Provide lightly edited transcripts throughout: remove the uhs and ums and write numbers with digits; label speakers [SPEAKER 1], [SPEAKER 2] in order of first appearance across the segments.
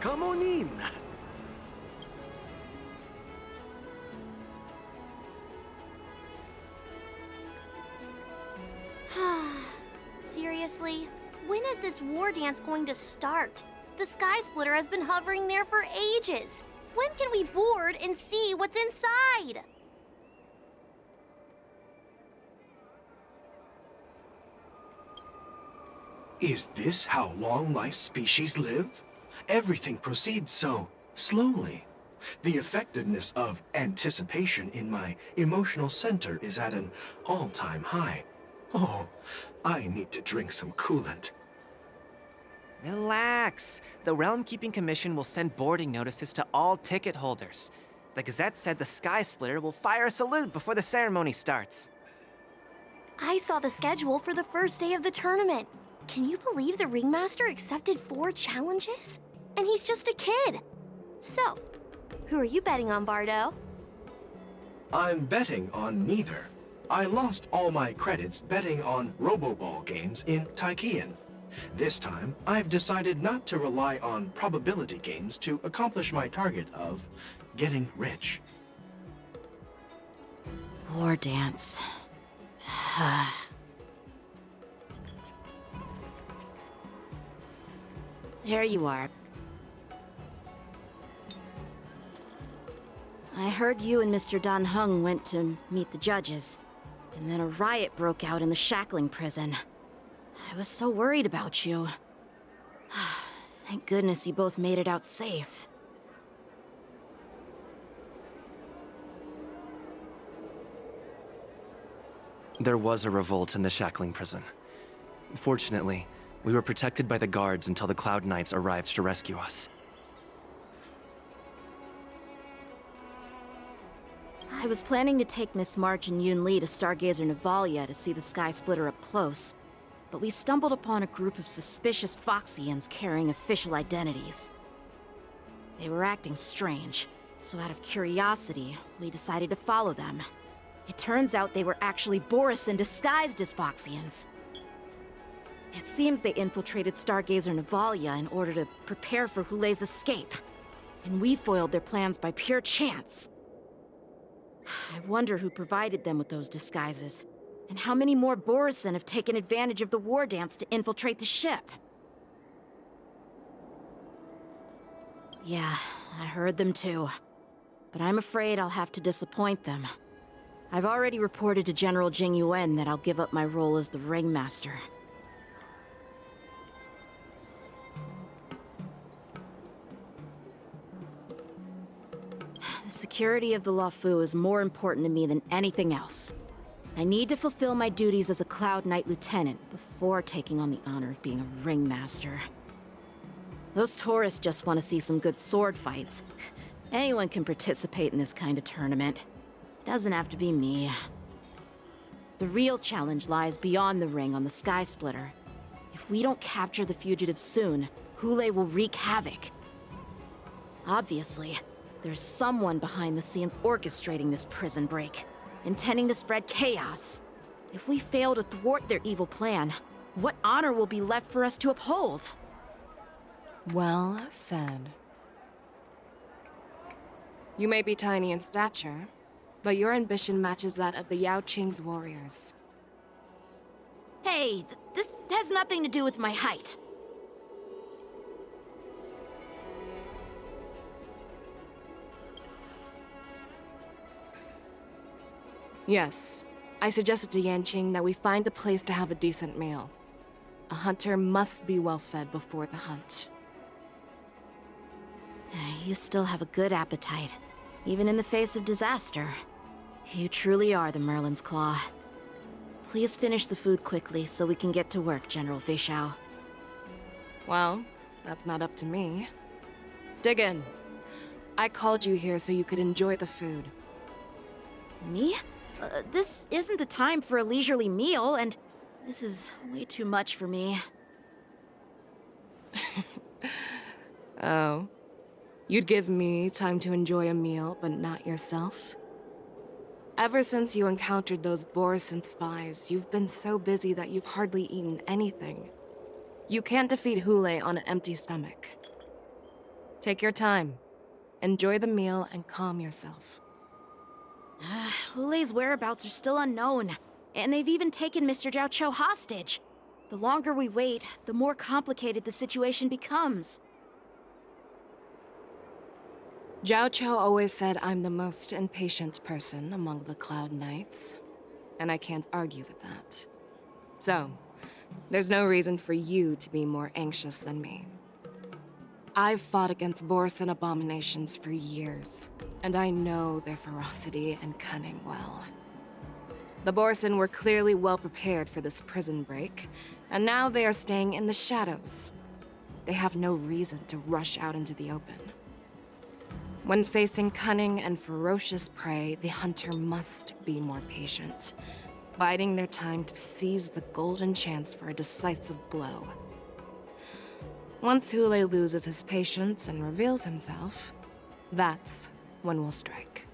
[SPEAKER 1] Come on in.
[SPEAKER 2] Seriously? When is this war dance going to start? The Sky Splitter has been hovering there for ages. When can we board and see what's inside?
[SPEAKER 3] Is this how long-life species live? Everything proceeds so slowly. The effectiveness of anticipation in my emotional center is at an all-time high. Oh, I need to drink some coolant.
[SPEAKER 4] Relax. The Realm Keeping Commission will send boarding notices to all ticket holders. The Gazette said the Sky Splitter will fire a salute before the ceremony starts.
[SPEAKER 2] I saw the schedule for the first day of the tournament. Can you believe the Ringmaster accepted 4 challenges? And he's just a kid. So, who are you betting on, Bardo?
[SPEAKER 3] I'm betting on neither. I lost all my credits betting on Roboball games in Tychean. This time, I've decided not to rely on probability games to accomplish my target of getting rich.
[SPEAKER 5] War dance. There you are. I heard you and Mr. Dan Heng went to meet the judges, and then a riot broke out in the shackling prison. I was so worried about you. Thank goodness you both made it out safe.
[SPEAKER 6] There was a revolt in the shackling prison. Fortunately, we were protected by the guards until the Cloud Knights arrived to rescue us.
[SPEAKER 5] I was planning to take Miss March and Yun Li to Stargazer Navalia to see the Sky Splitter up close, but we stumbled upon a group of suspicious Foxians carrying official identities. They were acting strange, so out of curiosity, we decided to follow them. It turns out they were actually Borisin disguised as Foxians. It seems they infiltrated Stargazer Navalia in order to prepare for Hulei's escape, and we foiled their plans by pure chance. I wonder who provided them with those disguises, and how many more Borisin have taken advantage of the war dance to infiltrate the ship. Yeah, I heard them too. But I'm afraid I'll have to disappoint them. I've already reported to General Jing Yuan that I'll give up my role as the Ringmaster. The security of the Luofu is more important to me than anything else. I need to fulfill my duties as a Cloud Knight Lieutenant before taking on the honor of being a Ringmaster. Those tourists just want to see some good sword fights. Anyone can participate in this kind of tournament. It doesn't have to be me. The real challenge lies beyond the ring on the Sky Splitter. If we don't capture the fugitives soon, Hulei will wreak havoc. Obviously, there's someone behind the scenes orchestrating this prison break, intending to spread chaos. If we fail to thwart their evil plan, what honor will be left for us to uphold?
[SPEAKER 7] Well said. You may be tiny in stature, but your ambition matches that of the Yao Qing's warriors.
[SPEAKER 5] Hey, this has nothing to do with my height.
[SPEAKER 7] Yes, I suggested to Yanqing that we find a place to have a decent meal. A hunter must be well fed before the hunt.
[SPEAKER 5] You still have a good appetite, even in the face of disaster. You truly are the Merlin's Claw. Please finish the food quickly so we can get to work, General Feixiao.
[SPEAKER 7] Well, that's not up to me. Dig in. I called you here so you could enjoy the food.
[SPEAKER 5] Me? This isn't the time for a leisurely meal, and this is way too much for me.
[SPEAKER 7] Oh. You'd give me time to enjoy a meal, but not yourself? Ever since you encountered those Borisin spies, you've been so busy that you've hardly eaten anything. You can't defeat Hulei on an empty stomach. Take your time. Enjoy the meal and calm yourself.
[SPEAKER 5] Hule's whereabouts are still unknown, and they've even taken Mr. Jiao Cho hostage. The longer we wait, the more complicated the situation becomes.
[SPEAKER 7] Jiao Cho always said I'm the most impatient person among the Cloud Knights, and I can't argue with that. So, there's no reason for you to be more anxious than me. I've fought against Borisin abominations for years, and I know their ferocity and cunning well. The Borisin were clearly well prepared for this prison break, and now they are staying in the shadows. They have no reason to rush out into the open. When facing cunning and ferocious prey, the hunter must be more patient, biding their time to seize the golden chance for a decisive blow. Once Hule loses his patience and reveals himself, that's when we'll strike.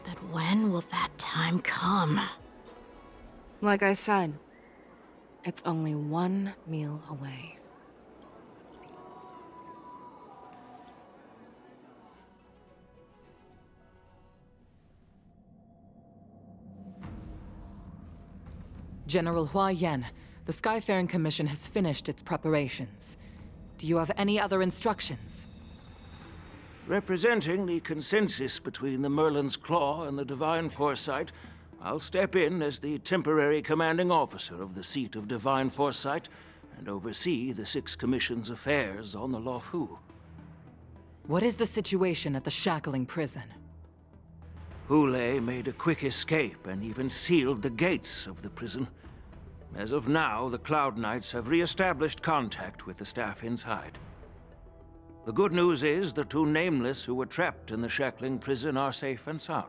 [SPEAKER 5] But when will that time come?
[SPEAKER 7] Like I said, it's only one meal away.
[SPEAKER 1] General Hua Yan, the Skyfaring Commission has finished its preparations. Do you have any other instructions?
[SPEAKER 8] Representing the consensus between the Merlin's Claw and the Divine Foresight, I'll step in as the temporary commanding officer of the seat of Divine Foresight and oversee the Six Commission's affairs on the Luofu.
[SPEAKER 1] What is the situation at the Shackling prison?
[SPEAKER 8] Hule made a quick escape and even sealed the gates of the prison. As of now, the Cloud Knights have re-established contact with the staff inside. The good news is the two Nameless who were trapped in the Shackling prison are safe and sound.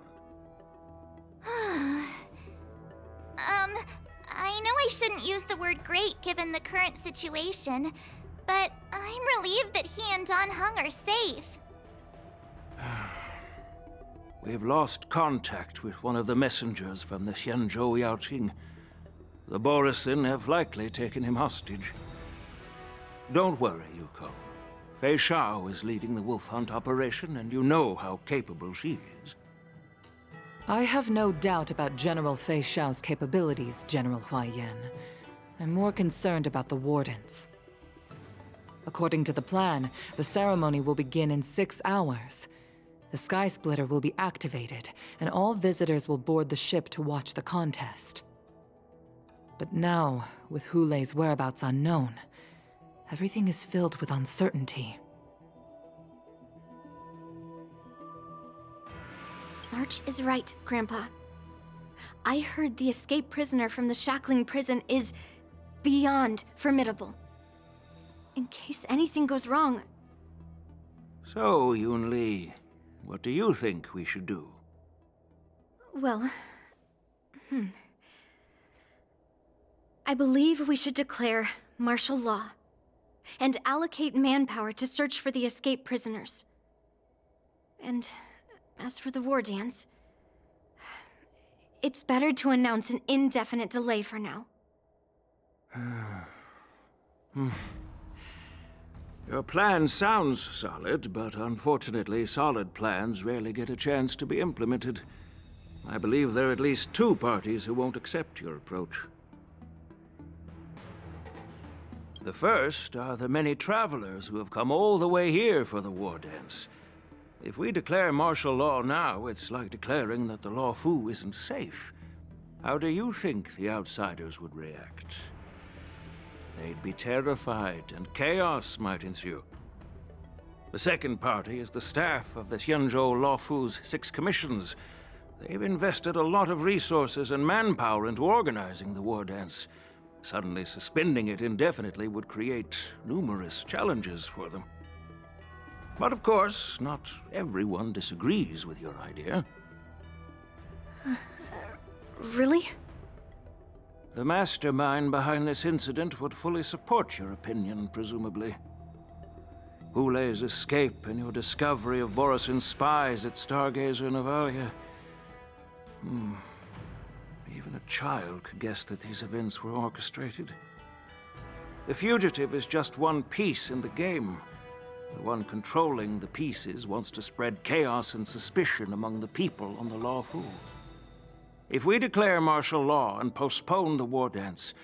[SPEAKER 9] I know I shouldn't use the word great given the current situation, but I'm relieved that he and Don Hung are safe.
[SPEAKER 8] We've lost contact with one of the messengers from the Xianzhou Yaoqing. The Borisin have likely taken him hostage. Don't worry, Yuko. Fei Shao is leading the wolf hunt operation, and you know how capable she is.
[SPEAKER 1] I have no doubt about General Fei Shao's capabilities, General Hua Yan. I'm more concerned about the Wardens. According to the plan, the ceremony will begin in 6 hours. The Sky Splitter will be activated, and all visitors will board the ship to watch the contest. But now, with Hule's whereabouts unknown, everything is filled with uncertainty.
[SPEAKER 2] March is right, Grandpa. I heard the escaped prisoner from the Shackling prison is beyond formidable. In case anything goes wrong...
[SPEAKER 8] So, Yun Li, what do you think we should do?
[SPEAKER 2] Well... I believe we should declare martial law and allocate manpower to search for the escaped prisoners. And as for the war dance, it's better to announce an indefinite delay for now.
[SPEAKER 8] Your plan sounds solid, but unfortunately solid plans rarely get a chance to be implemented. I believe there are at least 2 parties who won't accept your approach. The first are the many travelers who have come all the way here for the war dance. If we declare martial law now, it's like declaring that the Luofu isn't safe. How do you think the outsiders would react? They'd be terrified, and chaos might ensue. The second party is the staff of the Xianzhou Luofu's 6 commissions. They've invested a lot of resources and manpower into organizing the war dance. Suddenly suspending it indefinitely would create numerous challenges for them. But of course, not everyone disagrees with your idea.
[SPEAKER 2] Really?
[SPEAKER 8] The mastermind behind this incident would fully support your opinion, presumably. Hule's escape and your discovery of Borisin's spies at Stargazer Navalia. Even a child could guess that these events were orchestrated. The fugitive is just one piece in the game. The one controlling the pieces wants to spread chaos and suspicion among the people on the Law Fu. If we declare martial law and postpone the war dance,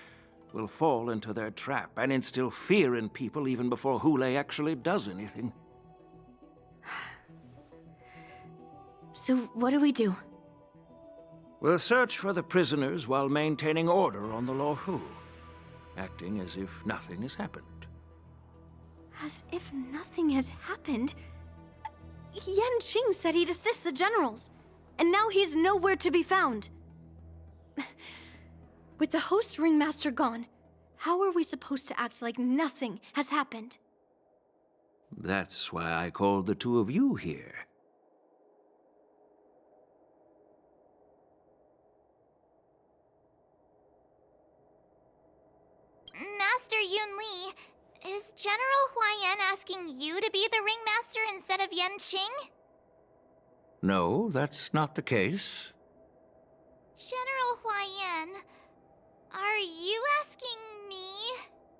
[SPEAKER 8] we'll fall into their trap and instill fear in people even before Hule actually does anything.
[SPEAKER 2] So what do we do?
[SPEAKER 8] We'll search for the prisoners while maintaining order on the Law Fu, acting as if nothing has happened.
[SPEAKER 2] As if nothing has happened? Yan Qing said he'd assist the generals, and now he's nowhere to be found. With the host ringmaster gone, how are we supposed to act like nothing has happened?
[SPEAKER 8] That's why I called the two of you here.
[SPEAKER 9] Master Yun Li, is General Hua Yan asking you to be the ringmaster instead of Yan Qing?
[SPEAKER 8] No, that's not the case.
[SPEAKER 9] General Hua Yan, are you asking me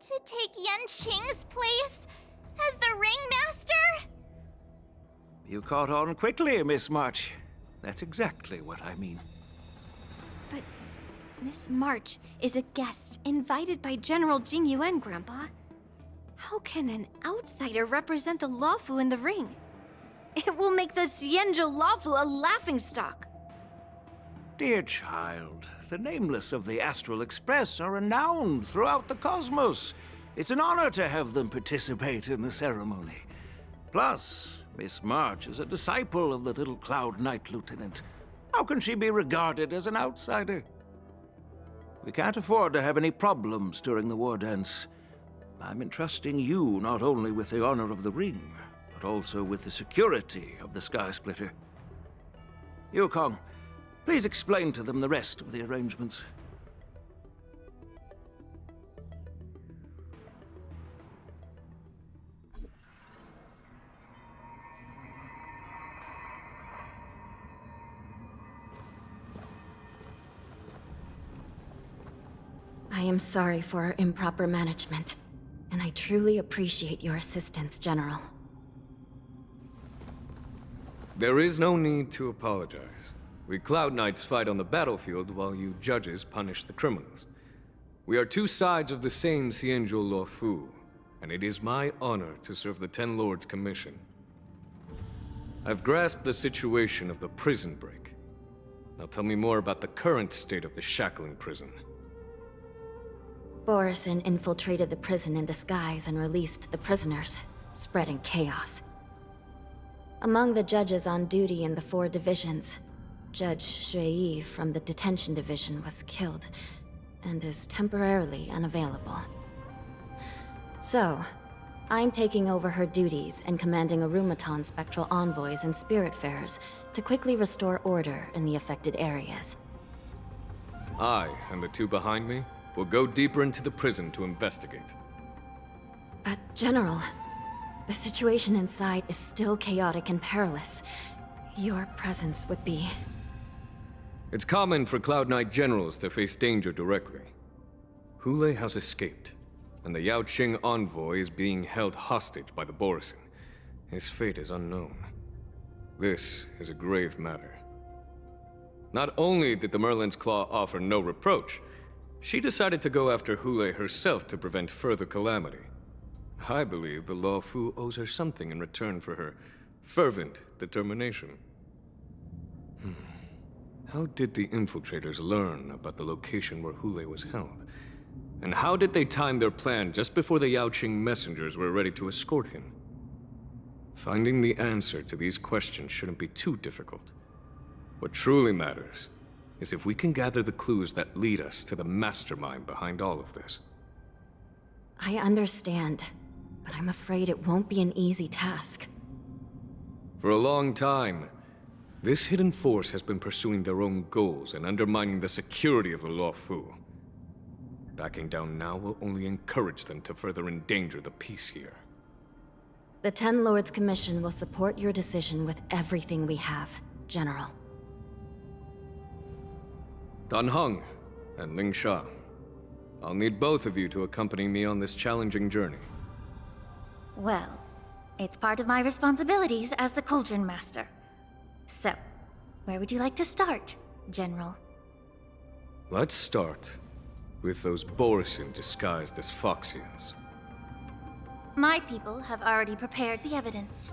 [SPEAKER 9] to take Yan Qing's place as the ringmaster?
[SPEAKER 8] You caught on quickly, Miss March. That's exactly what I mean.
[SPEAKER 2] But Miss March is a guest invited by General Jing Yuan, Grandpa. How can an outsider represent the Lawfu in the ring? It will make the Xianzhou Lawfu a laughingstock.
[SPEAKER 8] Dear child, the nameless of the Astral Express are renowned throughout the cosmos. It's an honor to have them participate in the ceremony. Plus, Miss March is a disciple of the little Cloud Knight Lieutenant. How can she be regarded as an outsider? We can't afford to have any problems during the war dance. I'm entrusting you not only with the honor of the ring, but also with the security of the Sky Splitter. Yukong, please explain to them the rest of the arrangements.
[SPEAKER 5] I am sorry for our improper management, and I truly appreciate your assistance, General.
[SPEAKER 10] There is no need to apologize. We Cloud Knights fight on the battlefield while you judges punish the criminals. We are two sides of the same Xianzhou Luofu, and it is my honor to serve the Ten Lords' commission. I've grasped the situation of the prison break. Now tell me more about the current state of the shackling prison.
[SPEAKER 5] Borison infiltrated the prison in disguise and released the prisoners, spreading chaos. Among the judges on duty in the 4 divisions, Judge Shui from the detention division was killed and is temporarily unavailable. So, I'm taking over her duties and commanding Arumaton spectral envoys and spiritfarers to quickly restore order in the affected areas.
[SPEAKER 10] I, and the two behind me, will go deeper into the prison to investigate.
[SPEAKER 5] But, General, the situation inside is still chaotic and perilous. Your presence would be...
[SPEAKER 10] It's common for Cloud Knight generals to face danger directly. Hule has escaped, and the Yaoqing envoy is being held hostage by the Borison. His fate is unknown. This is a grave matter. Not only did the Merlin's Claw offer no reproach, she decided to go after Hule herself to prevent further calamity. I believe the Law Fu owes her something in return for her fervent determination. How did the infiltrators learn about the location where Hule was held? And how did they time their plan just before the Yaoqing messengers were ready to escort him? Finding the answer to these questions shouldn't be too difficult. What truly matters is if we can gather the clues that lead us to the mastermind behind all of this.
[SPEAKER 5] I understand, but I'm afraid it won't be an easy task.
[SPEAKER 10] For a long time, this hidden force has been pursuing their own goals and undermining the security of the Law Fu. Backing down now will only encourage them to further endanger the peace here.
[SPEAKER 5] The Ten Lords Commission will support your decision with everything we have, General.
[SPEAKER 10] Dan Heng and Ling Sha, I'll need both of you to accompany me on this challenging journey.
[SPEAKER 2] Well,
[SPEAKER 9] It's part of my responsibilities as the Cauldron Master. So, where would you like to start, General?
[SPEAKER 10] Let's start with those Borisin disguised as Foxians.
[SPEAKER 9] My people have already prepared the evidence.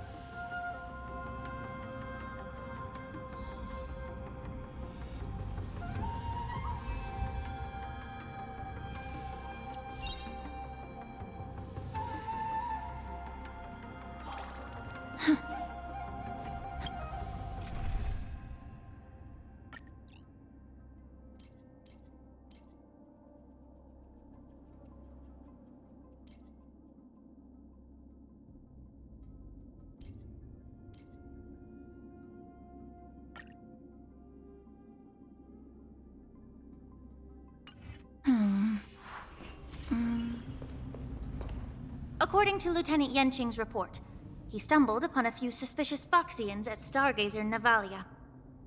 [SPEAKER 9] According to Lieutenant Yenching's report, he stumbled upon a few suspicious Foxians at Stargazer Navalia.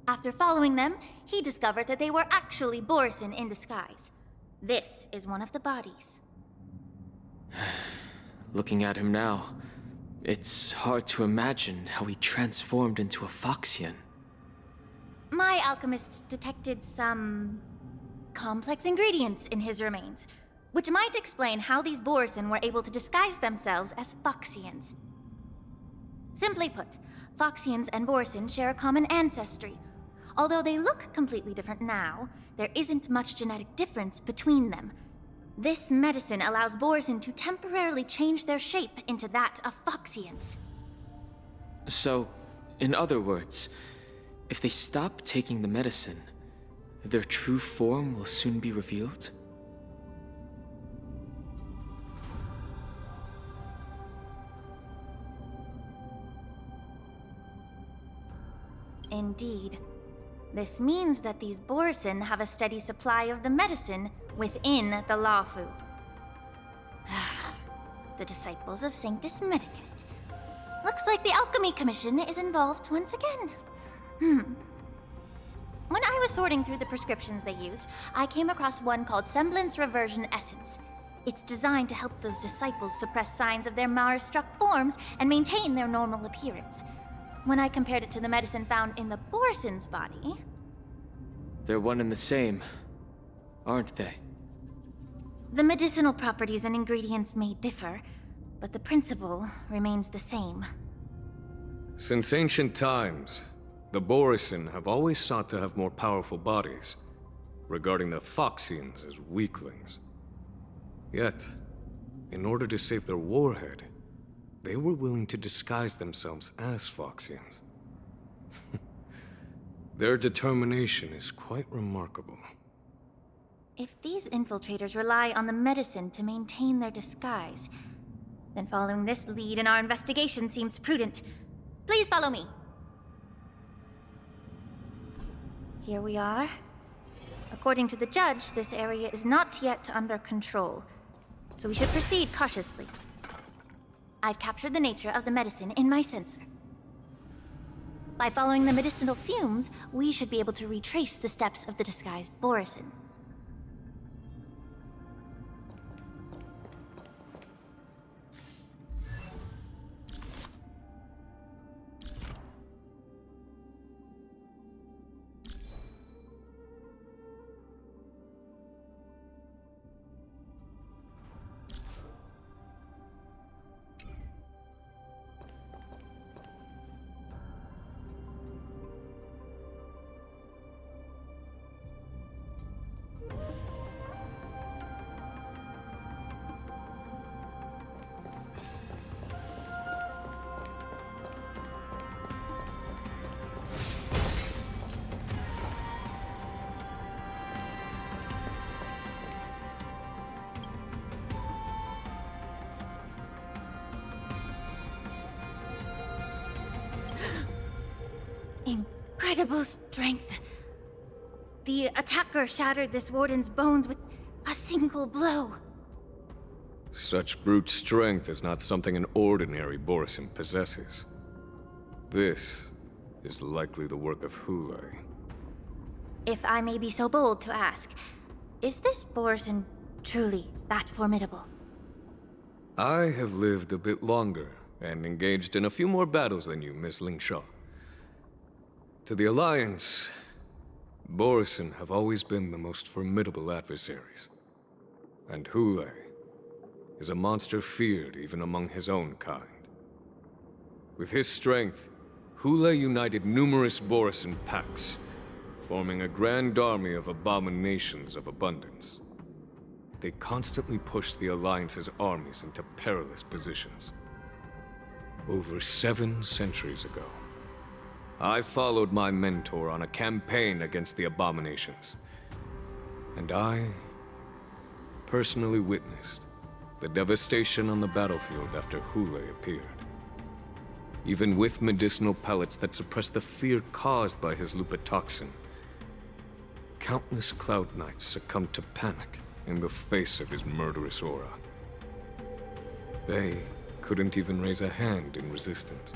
[SPEAKER 9] After following them, he discovered that they were actually Borisin in disguise. This is one of the bodies.
[SPEAKER 4] Looking at him now, it's hard to imagine how he transformed into a Foxian.
[SPEAKER 9] My alchemists detected some complex ingredients in his remains, which might explain how these Borisin were able to disguise themselves as Foxians. Simply put, Foxians and Borisin share a common ancestry. Although they look completely different now, there isn't much genetic difference between them. This medicine allows Borisin to temporarily change their shape into that of Foxians.
[SPEAKER 4] So, in other words, if they stop taking the medicine, their true form will soon be revealed?
[SPEAKER 9] Indeed. This means that these Borisin have a steady supply of the medicine within the Lafu. The disciples of Sanctus Medicus. Looks like the Alchemy Commission is involved once again. When I was sorting through the prescriptions they use, I came across one called Semblance Reversion Essence. It's designed to help those disciples suppress signs of their Mara-struck forms and maintain their normal appearance. When I compared it to the medicine found in the Borisin's body...
[SPEAKER 4] They're one and the same, aren't they?
[SPEAKER 9] The medicinal properties and ingredients may differ, but the principle remains the same.
[SPEAKER 10] Since ancient times, the Borisin have always sought to have more powerful bodies, regarding the Foxians as weaklings. Yet, in order to save their warhead, they were willing to disguise themselves as Foxians. Their determination is quite remarkable.
[SPEAKER 9] If these infiltrators rely on the medicine to maintain their disguise, then following this lead in our investigation seems prudent. Please follow me. Here we are. According to the judge, this area is not yet under control, so we should proceed cautiously. I've captured the nature of the medicine in my sensor. By following the medicinal fumes, we should be able to retrace the steps of the disguised Borisin. Incredible strength. The attacker shattered this warden's bones with a single blow.
[SPEAKER 10] Such brute strength is not something an ordinary Borisin possesses. This is likely the work of Hule.
[SPEAKER 9] If I may be so bold to ask, is this Borisin truly that formidable?
[SPEAKER 10] I have lived a bit longer and engaged in a few more battles than you, Miss Lingshaw. To the Alliance, Borison have always been the most formidable adversaries. And Hule is a monster feared even among his own kind. With his strength, Hule united numerous Borison packs, forming a grand army of abominations of abundance. They constantly pushed the Alliance's armies into perilous positions. Over 7 centuries ago, I followed my mentor on a campaign against the abominations. And I personally witnessed the devastation on the battlefield after Hule appeared. Even with medicinal pellets that suppressed the fear caused by his lupatoxin, countless Cloud Knights succumbed to panic in the face of his murderous aura. They couldn't even raise a hand in resistance.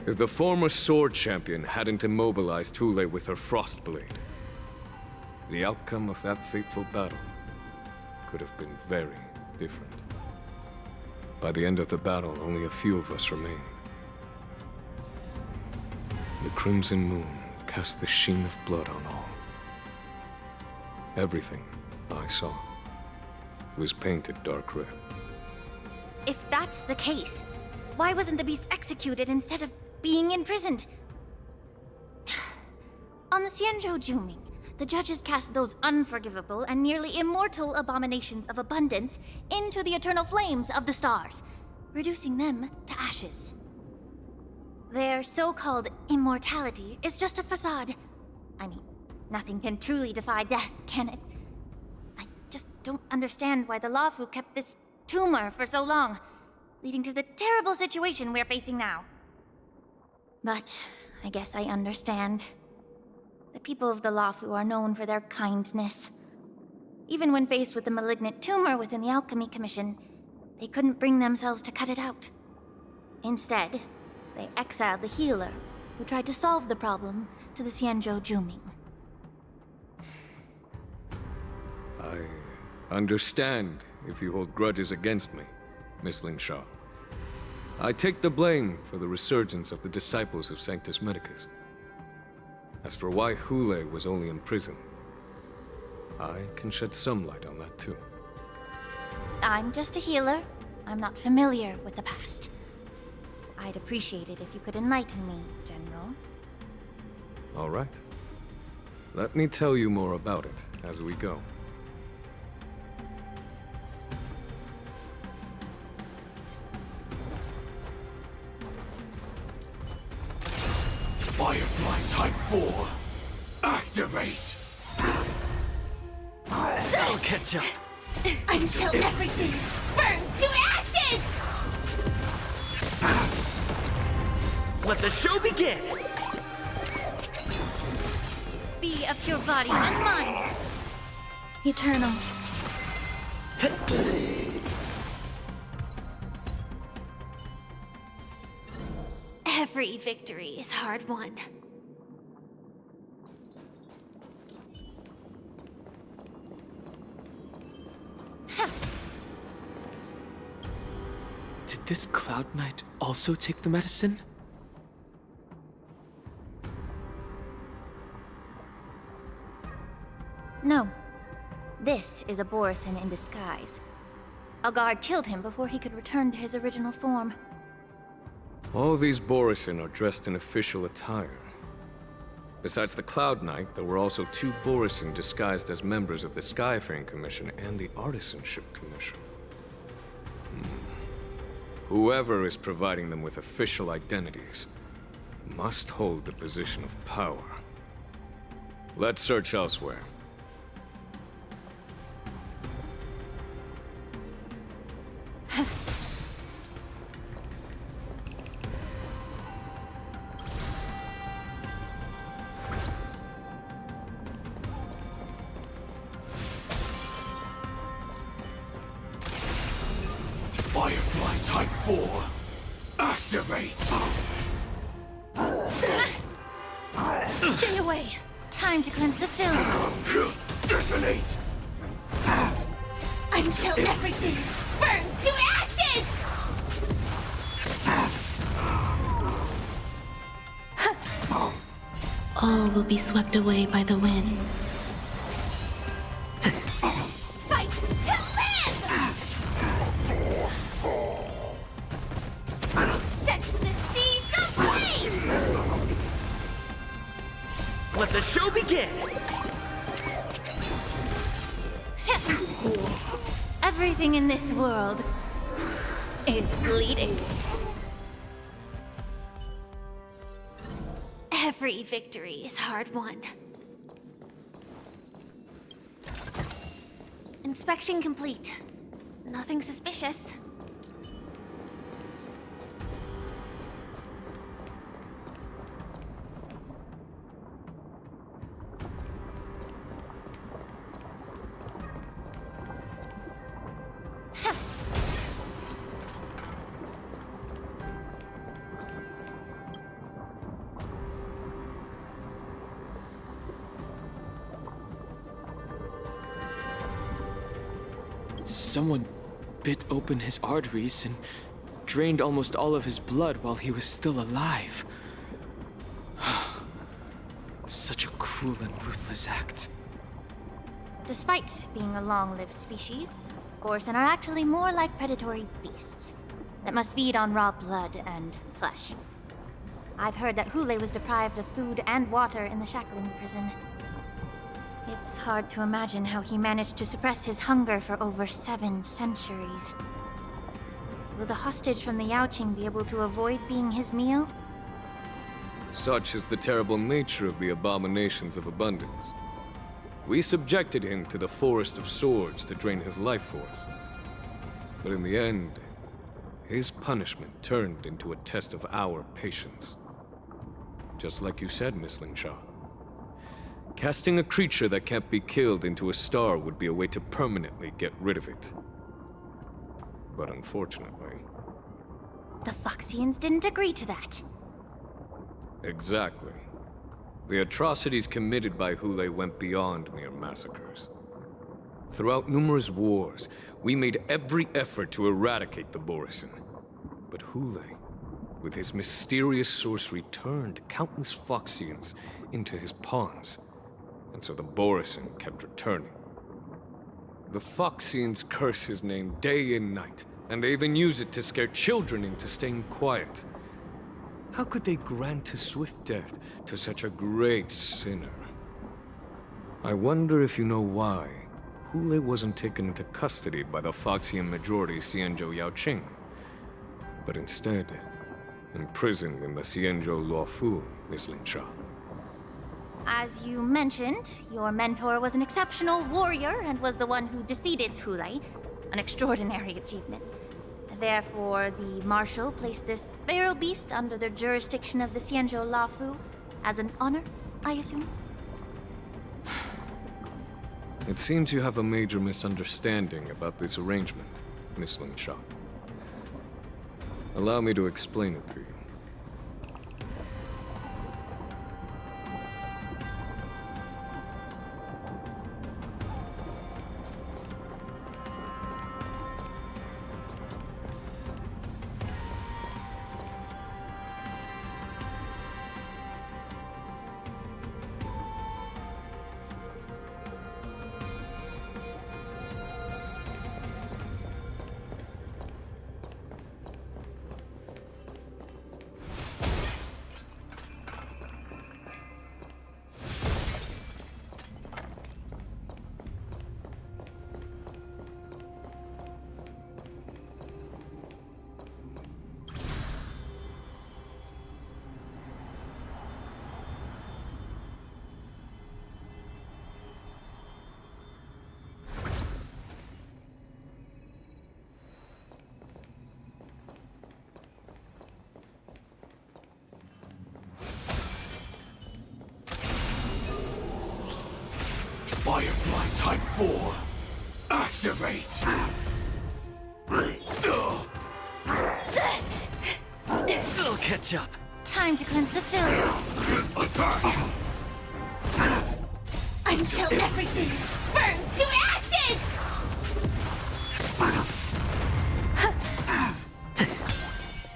[SPEAKER 10] If the former Sword Champion hadn't immobilized Hule with her Frostblade, the outcome of that fateful battle could have been very different. By the end of the battle, only a few of us remained. The Crimson Moon cast the sheen of blood on all. Everything I saw was painted dark red.
[SPEAKER 9] If that's the case, why wasn't the beast executed instead of being imprisoned? On the Xianzhou Juming, the judges cast those unforgivable and nearly immortal abominations of abundance into the eternal flames of the stars, reducing them to ashes. Their so-called immortality is just a facade. I mean, nothing can truly defy death, can it? I just don't understand why the Luofu kept this tumor for so long, leading to the terrible situation we're facing now. But I guess I understand. The people of the Luofu are known for their kindness. Even when faced with the malignant tumor within the Alchemy Commission, they couldn't bring themselves to cut it out. Instead, they exiled the healer, who tried to solve the problem, to the Xianzhou Juming.
[SPEAKER 10] I understand if you hold grudges against me, Miss Lingshaw. I take the blame for the resurgence of the disciples of Sanctus Medicus. As for why Hule was only in prison, I can shed some light on that too.
[SPEAKER 9] I'm just a healer. I'm not familiar with the past. I'd appreciate it if you could enlighten me, General.
[SPEAKER 10] All right. Let me tell you more about it as we go.
[SPEAKER 3] Firefly Type 4, activate!
[SPEAKER 4] I'll catch up.
[SPEAKER 2] Until everything burns to ashes!
[SPEAKER 4] Let the show begin!
[SPEAKER 9] Be of pure body and mind.
[SPEAKER 2] Eternal. Every victory is hard won.
[SPEAKER 6] Did this Cloud Knight also take the medicine?
[SPEAKER 9] No. This is a Borison in disguise. A guard killed him before he could return to his original form.
[SPEAKER 10] All these Borison are dressed in official attire. Besides the Cloud Knight, there were also 2 Borison disguised as members of the Skyfaring Commission and the Artisanship Commission. Whoever is providing them with official identities must hold the position of power. Let's search elsewhere.
[SPEAKER 3] Firefly Type 4, activate!
[SPEAKER 9] Stay away. Time to cleanse the film.
[SPEAKER 3] Detonate!
[SPEAKER 2] Until everything burns to ashes!
[SPEAKER 11] all will be swept away by the wind.
[SPEAKER 9] Fight to live! Set the seas ablaze!
[SPEAKER 4] Let the show begin!
[SPEAKER 9] Everything in this world is bleeding.
[SPEAKER 2] Every victory is hard won. Inspection complete. Nothing suspicious.
[SPEAKER 12] Someone bit open his arteries and drained almost all of his blood while he was still alive. Such a cruel and ruthless act.
[SPEAKER 9] Despite being a long-lived species, Borsen are actually more like predatory beasts that must feed on raw blood and flesh. I've heard that Hule was deprived of food and water in the shackling prison. It's hard to imagine how he managed to suppress his hunger for over 7 centuries. Will the hostage from the Yaoqing be able to avoid being his meal?
[SPEAKER 10] Such is the terrible nature of the abominations of abundance. We subjected him to the Forest of Swords to drain his life force. But in the end, his punishment turned into a test of our patience. Just like you said, Miss Linshaw. Casting a creature that can't be killed into a star would be a way to permanently get rid of it. But unfortunately...
[SPEAKER 9] The Foxians didn't agree to that.
[SPEAKER 10] Exactly. The atrocities committed by Hule went beyond mere massacres. Throughout numerous wars, we made every effort to eradicate the Borsen. But Hule, with his mysterious sorcery, turned countless Foxians into his pawns. And so the Borsen kept returning. The Foxians curse his name day and night, and they even use it to scare children into staying quiet. How could they grant a swift death to such a great sinner? I wonder if you know why Hule wasn't taken into custody by the Foxian majority Xianzhou Yaoqing, but instead imprisoned in the Xianzhou Luofu, Miss Linshaw.
[SPEAKER 9] As you mentioned, your mentor was an exceptional warrior and was the one who defeated Hule, an extraordinary achievement. Therefore, the Marshal placed this feral beast under the jurisdiction of the Xianzhou Luofu as an honor, I assume?
[SPEAKER 10] It seems you have a major misunderstanding about this arrangement, Miss Linshaw. Allow me to explain it to you.
[SPEAKER 3] Firefly Type 4, activate!
[SPEAKER 4] It'll catch up.
[SPEAKER 9] Time to cleanse the filth.
[SPEAKER 3] Attack!
[SPEAKER 9] Until everything burns to ashes!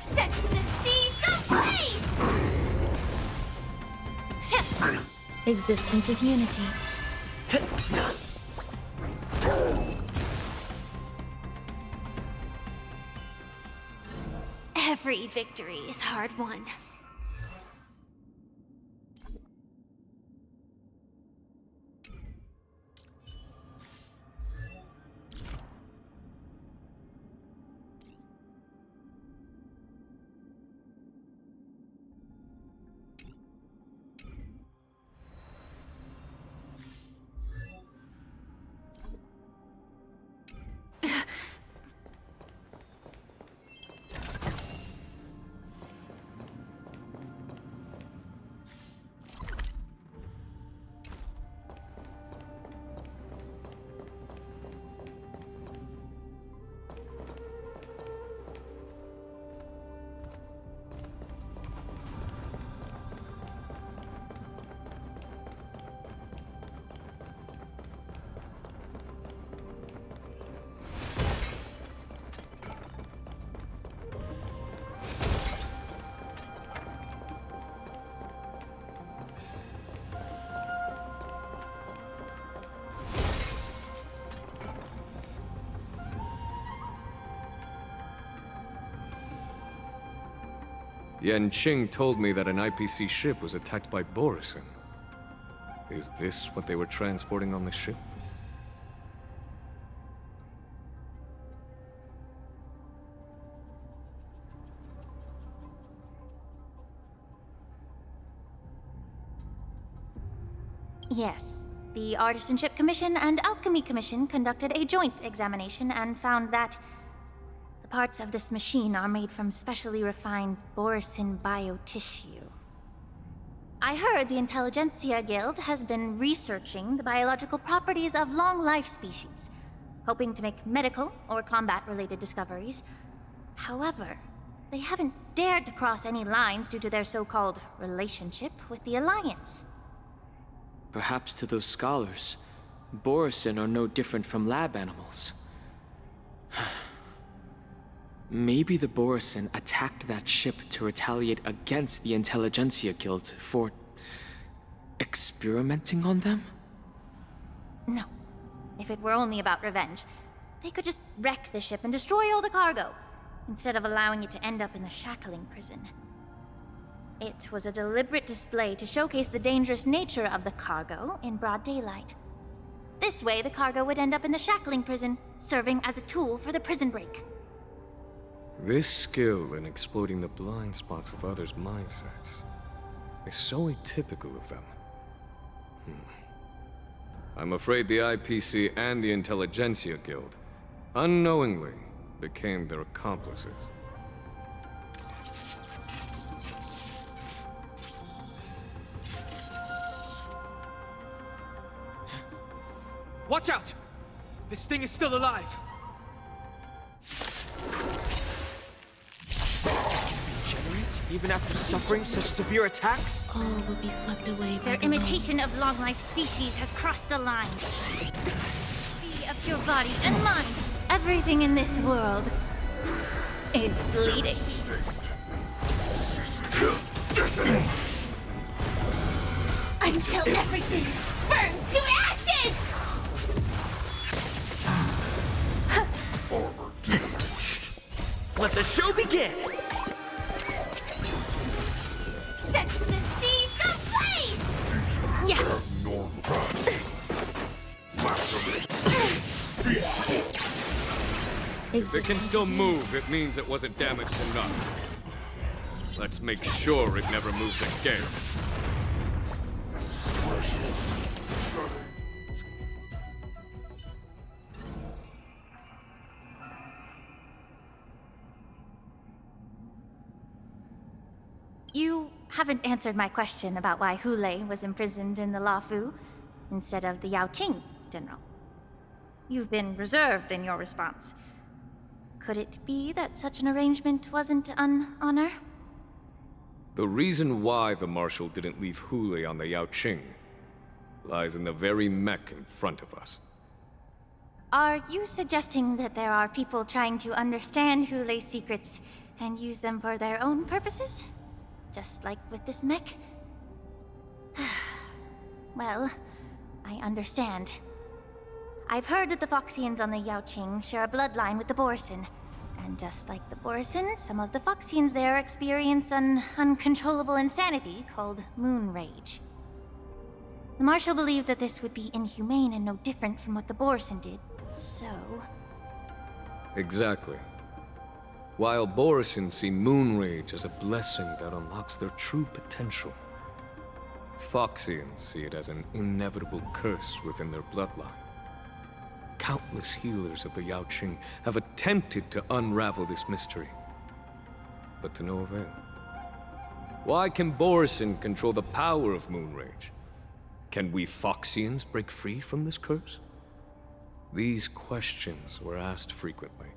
[SPEAKER 9] Set the seas ablaze!
[SPEAKER 11] Existence is unity.
[SPEAKER 2] Every victory is hard won.
[SPEAKER 10] Yan Qing told me that an IPC ship was attacked by Borison. Is this what they were transporting on the ship?
[SPEAKER 9] Yes. The Artisanship Commission and Alchemy Commission conducted a joint examination and found that the parts of this machine are made from specially refined Borison biotissue. I heard the Intelligentsia Guild has been researching the biological properties of long-life species, hoping to make medical or combat-related discoveries. However, they haven't dared to cross any lines due to their so-called relationship with the Alliance.
[SPEAKER 12] Perhaps to those scholars, Borison are no different from lab animals. Maybe the Borison attacked that ship to retaliate against the Intelligentsia Guild for experimenting on them?
[SPEAKER 9] No. If it were only about revenge, they could just wreck the ship and destroy all the cargo, instead of allowing it to end up in the shackling prison. It was a deliberate display to showcase the dangerous nature of the cargo in broad daylight. This way, the cargo would end up in the shackling prison, serving as a tool for the prison break.
[SPEAKER 10] This skill in exploiting the blind spots of others' mindsets is so atypical of them. I'm afraid the IPC and the Intelligentsia Guild unknowingly became their accomplices.
[SPEAKER 12] Watch out! This thing is still alive! Regenerate, even after suffering such severe attacks?
[SPEAKER 11] All will be swept away by
[SPEAKER 9] Their
[SPEAKER 11] the
[SPEAKER 9] imitation of long-life species has crossed the line. Be of your body and mind. Everything in this world is bleeding. Until everything burns to ashes!
[SPEAKER 12] Let the show begin!
[SPEAKER 9] Set the seas ablaze! Yeah.
[SPEAKER 10] If it can still move, it means it wasn't damaged enough. Let's make sure it never moves again.
[SPEAKER 9] You haven't answered my question about why Hule was imprisoned in the Lafu instead of the Yaoqing, General. You've been reserved in your response. Could it be that such an arrangement wasn't an honor?
[SPEAKER 10] The reason why the Marshal didn't leave Hule on the Yaoqing lies in the very mech in front of us.
[SPEAKER 9] Are you suggesting that there are people trying to understand Hule's secrets and use them for their own purposes? Just like with this mech? well, I understand. I've heard that the Foxians on the Yaoqing share a bloodline with the Borson. And just like the Borson, some of the Foxians there experience an uncontrollable insanity called moon rage. The Marshal believed that this would be inhumane and no different from what the Borson did, so...
[SPEAKER 10] Exactly. While Borson see moon rage as a blessing that unlocks their true potential, Foxians see it as an inevitable curse within their bloodline. Countless healers of the Yaoqing have attempted to unravel this mystery, but to no avail. Why can Borson control the power of moon rage? Can we Foxians break free from this curse? These questions were asked frequently.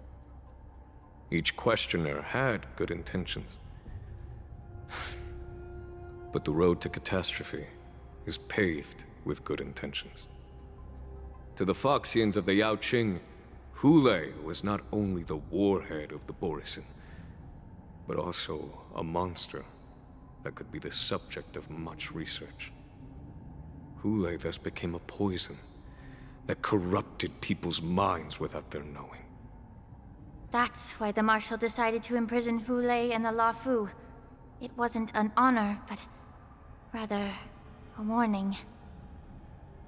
[SPEAKER 10] Each questioner had good intentions. But the road to catastrophe is paved with good intentions. To the Foxians of the Yaoqing, Hule was not only the warhead of the Borson, but also a monster that could be the subject of much research. Hule thus became a poison that corrupted people's minds without their knowing.
[SPEAKER 9] That's why the Marshal decided to imprison Hule and the La Fu. It wasn't an honor, but rather a warning.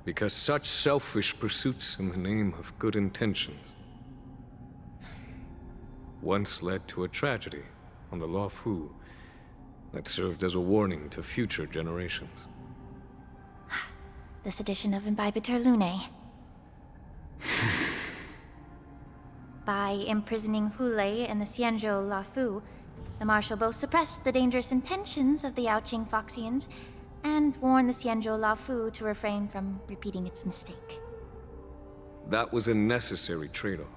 [SPEAKER 10] Because such selfish pursuits in the name of good intentions once led to a tragedy on the La Fu that served as a warning to future generations.
[SPEAKER 9] The sedition of Imbibitor Lunae. By imprisoning Hule and the Xianzhou La Fu, the Marshal both suppressed the dangerous intentions of the Yaoqing Foxians and warned the Xianzhou La Fu to refrain from repeating its mistake.
[SPEAKER 10] That was a necessary trade-off.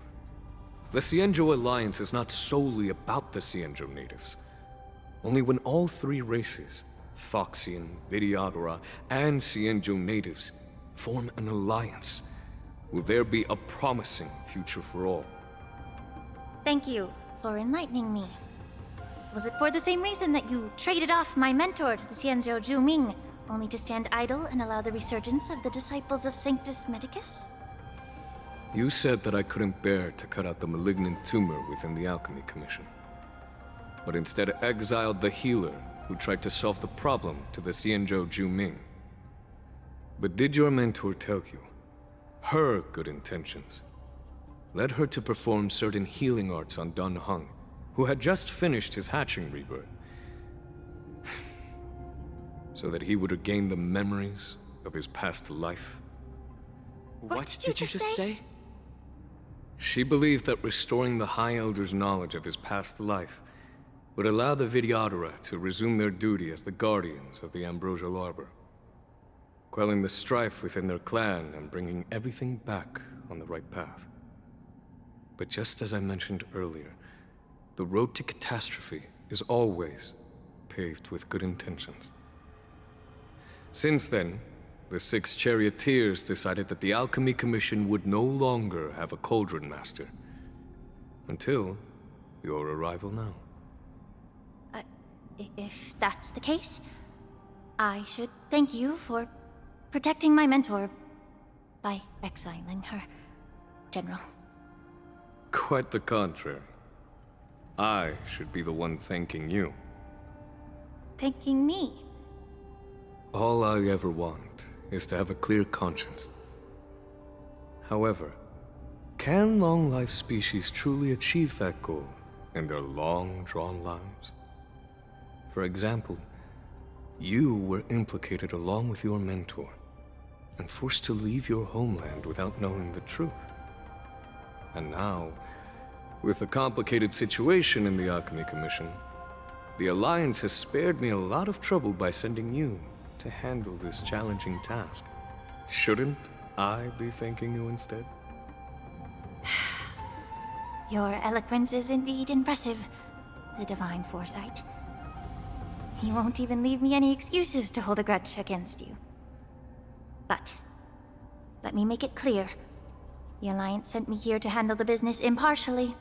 [SPEAKER 10] The Xianzhou alliance is not solely about the Xianzhou natives. Only when all three races, Foxian, Vidyadhara, and Xianzhou natives, form an alliance, will there be a promising future for all.
[SPEAKER 9] Thank you for enlightening me. Was it for the same reason that you traded off my mentor to the Xianzhou Zhuming, only to stand idle and allow the resurgence of the disciples of Sanctus Medicus?
[SPEAKER 10] You said that I couldn't bear to cut out the malignant tumor within the Alchemy Commission, but instead exiled the healer who tried to solve the problem to the Xianzhou Zhuming. But did your mentor tell you her good intentions led her to perform certain healing arts on Dun Hung, who had just finished his hatching rebirth, so that he would regain the memories of his past life?
[SPEAKER 12] What did you just say?
[SPEAKER 10] She believed that restoring the High Elder's knowledge of his past life would allow the Vidyadhara to resume their duty as the guardians of the Ambrosial Arbor, quelling the strife within their clan and bringing everything back on the right path. But just as I mentioned earlier, the road to catastrophe is always paved with good intentions. Since then, the 6 charioteers decided that the Alchemy Commission would no longer have a Cauldron Master. Until your arrival now.
[SPEAKER 9] If that's the case, I should thank you for protecting my mentor by exiling her, General.
[SPEAKER 10] Quite the contrary. I should be the one thanking you.
[SPEAKER 9] Thanking me?
[SPEAKER 10] All I ever want is to have a clear conscience. However, can long-life species truly achieve that goal in their long-drawn lives? For example, you were implicated along with your mentor, and forced to leave your homeland without knowing the truth. And now, with the complicated situation in the Alchemy Commission, the Alliance has spared me a lot of trouble by sending you to handle this challenging task. Shouldn't I be thanking you instead?
[SPEAKER 9] Your eloquence is indeed impressive, the divine foresight. You won't even leave me any excuses to hold a grudge against you. But, let me make it clear. The Alliance sent me here to handle the business impartially,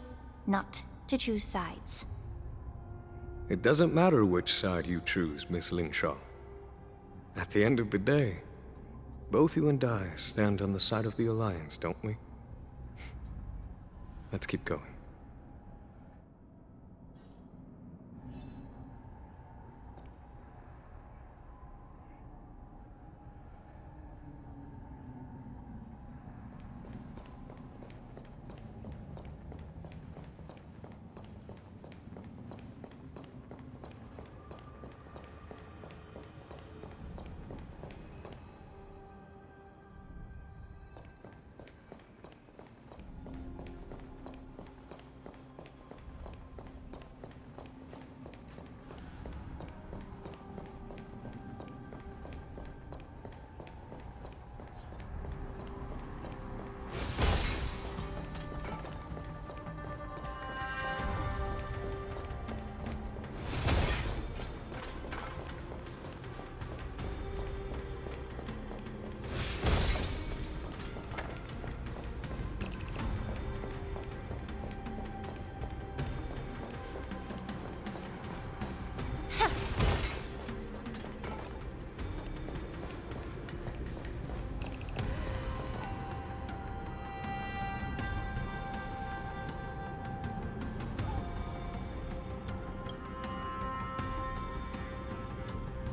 [SPEAKER 9] not to choose sides.
[SPEAKER 10] It doesn't matter which side you choose, Miss Lingshaw. At the end of the day, Both you and I stand on the side of the Alliance, don't we? Let's keep going.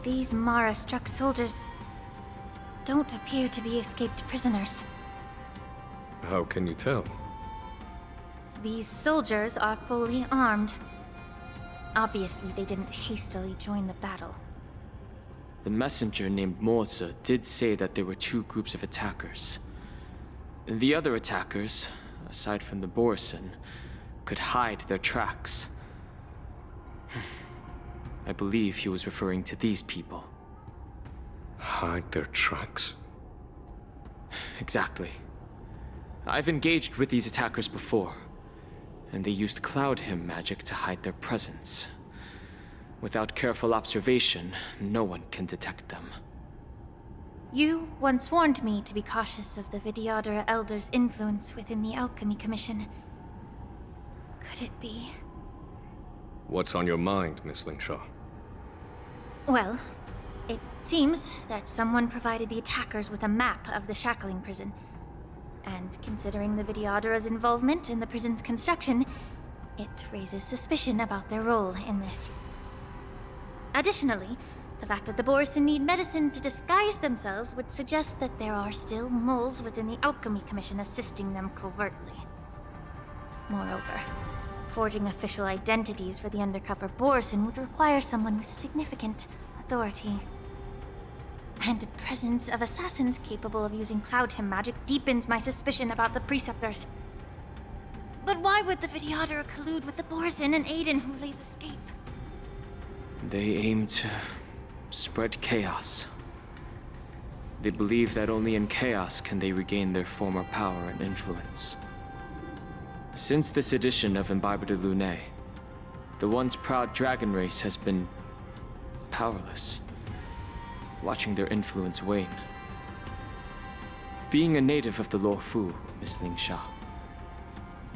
[SPEAKER 9] These Mara-struck soldiers don't appear to be escaped prisoners.
[SPEAKER 10] How can you tell?
[SPEAKER 9] These soldiers are fully armed. Obviously, they didn't hastily join the battle.
[SPEAKER 12] The messenger named Morza did say that there were two groups of attackers. And the other attackers, aside from the Borison, could hide their tracks. I believe he was referring to these people.
[SPEAKER 10] Hide their tracks?
[SPEAKER 12] Exactly. I've engaged with these attackers before, and they used Cloud Hymn magic to hide their presence. Without careful observation, no one can detect them.
[SPEAKER 9] You once warned me to be cautious of the Vidyadhara Elder's influence within the Alchemy Commission. Could it be?
[SPEAKER 10] What's on your mind, Miss Lingshaw?
[SPEAKER 9] Well, it seems that someone provided the attackers with a map of the shackling prison. And considering the Vidyadhara's involvement in the prison's construction, it raises suspicion about their role in this. Additionally, the fact that the Borison need medicine to disguise themselves would suggest that there are still moles within the Alchemy Commission assisting them covertly. Moreover, forging official identities for the undercover Borison would require someone with significant authority. And the presence of assassins capable of using Cloud Hymn magic deepens my suspicion about the Preceptors. But why would the Vidyadhara collude with the Borison and aid in Hule's escape?
[SPEAKER 12] They aim to spread chaos. They believe that only in chaos can they regain their former power and influence. Since this edition of Imbibe de Lune, the once proud dragon race has been powerless, watching their influence wane. Being a native of the Luofu, Miss Lingsha,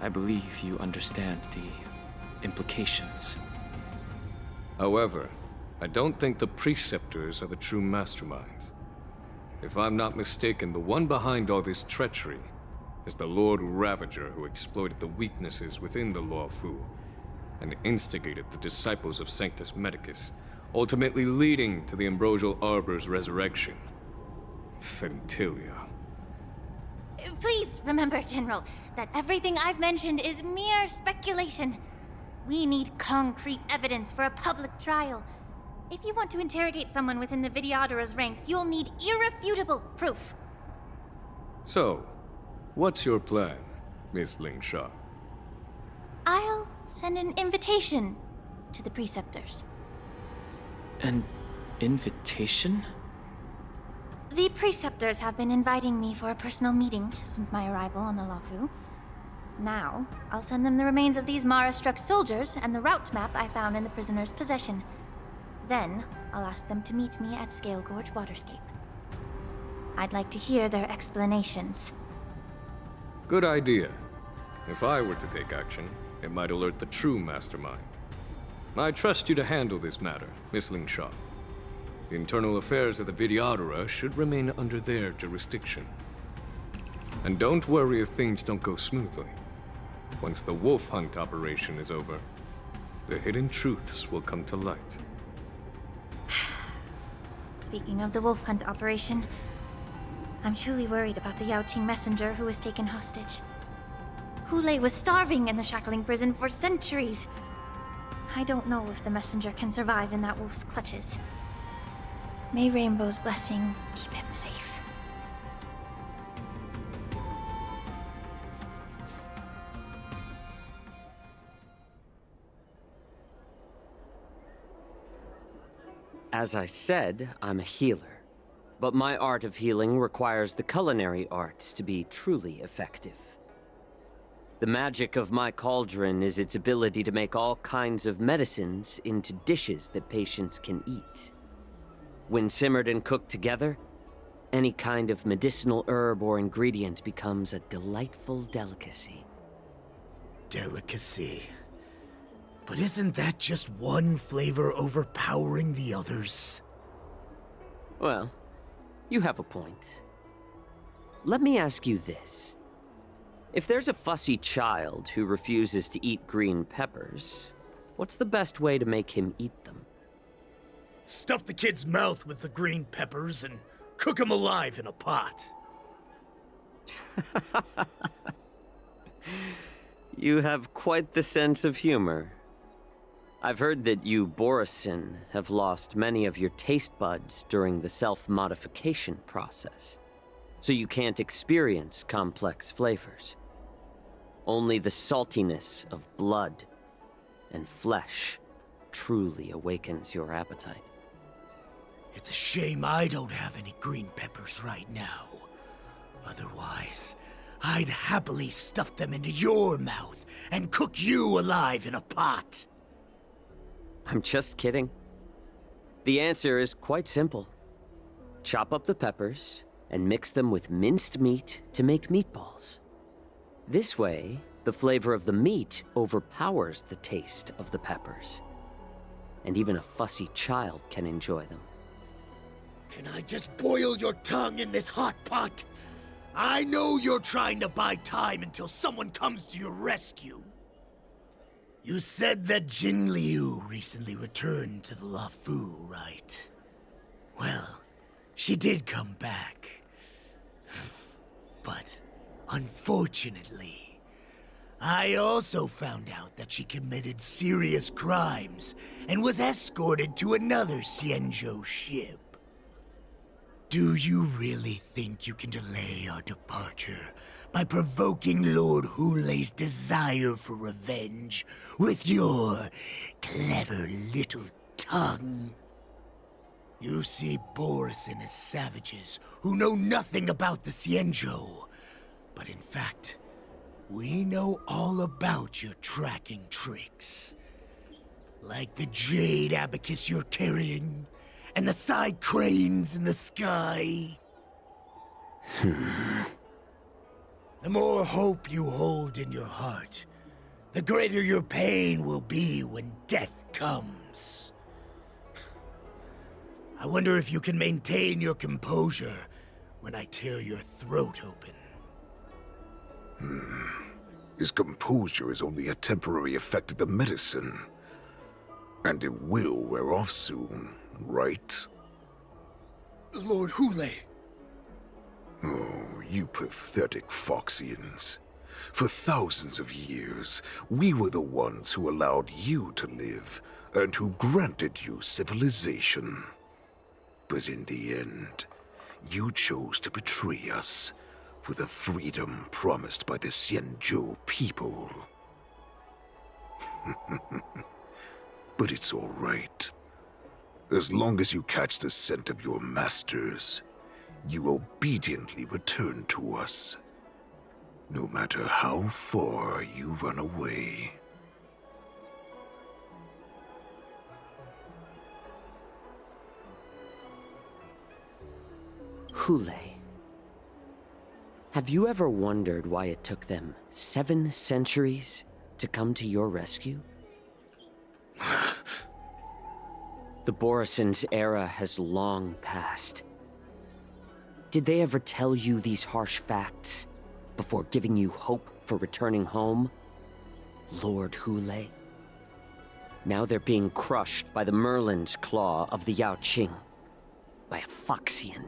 [SPEAKER 12] I believe you understand the implications.
[SPEAKER 10] However, I don't think the Preceptors are the true masterminds. If I'm not mistaken, the one behind all this treachery is the Lord Ravager who exploited the weaknesses within the Luofu and instigated the disciples of Sanctus Medicus, ultimately leading to the Ambrosial Arbor's resurrection. Fentilia.
[SPEAKER 9] Please remember, General, that everything I've mentioned is mere speculation. We need concrete evidence for a public trial. If you want to interrogate someone within the Vidyadhara's ranks, you'll need irrefutable proof.
[SPEAKER 10] So, what's your plan, Miss Lingshaw?
[SPEAKER 9] I'll send an invitation to the Preceptors.
[SPEAKER 12] An invitation?
[SPEAKER 9] The Preceptors have been inviting me for a personal meeting since my arrival on the Luofu. Now, I'll send them the remains of these Mara-struck soldiers and the route map I found in the prisoner's possession. Then, I'll ask them to meet me at Scale Gorge Waterscape. I'd like to hear their explanations.
[SPEAKER 10] Good idea. If I were to take action, it might alert the true mastermind. I trust you to handle this matter, Miss Lingshaw. The internal affairs of the Vidyadhara should remain under their jurisdiction. And don't worry if things don't go smoothly. Once the wolf hunt operation is over, the hidden truths will come to light.
[SPEAKER 9] Speaking of the wolf hunt operation, I'm truly worried about the Yaoqing messenger who was taken hostage. Hulei was starving in the shackling prison for centuries. I don't know if the messenger can survive in that wolf's clutches. May Rainbow's blessing keep him safe.
[SPEAKER 13] As I said, I'm a healer. But my art of healing requires the culinary arts to be truly effective. The magic of my cauldron is its ability to make all kinds of medicines into dishes that patients can eat. When simmered and cooked together, any kind of medicinal herb or ingredient becomes a delightful delicacy.
[SPEAKER 14] Delicacy. But isn't that just one flavor overpowering the others?
[SPEAKER 13] Well, you have a point. Let me ask you this. If there's a fussy child who refuses to eat green peppers, what's the best way to make him eat them?
[SPEAKER 14] Stuff the kid's mouth with the green peppers and cook him alive in a pot.
[SPEAKER 13] You have quite the sense of humor. I've heard that you, Borisin, have lost many of your taste buds during the self-modification process, so you can't experience complex flavors. Only the saltiness of blood and flesh truly awakens your appetite.
[SPEAKER 14] It's a shame I don't have any green peppers right now. Otherwise, I'd happily stuff them into your mouth and cook you alive in a pot.
[SPEAKER 13] I'm just kidding. The answer is quite simple. Chop up the peppers and mix them with minced meat to make meatballs. This way, the flavor of the meat overpowers the taste of the peppers. And even a fussy child can enjoy them.
[SPEAKER 14] Can I just boil your tongue in this hot pot? I know you're trying to buy time until someone comes to your rescue. You said that Jin Liu recently returned to the Luofu, right? Well, she did come back. But, unfortunately, I also found out that she committed serious crimes and was escorted to another Xianzhou ship. Do you really think you can delay our departure by provoking Lord Hulei's desire for revenge with your clever little tongue? You see Borisin as savages who know nothing about the Xianzhou, but in fact, we know all about your tracking tricks. Like the jade abacus you're carrying, and the side cranes in the sky. The more hope you hold in your heart, the greater your pain will be when death comes. I wonder if you can maintain your composure when I tear your throat open.
[SPEAKER 15] His composure is only a temporary effect of the medicine. And it will wear off soon, right?
[SPEAKER 14] Lord Hulei!
[SPEAKER 15] Oh, you pathetic Foxians. For thousands of years, we were the ones who allowed you to live, and who granted you civilization. But in the end, you chose to betray us for the freedom promised by the Xianzhou people. But it's all right. As long as you catch the scent of your masters, you obediently return to us. No matter how far you run away.
[SPEAKER 13] Hulei. Have you ever wondered why it took them 7 centuries to come to your rescue? The Borison's era has long passed. Did they ever tell you these harsh facts before giving you hope for returning home, Lord Hule? Now they're being crushed by the Merlin's claw of the Yaoqing, by a Foxian.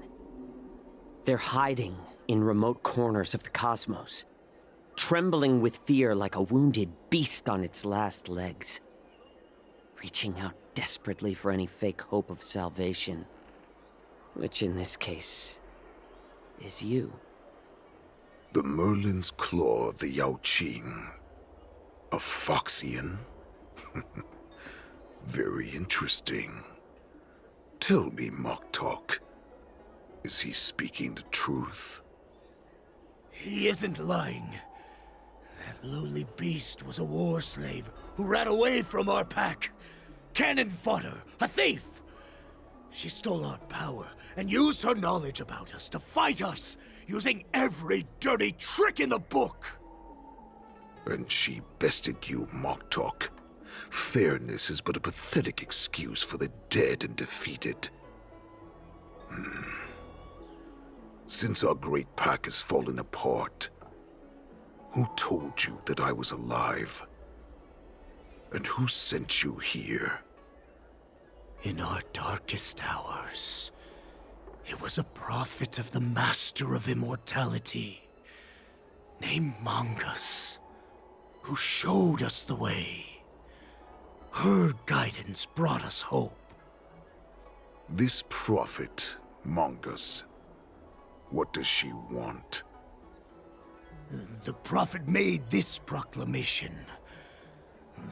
[SPEAKER 13] They're hiding in remote corners of the cosmos, trembling with fear like a wounded beast on its last legs, reaching out desperately for any fake hope of salvation, which in this case is you.
[SPEAKER 15] The Merlin's claw of the Yaoqing. A Foxian? Very interesting. Tell me, Moktok, is he speaking the truth?
[SPEAKER 14] He isn't lying. That lowly beast was a war slave who ran away from our pack. Cannon fodder, a thief! She stole our power and used her knowledge about us to fight us, using every dirty trick in the book!
[SPEAKER 15] And she bested you, Moktok. Fairness is but a pathetic excuse for the dead and defeated. Since our great pack has fallen apart, who told you that I was alive? And who sent you here?
[SPEAKER 14] In our darkest hours, it was a prophet of the Master of Immortality, named Mongus, who showed us the way. Her guidance brought us hope.
[SPEAKER 15] This prophet, Mongus, what does she want?
[SPEAKER 14] The prophet made this proclamation.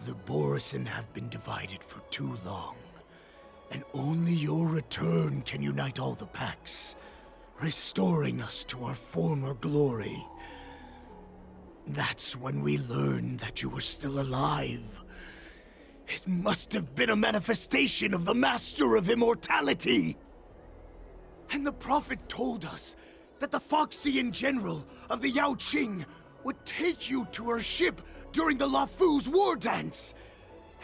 [SPEAKER 14] The Borison have been divided for too long, and only your return can unite all the packs, restoring us to our former glory. That's when we learned that you were still alive. It must have been a manifestation of the Master of Immortality! And the prophet told us that the Foxian general of the Yaoqing would take you to her ship during the Lafu's war dance,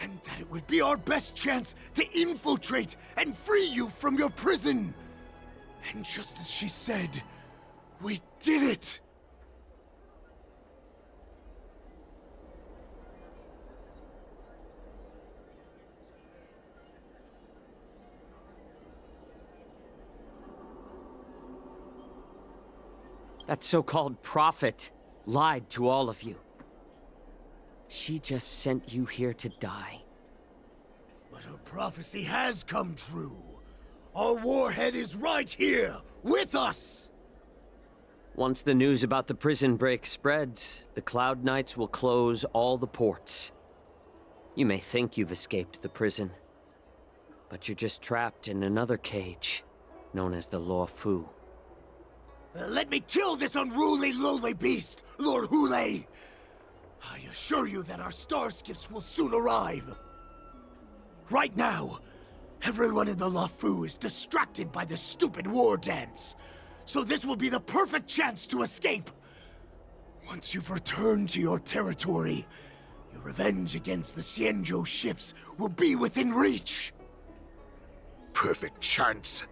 [SPEAKER 14] and that it would be our best chance to infiltrate and free you from your prison. And just as she said, we did it!
[SPEAKER 13] That so-called prophet lied to all of you. She just sent you here to die.
[SPEAKER 14] But her prophecy has come true. Our warhead is right here, with us!
[SPEAKER 13] Once the news about the prison break spreads, the Cloud Knights will close all the ports. You may think you've escaped the prison, but you're just trapped in another cage, known as the Lafu.
[SPEAKER 14] Let me kill this unruly, lowly beast, Lord Hule! I assure you that our star skiffs will soon arrive. Right now, everyone in the Lafu is distracted by the stupid war dance, so this will be the perfect chance to escape. Once you've returned to your territory, your revenge against the Xianzhou ships will be within reach.
[SPEAKER 15] Perfect chance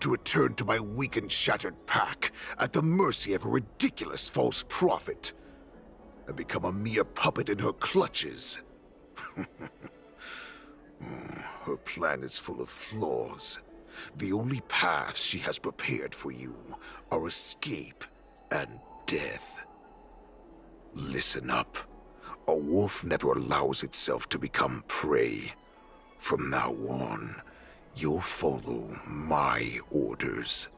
[SPEAKER 15] to return to my weak and shattered pack at the mercy of a ridiculous false prophet and become a mere puppet in her clutches. Her plan is full of flaws. The only paths she has prepared for you are escape and death. Listen up. A wolf never allows itself to become prey. From now on, you'll follow my orders.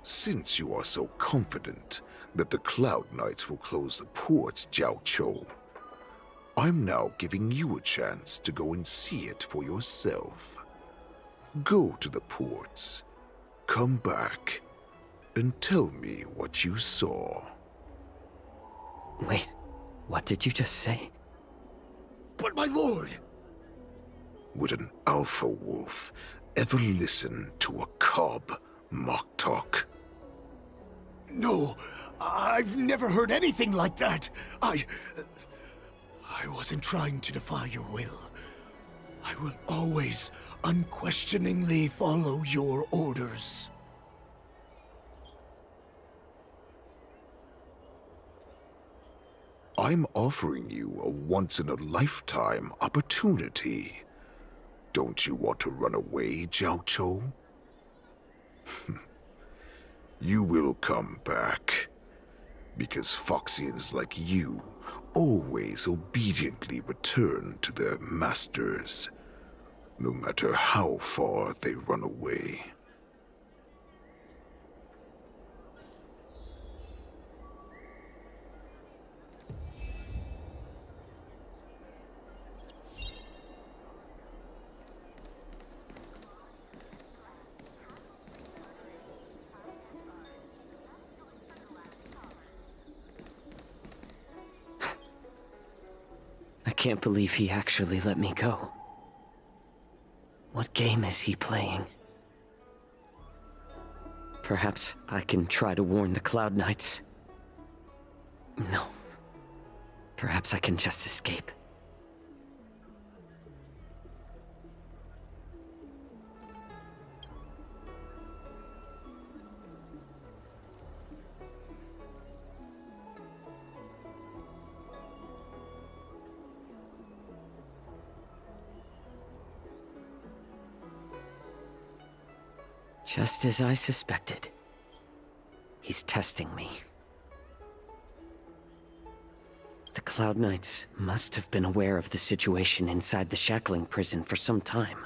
[SPEAKER 15] Since you are so confident that the Cloud Knights will close the ports, Jiao Chou, I'm now giving you a chance to go and see it for yourself. Go to the ports, come back, and tell me what you saw.
[SPEAKER 13] Wait, what did you just say?
[SPEAKER 14] But my lord!
[SPEAKER 15] Would an alpha wolf ever listen to a cub, Moktok?
[SPEAKER 14] No, I've never heard anything like that. I wasn't trying to defy your will. I will always unquestioningly follow your orders.
[SPEAKER 15] I'm offering you a once-in-a-lifetime opportunity. Don't you want to run away, Jiao Chou? You will come back. Because Foxians like you always obediently return to their masters, no matter how far they run away.
[SPEAKER 13] I can't believe he actually let me go. What game is he playing? Perhaps I can try to warn the Cloud Knights. No. Perhaps I can just escape. Just as I suspected. He's testing me. The Cloud Knights must have been aware of the situation inside the shackling prison for some time.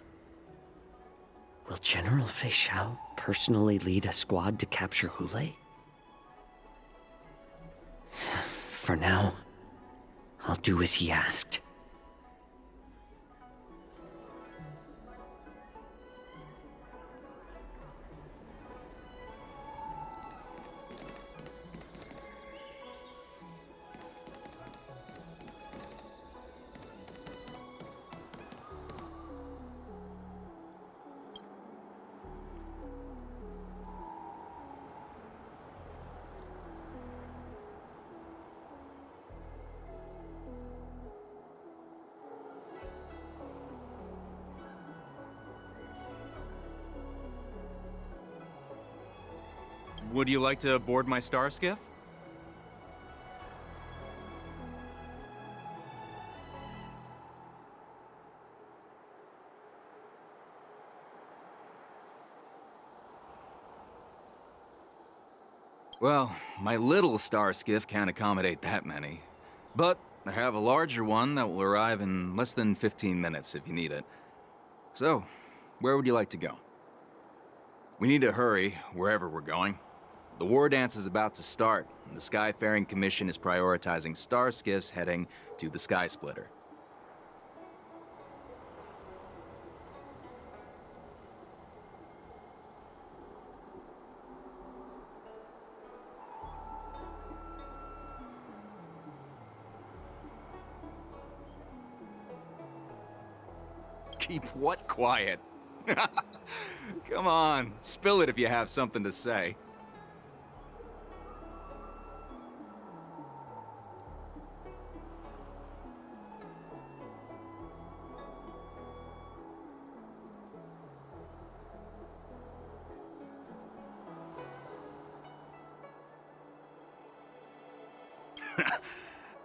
[SPEAKER 13] Will General Fei Xiao personally lead a squad to capture Hule? For now, I'll do as he asked.
[SPEAKER 16] Would you like to board my star skiff? Well, my little star skiff can't accommodate that many. But I have a larger one that will arrive in less than 15 minutes if you need it. So, where would you like to go? We need to hurry, wherever we're going. The war dance is about to start, and the Skyfaring Commission is prioritizing star skiffs heading to the Sky Splitter. Keep what quiet? Come on, spill it if you have something to say.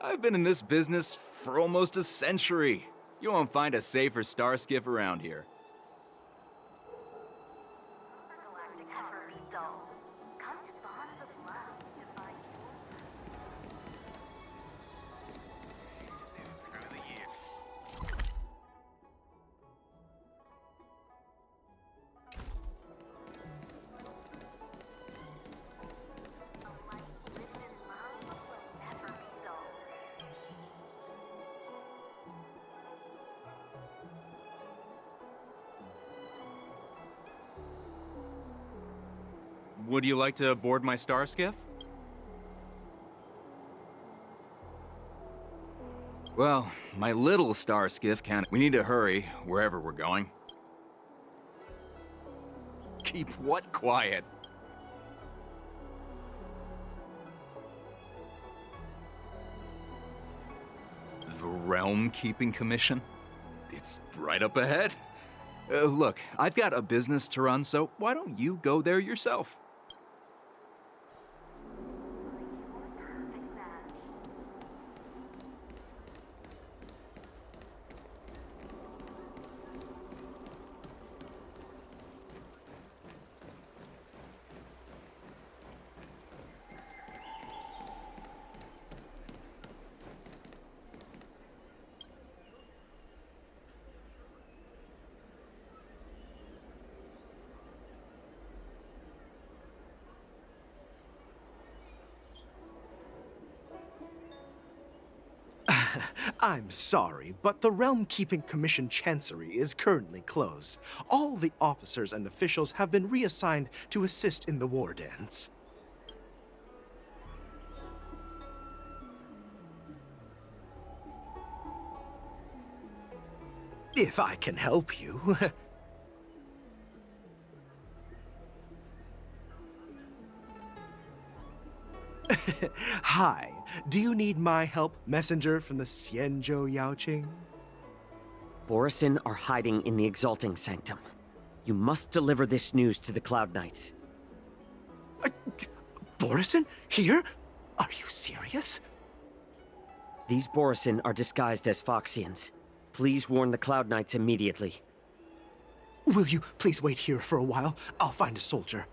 [SPEAKER 16] I've been in this business for almost a century. You won't find a safer star skiff around here. Would you like to board my star skiff? Well, my little star skiff can't. We need to hurry, wherever we're going. Keep what quiet? The Realm Keeping Commission? The It's right up ahead. Look, I've got a business to run, so why don't you go there yourself?
[SPEAKER 3] I'm sorry, but the Realm Keeping Commission Chancery is currently closed. All the officers and officials have been reassigned to assist in the war dance. If I can help you. Hi. Do you need my help, messenger from the Xianzhou Yaoqing?
[SPEAKER 13] Borisin are hiding in the Exalting Sanctum. You must deliver this news to the Cloud Knights.
[SPEAKER 3] Borisin? Here? Are you serious?
[SPEAKER 13] These Borisin are disguised as Foxians. Please warn the Cloud Knights immediately.
[SPEAKER 3] Will you please wait here for a while? I'll find a soldier.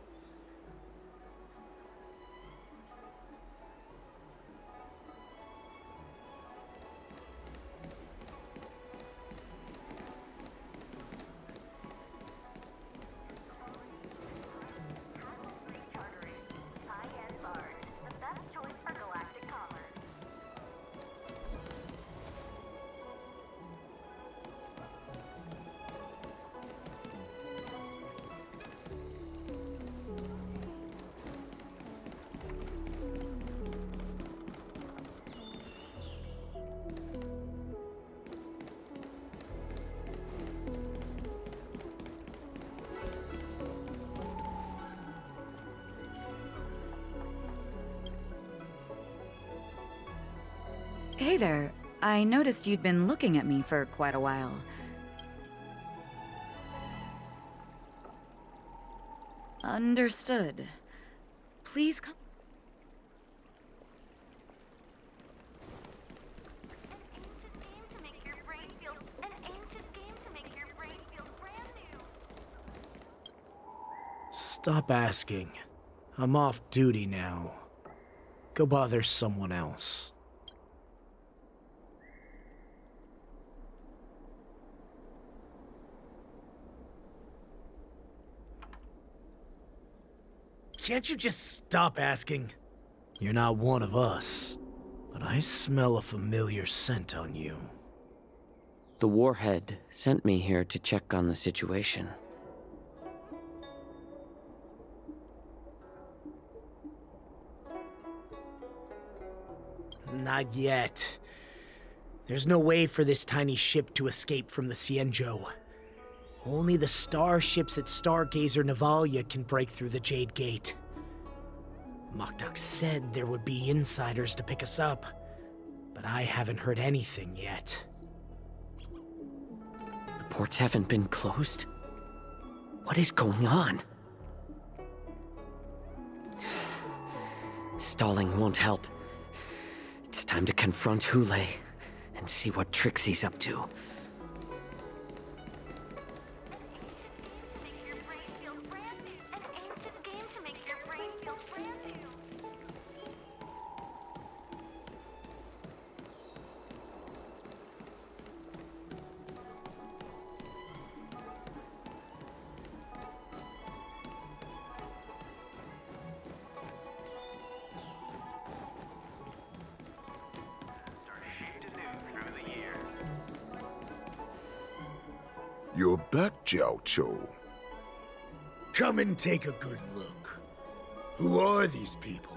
[SPEAKER 17] Hey there. I noticed you'd been looking at me for quite a while. Understood. Please come.
[SPEAKER 14] Stop asking. I'm off duty now. Go bother someone else. Can't you just stop asking? You're not one of us, but I smell a familiar scent on you.
[SPEAKER 13] The Warhead sent me here to check on the situation.
[SPEAKER 14] Not yet. There's no way for this tiny ship to escape from the Xianzhou. Only the starships at Stargazer Navalia can break through the Jade Gate. Moktok said there would be insiders to pick us up, but I haven't heard anything yet.
[SPEAKER 13] The ports haven't been closed? What is going on? Stalling won't help. It's time to confront Hule and see what tricks he's up to.
[SPEAKER 15] You're back, Jiao Cho.
[SPEAKER 14] Come and take a good look. Who are these people?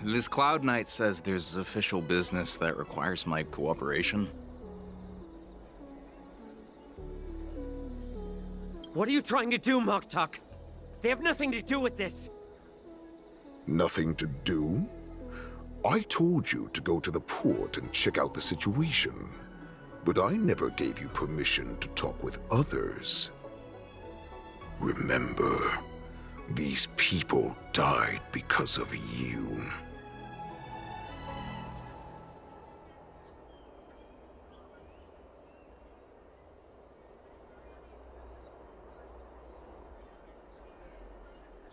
[SPEAKER 16] This Cloud Knight says there's official business that requires my cooperation.
[SPEAKER 13] What are you trying to do, Moktok? They have nothing to do with this.
[SPEAKER 15] Nothing to do? I told you to go to the port and check out the situation. but I never gave you permission to talk with others. Remember, these people died because of you.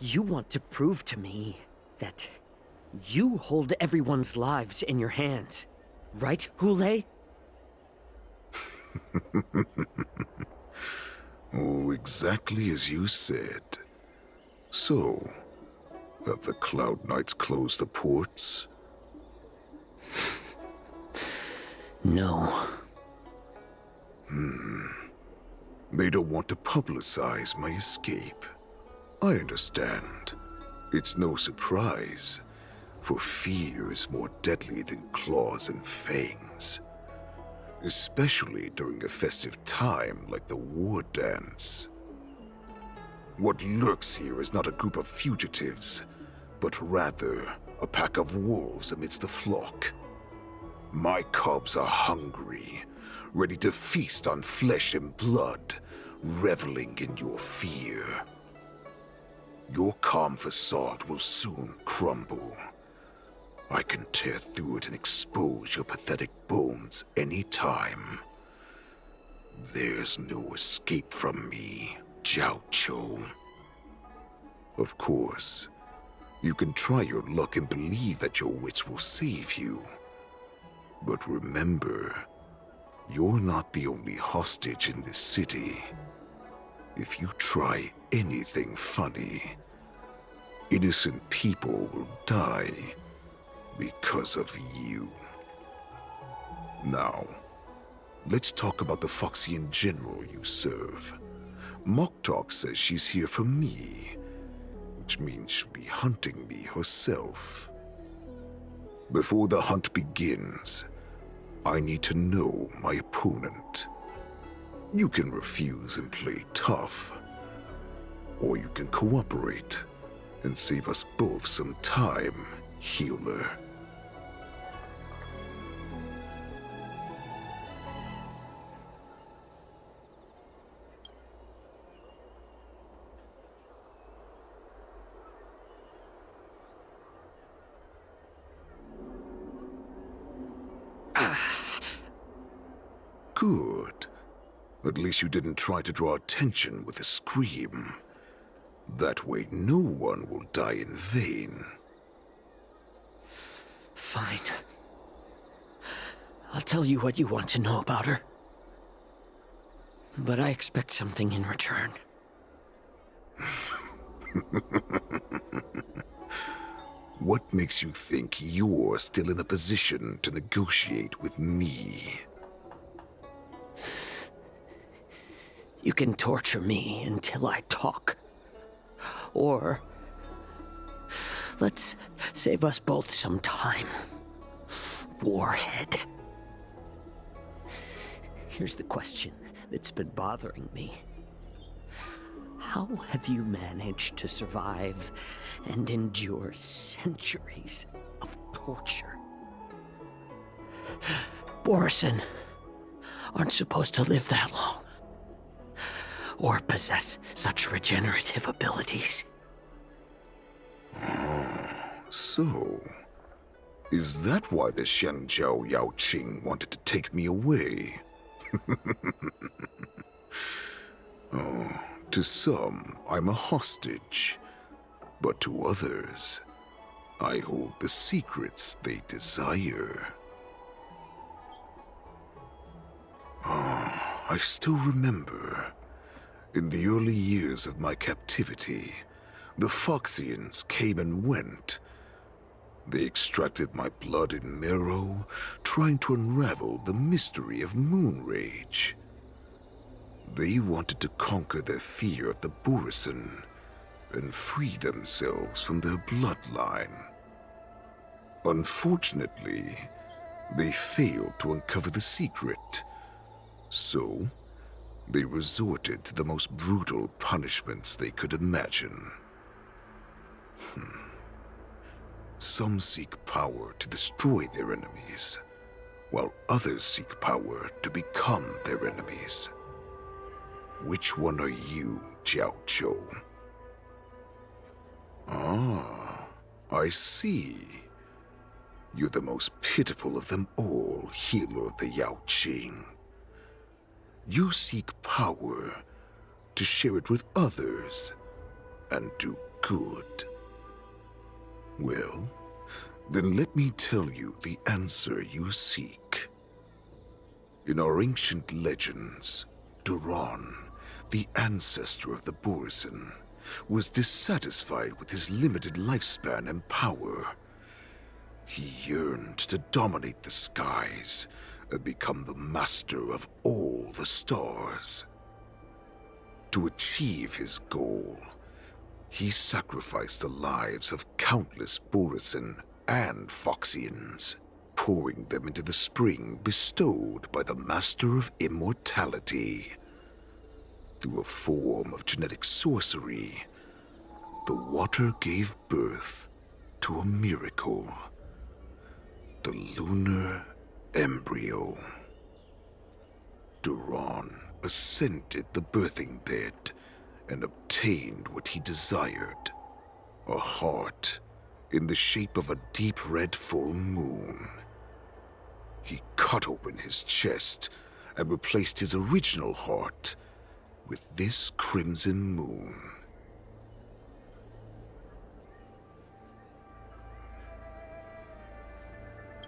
[SPEAKER 13] You want to prove to me that you hold everyone's lives in your hands, right, Hule?
[SPEAKER 15] Oh, exactly as you said. So, have the Cloud Knights closed the ports?
[SPEAKER 13] No.
[SPEAKER 15] They don't want to publicize my escape. I understand. It's no surprise, for fear is more deadly than claws and fangs. Especially during a festive time like the War Dance. What lurks here is not a group of fugitives, but rather a pack of wolves amidst the flock. My cubs are hungry, ready to feast on flesh and blood, reveling in your fear. Your calm facade will soon crumble. I can tear through it and expose your pathetic bones any time. There's no escape from me, Jiao Cho. Of course, you can try your luck and believe that your wits will save you. But remember, you're not the only hostage in this city. If you try anything funny, innocent people will die because of you. Now, let's talk about the Foxian general you serve. Moktok says she's here for me, which means she'll be hunting me herself. Before the hunt begins, I need to know my opponent. You can refuse and play tough, or you can cooperate and save us both some time, healer. Good. At least you didn't try to draw attention with a scream. That way no one will die in vain.
[SPEAKER 13] Fine. I'll tell you what you want to know about her. But I expect something in return.
[SPEAKER 15] What makes you think you're still in a position to negotiate with me?
[SPEAKER 13] You can torture me until I talk. Or let's save us both some time. Warhead. Here's the question that's been bothering me. How have you managed to survive and endure centuries of torture? Borison aren't supposed to live that long, or possess such regenerative abilities.
[SPEAKER 15] So, is that why the Shenjiao Yao Qing wanted to take me away? Oh, to some, I'm a hostage. But to others, I hold the secrets they desire. I still remember. In the early years of my captivity, the Foxians came and went. They extracted my blood and marrow, trying to unravel the mystery of moon rage. They wanted to conquer their fear of the Borison and free themselves from their bloodline. Unfortunately, they failed to uncover the secret. So, they resorted to the most brutal punishments they could imagine. Some seek power to destroy their enemies, while others seek power to become their enemies. Which one are you, Jiao Chou? Ah, I see. You're the most pitiful of them all, healer of the Yao Qing. You seek power to share it with others and do good. Well, then let me tell you the answer you seek. In our ancient legends, Duran, the ancestor of the Borisin, was dissatisfied with his limited lifespan and power. He yearned to dominate the skies and become the master of all the stars. To achieve his goal, he sacrificed the lives of countless Borisin and Foxians, pouring them into the spring bestowed by the Master of Immortality. Through a form of genetic sorcery, the water gave birth to a miracle. The lunar embryo. Duran ascended the birthing bed and obtained what he desired, a heart in the shape of a deep red full moon. He cut open his chest and replaced his original heart with this crimson moon.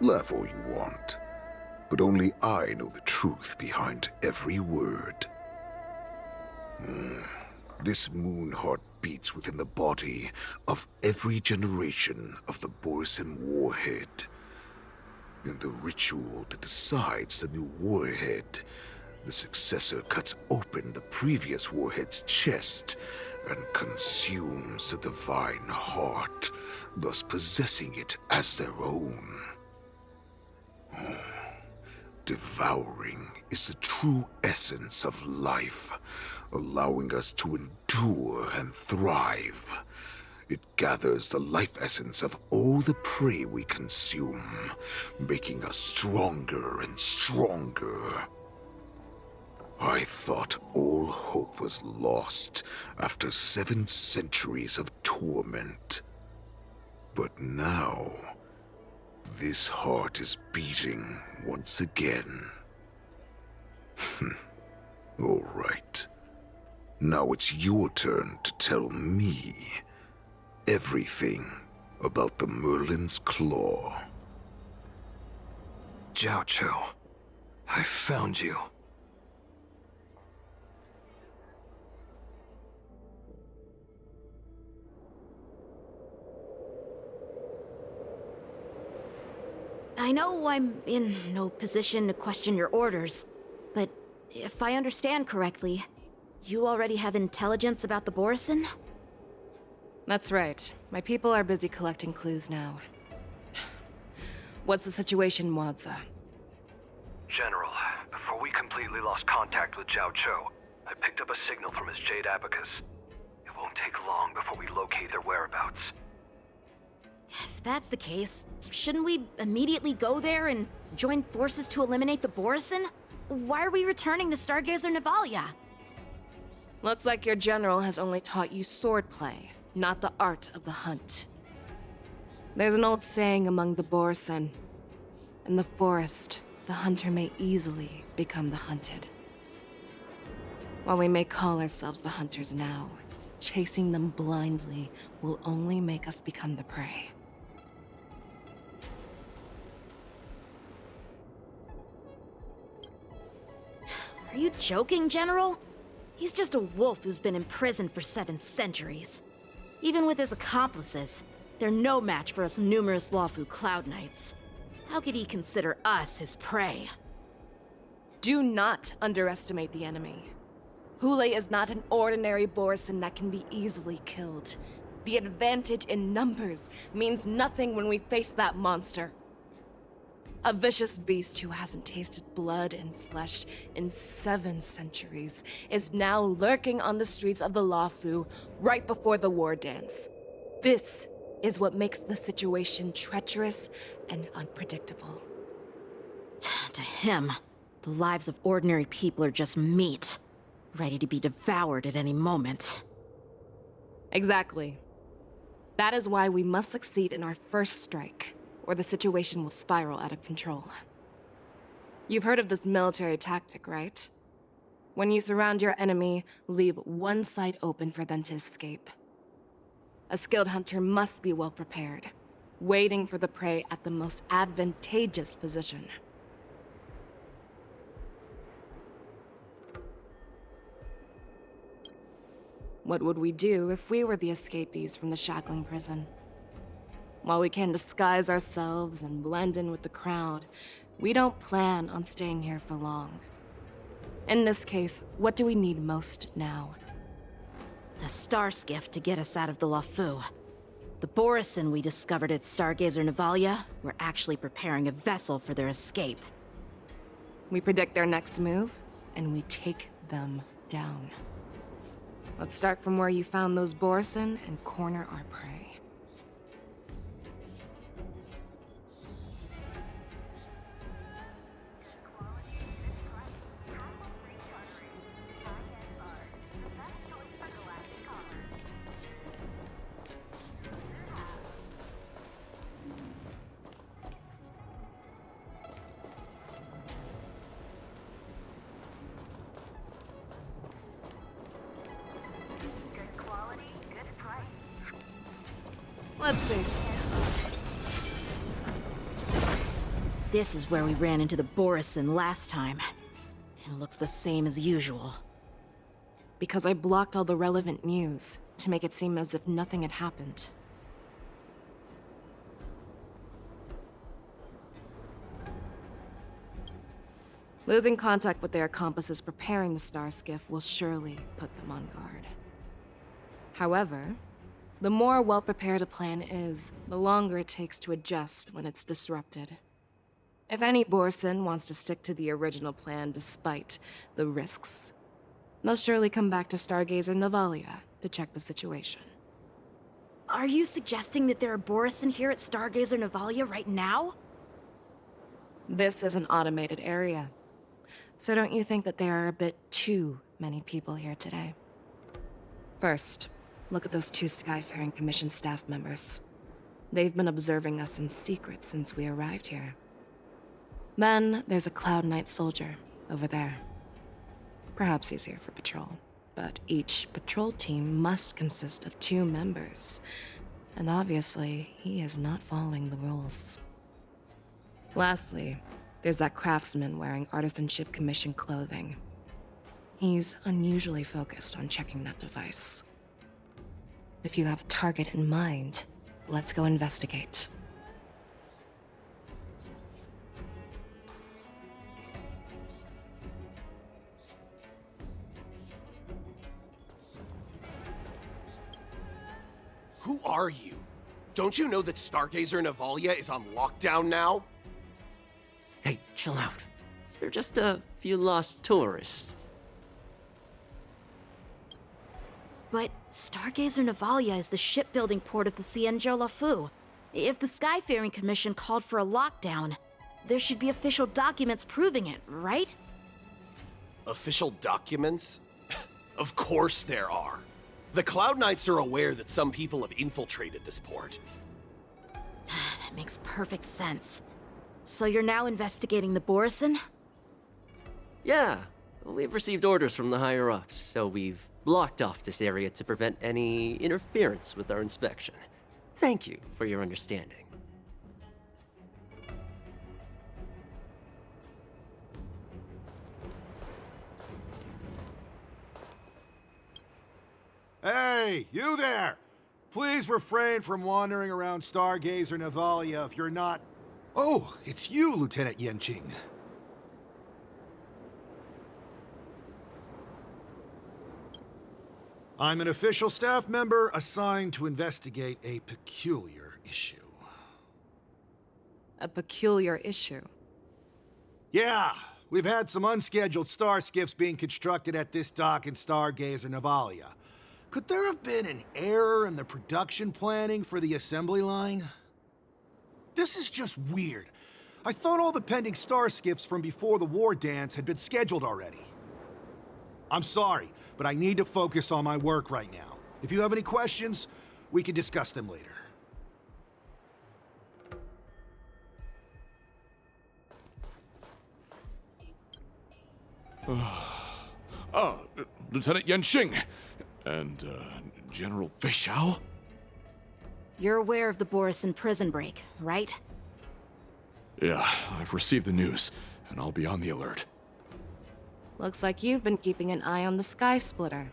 [SPEAKER 15] Laugh all you want, but only I know the truth behind every word. This moon heart beats within the body of every generation of the Borisin warhead. In the ritual that decides the new warhead, the successor cuts open the previous warhead's chest and consumes the divine heart, thus possessing it as their own. Devouring is the true essence of life, allowing us to endure and thrive. It gathers the life essence of all the prey we consume, making us stronger and stronger. I thought all hope was lost after 7 centuries of torment. But now, this heart is beating once again. All right. Now it's your turn to tell me everything about the Merlin's Claw.
[SPEAKER 6] Jiao Chou, I found you.
[SPEAKER 5] I know I'm in no position to question your orders, but if I understand correctly, you already have intelligence about the Borisin?
[SPEAKER 7] That's right. My people are busy collecting clues now. What's the situation, Wadza?
[SPEAKER 18] General, before we completely lost contact with Jiao Chou, I picked up a signal from his Jade Abacus. It won't take long before we locate their whereabouts.
[SPEAKER 5] If that's the case, shouldn't we immediately go there and join forces to eliminate the Borisin? Why are we returning to Stargazer Navalia?
[SPEAKER 7] Looks like your general has only taught you swordplay, not the art of the hunt. There's an old saying among the Borisin. In the forest, the hunter may easily become the hunted. While we may call ourselves the hunters now, chasing them blindly will only make us become the prey.
[SPEAKER 5] Are you joking, General? He's just a wolf who's been imprisoned for 7 centuries. Even with his accomplices, they're no match for us numerous Lawfu Cloud Knights. How could he consider us his prey?
[SPEAKER 7] Do not underestimate the enemy. Hule is not an ordinary Borisin that can be easily killed. The advantage in numbers means nothing when we face that monster. A vicious beast who hasn't tasted blood and flesh in 7 centuries is now lurking on the streets of the Lawfu right before the war dance. This is what makes the situation treacherous and unpredictable.
[SPEAKER 5] to him, the lives of ordinary people are just meat, ready to be devoured at any moment.
[SPEAKER 7] Exactly. That is why we must succeed in our first strike, or the situation will spiral out of control. You've heard of this military tactic, right? When you surround your enemy, leave one side open for them to escape. A skilled hunter must be well prepared, waiting for the prey at the most advantageous position. What would we do if we were the escapees from the shackling prison? While we can disguise ourselves and blend in with the crowd, we don't plan on staying here for long. In this case, what do we need most now?
[SPEAKER 5] A star skiff to get us out of the LaFu. The Borison we discovered at Stargazer Navalia were actually preparing a vessel for their escape.
[SPEAKER 7] We predict their next move, and we take them down. Let's start from where you found those Borison and corner our prey. Let's save some time.
[SPEAKER 5] This is where we ran into the Borison last time. It looks the same as usual.
[SPEAKER 7] Because I blocked all the relevant news to make it seem as if nothing had happened. Losing contact with their accomplices preparing the star skiff will surely put them on guard. However, the more well-prepared a plan is, the longer it takes to adjust when it's disrupted. If any Borison wants to stick to the original plan despite the risks, they'll surely come back to Stargazer Navalia to check the situation.
[SPEAKER 5] Are you suggesting that there are Borison here at Stargazer Navalia right now?
[SPEAKER 7] This is an automated area, so don't you think that there are a bit too many people here today? First, look at those 2 Skyfaring Commission staff members. They've been observing us in secret since we arrived here. Then there's a Cloud Knight soldier over there. Perhaps he's here for patrol, but each patrol team must consist of 2 members. And obviously, he is not following the rules. Lastly, there's that craftsman wearing Artisanship Commission clothing. He's unusually focused on checking that device. If you have a target in mind, let's go investigate.
[SPEAKER 19] Who are you? Don't you know that Stargazer Navalia is on lockdown now?
[SPEAKER 13] Hey, chill out. They're just a few lost tourists.
[SPEAKER 5] But Stargazer Navalia is the shipbuilding port of the Cienjo LaFu. If the Skyfaring Commission called for a lockdown, there should be official documents proving it, right?
[SPEAKER 19] Official documents? Of course there are. The Cloud Knights are aware that some people have infiltrated this port.
[SPEAKER 5] That makes perfect sense. So you're now investigating the Borison?
[SPEAKER 13] Yeah, we've received orders from the higher-ups, so we've blocked off this area to prevent any interference with our inspection. Thank you for your understanding.
[SPEAKER 20] Hey, you there! Please refrain from wandering around Stargazer Navalia if you're not... Oh, it's you, Lieutenant Yenqing. I'm an official staff member assigned to investigate a peculiar issue.
[SPEAKER 7] A peculiar issue?
[SPEAKER 20] Yeah, we've had some unscheduled star skiffs being constructed at this dock in Stargazer Navalia. Could there have been an error in the production planning for the assembly line? This is just weird. I thought all the pending star skiffs from before the war dance had been scheduled already. I'm sorry, but I need to focus on my work right now. If you have any questions, we can discuss them later.
[SPEAKER 21] Lieutenant Yanxing, and, General Fei Xiao?
[SPEAKER 5] You're aware of the Borison prison break, right?
[SPEAKER 21] Yeah, I've received the news, and I'll be on the alert.
[SPEAKER 7] Looks like you've been keeping an eye on the Sky Splitter.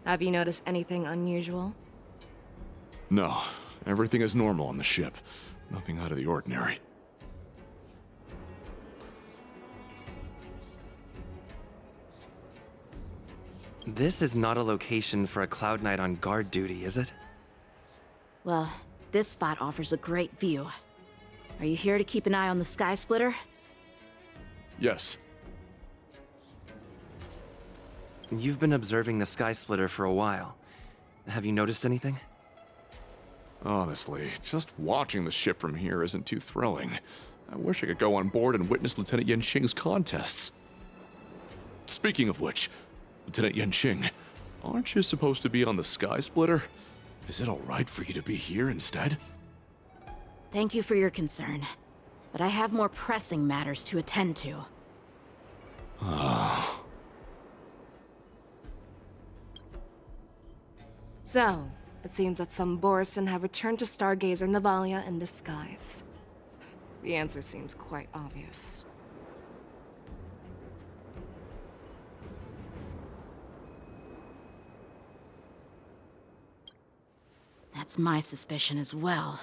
[SPEAKER 7] Have you noticed anything unusual?
[SPEAKER 21] No, everything is normal on the ship. Nothing out of the ordinary.
[SPEAKER 6] This is not a location for a Cloud Knight on guard duty, is it?
[SPEAKER 5] Well, this spot offers a great view. Are you here to keep an eye on the Sky Splitter?
[SPEAKER 21] Yes.
[SPEAKER 6] You've been observing the Sky Splitter for a while. Have you noticed anything?
[SPEAKER 21] Honestly, just watching the ship from here isn't too thrilling. I wish I could go on board and witness Lieutenant Yanxing's contests. Speaking of which, Lieutenant Yanxing, aren't you supposed to be on the Sky Splitter? Is it alright for you to be here instead?
[SPEAKER 5] Thank you for your concern, but I have more pressing matters to attend to.
[SPEAKER 7] So, it seems that some Borison have returned to Stargazer Navalia in disguise. The answer seems quite obvious.
[SPEAKER 5] That's my suspicion as well.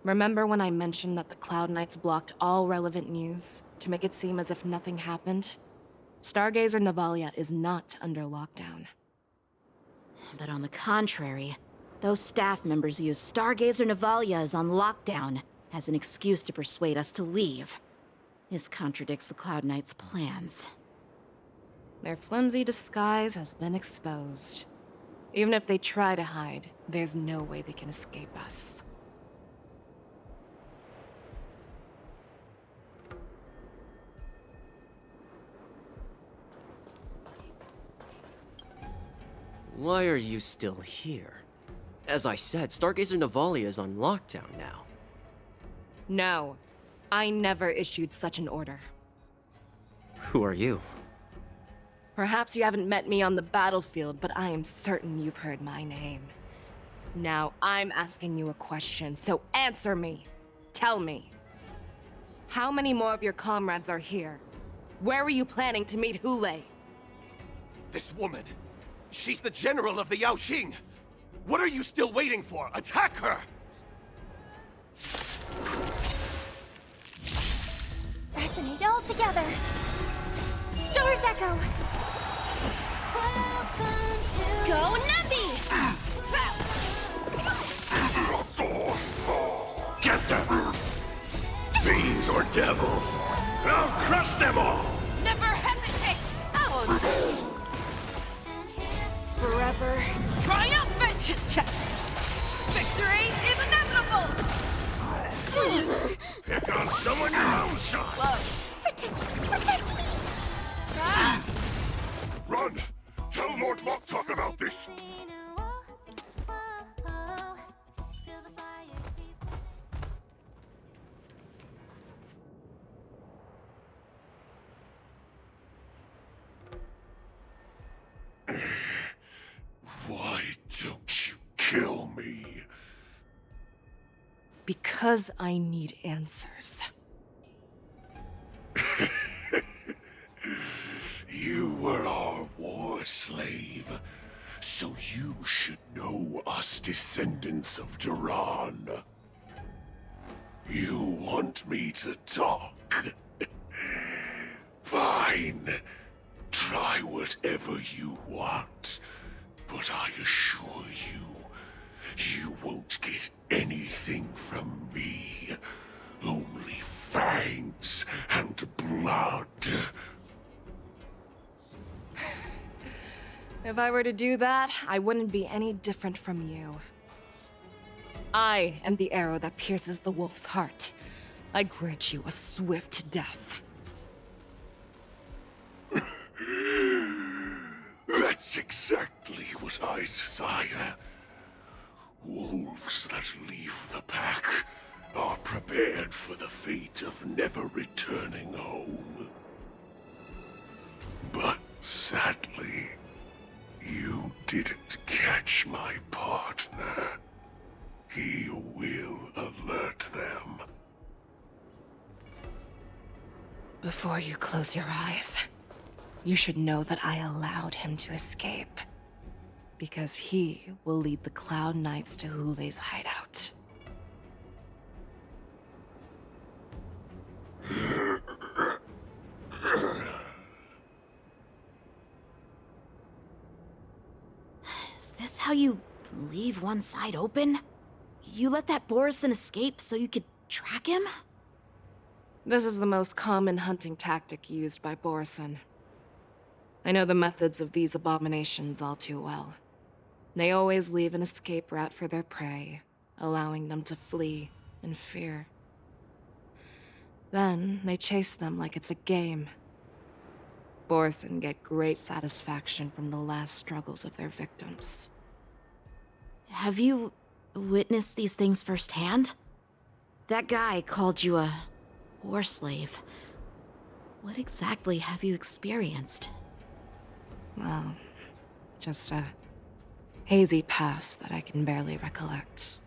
[SPEAKER 7] Remember when I mentioned that the Cloud Knights blocked all relevant news to make it seem as if nothing happened? Stargazer Navalia is not under lockdown.
[SPEAKER 5] But on the contrary, those staff members use Stargazer Navalia is on lockdown as an excuse to persuade us to leave. This contradicts the Cloud Knights' plans.
[SPEAKER 7] Their flimsy disguise has been exposed. Even if they try to hide, there's no way they can escape us.
[SPEAKER 22] Why are you still here? As I said, Stargazer Navalia is on lockdown now.
[SPEAKER 7] No, I never issued such an order.
[SPEAKER 22] Who are you?
[SPEAKER 7] Perhaps you haven't met me on the battlefield, but I am certain you've heard my name. Now, I'm asking you a question, so answer me. Tell me. How many more of your comrades are here? Where were you planning to meet Hule?
[SPEAKER 19] This woman, she's the general of the Yaoxing. What are you still waiting for? Attack her!
[SPEAKER 2] Resonate all together. Stars echo. Go Navi!
[SPEAKER 15] Get them! Fiends or devils! I'll crush them all!
[SPEAKER 7] Never hesitate! Out! Forever triumphant! Victory is inevitable!
[SPEAKER 15] Pick on someone your own side!
[SPEAKER 2] Protect me!
[SPEAKER 15] Run! Tell Lord Moktok about this! Why don't you kill me?
[SPEAKER 7] Because I need answers.
[SPEAKER 15] You were our war slave, so you should know us descendants of Duran. You want me to talk? Fine. Try whatever you want, but I assure you, you won't get anything from me. Only fangs and blood.
[SPEAKER 7] If I were to do that, I wouldn't be any different from you. I am the arrow that pierces the wolf's heart. I grant you a swift death.
[SPEAKER 15] That's exactly what I desire. Wolves that leave the pack are prepared for the fate of never returning home. But sadly, you didn't catch my partner. He will alert them.
[SPEAKER 7] Before you close your eyes, you should know that I allowed him to escape. Because he will lead the Cloud Knights to Hule's hideout.
[SPEAKER 5] Is this how you leave one side open? You let that Borison escape so you could track him?
[SPEAKER 7] This is the most common hunting tactic used by Borison. I know the methods of these abominations all too well. They always leave an escape route for their prey, allowing them to flee in fear. Then, they chase them like it's a game. Borison get great satisfaction from the last struggles of their victims.
[SPEAKER 5] Have you witnessed these things firsthand? That guy called you a war slave. What exactly have you experienced?
[SPEAKER 7] Well, just a hazy past that I can barely recollect.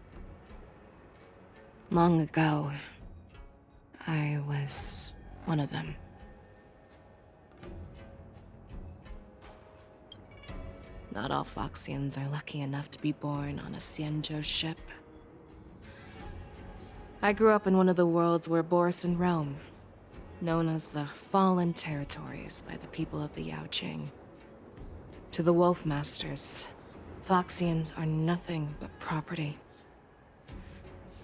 [SPEAKER 7] Long ago, I was one of them. Not all Foxians are lucky enough to be born on a Xianzhou ship. I grew up in one of the worlds where Borison roam, known as the Fallen Territories by the people of the Yaoqing. To the Wolf Masters, Foxians are nothing but property.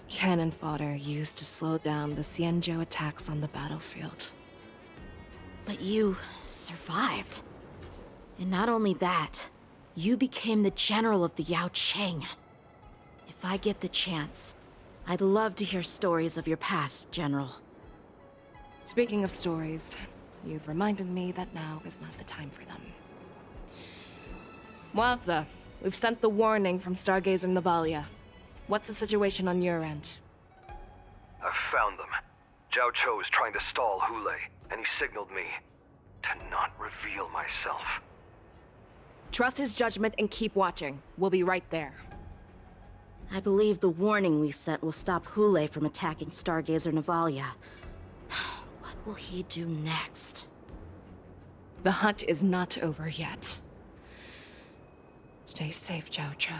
[SPEAKER 7] Cannon fodder used to slow down the Xianzhou attacks on the battlefield.
[SPEAKER 5] But you survived. And not only that, you became the general of the Yaoqing. If I get the chance, I'd love to hear stories of your past, General.
[SPEAKER 7] Speaking of stories, you've reminded me that now is not the time for them. Wadza, we've sent the warning from Stargazer Navalia. What's the situation on your end?
[SPEAKER 18] I've found them. Zhao Cho is trying to stall Hule, and he signaled me to not reveal myself.
[SPEAKER 7] Trust his judgment and keep watching. We'll be right there.
[SPEAKER 5] I believe the warning we sent will stop Hule from attacking Stargazer Navalia. What will he do next?
[SPEAKER 7] The hunt is not over yet. Stay safe, Zhao Cho.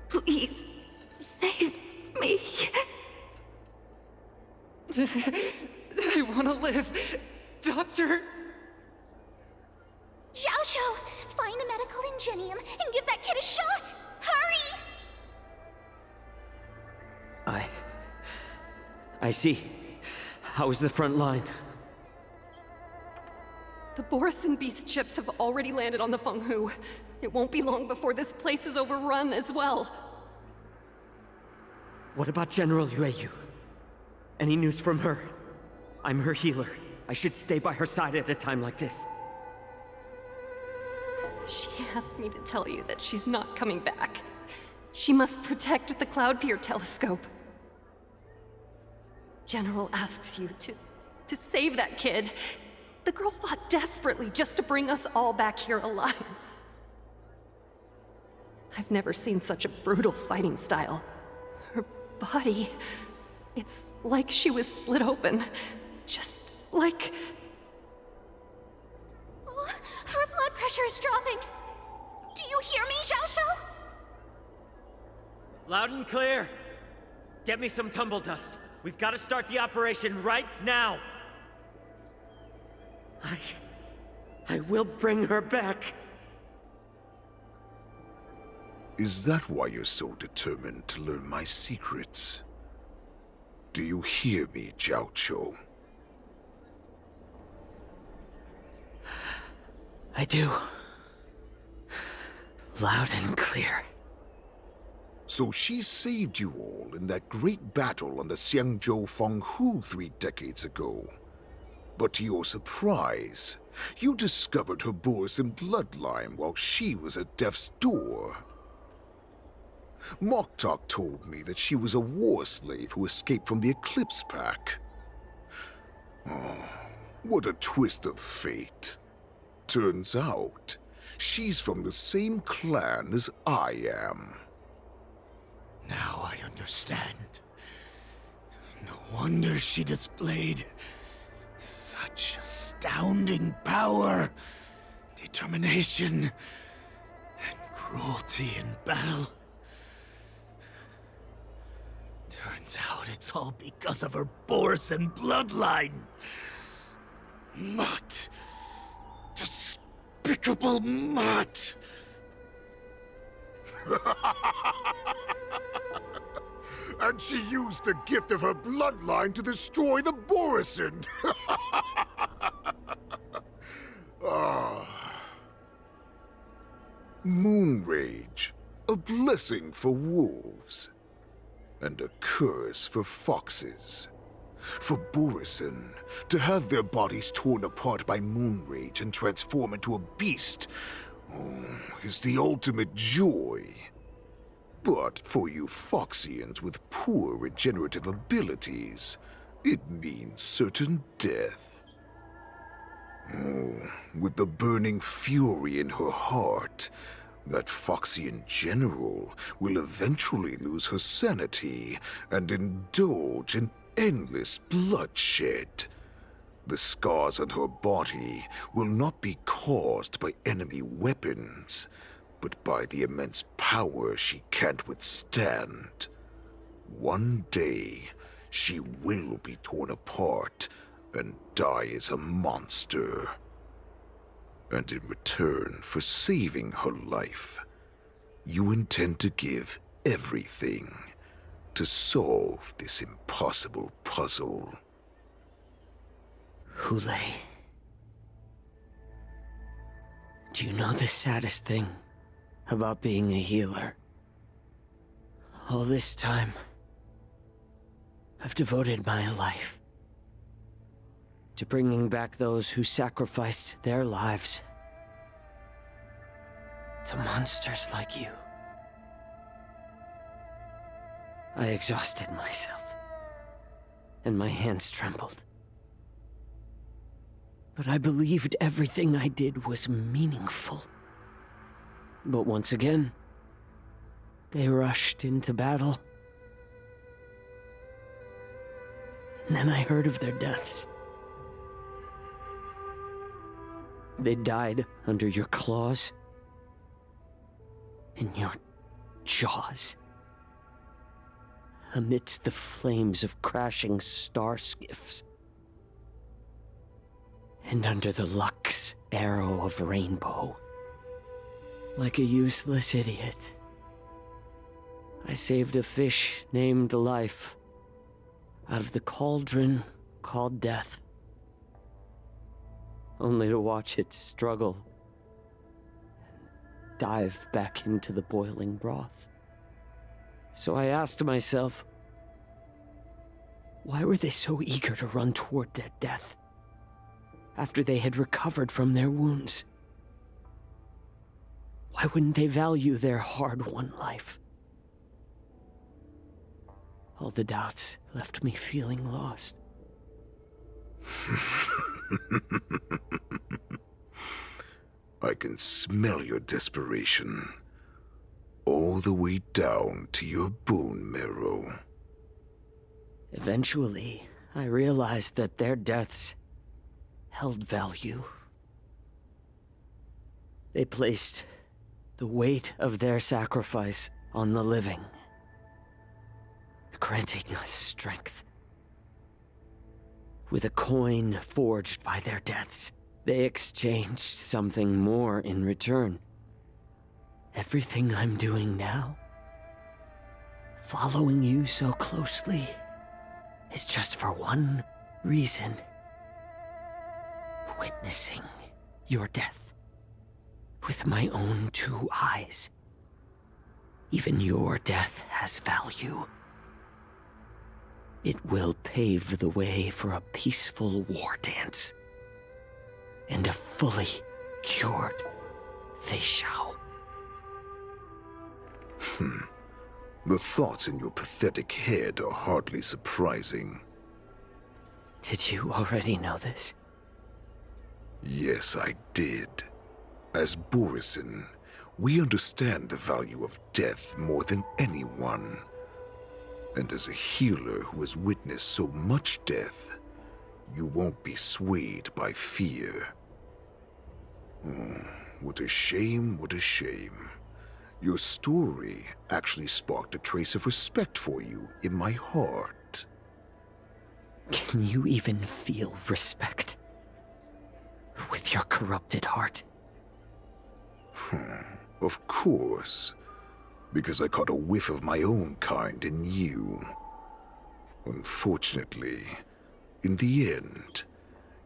[SPEAKER 11] Please, save me. I want to live. Doctor!
[SPEAKER 2] Xiaoshu, find a medical ingenium and give that kid a shot! Hurry!
[SPEAKER 13] I see. How is the front line?
[SPEAKER 11] The Borison Beast ships have already landed on the Fenghu. It won't be long before this place is overrun as well.
[SPEAKER 13] What about General Yueyu? Any news from her? I'm her healer. I should stay by her side at a time like this.
[SPEAKER 11] She asked me to tell you that she's not coming back. She must protect the Cloudpeer telescope. General asks you to save that kid. The girl fought desperately just to bring us all back here alive. I've never seen such a brutal fighting style. Her body, it's like she was split open. Just like...
[SPEAKER 2] Oh, her blood pressure is dropping. Do you hear me, Xiaoshu?
[SPEAKER 13] Loud and clear. Get me some tumble dust. We've got to start the operation right now. I will bring her back.
[SPEAKER 15] Is that why you're so determined to learn my secrets? Do you hear me, Zhao Cho?
[SPEAKER 12] I do. Loud and clear.
[SPEAKER 15] So she saved you all in that great battle on the Xiangzhou Fenghu 3 decades ago. But to your surprise, you discovered her Borisin bloodline while she was at death's door. Moktok told me that she was a war slave who escaped from the Eclipse Pack. Oh, what a twist of fate. Turns out, she's from the same clan as I am.
[SPEAKER 14] Now I understand. No wonder she displayed such astounding power, determination, and cruelty in battle. Turns out it's all because of her Borisin bloodline. Mutt. Despicable mutt.
[SPEAKER 15] And she used the gift of her bloodline to destroy the Borisin. Moon Rage, a blessing for wolves, and a curse for foxes. For Borisin, to have their bodies torn apart by Moon Rage and transform into a beast, is the ultimate joy. But for you Foxians with poor regenerative abilities, it means certain death. With the burning fury in her heart, that Foxian general will eventually lose her sanity and indulge in endless bloodshed. The scars on her body will not be caused by enemy weapons, but by the immense power she can't withstand. One day, she will be torn apart and die as a monster. And in return for saving her life, you intend to give everything to solve this impossible puzzle.
[SPEAKER 12] Hule, do you know the saddest thing about being a healer? All this time, I've devoted my life to bringing back those who sacrificed their lives to monsters like you. I exhausted myself, and my hands trembled. But I believed everything I did was meaningful. But once again, they rushed into battle. And then I heard of their deaths. They died under your claws, in your jaws, amidst the flames of crashing star skiffs, and under the Lux arrow of Rainbow. Like a useless idiot, I saved a fish named Life out of the cauldron called Death, only to watch it struggle and dive back into the boiling broth. So I asked myself, why were they so eager to run toward their death after they had recovered from their wounds? Why wouldn't they value their hard-won life? All the doubts left me feeling lost.
[SPEAKER 15] I can smell your desperation, all the way down to your bone marrow.
[SPEAKER 12] Eventually, I realized that their deaths held value. They placed the weight of their sacrifice on the living, granting us strength. With a coin forged by their deaths, they exchanged something more in return. Everything I'm doing now, following you so closely, is just for one reason: witnessing your death.
[SPEAKER 13] with my own 2 eyes. Even your death has value. It will pave the way for a peaceful war dance. And a fully cured Fei Shao.
[SPEAKER 15] The thoughts in your pathetic head are hardly surprising.
[SPEAKER 13] Did you already know this?
[SPEAKER 15] Yes, I did. As Borisin, we understand the value of death more than anyone. And as a healer who has witnessed so much death, you won't be swayed by fear. What a shame, what a shame. Your story actually sparked a trace of respect for you in my heart.
[SPEAKER 13] Can you even feel respect? With your corrupted heart?
[SPEAKER 15] Of course. Because I caught a whiff of my own kind in you. Unfortunately, in the end,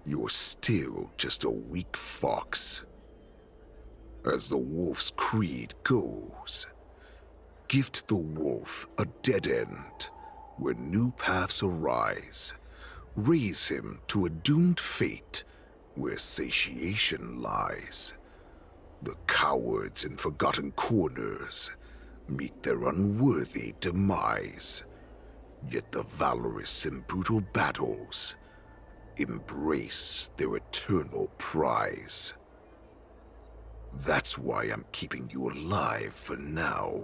[SPEAKER 15] you're still just a weak fox. As the wolf's creed goes, gift the wolf a dead end where new paths arise. Raise him to a doomed fate where satiation lies. The cowards in forgotten corners meet their unworthy demise. Yet the valorous in brutal battles embrace their eternal prize. That's why I'm keeping you alive for now.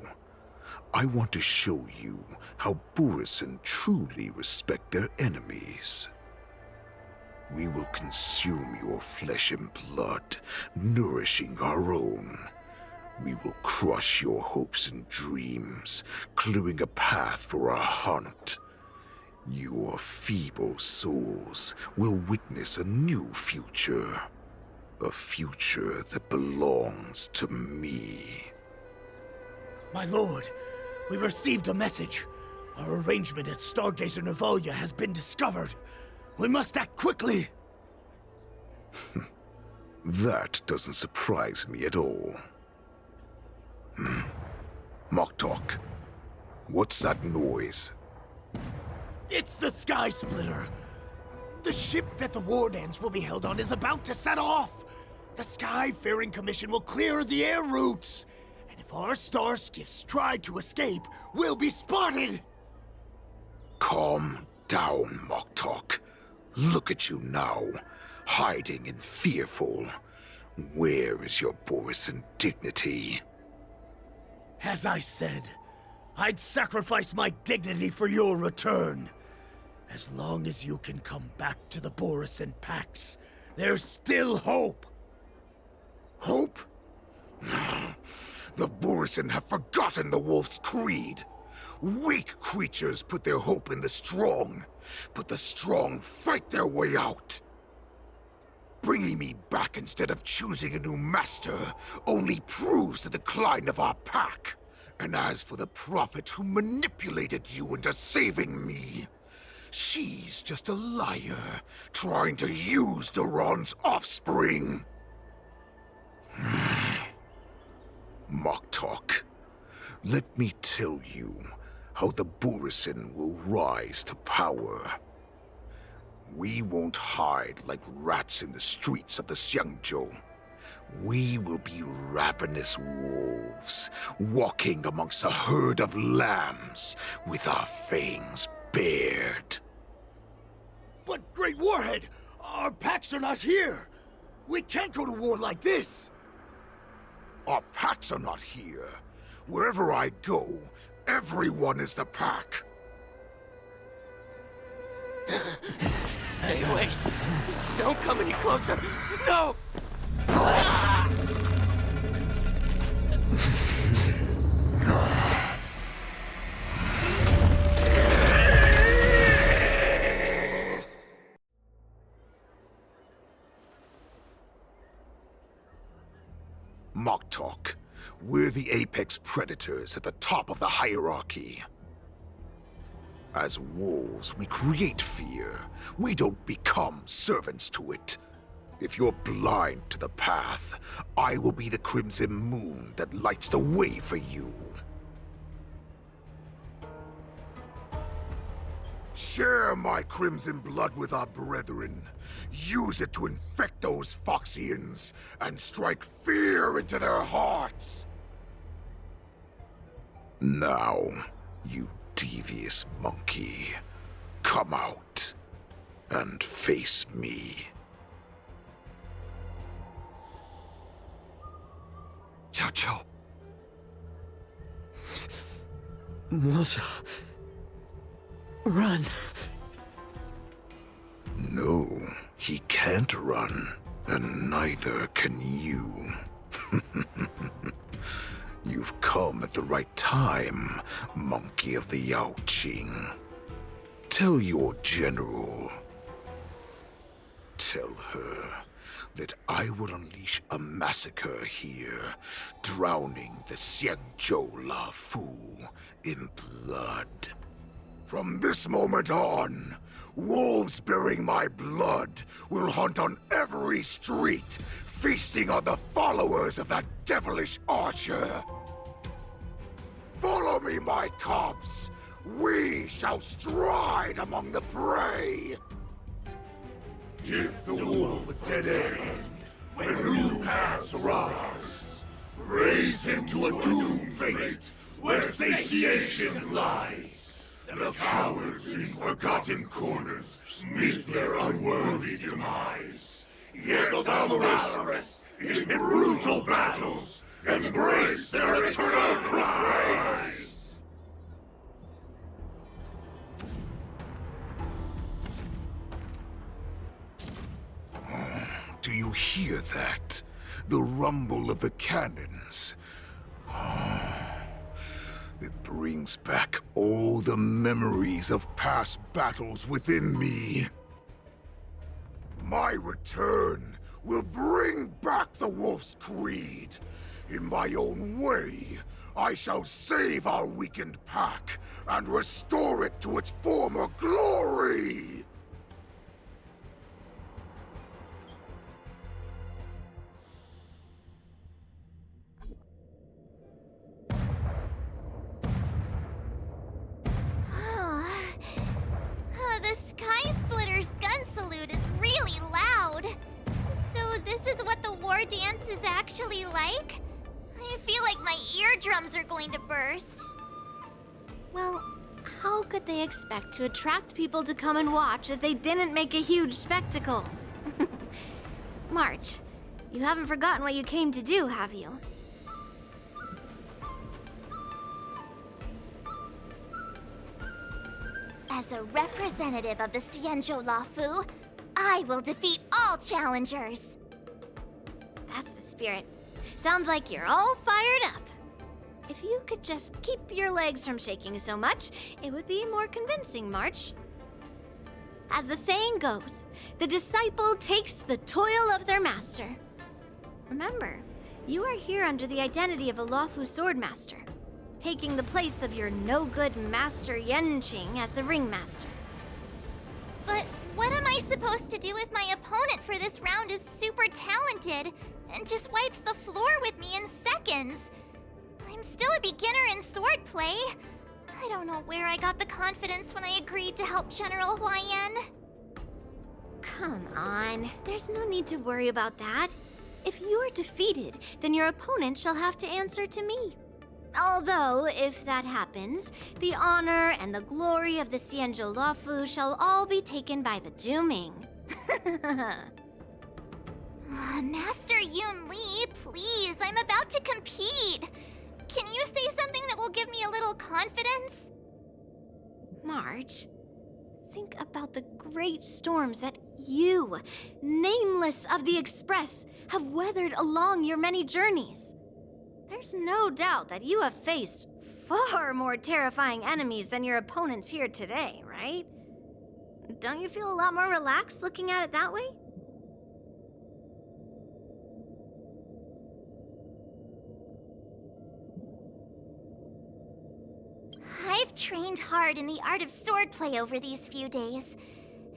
[SPEAKER 15] I want to show you how Borisin truly respect their enemies. We will consume your flesh and blood, nourishing our own. We will crush your hopes and dreams, clearing a path for our hunt. Your feeble souls will witness a new future. A future that belongs to me.
[SPEAKER 14] My lord, we received a message. Our arrangement at Stargazer Navalia has been discovered. We must act quickly.
[SPEAKER 15] That doesn't surprise me at all. Moktok, what's that noise?
[SPEAKER 14] It's the Sky Splitter. The ship that the war dance will be held on is about to set off. The Skyfaring Commission will clear the air routes. And if our star skiffs try to escape, we'll be spotted.
[SPEAKER 15] Calm down, Moktok. Look at you now, hiding and fearful. Where is your Borisin dignity?
[SPEAKER 14] As I said, I'd sacrifice my dignity for your return. As long as you can come back to the Borisin Pax, there's still hope.
[SPEAKER 15] Hope? The Borisin have forgotten the wolf's creed. Weak creatures put their hope in the strong, but the strong fight their way out. Bringing me back instead of choosing a new master only proves the decline of our pack. And as for the prophet who manipulated you into saving me, she's just a liar trying to use Duran's offspring. Moktok, let me tell you how the Borisin will rise to power. We won't hide like rats in the streets of the Xiangzhou. We will be ravenous wolves, walking amongst a herd of lambs with our fangs bared.
[SPEAKER 14] But, Great Warhead, our packs are not here. We can't go to war like this.
[SPEAKER 15] Our packs are not here. Wherever I go, everyone is the pack.
[SPEAKER 22] Stay away. Just don't come any closer. No!
[SPEAKER 15] Moktok, we're the apex predators at the top of the hierarchy. As wolves, we create fear. We don't become servants to it. If you're blind to the path, I will be the crimson moon that lights the way for you. Share my crimson blood with our brethren. Use it to infect those Foxians and strike fear into their hearts. Now, you devious monkey, come out and face me.
[SPEAKER 1] Xiao.
[SPEAKER 12] Moza. Run.
[SPEAKER 15] No, he can't run, and neither can you. You've come at the right time, monkey of the Yaoqing. Tell your general. Tell her that I will unleash a massacre here, drowning the Xianzhou La Fu in blood. From this moment on, wolves bearing my blood will hunt on every street, feasting on the followers of that devilish archer. Follow me, my cubs. We shall stride among the prey.
[SPEAKER 8] Give the wolf a dead end when new paths arise. Raise him to a doomed fate where satiation lies. The cowards in forgotten corners meet their unworthy demise. Yet the valorous in brutal battles embrace their eternal prize.
[SPEAKER 15] Do you hear that? The rumble of the cannons. It brings back all the memories of past battles within me. My return will bring back the Wolf's Creed. In my own way, I shall save our weakened pack and restore it to its former glory!
[SPEAKER 2] The Sky Splitter's gun salute is really loud. So this is what the war dance is actually like? I feel like my eardrums are going to burst. Well, how could they expect to attract people to come and watch if they didn't make a huge spectacle? March, you haven't forgotten what you came to do, have you? As a representative of the Xianzhou La Fu, I will defeat all challengers. That's the spirit. Sounds like you're all fired up. If you could just keep your legs from shaking so much, it would be more convincing, March. As the saying goes, the disciple takes the toil of their master. Remember, you are here under the identity of a Luofu swordmaster, taking the place of your no-good master Yanqing as the ringmaster. But what am I supposed to do if my opponent for this round is super talented and just wipes the floor with me in seconds? I'm still a beginner in swordplay. I don't know where I got the confidence when I agreed to help General Huaiyan. Come on, there's no need to worry about that. If you're defeated, then your opponent shall have to answer to me. Although, if that happens, the honor and the glory of the Xianzhou Luofu shall all be taken by the Zhuming. Master Yun Li, please, I'm about to compete. Can you say something that will give me a little confidence? March, think about the great storms that you, nameless of the Express, have weathered along your many journeys. There's no doubt that you have faced far more terrifying enemies than your opponents here today, right? Don't you feel a lot more relaxed looking at it that way? I've trained hard in the art of swordplay over these few days.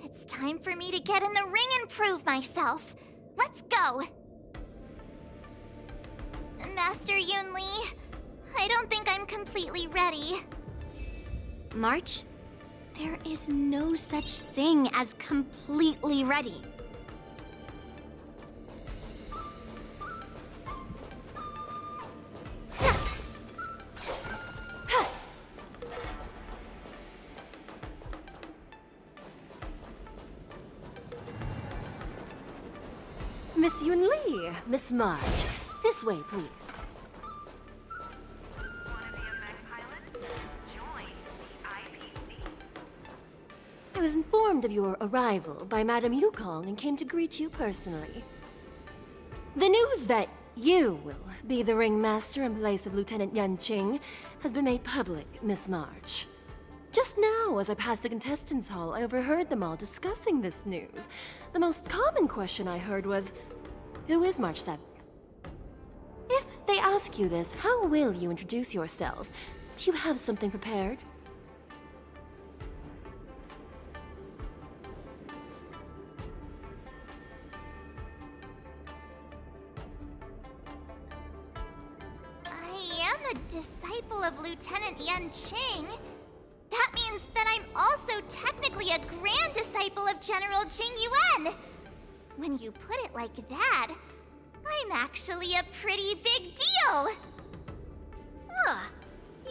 [SPEAKER 2] It's time for me to get in the ring and prove myself.
[SPEAKER 9] Let's go! Master Yunli, I don't think I'm completely ready.
[SPEAKER 2] March, there is no such thing as completely ready.
[SPEAKER 1] Miss Yunli, Miss March, this way, please. I was informed of your arrival by Madame Yukong and came to greet you personally. The news that you will be the ringmaster in place of Lieutenant Yanqing has been made public, Miss March. Just now, as I passed the contestants' hall, I overheard them all discussing this news. The most common question I heard was, who is March 7th? If they ask you this, how will you introduce yourself? Do you have something prepared?
[SPEAKER 9] I am a disciple of Lieutenant Yanqing. That means that I'm also technically a grand disciple of General Jing Yuan. When you put it like that, I'm actually a pretty big deal.
[SPEAKER 2] Ugh,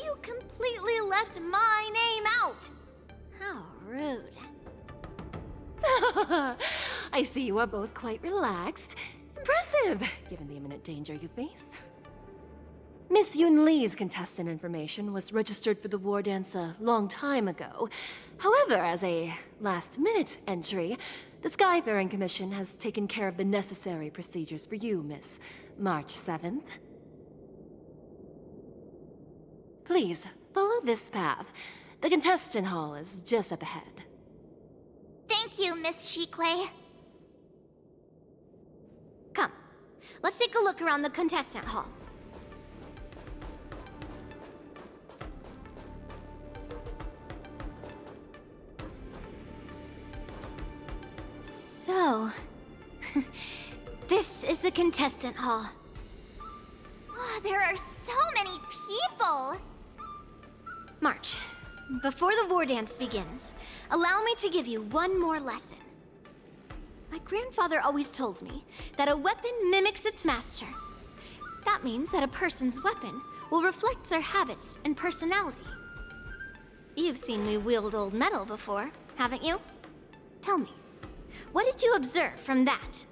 [SPEAKER 2] you completely left my name out. How rude.
[SPEAKER 1] I see you are both quite relaxed. Impressive, given the imminent danger you face. Miss Yunli's contestant information was registered for the war dance a long time ago. However, as a last-minute entry, the Skyfaring Commission has taken care of the necessary procedures for you, Miss March 7th. Please, follow this path. The contestant hall is just up ahead.
[SPEAKER 9] Thank you, Miss Shikwe.
[SPEAKER 2] Come, let's take a look around the contestant hall. So, this is the contestant hall.
[SPEAKER 9] Oh, there are so many people!
[SPEAKER 2] March, before the war dance begins, allow me to give you one more lesson. My grandfather always told me that a weapon mimics its master. That means that a person's weapon will reflect their habits and personality. You've seen me wield old metal before, haven't you? Tell me, what did you observe from that?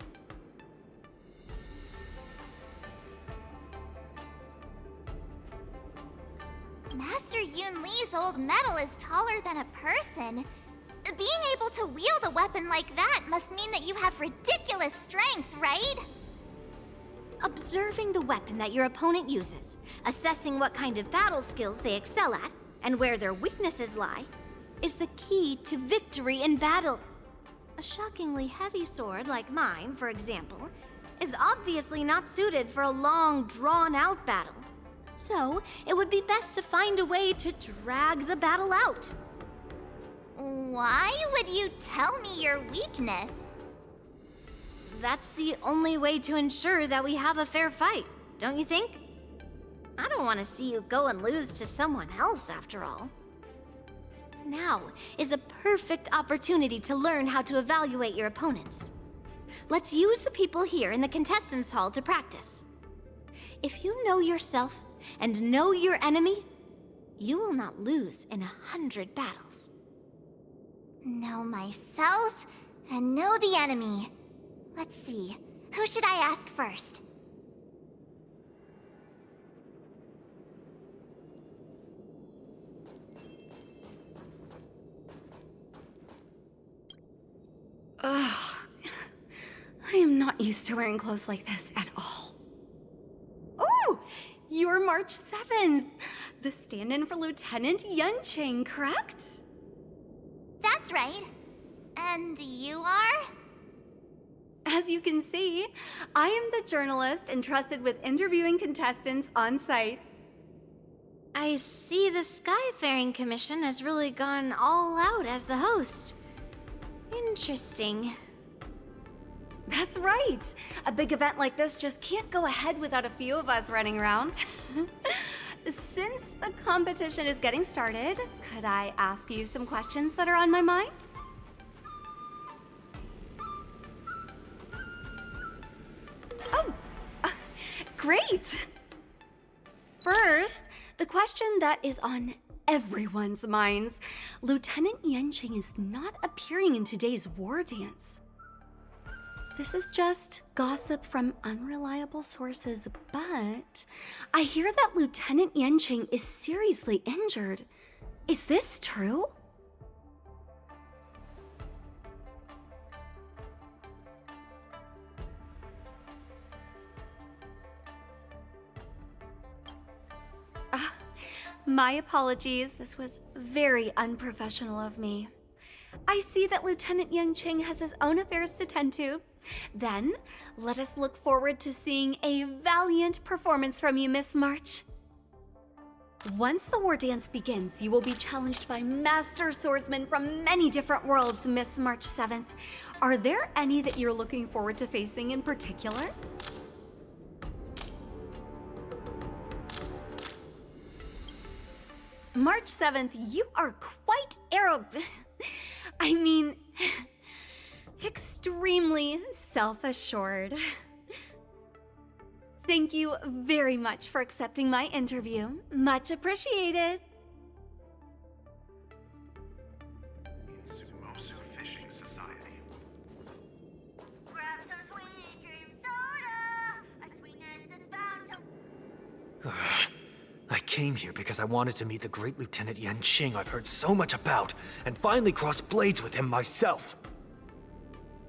[SPEAKER 9] Master Yunli's old metal is taller than a person. Being able to wield a weapon like that must mean that you have ridiculous strength, right?
[SPEAKER 2] Observing the weapon that your opponent uses, assessing what kind of battle skills they excel at, and where their weaknesses lie, is the key to victory in battle. A shockingly heavy sword like mine, for example, is obviously not suited for a long, drawn-out battle. So, it would be best to find a way to drag the battle out.
[SPEAKER 9] Why would you tell me your weakness?
[SPEAKER 2] That's the only way to ensure that we have a fair fight, don't you think? I don't want to see you go and lose to someone else, after all. Now is a perfect opportunity to learn how to evaluate your opponents. Let's use the people here in the contestants' hall to practice. If you know yourself and know your enemy, you will not lose in 100 battles.
[SPEAKER 9] Know myself and know the enemy. Let's see, who should I ask first?
[SPEAKER 17] Ugh. I am not used to wearing clothes like this at all. Oh! You're March 7th! The stand-in for Lieutenant Yanqing, correct?
[SPEAKER 9] That's right. And you are?
[SPEAKER 17] As you can see, I am the journalist entrusted with interviewing contestants on site.
[SPEAKER 2] I see the Skyfaring Commission has really gone all out as the host. Interesting.
[SPEAKER 17] That's right. A big event like this just can't go ahead without a few of us running around. Since the competition is getting started, could I ask you some questions that are on my mind? Oh, great! First, the question that is on everyone's minds. Lieutenant Yanqing is not appearing in today's war dance. This is just gossip from unreliable sources, but I hear that Lieutenant Yanqing is seriously injured. Is this true? My apologies. This was very unprofessional of me. I see that Lieutenant Yanqing has his own affairs to tend to. Then, let us look forward to seeing a valiant performance from you, Miss March. Once the war dance begins, you will be challenged by master swordsmen from many different worlds, Miss March 7th. Are there any that you're looking forward to facing in particular? March 7th, you are quite I mean, extremely self-assured. Thank you very much for accepting my interview. Much appreciated.
[SPEAKER 8] Fishing Society.
[SPEAKER 4] Grab some sweet dream soda, a sweetness that's bound to...
[SPEAKER 10] I came here because I wanted to meet the great Lieutenant Yanqing I've heard so much about, and finally cross blades with him myself.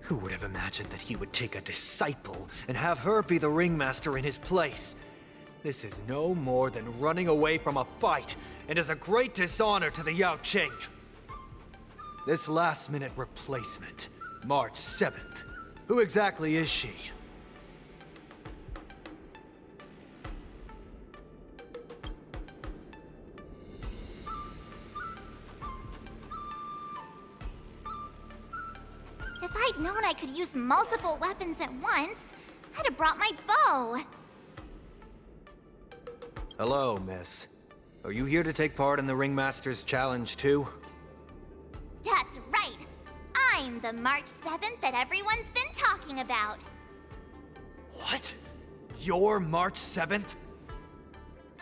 [SPEAKER 10] Who would have imagined that he would take a disciple and have her be the ringmaster in his place? This is no more than running away from a fight, and is a great dishonor to the Yao Qing. This last-minute replacement, March 7th. Who exactly is she?
[SPEAKER 4] If I'd known I could use multiple weapons at once, I'd have brought my bow.
[SPEAKER 10] Hello, miss. Are you here to take part in the Ringmaster's Challenge too?
[SPEAKER 4] That's right. I'm the March 7th that everyone's been talking about.
[SPEAKER 10] What? You're March 7th?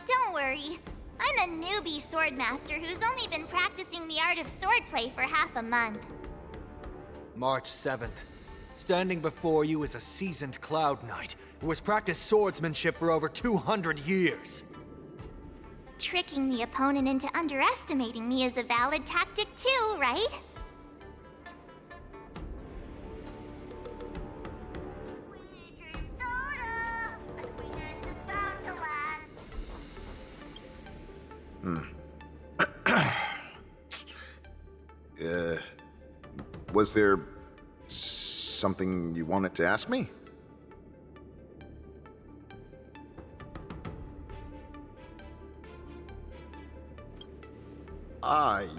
[SPEAKER 4] Don't worry. I'm a newbie swordmaster who's only been practicing the art of swordplay for half a month.
[SPEAKER 10] March 7th. Standing before you is a seasoned Cloud Knight who has practiced swordsmanship for over 200 years.
[SPEAKER 4] Tricking the opponent into underestimating me is a valid tactic too, right?
[SPEAKER 15] Was there something you wanted to ask me?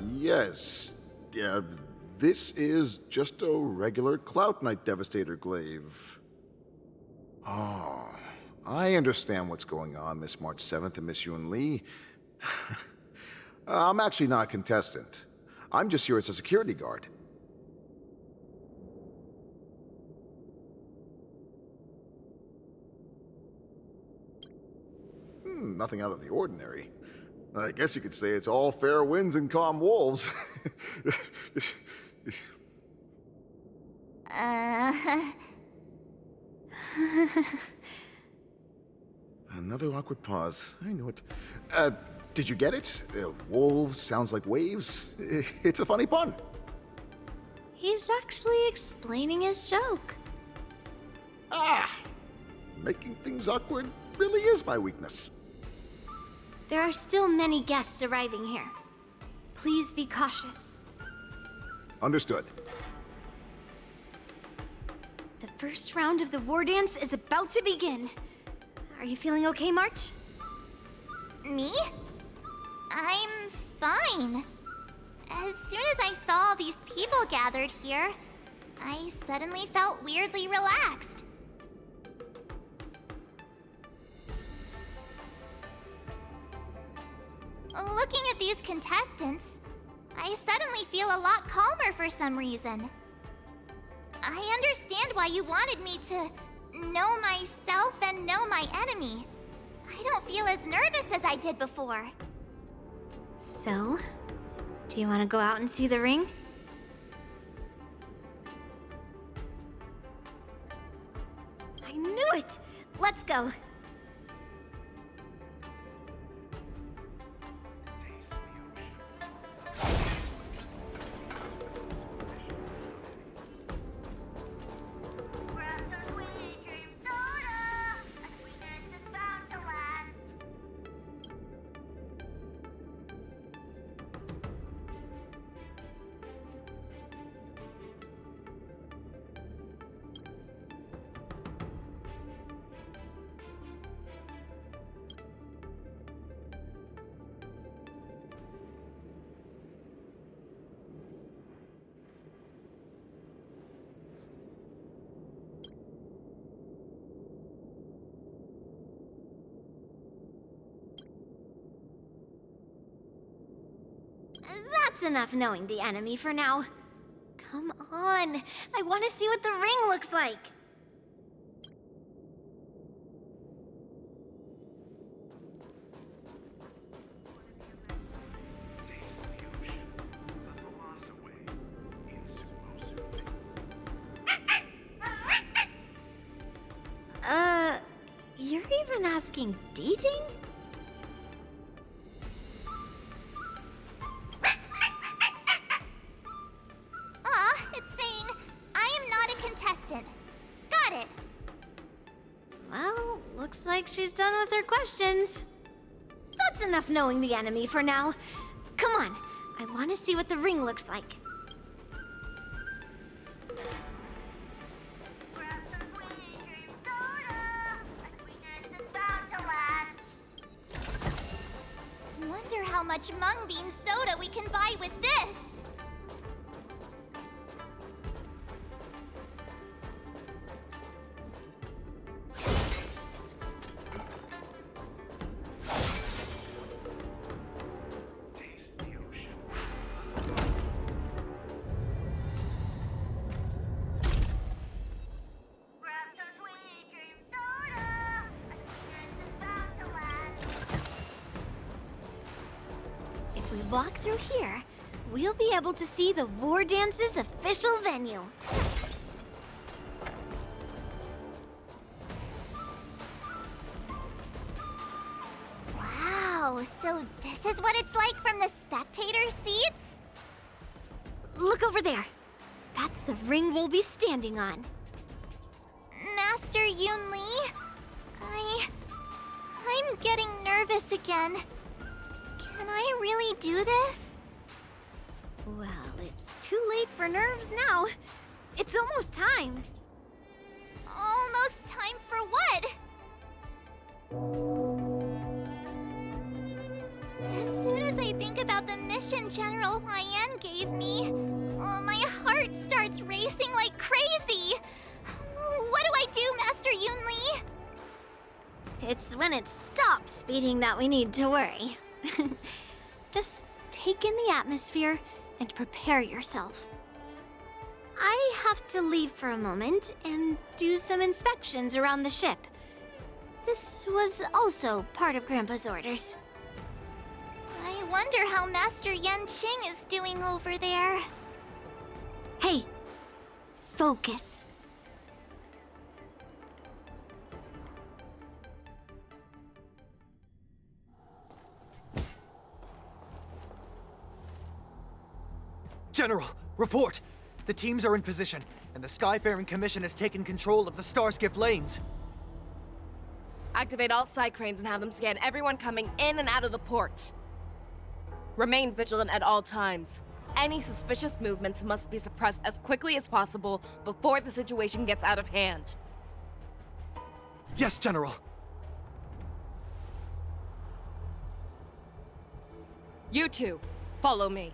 [SPEAKER 15] Yes. Yeah, this is just a regular Cloud Knight Devastator glaive. Oh, I understand what's going on, Miss March 7th and Miss Yun Li. I'm actually not a contestant. I'm just here as a security guard. Nothing out of the ordinary. I guess you could say it's all fair winds and calm wolves. Another awkward pause. I knew it. Did you get it? Wolves sounds like waves. It's a funny pun.
[SPEAKER 2] He's actually explaining his joke.
[SPEAKER 15] Making things awkward really is my weakness.
[SPEAKER 2] There are still many guests arriving here. Please be cautious.
[SPEAKER 15] Understood.
[SPEAKER 2] The first round of the war dance is about to begin. Are you feeling okay, March?
[SPEAKER 4] Me? I'm fine. As soon as I saw all these people gathered here, I suddenly felt weirdly relaxed. Looking at these contestants, I suddenly feel a lot calmer for some reason. I understand why you wanted me to know myself and know my enemy. I don't feel as nervous as I did before.
[SPEAKER 2] So, do you want to go out and see the ring? I knew it! Let's go! That's enough knowing the enemy for now. Come on, I want to see what the ring looks like. You're even asking dating?
[SPEAKER 4] It's saying, I am not a contestant. Got it.
[SPEAKER 2] Well, looks like she's done with her questions. That's enough knowing the enemy for now. Come on, I want to see what the ring looks like.
[SPEAKER 4] Wonder how much mung bean soda we can buy with this.
[SPEAKER 2] If we walk through here, we'll be able to see the War Dance's official venue.
[SPEAKER 4] Wow, so this is what it's like from the spectator seats?
[SPEAKER 2] Look over there. That's the ring we'll be standing on.
[SPEAKER 4] Master Yun Li? I'm getting nervous again. Can I really do this?
[SPEAKER 2] Well, it's too late for nerves now. It's almost time.
[SPEAKER 4] Almost time for what? As soon as I think about the mission General Huayan gave me, my heart starts racing like crazy. What do I do, Master Yun Li?
[SPEAKER 2] It's when it stops speeding that we need to worry. Just take in the atmosphere and prepare yourself. I have to leave for a moment and do some inspections around the ship. This was also part of Grandpa's orders.
[SPEAKER 4] I wonder how Master Yanqing is doing over there.
[SPEAKER 2] Hey, focus.
[SPEAKER 10] General, report! The teams are in position, and the Skyfaring Commission has taken control of the Starskiff lanes.
[SPEAKER 7] Activate all side cranes and have them scan everyone coming in and out of the port. Remain vigilant at all times. Any suspicious movements must be suppressed as quickly as possible before the situation gets out of hand.
[SPEAKER 10] Yes, General.
[SPEAKER 7] You two, follow me.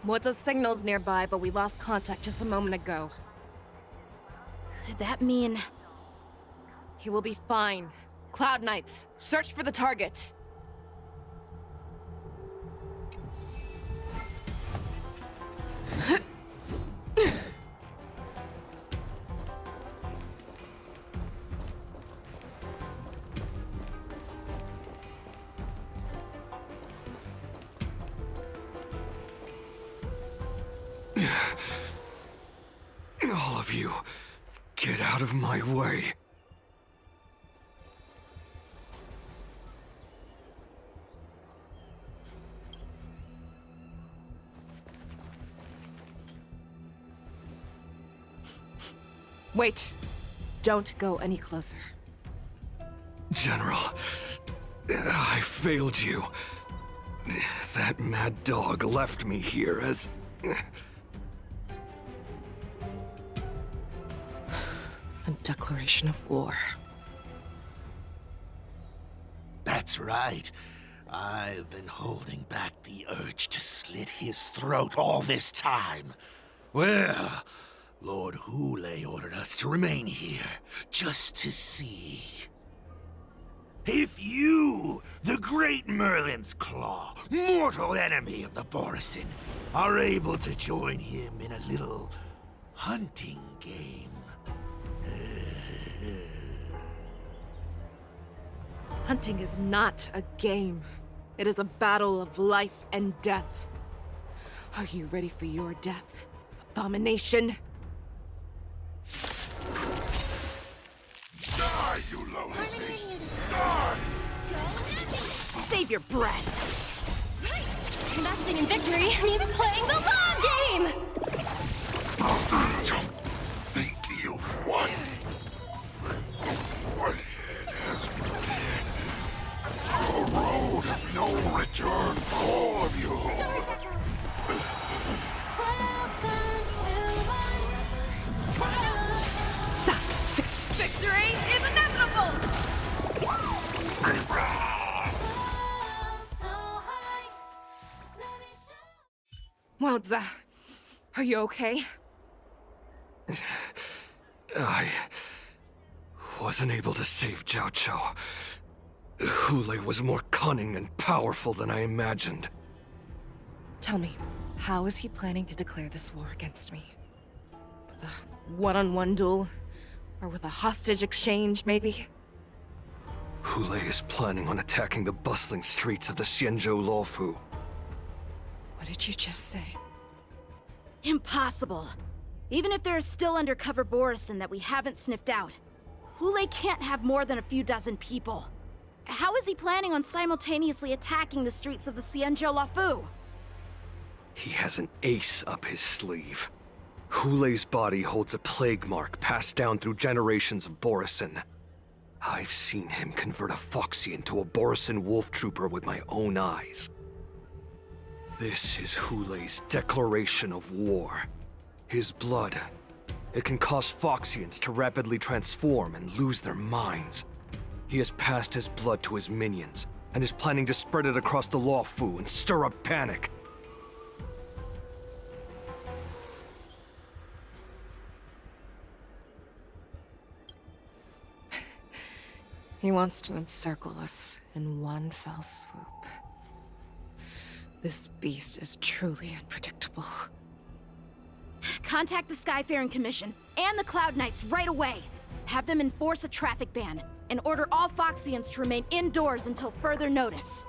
[SPEAKER 7] What's a signal's nearby, but we lost contact just a moment ago.
[SPEAKER 5] Could that mean...
[SPEAKER 7] He will be fine. Cloud Knights, search for the target.
[SPEAKER 15] All of you, get out of my way.
[SPEAKER 7] Wait. Don't go any closer.
[SPEAKER 15] General, I failed you. That mad dog left me here as...
[SPEAKER 7] A declaration of war.
[SPEAKER 14] That's right. I've been holding back the urge to slit his throat all this time. Well, Lord Hule ordered us to remain here, just to see. If you, the great Merlin's Claw, mortal enemy of the Borisin, are able to join him in a little hunting game.
[SPEAKER 7] Hunting is not a game. It is a battle of life and death. Are you ready for your death, abomination?
[SPEAKER 8] Die, you lowly beast! Die!
[SPEAKER 5] Save your breath!
[SPEAKER 9] Investing in victory means playing the long game!
[SPEAKER 8] Think you won? What has begun? A road of no return for all of you!
[SPEAKER 9] Victory is inevitable!
[SPEAKER 7] Wowza, are you okay?
[SPEAKER 15] I wasn't able to save Jiao Chou. Hule was more cunning and powerful than I imagined.
[SPEAKER 7] Tell me, how is he planning to declare this war against me? With a one-on-one duel? Or with a hostage exchange, maybe?
[SPEAKER 15] Hule is planning on attacking the bustling streets of the Xianzhou Luofu.
[SPEAKER 7] What did you just say?
[SPEAKER 5] Impossible. Even if there are still undercover Borisin that we haven't sniffed out, Hule can't have more than a few dozen people. How is he planning on simultaneously attacking the streets of the Xianzhou Luofu?
[SPEAKER 15] He has an ace up his sleeve. Hule's body holds a plague mark passed down through generations of Borisin. I've seen him convert a Foxian to a Borisin wolf trooper with my own eyes. This is Hule's declaration of war. His blood. It can cause Foxians to rapidly transform and lose their minds. He has passed his blood to his minions, and is planning to spread it across the Luofu and stir up panic.
[SPEAKER 7] He wants to encircle us in one fell swoop. This beast is truly unpredictable.
[SPEAKER 5] Contact the Skyfaring Commission and the Cloud Knights right away. Have them enforce a traffic ban and order all Foxians to remain indoors until further notice.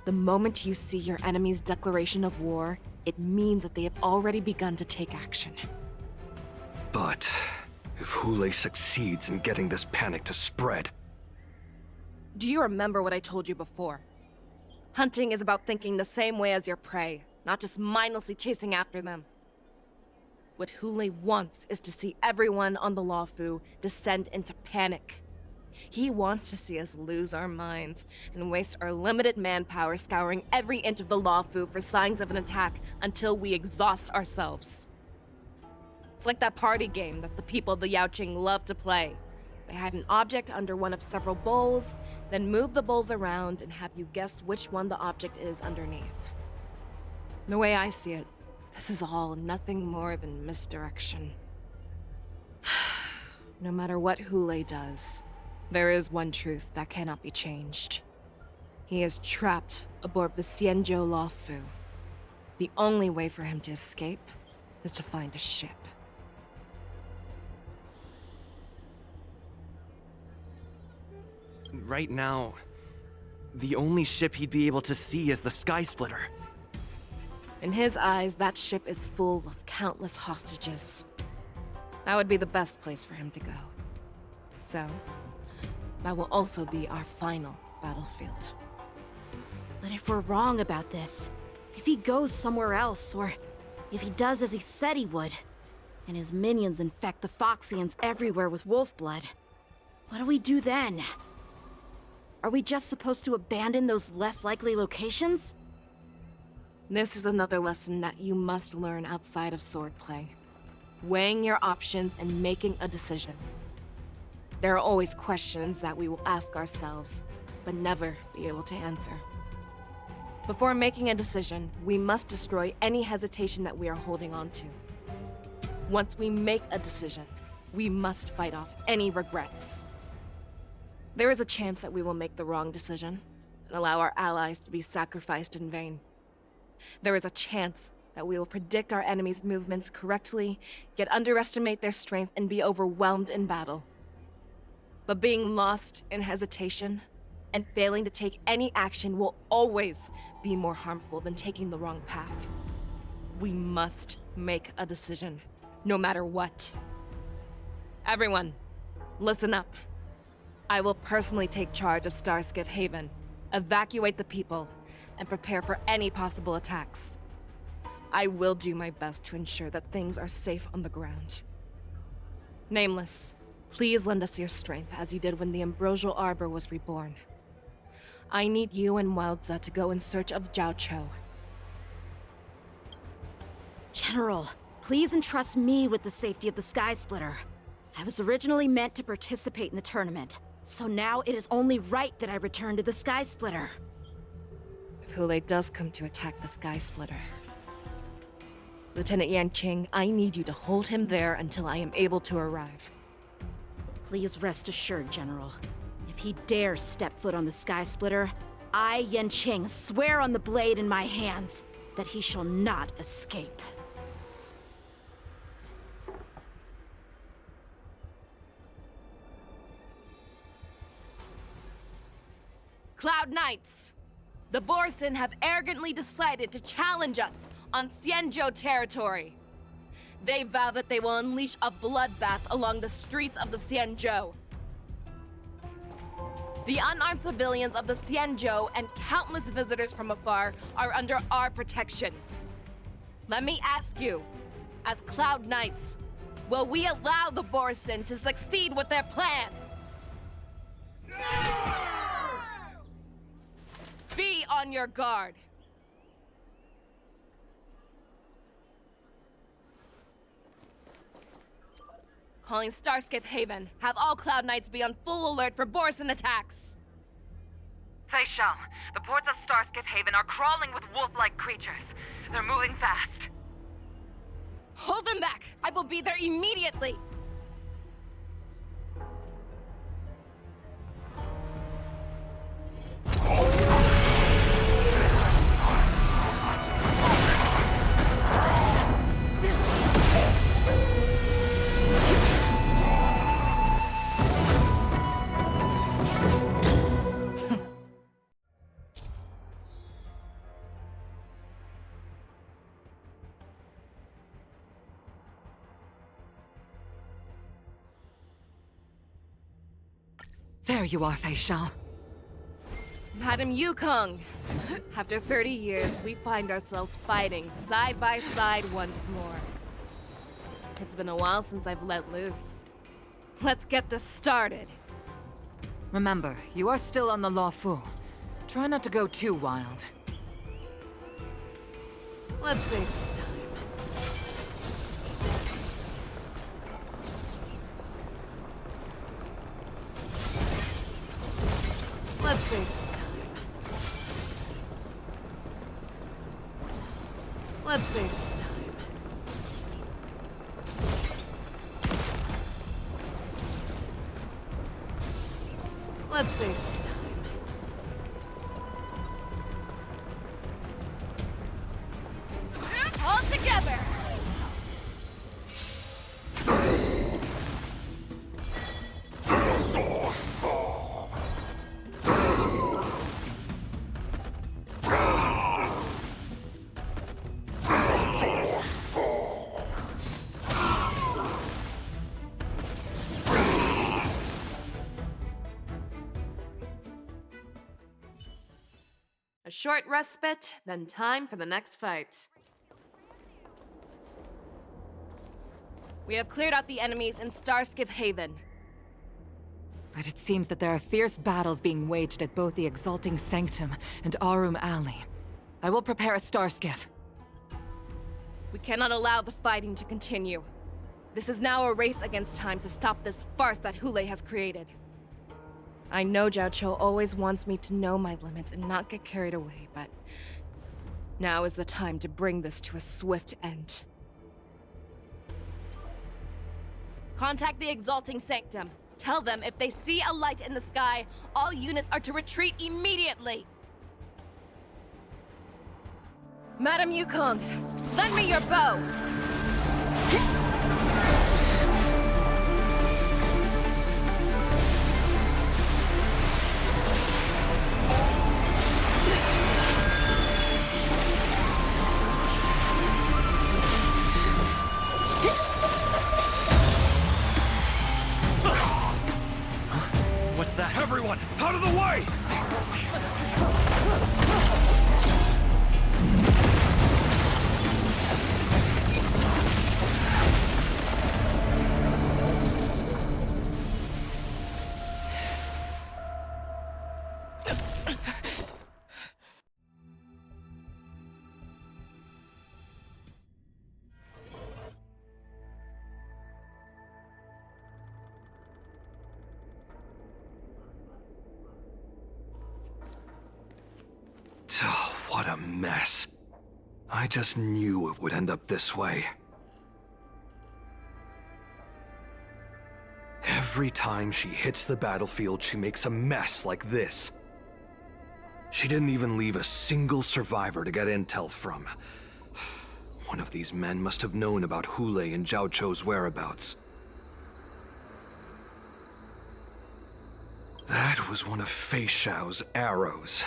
[SPEAKER 7] The moment you see your enemy's declaration of war, it means that they have already begun to take action.
[SPEAKER 15] But if Hule succeeds in getting this panic to spread...
[SPEAKER 7] Do you remember what I told you before? Hunting is about thinking the same way as your prey, not just mindlessly chasing after them. What Hule wants is to see everyone on the Luofu descend into panic. He wants to see us lose our minds and waste our limited manpower scouring every inch of the Luofu for signs of an attack until we exhaust ourselves. It's like that party game that the people of the Yaoqing love to play. They hide an object under one of several bowls, then move the bowls around and have you guess which one the object is underneath. The way I see it, this is all nothing more than misdirection. No matter what Hule does, there is one truth that cannot be changed. He is trapped aboard the Xianzhou Luofu. The only way for him to escape is to find a ship.
[SPEAKER 6] Right now, the only ship he'd be able to see is the Sky Splitter.
[SPEAKER 7] In his eyes, that ship is full of countless hostages. That would be the best place for him to go. So, that will also be our final battlefield.
[SPEAKER 5] But if we're wrong about this, if he goes somewhere else, or if he does as he said he would, and his minions infect the Foxians everywhere with wolf blood, what do we do then? Are we just supposed to abandon those less likely locations?
[SPEAKER 7] This is another lesson that you must learn outside of swordplay. Weighing your options and making a decision. There are always questions that we will ask ourselves, but never be able to answer. Before making a decision, we must destroy any hesitation that we are holding on to. Once we make a decision, we must fight off any regrets. There is a chance that we will make the wrong decision and allow our allies to be sacrificed in vain. There is a chance that we will predict our enemies' movements correctly, yet underestimate their strength and be overwhelmed in battle. But being lost in hesitation and failing to take any action will always be more harmful than taking the wrong path. We must make a decision, no matter what. Everyone, listen up. I will personally take charge of Starskiff Haven, evacuate the people, and prepare for any possible attacks. I will do my best to ensure that things are safe on the ground. Nameless, please lend us your strength as you did when the Ambrosial Arbor was reborn. I need you and Wildza to go in search of Jiaoqiu.
[SPEAKER 5] General, please entrust me with the safety of the Sky Splitter. I was originally meant to participate in the tournament, so now it is only right that I return to the Sky Splitter.
[SPEAKER 7] If Hule does come to attack the Sky Splitter, Lieutenant Yanqing, I need you to hold him there until I am able to arrive.
[SPEAKER 5] Please rest assured, General. If he dares step foot on the Sky Splitter, I, Yanqing, swear on the blade in my hands that he shall not escape.
[SPEAKER 7] Cloud Knights! The Borsin have arrogantly decided to challenge us on Xianzhou territory. They vow that they will unleash a bloodbath along the streets of the Xianzhou. The unarmed civilians of the Xianzhou and countless visitors from afar are under our protection. Let me ask you, as Cloud Knights, will we allow the Borsin to succeed with their plan? Be on your guard. Calling Starskiff Haven. Have all Cloud Knights be on full alert for Borsin attacks.
[SPEAKER 3] Fei Shao, the ports of Starskiff Haven are crawling with wolf-like creatures. They're moving fast.
[SPEAKER 7] Hold them back! I will be there immediately!
[SPEAKER 3] There you are, Fei Shao.
[SPEAKER 7] Madam Yukong! After 30 years, we find ourselves fighting side by side once more. It's been a while since I've let loose. Let's get this started.
[SPEAKER 3] Remember, you are still on the Luofu. Try not to go too wild.
[SPEAKER 7] Let's save some time. Let's save some time. Let's save some time. Let's save some time. All together! A short respite, then time for the next fight. We have cleared out the enemies in Starskiff Haven.
[SPEAKER 3] But it seems that there are fierce battles being waged at both the Exalting Sanctum and Arum Alley. I will prepare a Starskiff.
[SPEAKER 7] We cannot allow the fighting to continue. This is now a race against time to stop this farce that Hule has created. I know Jiao always wants me to know my limits and not get carried away, but now is the time to bring this to a swift end. Contact the Exalting Sanctum. Tell them if they see a light in the sky, all units are to retreat immediately. Madam Yukong, lend me your bow!
[SPEAKER 10] What's that? Everyone, out of the way!
[SPEAKER 15] What a mess. I just knew it would end up this way. Every time she hits the battlefield, she makes a mess like this. She didn't even leave a single survivor to get intel from. One of these men must have known about Hule and Jiao Chou's whereabouts. That was one of Fei Xiao's arrows.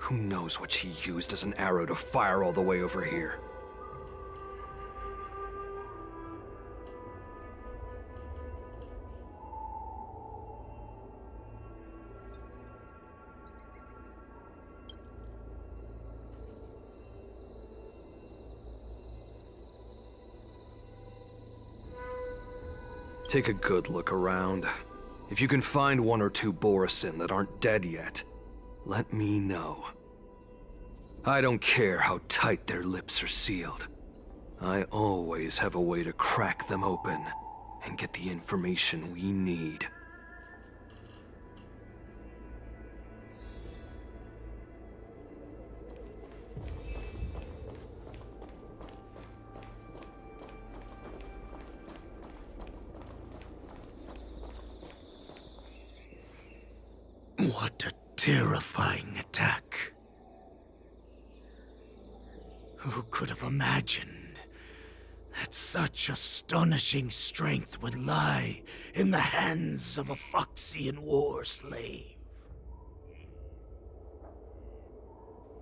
[SPEAKER 15] Who knows what she used as an arrow to fire all the way over here? Take a good look around. If you can find one or two Borisin that aren't dead yet, let me know. I don't care how tight their lips are sealed. I always have a way to crack them open and get the information we need.
[SPEAKER 14] What a terrifying attack. Who could have imagined that such astonishing strength would lie in the hands of a Foxian war slave?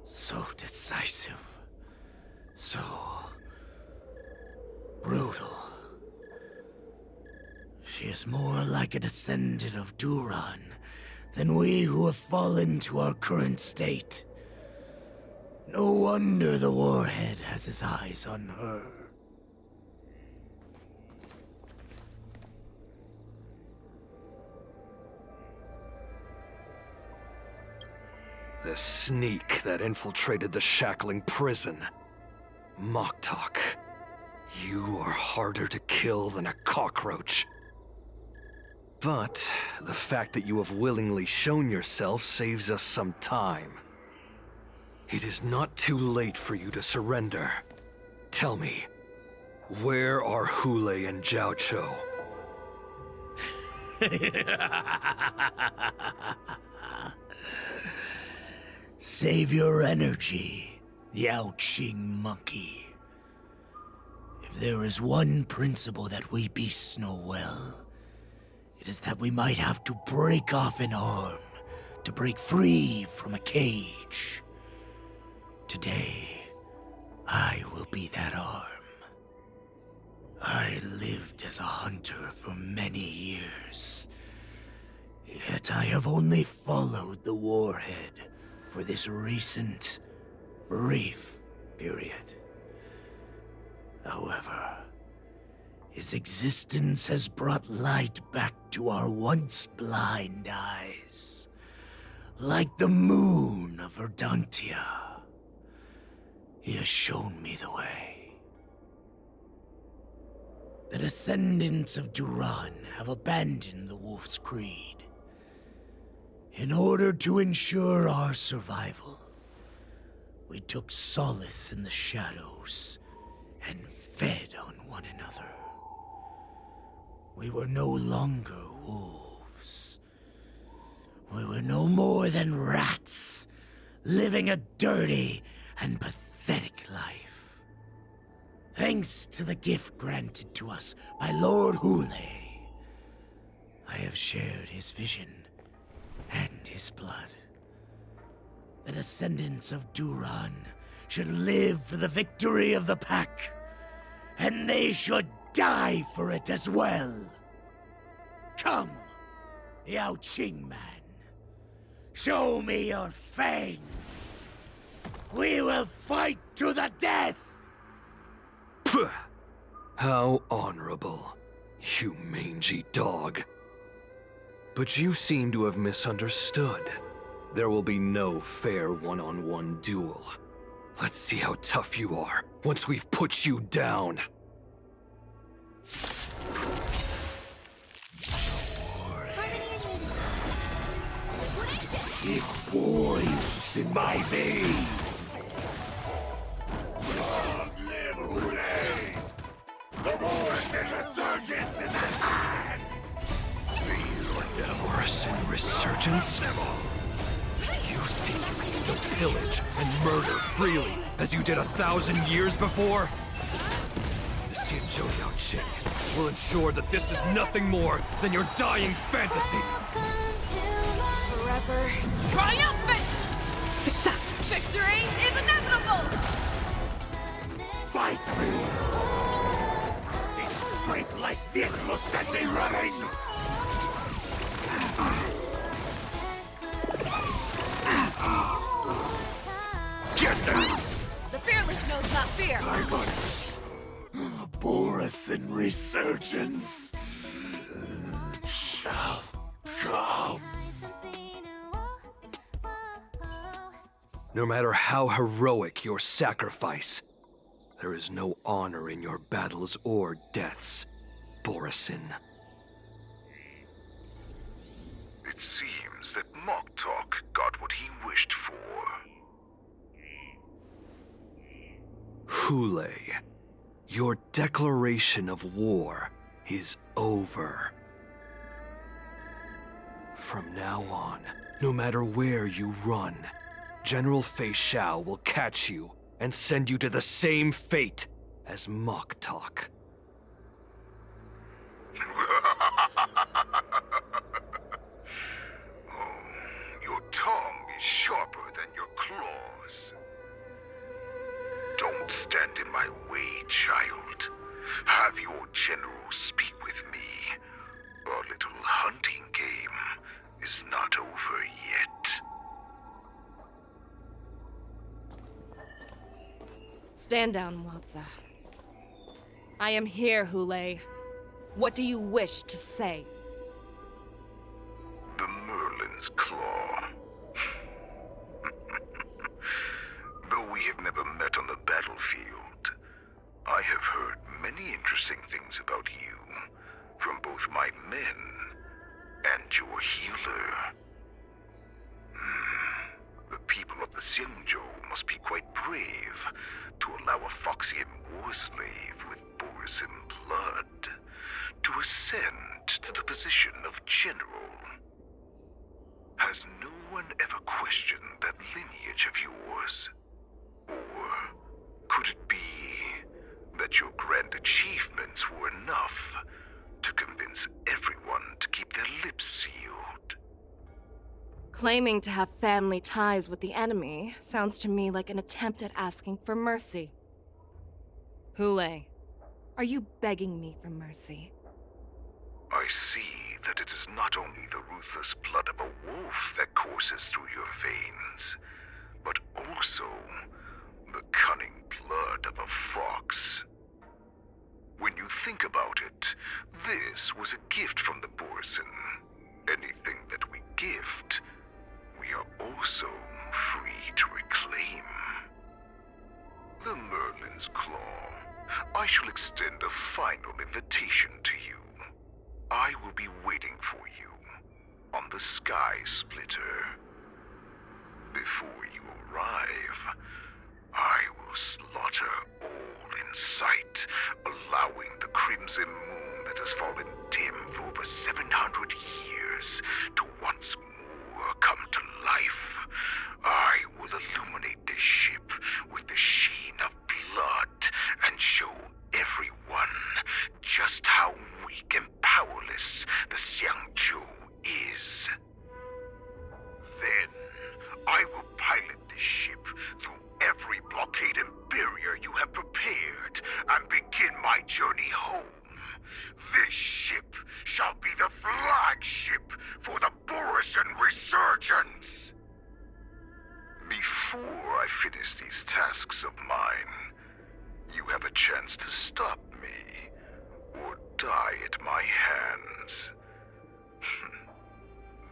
[SPEAKER 14] So decisive, so brutal. She is more like a descendant of Duran than we who have fallen to our current state. No wonder the Warhead has his eyes on her.
[SPEAKER 15] The sneak that infiltrated the shackling prison. Moktok, you are harder to kill than a cockroach. But the fact that you have willingly shown yourself saves us some time. It is not too late for you to surrender.
[SPEAKER 16] Tell me, where are Hule and Zhao Cho?
[SPEAKER 14] Save your energy, Yao Qing monkey. If there is one principle that we beasts know well, it is that we might have to break off an arm to break free from a cage. Today, I will be that arm. I lived as a hunter for many years, yet I have only followed the warhead for this recent, brief period. However, his existence has brought light back to our once blind eyes, like the moon of Verdantia. He has shown me the way. The descendants of Duran have abandoned the Wolf's Creed. In order to ensure our survival, we took solace in the shadows and fed on one another. We were no longer wolves. We were no more than rats, living a dirty and pathetic life. Thanks to the gift granted to us by Lord Hule, I have shared his vision and his blood. The descendants of Duran should live for the victory of the Pack, and they should die for it as well. Come, Yao Qing man. Show me your fangs. We will fight to the death!
[SPEAKER 16] Puh! How honorable, you mangy dog. But you seem to have misunderstood. There will be no fair one-on-one duel. Let's see how tough you are once we've put you down.
[SPEAKER 8] It boils in my veins. Long live Hule! The Morrison Resurgence is at hand!
[SPEAKER 16] The Morrison Resurgence? You think you can still pillage and murder freely, as you did 1,000 years before? The Xianzhou Yao Qing will ensure that this is nothing more than your dying fantasy!
[SPEAKER 3] Forever triumphant! Victory is inevitable!
[SPEAKER 8] Fight me! It's strength like this will set me running! Get them!
[SPEAKER 3] The fearless knows not fear!
[SPEAKER 8] I must... Morrison Resurgence shall come.
[SPEAKER 16] No matter how heroic your sacrifice, there is no honor in your battles or deaths, Borison.
[SPEAKER 15] It seems that Moktok got what he wished for.
[SPEAKER 16] Hule, your declaration of war is over. From now on, no matter where you run, General Fei Xiao will catch you and send you to the same fate as Moktok.
[SPEAKER 15] Your tongue is sharper than your claws. Don't stand in my way, child. Have your general speak with me. Our little hunting game is not over yet.
[SPEAKER 7] Stand down, Watsa. I am here, Hule. What do you wish to say?
[SPEAKER 15] The Merlin's Claw. Though we have never met on the battlefield, I have heard many interesting things about you from both my men and your healer. The people of the Xianzhou must be quite brave to allow a Foxian war slave with Borisim blood to ascend to the position of general. Has no one ever questioned that lineage of yours? Or could it be that your grand achievements were enough to convince everyone to keep their lips sealed?
[SPEAKER 7] Claiming to have family ties with the enemy sounds to me like an attempt at asking for mercy. Hule, are you begging me for mercy?
[SPEAKER 15] I see that it is not only the ruthless blood of a wolf that courses through your veins, but also the cunning blood of a fox. When you think about it, this was a gift from the Borson. Anything that we gift, we are also free to reclaim. The Merlin's Claw. I shall extend a final invitation to you. I will be waiting for you on the Sky Splitter. Before you arrive, I will slaughter all in sight, allowing the crimson moon that has fallen dim for over 700 years to once more come to life. I will illuminate this ship with the sheen of blood and show everyone just how weak and powerless the Xiangzhou is. Then, I will pilot this ship through every blockade and barrier you have prepared and begin my journey home. This ship shall be the flagship for the Borisan Resurgence. Before I finish these tasks of mine, you have a chance to stop me or die at my hands.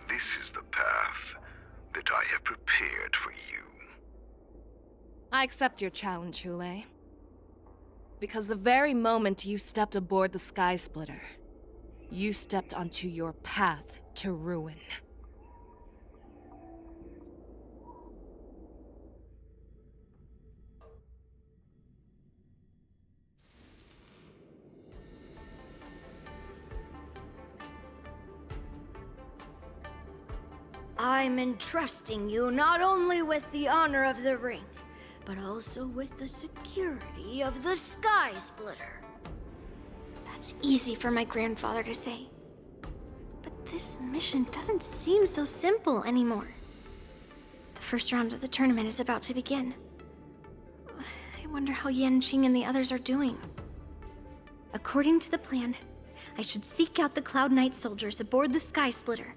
[SPEAKER 15] This is the path that I have prepared for you.
[SPEAKER 7] I accept your challenge, Hule. Because the very moment you stepped aboard the Sky Splitter, you stepped onto your path to ruin.
[SPEAKER 20] I'm entrusting you not only with the honor of the ring, but also with the security of the Sky Splitter.
[SPEAKER 2] That's easy for my grandfather to say. But this mission doesn't seem so simple anymore. The first round of the tournament is about to begin. I wonder how Yanqing and the others are doing. According to the plan, I should seek out the Cloud Knight soldiers aboard the Sky Splitter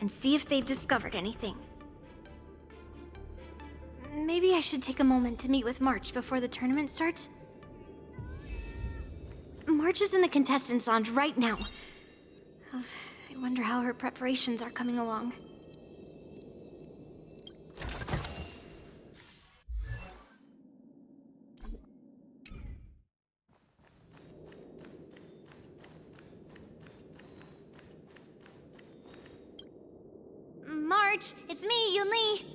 [SPEAKER 2] and see if they've discovered anything. Maybe I should take a moment to meet with March before the tournament starts. March is in the contestants' lounge right now. Oh, I wonder how her preparations are coming along. March, it's me, Yunli.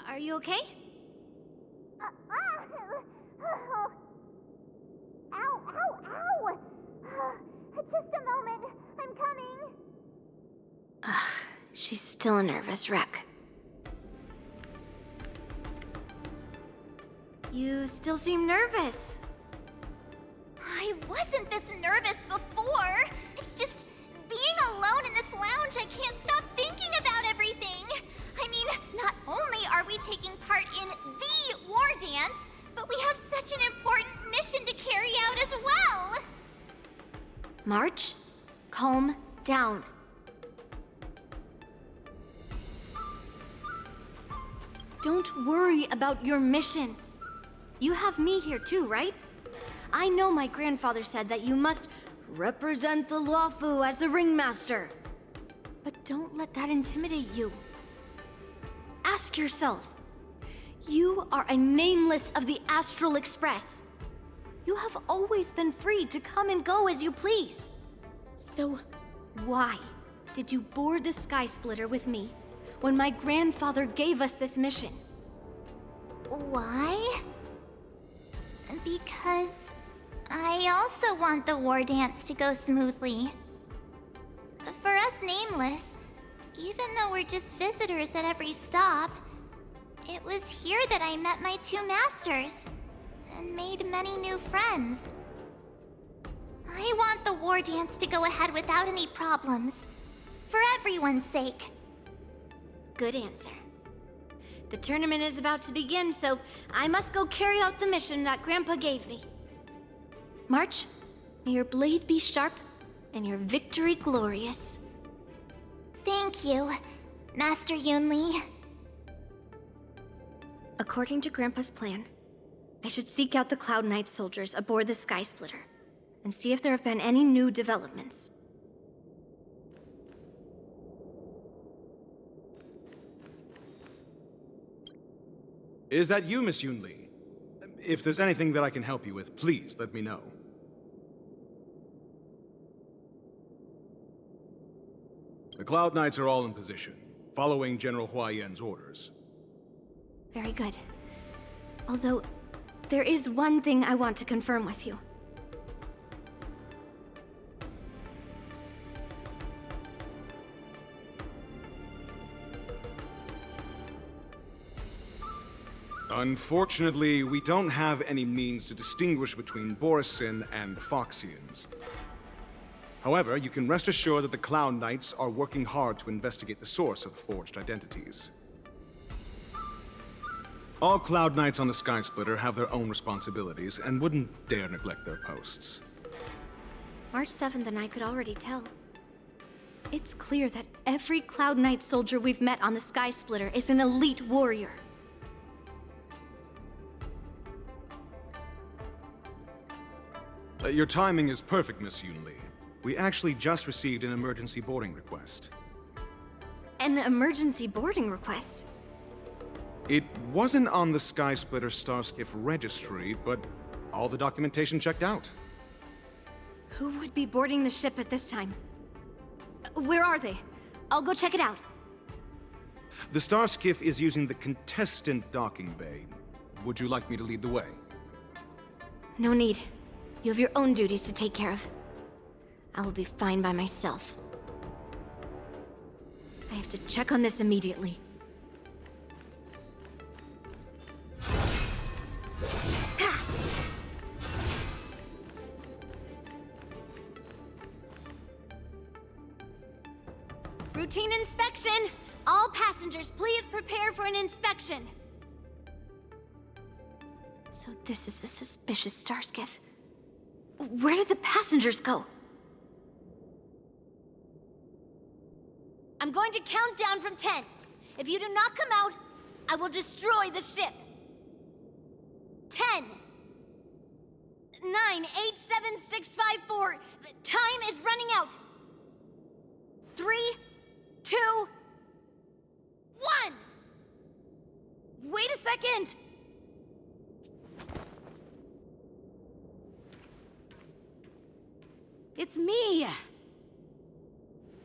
[SPEAKER 2] Are you okay?
[SPEAKER 4] Ow, ow, ow! Just a moment, I'm coming.
[SPEAKER 2] She's still a nervous wreck. You still seem nervous.
[SPEAKER 4] I wasn't this nervous before. It's just being alone in this lounge, I can't stop thinking about everything. I mean, not only are we taking part in the war dance, but we have such an important mission to carry out as well.
[SPEAKER 2] March, calm down. Don't worry about your mission. You have me here too, right? I know my grandfather said that you must represent the Luofu as the ringmaster. But don't let that intimidate you. Ask yourself, you are a nameless of the Astral Express. You have always been free to come and go as you please. So, why did you board the Sky Splitter with me when my grandfather gave us this mission?
[SPEAKER 4] Why? Because I also want the war dance to go smoothly. For us Nameless, even though we're just visitors at every stop, it was here that I met my two masters and made many new friends. I want the war dance to go ahead without any problems, for everyone's sake.
[SPEAKER 20] Good answer. The tournament is about to begin, so I must go carry out the mission that Grandpa gave me. March, may your blade be sharp and your victory glorious.
[SPEAKER 4] Thank you, Master Yunli.
[SPEAKER 20] According to Grandpa's plan, I should seek out the Cloud Knight soldiers aboard the Sky Splitter and see if there have been any new developments.
[SPEAKER 19] Is that you, Miss Yunli? If there's anything that I can help you with, please let me know. The Cloud Knights are all in position, following General Hua Yan's orders.
[SPEAKER 20] Very good. Although, there is one thing I want to confirm with you.
[SPEAKER 19] Unfortunately, we don't have any means to distinguish between Borisin and Foxians. However, you can rest assured that the Cloud Knights are working hard to investigate the source of forged identities. All Cloud Knights on the Sky Splitter have their own responsibilities and wouldn't dare neglect their posts.
[SPEAKER 20] March 7th and I could already tell. It's clear that every Cloud Knight soldier we've met on the Sky Splitter is an elite warrior.
[SPEAKER 19] Your timing is perfect, Miss Yunli. We actually just received an emergency boarding request.
[SPEAKER 20] An emergency boarding request?
[SPEAKER 19] It wasn't on the Sky Splitter Starskiff registry, but all the documentation checked out.
[SPEAKER 20] Who would be boarding the ship at this time? Where are they? I'll go check it out.
[SPEAKER 19] The Starskiff is using the contestant docking bay. Would you like me to lead the way?
[SPEAKER 20] No need. You have your own duties to take care of. I will be fine by myself. I have to check on this immediately. Routine inspection! All passengers, please prepare for an inspection! So this is the suspicious Starskiff. Where did the passengers go? I'm going to count down from 10. If you do not come out, I will destroy the ship. 10. 9, 8, 7, 6, 5, 4. Time is running out. 3, 2, 1.
[SPEAKER 5] Wait a second! It's me!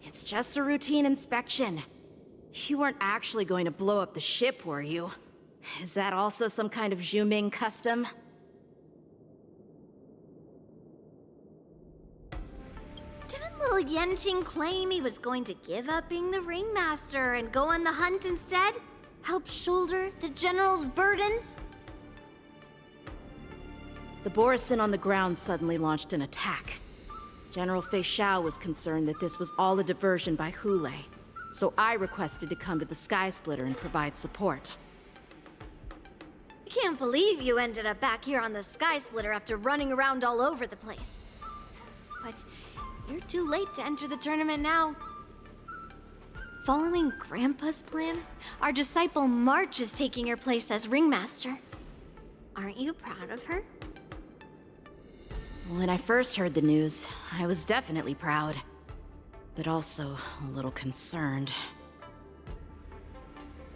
[SPEAKER 5] It's just a routine inspection. You weren't actually going to blow up the ship, were you? Is that also some kind of Zhuming custom?
[SPEAKER 20] Didn't little Yanqing claim he was going to give up being the ringmaster and go on the hunt instead? Help shoulder the general's burdens?
[SPEAKER 5] The Borisin on the ground suddenly launched an attack. General Fei Xiao was concerned that this was all a diversion by Hule, so I requested to come to the Sky Splitter and provide support.
[SPEAKER 20] I can't believe you ended up back here on the Sky Splitter after running around all over the place. But you're too late to enter the tournament now. Following Grandpa's plan, our disciple March is taking her place as ringmaster. Aren't you proud of her?
[SPEAKER 5] When I first heard the news, I was definitely proud, but also a little concerned.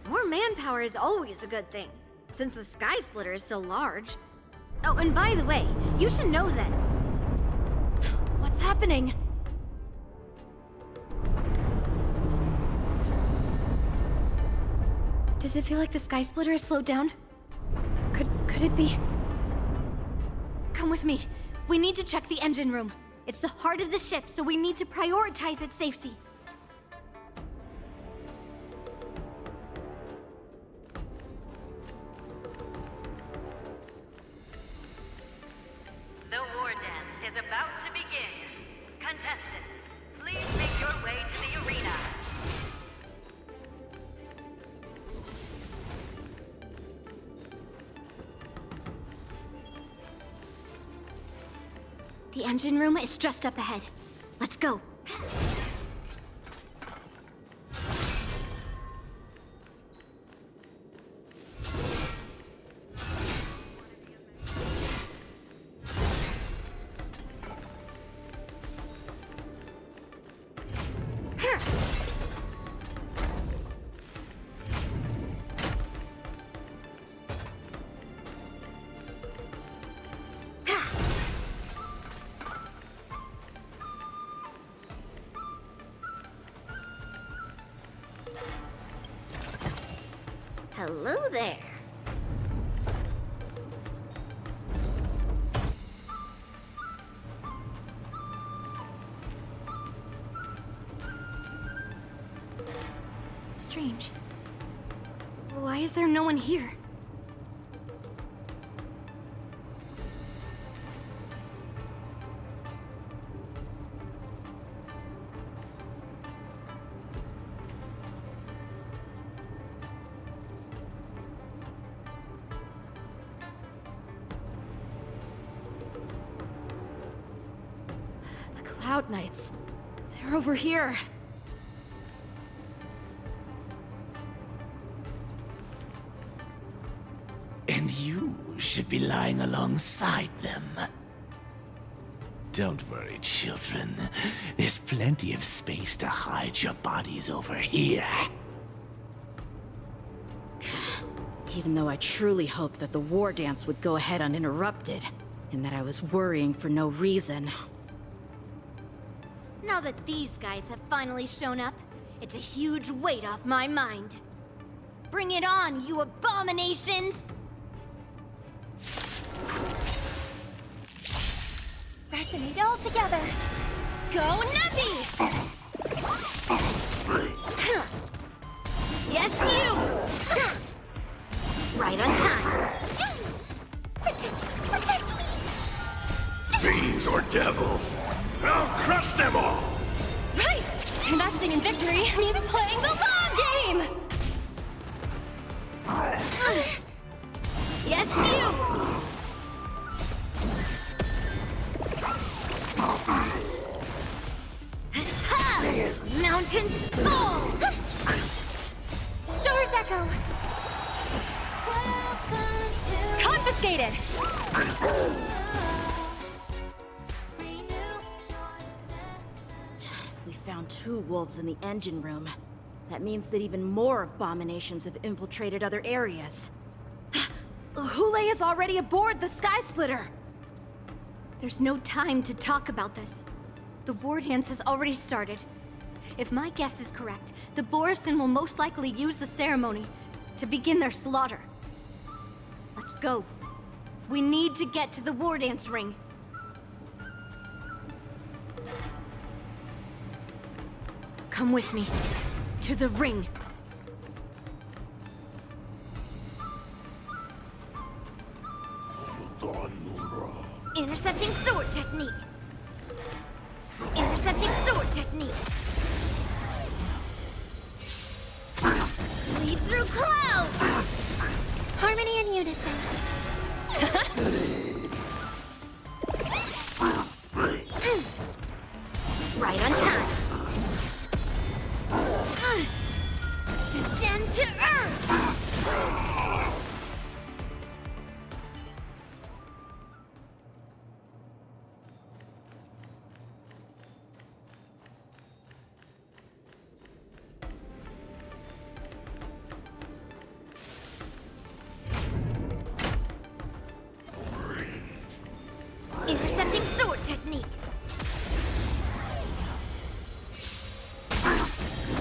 [SPEAKER 20] More manpower is always a good thing, since the Sky Splitter is so large. Oh, and by the way, you should know that...
[SPEAKER 5] What's happening?
[SPEAKER 20] Does it feel like the Sky Splitter has slowed down? Could it be? Come with me. We need to check the engine room. It's the heart of the ship, so we need to prioritize its safety.
[SPEAKER 18] The war dance is about to begin. Contestants, please make your way to the arena.
[SPEAKER 20] The engine room is just up ahead. Let's go. Hello there. Strange. Why is there no one here?
[SPEAKER 5] Cloud Knights. They're over here.
[SPEAKER 14] And you should be lying alongside them. Don't worry, children. There's plenty of space to hide your bodies over here.
[SPEAKER 5] Even though I truly hoped that the war dance would go ahead uninterrupted, and that I was worrying for no reason.
[SPEAKER 20] Now that these guys have finally shown up, it's a huge weight off my mind. Bring it on, you abominations!
[SPEAKER 2] Resonate all together. Go Nuppy!
[SPEAKER 20] Yes, you! Right on time.
[SPEAKER 2] Protect me!
[SPEAKER 8] Fiends or devils, I'll crush them all!
[SPEAKER 2] Right! Investing in victory means playing the long game!
[SPEAKER 20] Yes, you! Mountains fall!
[SPEAKER 2] Stars echo! Confiscated!
[SPEAKER 5] If we found 2 wolves in the engine room, that means that even more abominations have infiltrated other areas. Hule is already aboard the Sky Splitter!
[SPEAKER 20] There's no time to talk about this. The war dance has already started. If my guess is correct, the Borisin will most likely use the ceremony to begin their slaughter. Let's go. We need to get to the war dance ring. Come with me. To the ring. Intercepting sword technique. Intercepting sword technique. Lead through clouds. Harmony and unison. Right on time. Descend to earth. Intercepting sword technique.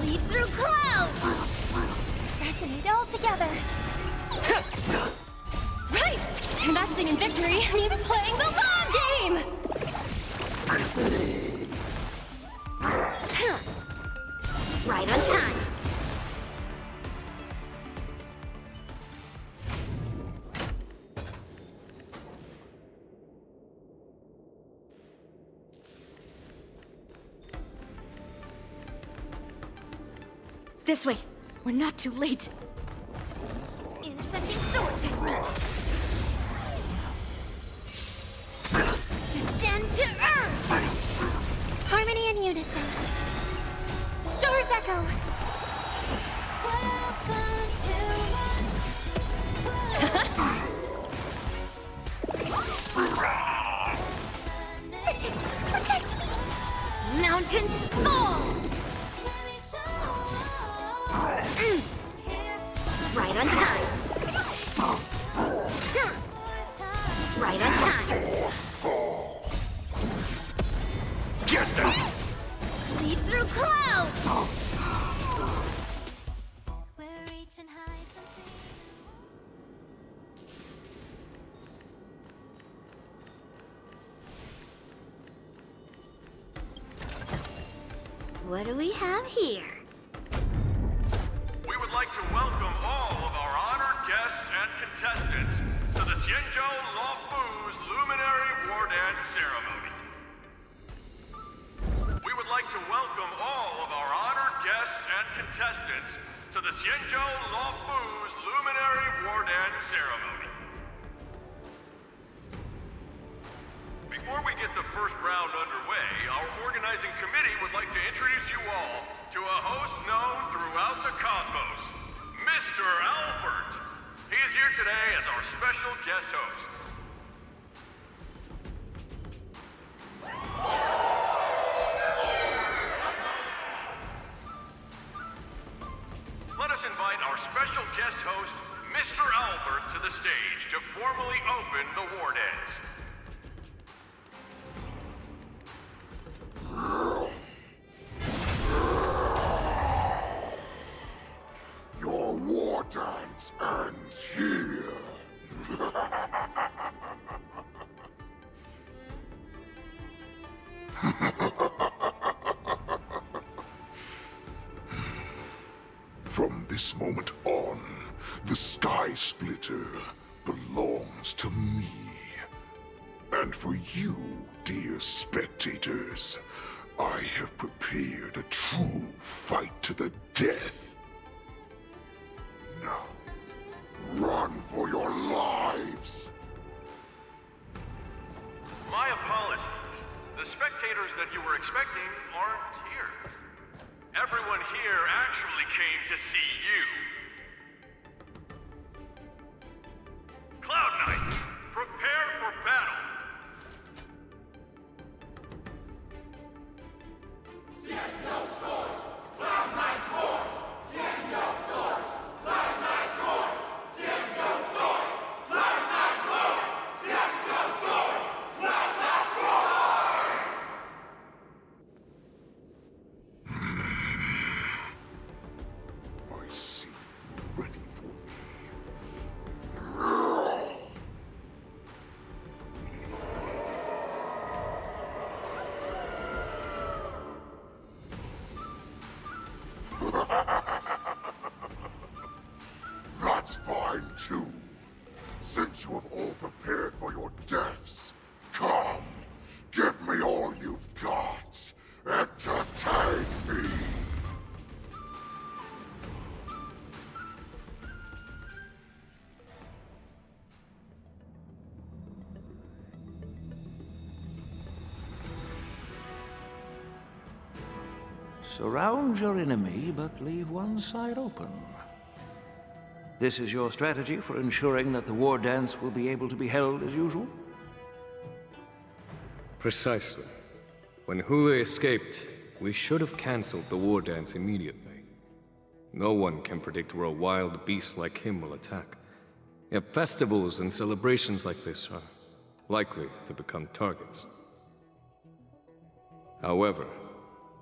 [SPEAKER 20] Lead through clouds.
[SPEAKER 2] Resonate all together. Right!
[SPEAKER 1] Rejoicing in victory means playing the long game!
[SPEAKER 20] Right on time. This way. We're not too late. Intercepting sword technique. Descend to Earth! Harmony and unison. Stars echo. Protect me! Mountains fall! Right on time. Right on time.
[SPEAKER 8] Get them!
[SPEAKER 20] Lead through clouds! What do we have here?
[SPEAKER 11] We would like to welcome all of our honored guests and contestants to the Xianzhou Luofu's Luminary War Dance Ceremony. We would like to welcome all of our honored guests and contestants to the Xianzhou Luofu's Luminary War Dance Ceremony. Before we get the first round underway, our organizing committee would like to introduce you all to a host known throughout the cosmos, Mr. Albert. He is here today as our special guest host. Let us invite our special guest host, Mr. Albert, to the stage to formally open the war dance.
[SPEAKER 8] Your war dance ends here. From this moment on, the Sky Splitter belongs to me. And for you, dear spectators, I have prepared a true fight to the death. Now, run for your lives!
[SPEAKER 11] My apologies. The spectators that you were expecting aren't here. Everyone here actually came to see you. Cloud Knights, prepare for battle!
[SPEAKER 8] Xianzhou swords! Cloud Knight wars! Xianzhou swords! Cloud Knight wars! Xianzhou swords! Cloud Knight wars! Xianzhou swords! Cloud Knight wars! I see you ready for me. That's fine too. Since you have all prepared for your deaths, come, give me all you've got. Entertain me.
[SPEAKER 21] Surround your enemy, but leave one side open. This is your strategy for ensuring that the war dance will be able to be held as usual?
[SPEAKER 16] Precisely. When Hule escaped, we should have cancelled the war dance immediately. No one can predict where a wild beast like him will attack. Yet festivals and celebrations like this are likely to become targets. However,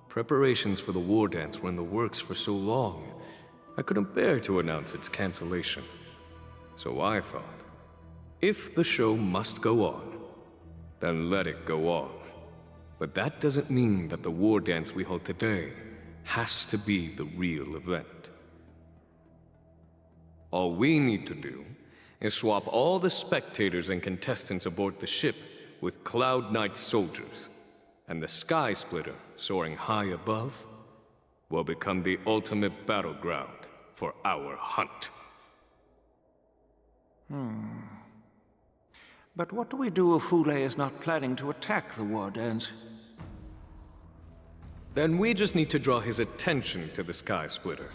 [SPEAKER 16] preparations for the war dance were in the works for so long, I couldn't bear to announce its cancellation. So I thought, If the show must go on, then let it go on. But that doesn't mean that the war dance we hold today has to be the real event. All we need to do is swap all the spectators and contestants aboard the ship with Cloud Knight soldiers, and the Sky Splitter, soaring high above, will become the ultimate battleground for our hunt.
[SPEAKER 21] But what do we do if Hule is not planning to attack the war dance?
[SPEAKER 16] Then we just need to draw his attention to the Sky Splitter.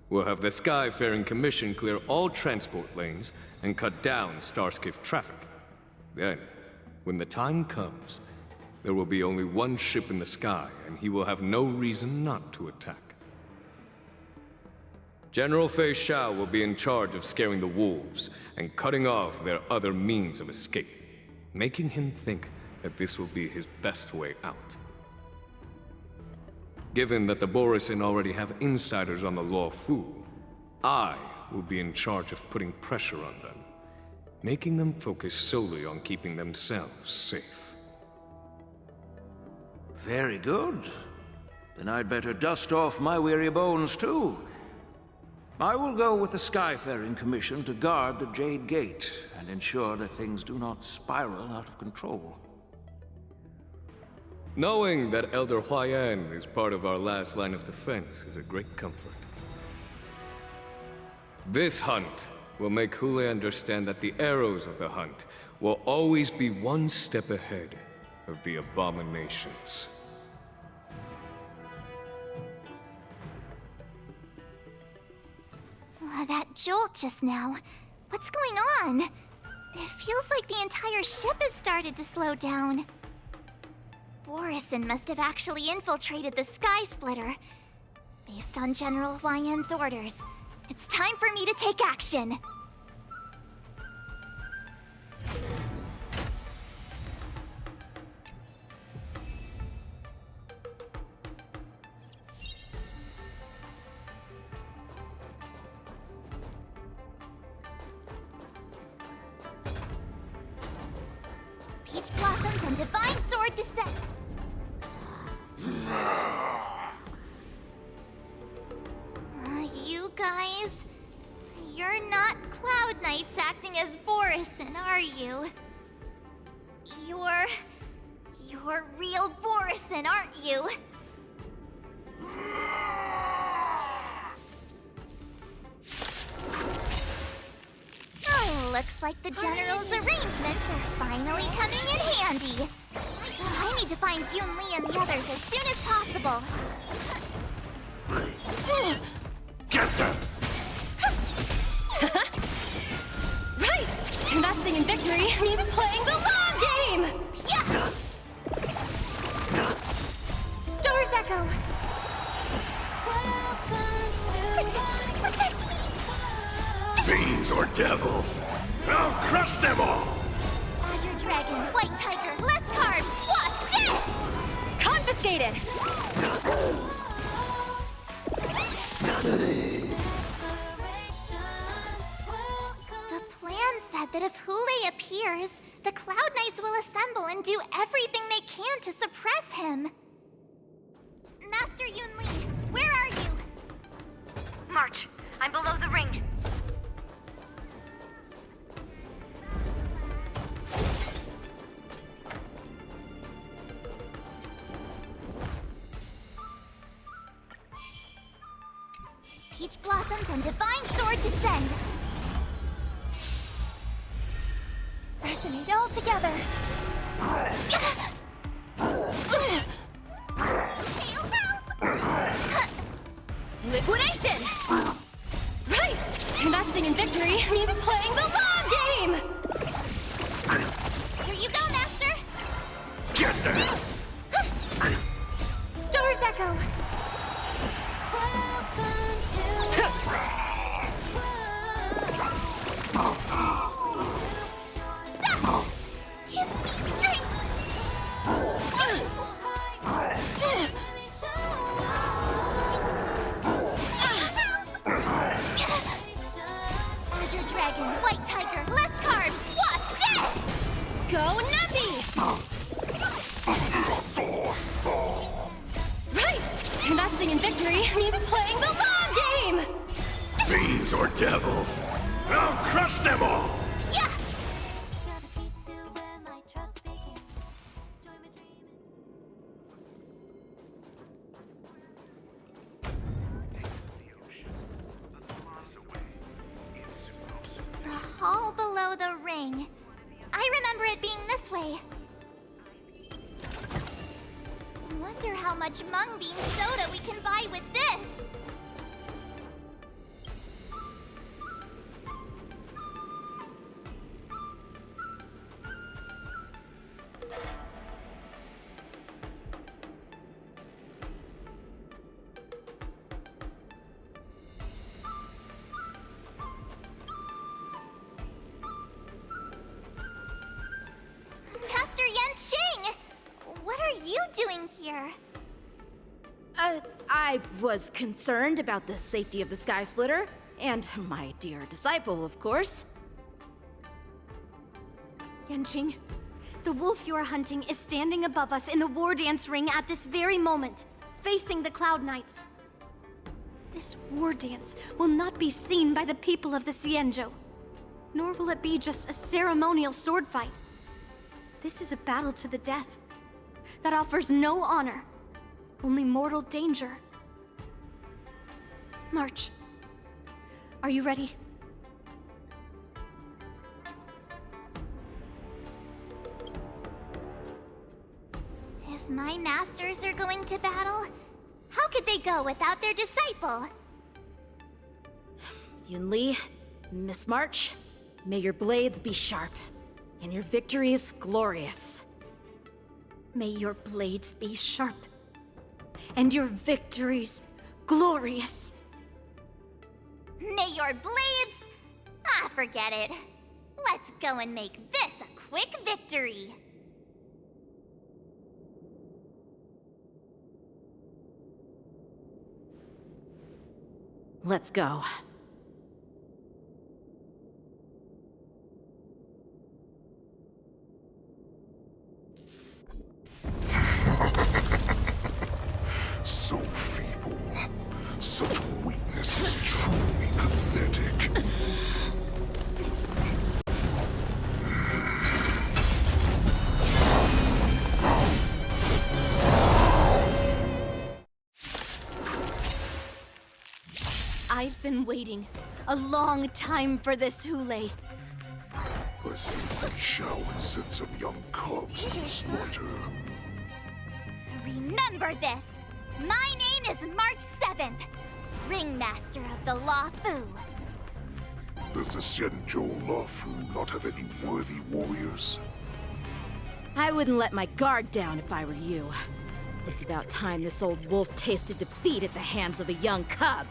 [SPEAKER 16] We'll have the Skyfaring Commission clear all transport lanes and cut down Starskiff traffic. Then, when the time comes, there will be only one ship in the sky, and he will have no reason not to attack. General Fei Shao will be in charge of scaring the wolves and cutting off their other means of escape, making him think that this will be his best way out. Given that the Borisin already have insiders on the Law Fu, I will be in charge of putting pressure on them, making them focus solely on keeping themselves safe.
[SPEAKER 21] Very good. Then I'd better dust off my weary bones too. I will go with the Skyfaring Commission to guard the Jade Gate and ensure that things do not spiral out of control.
[SPEAKER 16] Knowing that Elder Huayan is part of our last line of defense is a great comfort. This hunt will make Hule understand that the arrows of the hunt will always be one step ahead of the abominations.
[SPEAKER 4] That jolt just now. What's going on? It feels like the entire ship has started to slow down. Borisin must have actually infiltrated the Sky Splitter. Based on General Huayan's orders, it's time for me to take action. Peach Blossoms and Divine Sword Descent. You guys, you're not Cloud Knights acting as Borisin, are you? You're real Borisin, aren't you? Oh, looks like the General's arrangements are finally coming in handy. I need to find Yun Li and the others as soon as possible.
[SPEAKER 8] Get them!
[SPEAKER 1] Right! Investing in victory means playing the long game!
[SPEAKER 4] Yeah! Stor's Echo! Protect me!
[SPEAKER 8] Fiends or devils, I'll crush them all!
[SPEAKER 4] Azure Dragon, White Tiger, less carbs, watch this!
[SPEAKER 1] Confiscated!
[SPEAKER 4] The plan said that if Hule appears, the Cloud Knights will assemble and do everything they can to suppress him. Master Yun Li, where are you?
[SPEAKER 18] March, I'm below the ring.
[SPEAKER 4] Peach Blossoms and Divine Sword descend. Resonate all together.
[SPEAKER 1] Liquidation! Right! Investing in victory means playing the long game!
[SPEAKER 4] Here you go, Master!
[SPEAKER 8] Get them!
[SPEAKER 4] Stor's Echo! Give me strength!
[SPEAKER 11] devils! I'll crush them all!
[SPEAKER 4] Yeah! The hall below the ring. I remember it being this way. Wonder how much mung bean soda we can buy with this. Master Yanqing! What are you doing here?
[SPEAKER 5] I was concerned about the safety of the Sky Splitter, and my dear disciple, of course.
[SPEAKER 2] Yanqing, the wolf you are hunting is standing above us in the war dance ring at this very moment, facing the Cloud Knights. This war dance will not be seen by the people of the Xianzhou, nor will it be just a ceremonial sword fight. This is a battle to the death that offers no honor, only mortal danger. March. Are you ready?
[SPEAKER 4] If my masters are going to battle, how could they go without their disciple?
[SPEAKER 5] Yunli, Miss March, may your blades be sharp, and your victories glorious.
[SPEAKER 2] May your blades be sharp, and your victories glorious.
[SPEAKER 4] May your blades... Ah, forget it. Let's go and make this a quick victory.
[SPEAKER 5] Let's go.
[SPEAKER 15] So feeble. Such weakness is truly pathetic.
[SPEAKER 2] I've been waiting a long time for this, Hule.
[SPEAKER 15] I see that Shao has sent some young cubs to slaughter.
[SPEAKER 4] Remember this! My name is March 7th, Ringmaster of the Law Fu.
[SPEAKER 15] Does the Xianzhou Lafu not have any worthy warriors?
[SPEAKER 5] I wouldn't let my guard down if I were you. It's about time this old wolf tasted defeat at the hands of a young cub.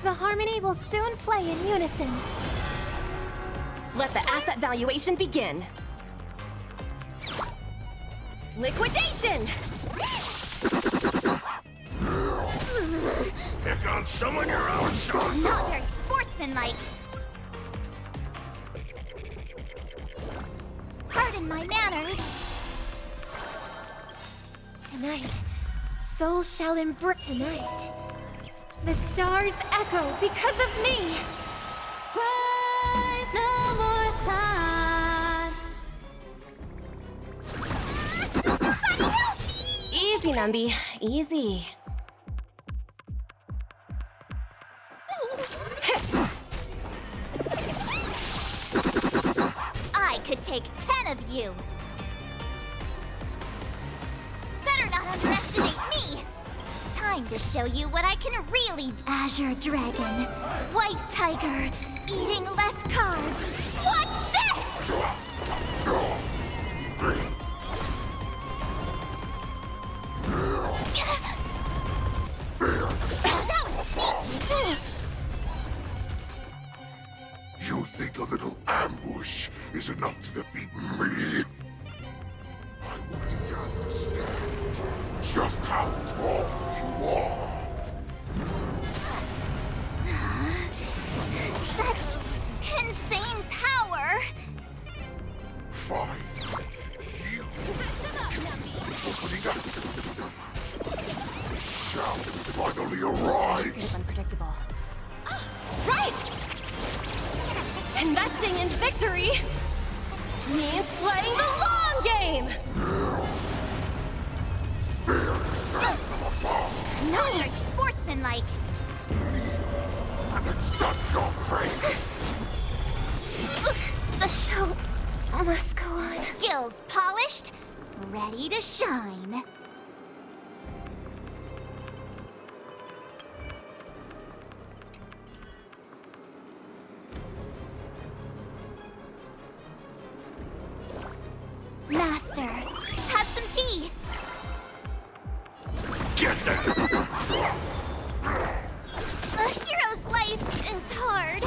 [SPEAKER 1] The harmony will soon play in unison. Let the asset valuation begin. Liquidation!
[SPEAKER 11] Pick on someone your own son!
[SPEAKER 4] Not very sportsmanlike. Pardon my manners.
[SPEAKER 1] Tonight, souls shall embrace tonight. The stars echo because of me!
[SPEAKER 20] Rise no more times.
[SPEAKER 1] Easy, Numby. Easy.
[SPEAKER 4] I could take 10 of you. Better not underestimate me. Time to show you what I can really do. Azure Dragon, White Tiger, eating less carbs. Watch this! That was sneaky.
[SPEAKER 15] You think a little ambush is enough to defeat me? I want you to understand just how wrong you are.
[SPEAKER 4] Such insane power.
[SPEAKER 15] Fine. You opening up. Shall finally arrives.
[SPEAKER 1] Investing in victory means playing the long game!
[SPEAKER 4] No, you're sportsmanlike.
[SPEAKER 8] And accept your fate.
[SPEAKER 4] The show must go on. Skills polished, ready to shine. Master, have some tea.
[SPEAKER 8] Get there!
[SPEAKER 4] A hero's life is hard.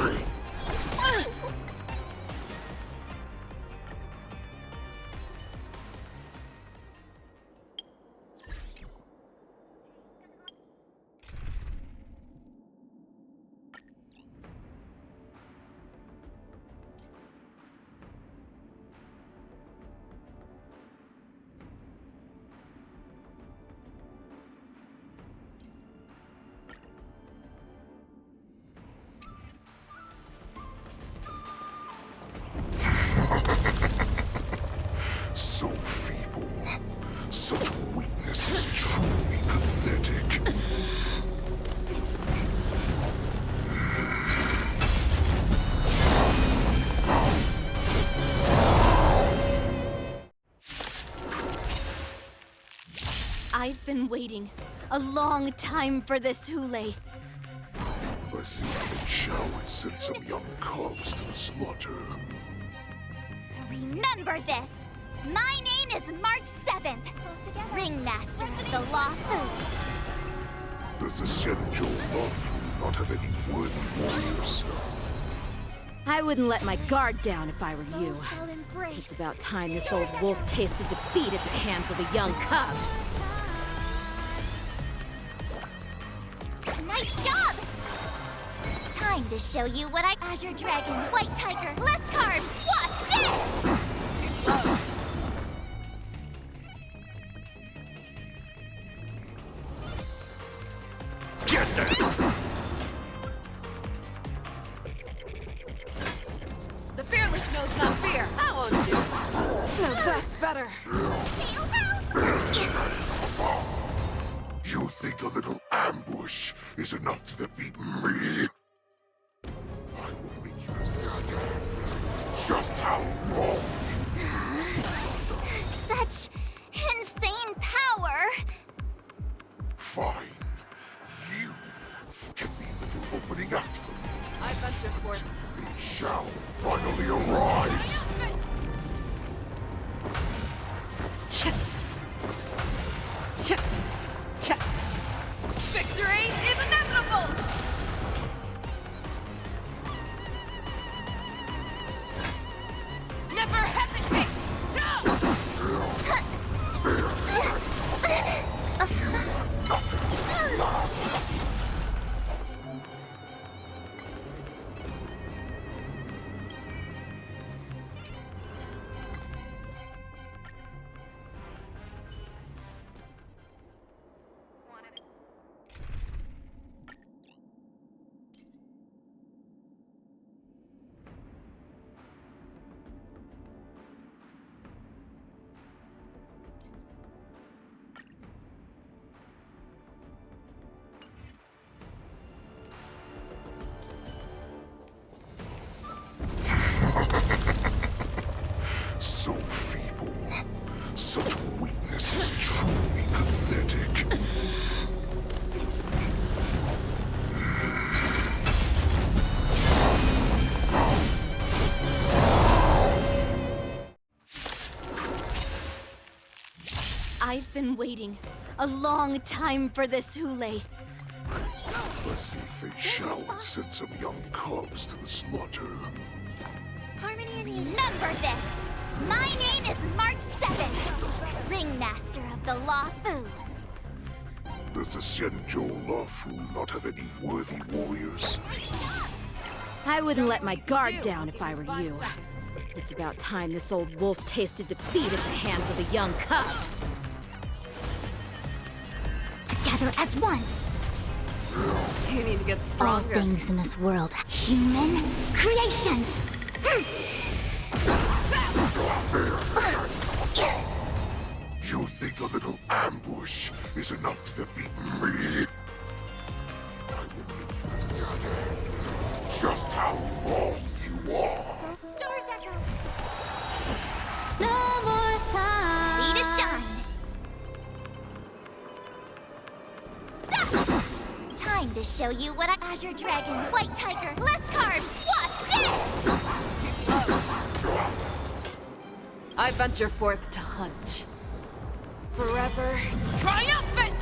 [SPEAKER 15] So feeble. Such weakness is truly pathetic.
[SPEAKER 20] I've been waiting a long time for this, Hule.
[SPEAKER 15] I see that Shao has sent some young cubs to the slaughter.
[SPEAKER 4] Remember this. My name is March 7th, Ringmaster of the Lost.
[SPEAKER 15] Does the Zenithal not have any worthy warriors?
[SPEAKER 5] I wouldn't let my guard down if I were you.
[SPEAKER 4] Shall embrace.
[SPEAKER 5] It's about time this old wolf tasted defeat at the hands of a young cub.
[SPEAKER 4] Nice job! Time to show you what I... Azure Dragon, White Tiger, less carbs, watch this!
[SPEAKER 3] Too slow.
[SPEAKER 8] Get there!
[SPEAKER 3] The fearless knows not fear. That won't do. No, that's better.
[SPEAKER 8] You think a little ambush is enough to defeat me? I will make you understand just how wrong.
[SPEAKER 4] Such insane power!
[SPEAKER 8] Fine. You can be the opening act for me.
[SPEAKER 3] I venture forth.
[SPEAKER 8] It shall finally arise.
[SPEAKER 3] Victory is inevitable! Never hesitate!
[SPEAKER 15] So feeble. Such weakness is truly pathetic.
[SPEAKER 20] I've been waiting a long time for this, Hule.
[SPEAKER 15] I see Fei Shao has sent some young cubs to the slaughter.
[SPEAKER 4] Harmony and remember this. My name is March 7th, Ringmaster of the Law Fu.
[SPEAKER 15] Does the Zenithal Lafu not have any worthy warriors?
[SPEAKER 5] I wouldn't let my guard down if I were you. It's about time this old wolf tasted defeat at the hands of a young cub.
[SPEAKER 4] Together as one.
[SPEAKER 3] You need to get
[SPEAKER 4] All
[SPEAKER 3] stronger.
[SPEAKER 4] things in this world, human creations,
[SPEAKER 8] You think a little ambush is enough to defeat me? I will make you understand just how wrong you are.
[SPEAKER 4] Stars Echo! No more time! Need a shot! Time to show you what I... Azure Dragon, White Tiger, less carbs! Watch this!
[SPEAKER 3] I venture forth to hunt. Forever triumphant!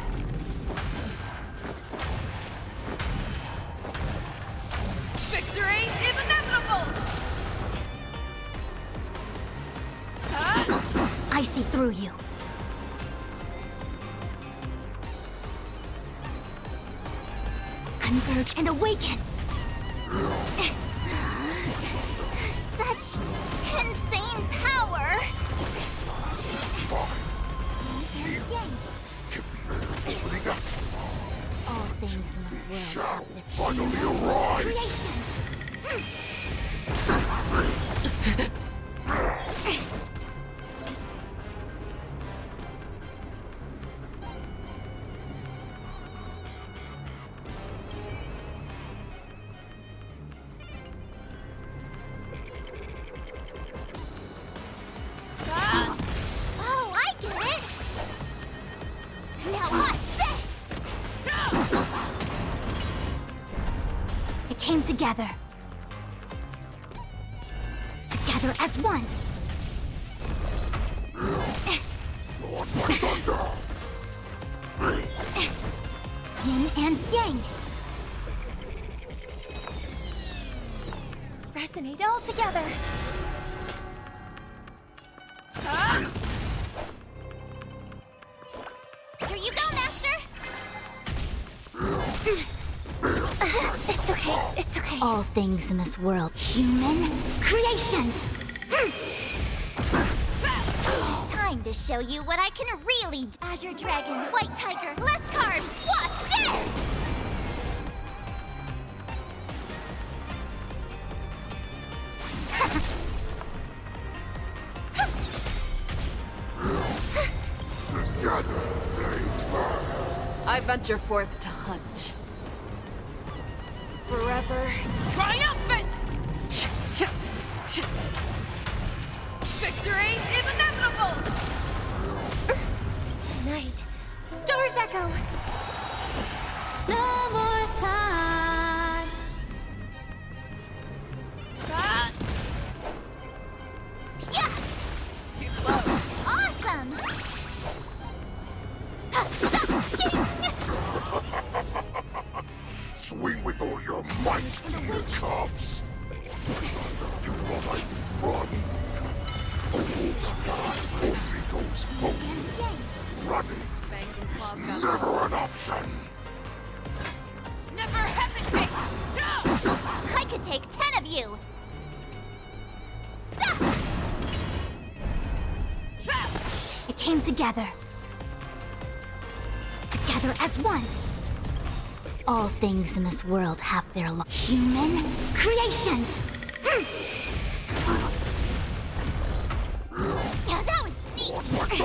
[SPEAKER 3] Victory is inevitable!
[SPEAKER 4] I see through you. Converge and awaken! Such insane power! All things in this world
[SPEAKER 8] Shall finally arrive!
[SPEAKER 4] Oh, I get it! Now watch this! It came together. Together as one. Yin and yang. Resonate all together. Here you go, Master! It's okay, it's okay. All things in this world, human creations! Time to show you what I can really do. Azure Dragon, White Tiger, less carbs, watch this!
[SPEAKER 3] I venture forth to hunt. Forever triumphant! Victory is inevitable!
[SPEAKER 4] Tonight, Stars Echo! No more times! Yeah!
[SPEAKER 3] Too slow.
[SPEAKER 4] Awesome!
[SPEAKER 8] Swing with all your might, dear cubs! Do what I run. A wolf's path only goes forward. Running is never an option.
[SPEAKER 3] Never hesitate!
[SPEAKER 4] I could take 10 of you! It came together. Together as one. All things in this world have their human creations! Yeah, that was sneaky!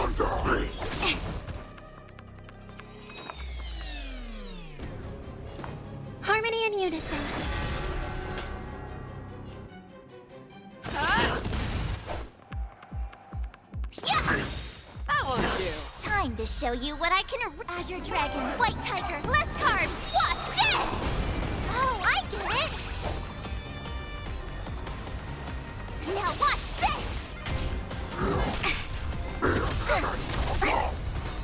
[SPEAKER 4] Harmony and unison. Yeah!
[SPEAKER 3] That won't do.
[SPEAKER 4] Time to show you what I can. Azure Dragon, White Tiger, less carbs. Watch this! Oh, I get it! Now watch this!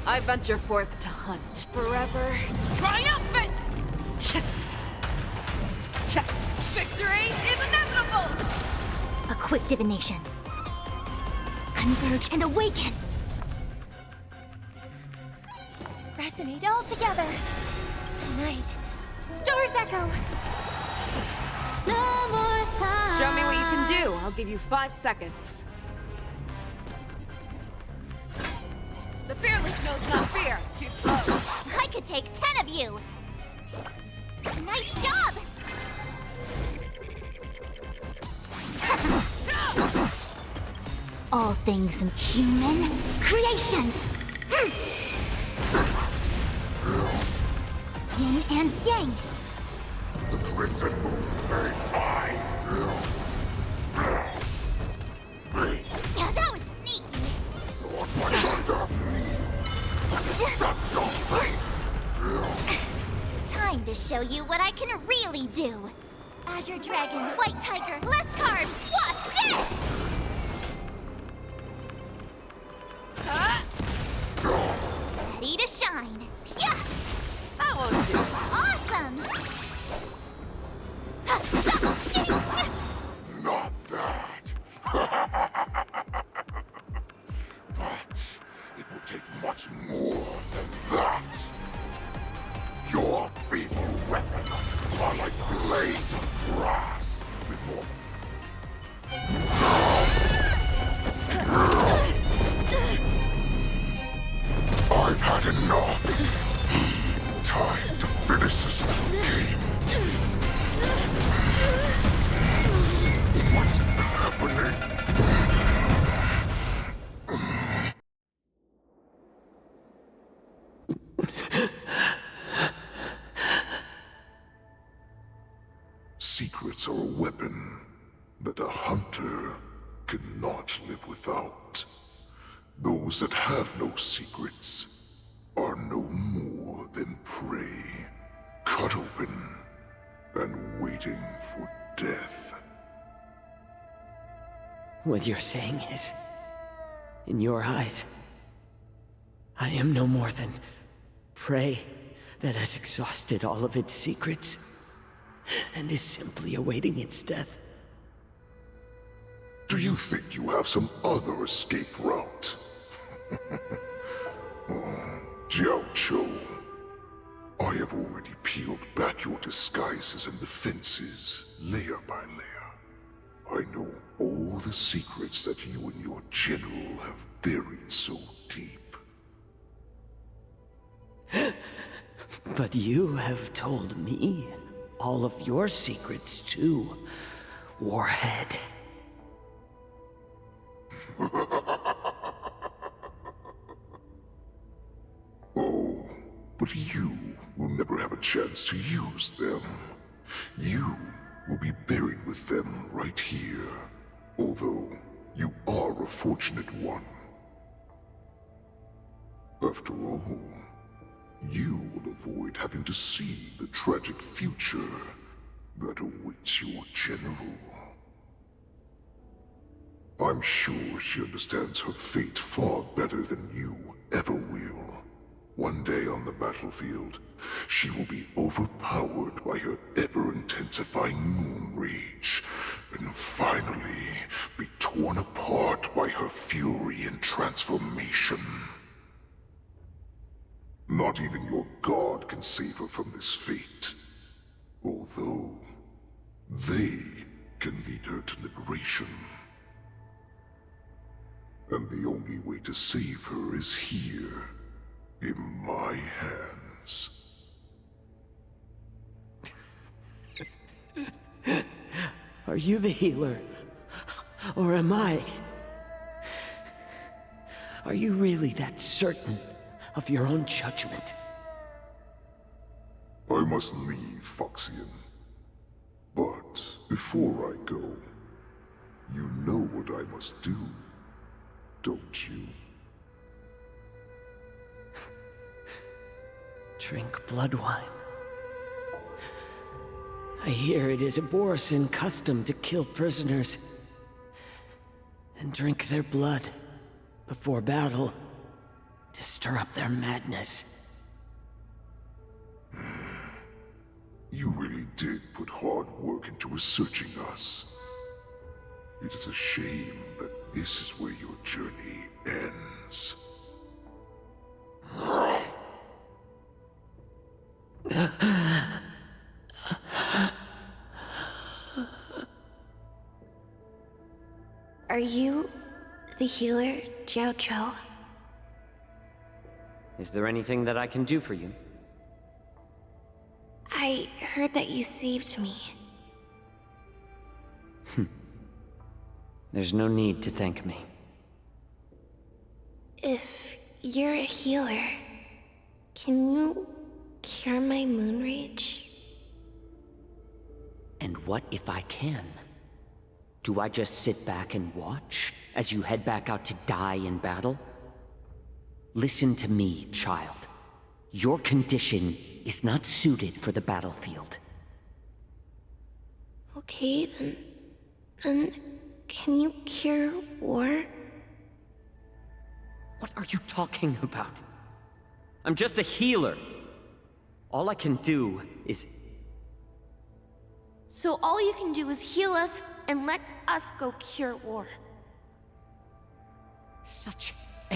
[SPEAKER 3] I venture forth to hunt. Forever triumphant! Victory is inevitable!
[SPEAKER 4] A quick divination. Converge and awaken! Resonate all together. Tonight, Stars Echo. No more time.
[SPEAKER 3] Show me what you can do. I'll give you 5 seconds. The fearless knows not fear. Too slow.
[SPEAKER 4] I could take 10 of you. Nice job. all things human creations. Yin and yang.
[SPEAKER 8] The Crimson Moon burns high.
[SPEAKER 4] Yeah, that was sneaky. Time to show you what I can really do. Azure Dragon, White Tiger, less cards. Watch this! Ready to shine. Yeah!
[SPEAKER 13] That won't do.
[SPEAKER 4] Awesome!
[SPEAKER 8] Not that. But it will take much more than that. Your feeble weapons are like blades of grass before. I've had enough. Time to finish this game. What's happening? Secrets are a weapon that a hunter cannot live without. Those that have no secrets are no more than prey, cut open and waiting for death.
[SPEAKER 22] What you're saying is, in your eyes, I am no more than prey that has exhausted all of its secrets and is simply awaiting its death.
[SPEAKER 8] Do you think you have some other escape route? Jiao-Cho, I have already peeled back your disguises and defenses, layer by layer. I know all the secrets that you and your general have buried so deep.
[SPEAKER 22] But you have told me all of your secrets too, Warhead.
[SPEAKER 8] Oh, but you will never have a chance to use them. You will be buried with them right here, although you are a fortunate one. After all, you will avoid having to see the tragic future that awaits your general. I'm sure she understands her fate far better than you ever will. One day on the battlefield, she will be overpowered by her ever-intensifying moon rage, and finally be torn apart by her fury and transformation. Not even your god can save her from this fate, although they can lead her to liberation. And the only way to save her is here, in my hands.
[SPEAKER 22] Are you the healer? Or am I? Are you really that certain of your own judgment?
[SPEAKER 8] I must leave, Foxian. But before I go, you know what I must do, don't you?
[SPEAKER 22] Drink blood wine. I hear it is a Borisin custom to kill prisoners and drink their blood before battle to stir up their madness.
[SPEAKER 8] You really did put hard work into researching us. It is a shame that this is where your journey ends.
[SPEAKER 2] Are you the healer, Jiao-Cho?
[SPEAKER 22] Is there anything that I can do for you?
[SPEAKER 2] I heard that you saved me.
[SPEAKER 22] There's no need to thank me.
[SPEAKER 20] If you're a healer, can you cure my moon rage?
[SPEAKER 22] And what if I can? Do I just sit back and watch as you head back out to die in battle? Listen to me, child. Your condition is not suited for the battlefield.
[SPEAKER 20] Okay, then can you cure war?
[SPEAKER 22] What are you talking about? I'm just a healer. All I can do is...
[SPEAKER 20] So all you can do is heal us and let us go cure war.
[SPEAKER 22] Such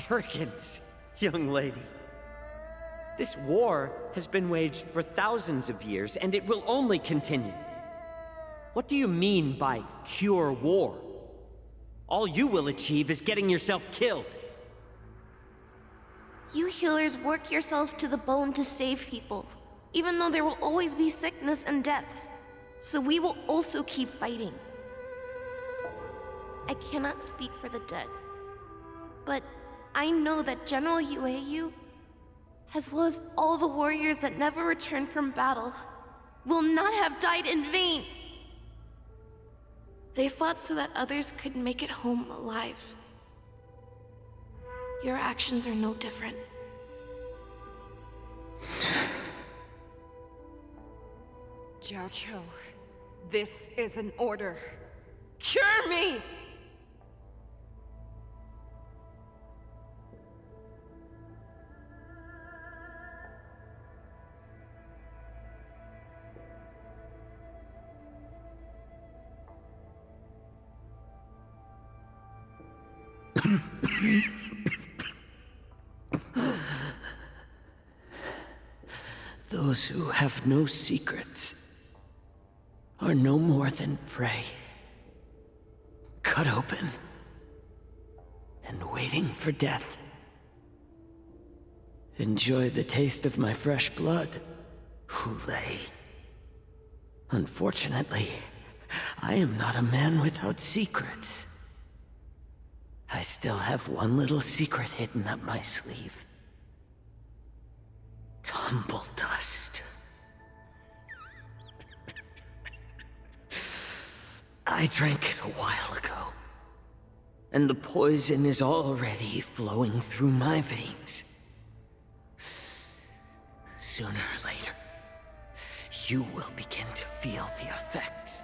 [SPEAKER 22] arrogance, young lady. This war has been waged for thousands of years, and it will only continue. What do you mean by cure war? All you will achieve is getting yourself killed.
[SPEAKER 20] You healers work yourselves to the bone to save people, even though there will always be sickness and death. So we will also keep fighting. I cannot speak for the dead, but I know that General Yueyu, as well as all the warriors that never returned from battle, will not have died in vain. They fought so that others could make it home alive. Your actions are no different.
[SPEAKER 7] Jiaoqiu, this is an order. Cure me!
[SPEAKER 22] Those who have no secrets are no more than prey. Cut open and waiting for death. Enjoy the taste of my fresh blood, Hulei. Unfortunately, I am not a man without secrets. I still have one little secret hidden up my sleeve. Tumble dust. I drank it a while ago, and the poison is already flowing through my veins. Sooner or later, you will begin to feel the effects.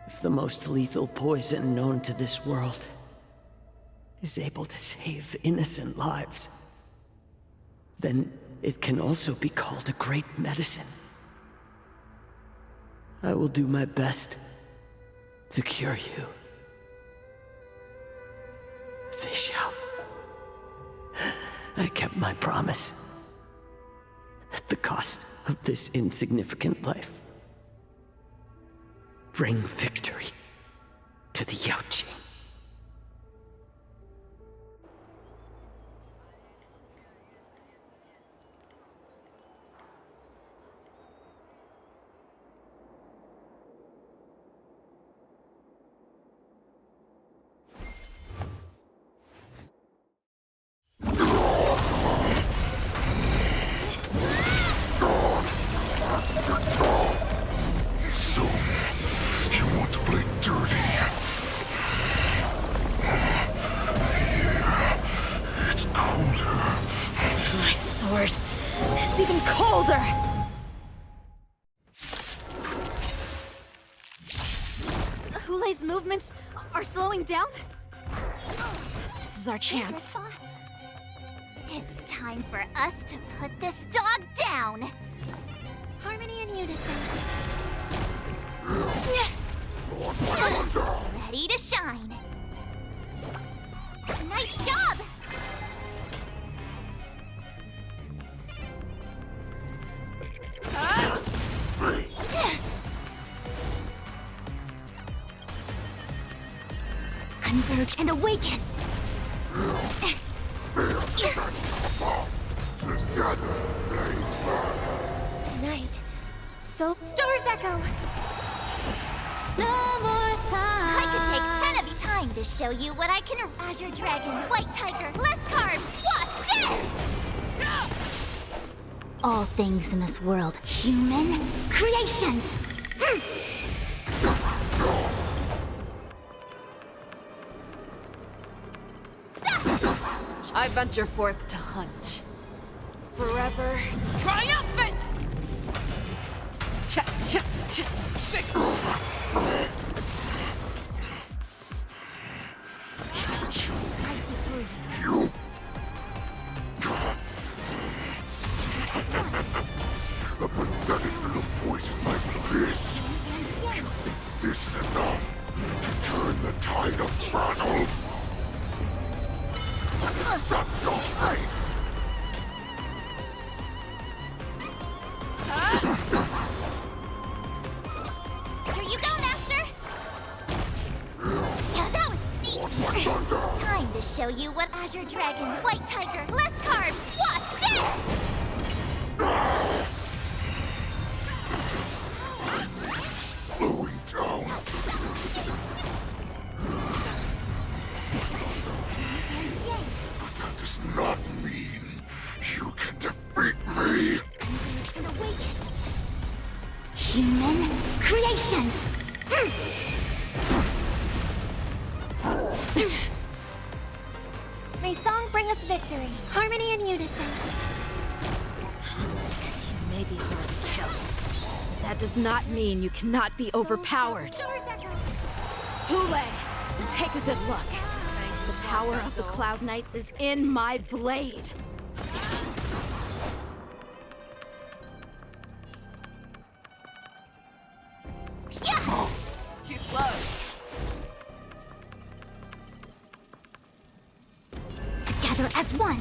[SPEAKER 22] If the most lethal poison known to this world is able to save innocent lives, then it can also be called a great medicine. I will do my best to cure you. Fish out. I kept my promise. At the cost of this insignificant life. Bring victory to the Yaoqing.
[SPEAKER 2] Movements are slowing down?
[SPEAKER 5] This is our chance.
[SPEAKER 4] It's time for us to put this dog down. Harmony and unison. Ready to shine. Nice job! Converge and awaken! Tonight, so Stars Echo! No more time! I could take 10 of your time to show you what I can. Azure Dragon, White Tiger, less cards. Watch this! All things in this world, human creations.
[SPEAKER 7] I venture forth to hunt. Forever triumphant!
[SPEAKER 8] You. A pathetic little poison like this. You think this is enough to turn the tide of battle? Shut your face!
[SPEAKER 4] Here you go, Master! Yeah, that was sneaky! Time to show you what Azure Dragon, White Tiger, less cards! Watch this!
[SPEAKER 8] Slowing down. But that does not mean you can defeat me.
[SPEAKER 4] Human creations! May song bring us victory, harmony and unison.
[SPEAKER 5] You may be hard to kill. That does not mean you cannot be overpowered. Hule, take a good look. The power of the Cloud Knights is in my blade.
[SPEAKER 7] Too slow.
[SPEAKER 4] Together as one.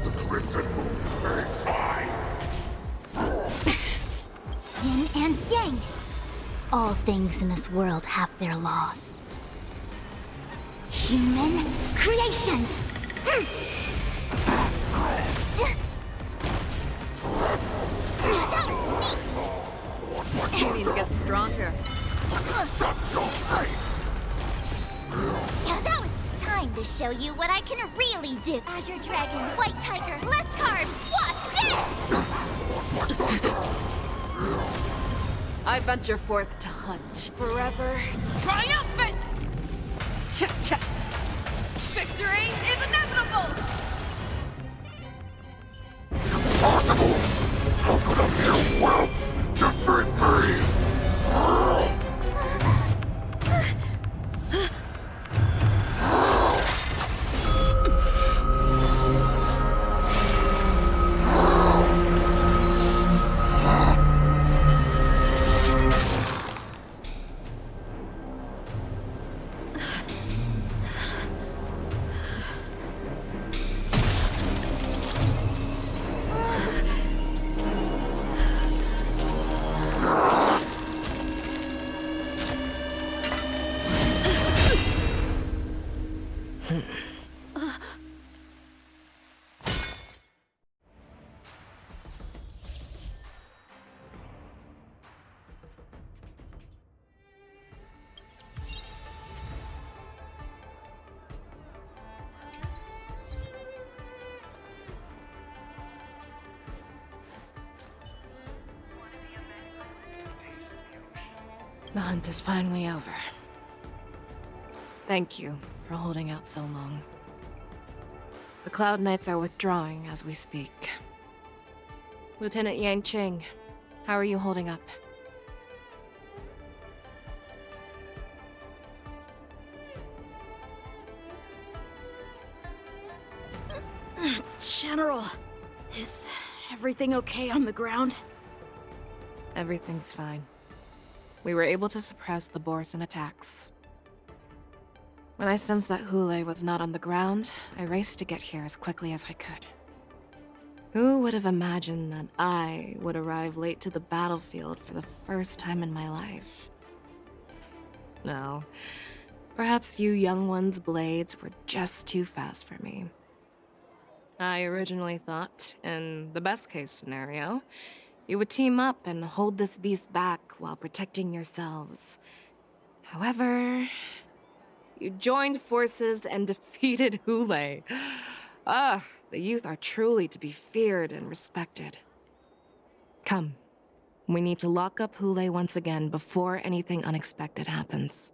[SPEAKER 8] The Crimson Moon burns high.
[SPEAKER 4] Yin and yang. All things in this world have their laws. Human creations.
[SPEAKER 7] You need to get stronger.
[SPEAKER 4] Yeah, that was time to show you what I can really do. Azure Dragon, White Tiger, less cards. Watch this!
[SPEAKER 7] I venture forth to hunt. Forever triumphant! Victory is inevitable!
[SPEAKER 8] Impossible! How could a mere whelp defeat me?
[SPEAKER 7] The hunt is finally over. Thank you for holding out so long. The Cloud Knights are withdrawing as we speak. Lieutenant Yanqing, how are you holding up?
[SPEAKER 5] General, is everything okay on the ground?
[SPEAKER 7] Everything's fine. We were able to suppress the Borson attacks. When I sensed that Hule was not on the ground, I raced to get here as quickly as I could. Who would have imagined that I would arrive late to the battlefield for the first time in my life? No. Perhaps you young ones' blades were just too fast for me. I originally thought, in the best-case scenario, you would team up and hold this beast back while protecting yourselves. However, you joined forces and defeated Hule. Ah, the youth are truly to be feared and respected. Come, we need to lock up Hule once again before anything unexpected happens.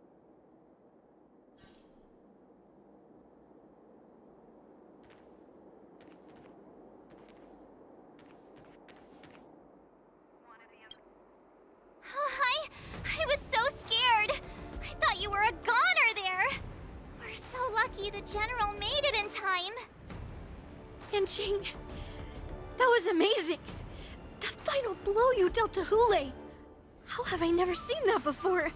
[SPEAKER 4] I was so scared. I thought you were a goner there. We're so lucky the General made it in time.
[SPEAKER 20] Yanqing, that was amazing. The final blow you dealt to Hule. How have I never seen that before?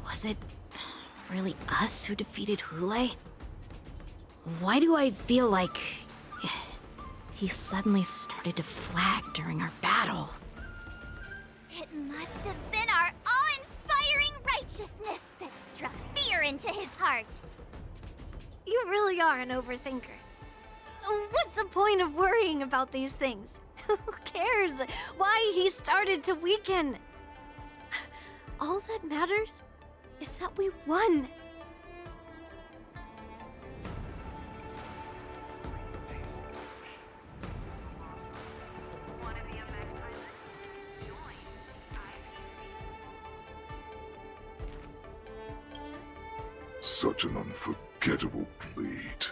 [SPEAKER 5] Was it really us who defeated Hule? Why do I feel like he suddenly started to flag during our battle?
[SPEAKER 4] It must have been our awe-inspiring righteousness that struck fear into his heart.
[SPEAKER 20] You really are an overthinker. What's the point of worrying about these things? Who cares why he started to weaken? All that matters is that we won.
[SPEAKER 15] Such an unforgettable blade.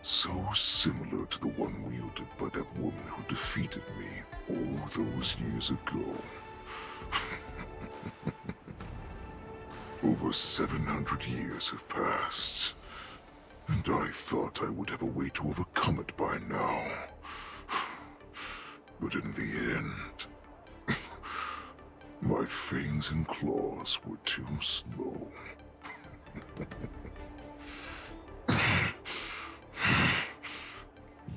[SPEAKER 15] So similar to the one wielded by that woman who defeated me all those years ago. Over 700 years have passed, and I thought I would have a way to overcome it by now. But in the end, my fangs and claws were too slow.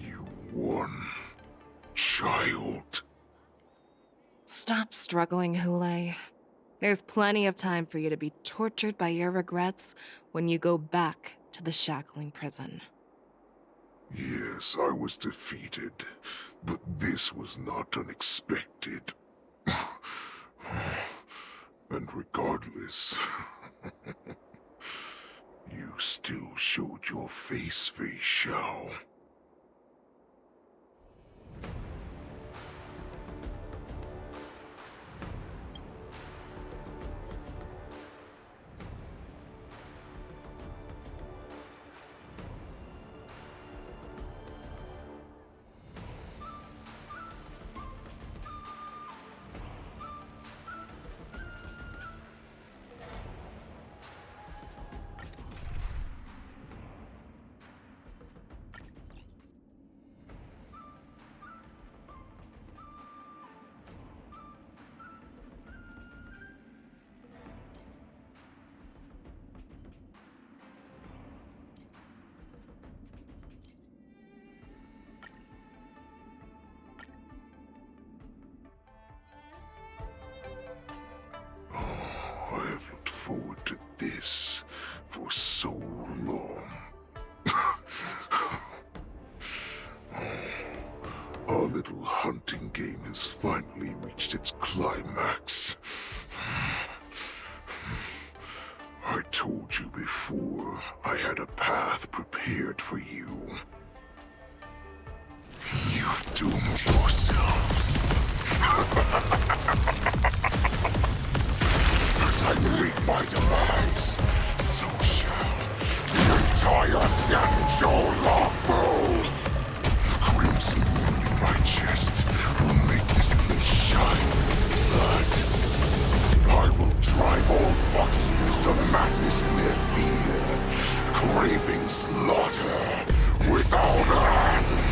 [SPEAKER 15] You won, child.
[SPEAKER 7] Stop struggling, Hule. There's plenty of time for you to be tortured by your regrets when you go back to the shackling prison.
[SPEAKER 15] Yes, I was defeated, but this was not unexpected. And regardless, you still showed your face, Fei Xiao. I have looked forward to this for so long. Our little hunting game has finally reached its climax. I told you before, I had a path prepared for you. You've doomed yourselves. As I meet my demise, so shall the entire Xianzhou Longbow. The crimson wound in my chest will make this place shine with blood. I will drive all Foxians to madness in their fear, craving slaughter without end.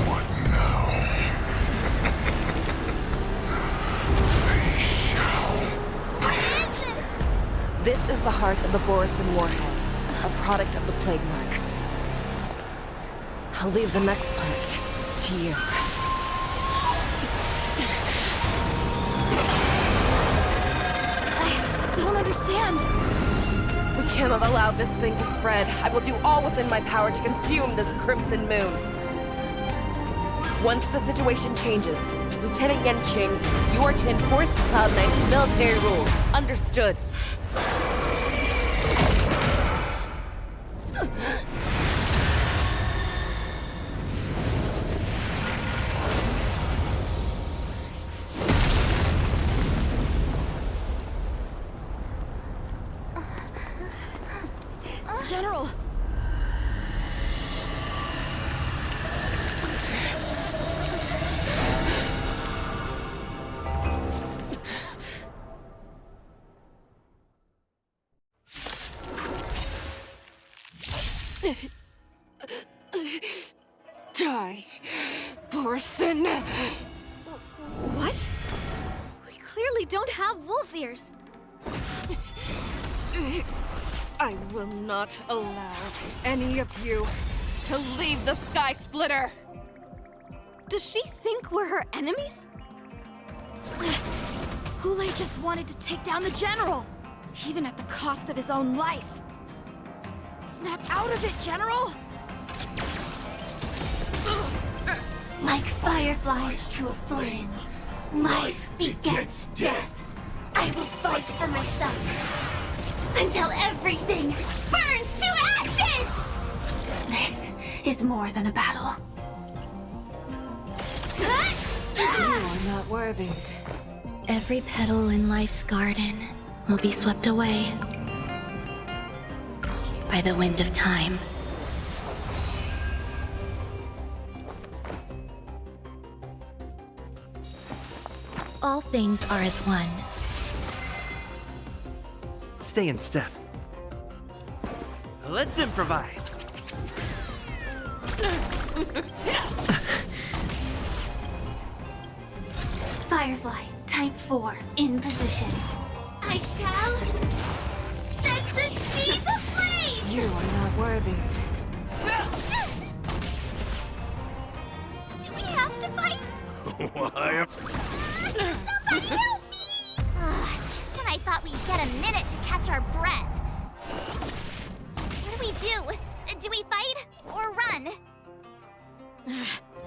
[SPEAKER 15] What now?
[SPEAKER 7] This is the heart of the Borisin Warhead, a product of the Plague Mark. I'll leave the next part to you.
[SPEAKER 5] I don't understand.
[SPEAKER 7] We cannot allow this thing to spread. I will do all within my power to consume this Crimson Moon. Once the situation changes, Lieutenant Yanqing, you are to enforce the Cloud Knight's military rules. Understood.
[SPEAKER 5] General!
[SPEAKER 7] Die, Borson!
[SPEAKER 2] What? We clearly don't have wolf ears.
[SPEAKER 7] I will not allow any of you to leave the Sky Splitter!
[SPEAKER 2] Does she think we're her enemies?
[SPEAKER 5] Hule just wanted to take down the General, even at the cost of his own life. Snap out of it, General!
[SPEAKER 4] Like fireflies to a flame, life begets death. I will fight for myself until everything burns to ashes! This is more than a battle.
[SPEAKER 3] You are not worthy.
[SPEAKER 2] Every petal in life's garden will be swept away by the wind of time. All things are as one.
[SPEAKER 6] Stay in step. Let's improvise.
[SPEAKER 4] Firefly, type 4, in position. I shall set the seas ablaze!
[SPEAKER 3] You are not worthy.
[SPEAKER 4] Do we have to fight?
[SPEAKER 8] Why?
[SPEAKER 4] Somebody help me! Just when I thought we'd get a minute to catch our breath. What do we do? Do we fight or run?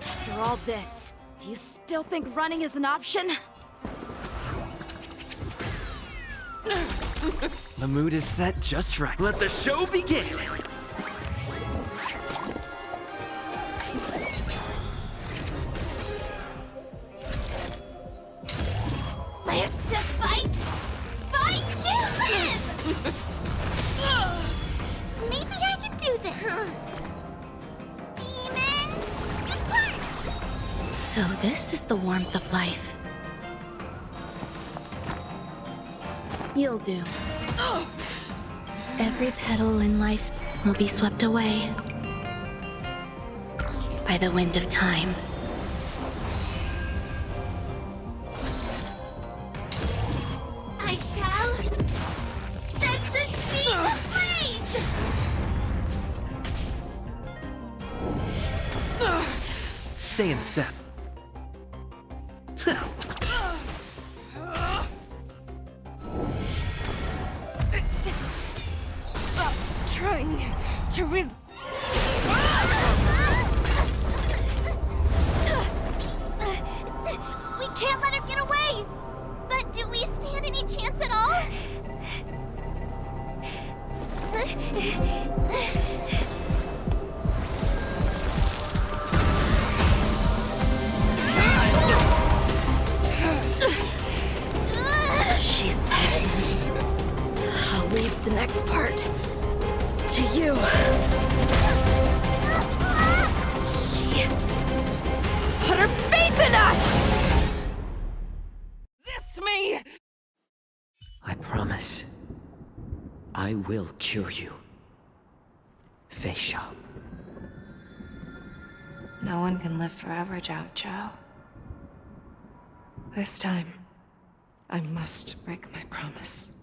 [SPEAKER 5] After all this, do you still think running is an option?
[SPEAKER 6] The mood is set just right. Let the show begin!
[SPEAKER 4] Live to fight! Fight to live! Maybe I can do this! Demons, depart!
[SPEAKER 2] So this is the warmth of life. You'll do. Every petal in life will be swept away by the wind of time.
[SPEAKER 4] I shall set the seas ablaze!
[SPEAKER 6] Stay in step.
[SPEAKER 7] Stop trying to
[SPEAKER 4] We can't let her get away! But do we stand any chance at all?
[SPEAKER 5] She said, I'll leave the next part to you. She put her faith in us!
[SPEAKER 7] resist me!
[SPEAKER 22] I promise. I will cure you. Feisha.
[SPEAKER 7] No one can live forever, Zhao Zhao. This time, I must break my promise.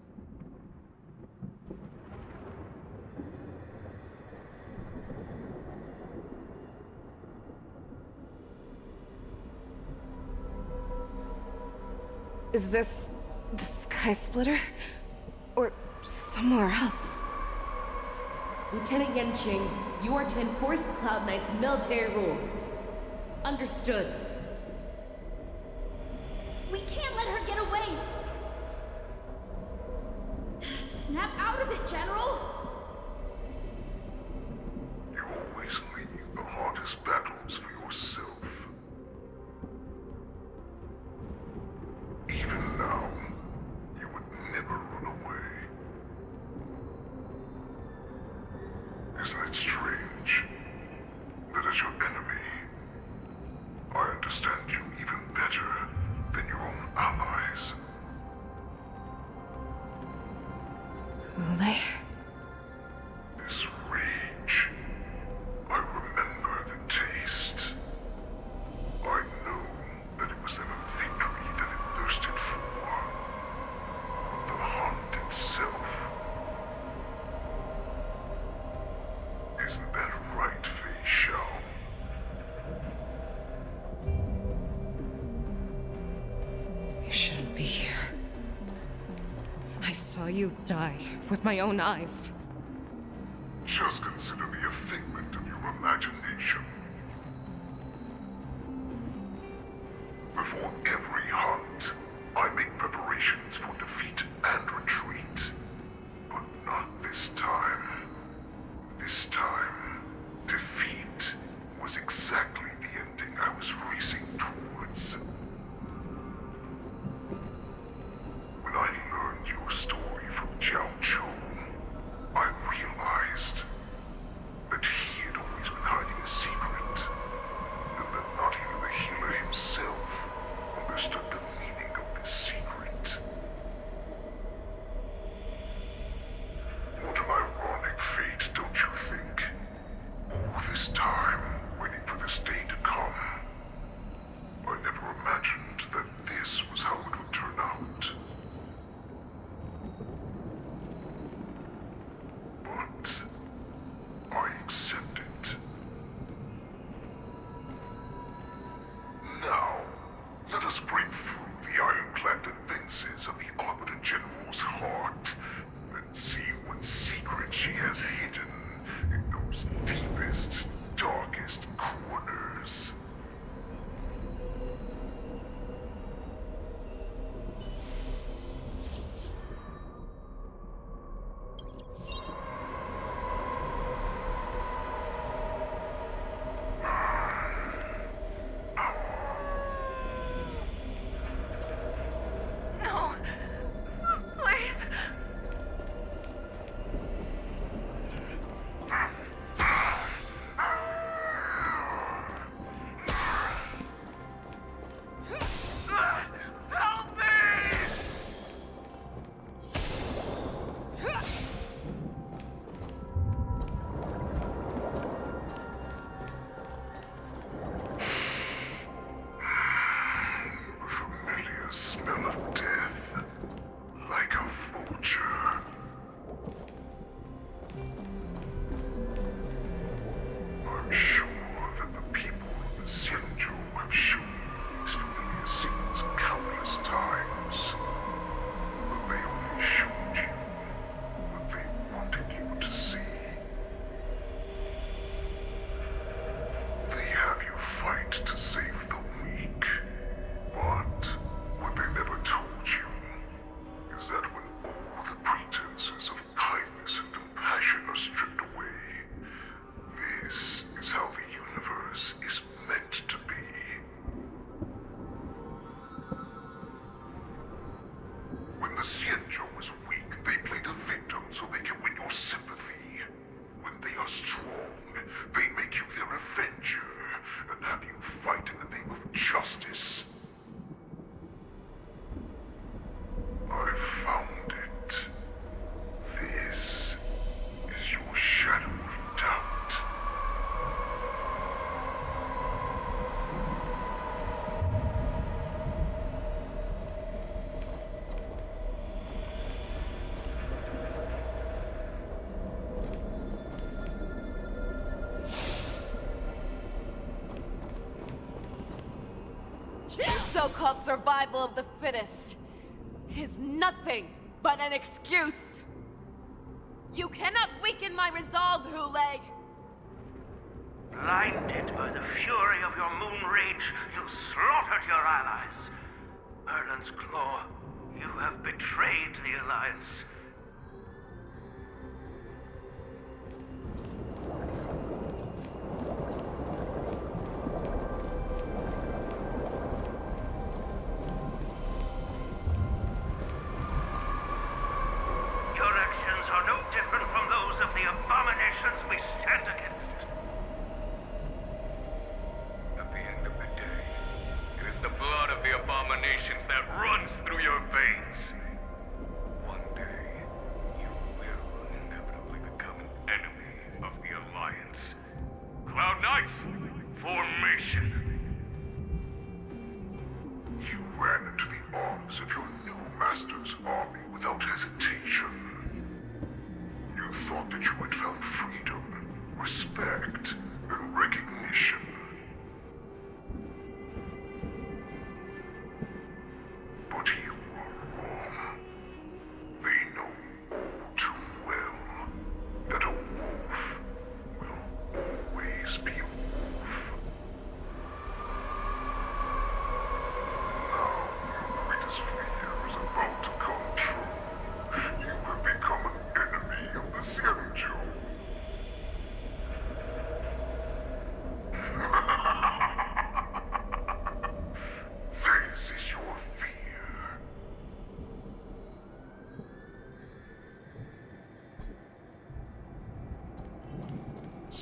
[SPEAKER 7] Is this the Sky Splitter? Or somewhere else?
[SPEAKER 12] Lieutenant Yanqing, you are to enforce the Cloud Knight's military rules. Understood.
[SPEAKER 17] We can't let her get away! Snap out of it, General!
[SPEAKER 8] You always leave the hardest battles for yourself. Even now, you would never run away. Isn't it strange that as your enemy, I understand you even better than your own allies?
[SPEAKER 7] Ole?
[SPEAKER 8] This rage, I remember the taste. I know that it was never victory that it thirsted for. The hunt itself. Isn't that right, Fei Xiao?
[SPEAKER 7] You shouldn't be here. I saw you die with my own eyes.
[SPEAKER 8] Just consider me a figment of your imagination. Before every hunt, I make preparations for defeat and retreat. But not this time. This time, defeat was exactly the ending I was racing towards. When I learned your story from Jiao Zhou, I realized that he had always been hiding a secret, and that not even the healer himself understood the meaning of this secret. What an ironic fate, don't you think? All this time, waiting for this day to come. I never imagined that this was how it would turn out. But I accept it. Now, let us break through the ironclad defenses of the Arbiter General's heart and see what secret she has hidden in those deepest, darkest corners.
[SPEAKER 18] No. Please. Help me!
[SPEAKER 8] The familiar smell of death, like a vulture. I'm sure that the people of the Xianzhou have shown these familiar scenes countless times. But they only showed you what they wanted you to see. They have you fight to save the weak. But what they never told you is that when all the pretenses of kindness and compassion are stripped away, this is how the universe is meant to be. When the Xianzhou is weak, they play the victim so they can win your sympathy. When they are strong, they make you their avenger and have you fight in the name of justice. I found it. This is your shadow of doubt.
[SPEAKER 13] Your so-called survival of the fittest is nothing but an excuse. You cannot weaken my resolve, Huleg!
[SPEAKER 21] Blinded by the fury of your moon rage, you slaughtered your allies. Merlin's claw, you have betrayed the Alliance. Your actions are no different from those of the abominations we stand against.
[SPEAKER 11] At the end of the day, it is the blood of the abominations that runs through your veins. One day, you will inevitably become an enemy of the Alliance. Cloud Knights, formation!
[SPEAKER 8] You ran into the arms of your new master's army without hesitation. You thought that you had found freedom, respect, and recognition. But you were wrong. They know all too well that a wolf will always be a wolf. Now, your greatest fear is about to come true. You have become an enemy of the Xianzhou. This is your fear.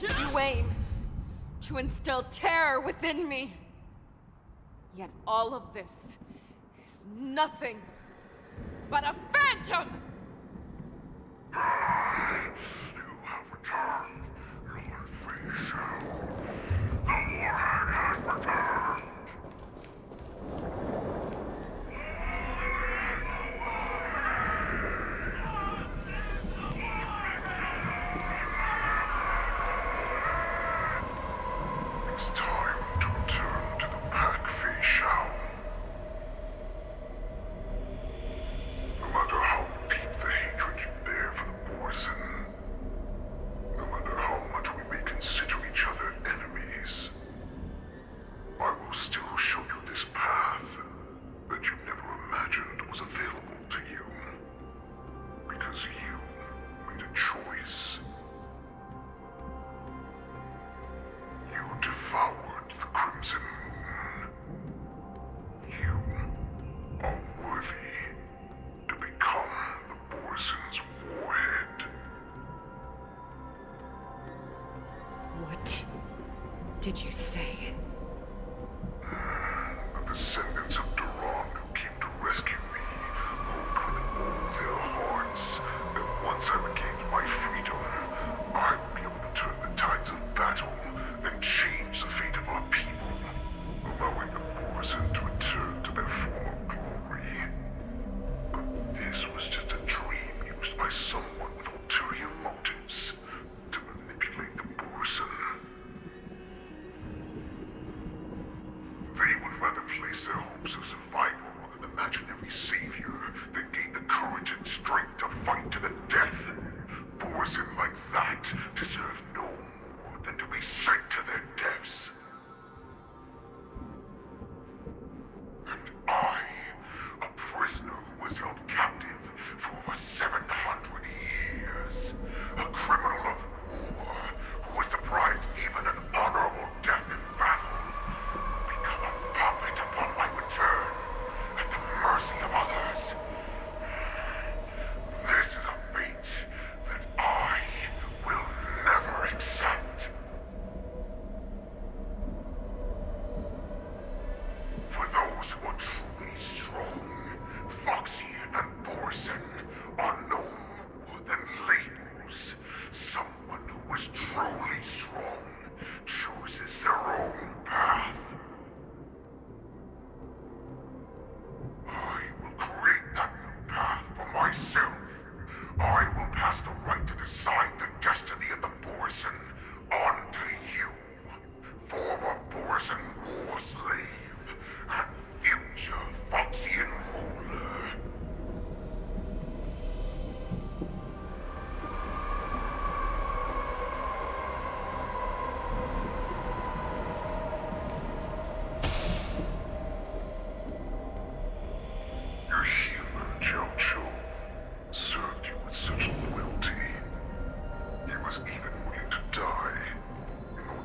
[SPEAKER 13] You aim to instill terror within me. Yet all of this is nothing but a phantom!
[SPEAKER 8] You have returned, Lord Facial. The Warhag has returned. It's time to return to the pack, Facial. No matter how deep the hatred you bear for the Borson, no matter how much we may consider each other enemies, I will still show you this path that you never imagined was available to you. Because you made a choice. You devoured the Crimson Moon. You are worthy to become the Borson's warhead.
[SPEAKER 13] What did you say?
[SPEAKER 8] The descendants of Duran who came to rescue me hoped with all their hearts that once I regained my freedom, I would be able to turn the tides of battle and change the fate of our people, allowing the Borson to return to their former glory. But this was just a dream used by someone with ulterior motives to manipulate the Borson. They would rather place their hopes of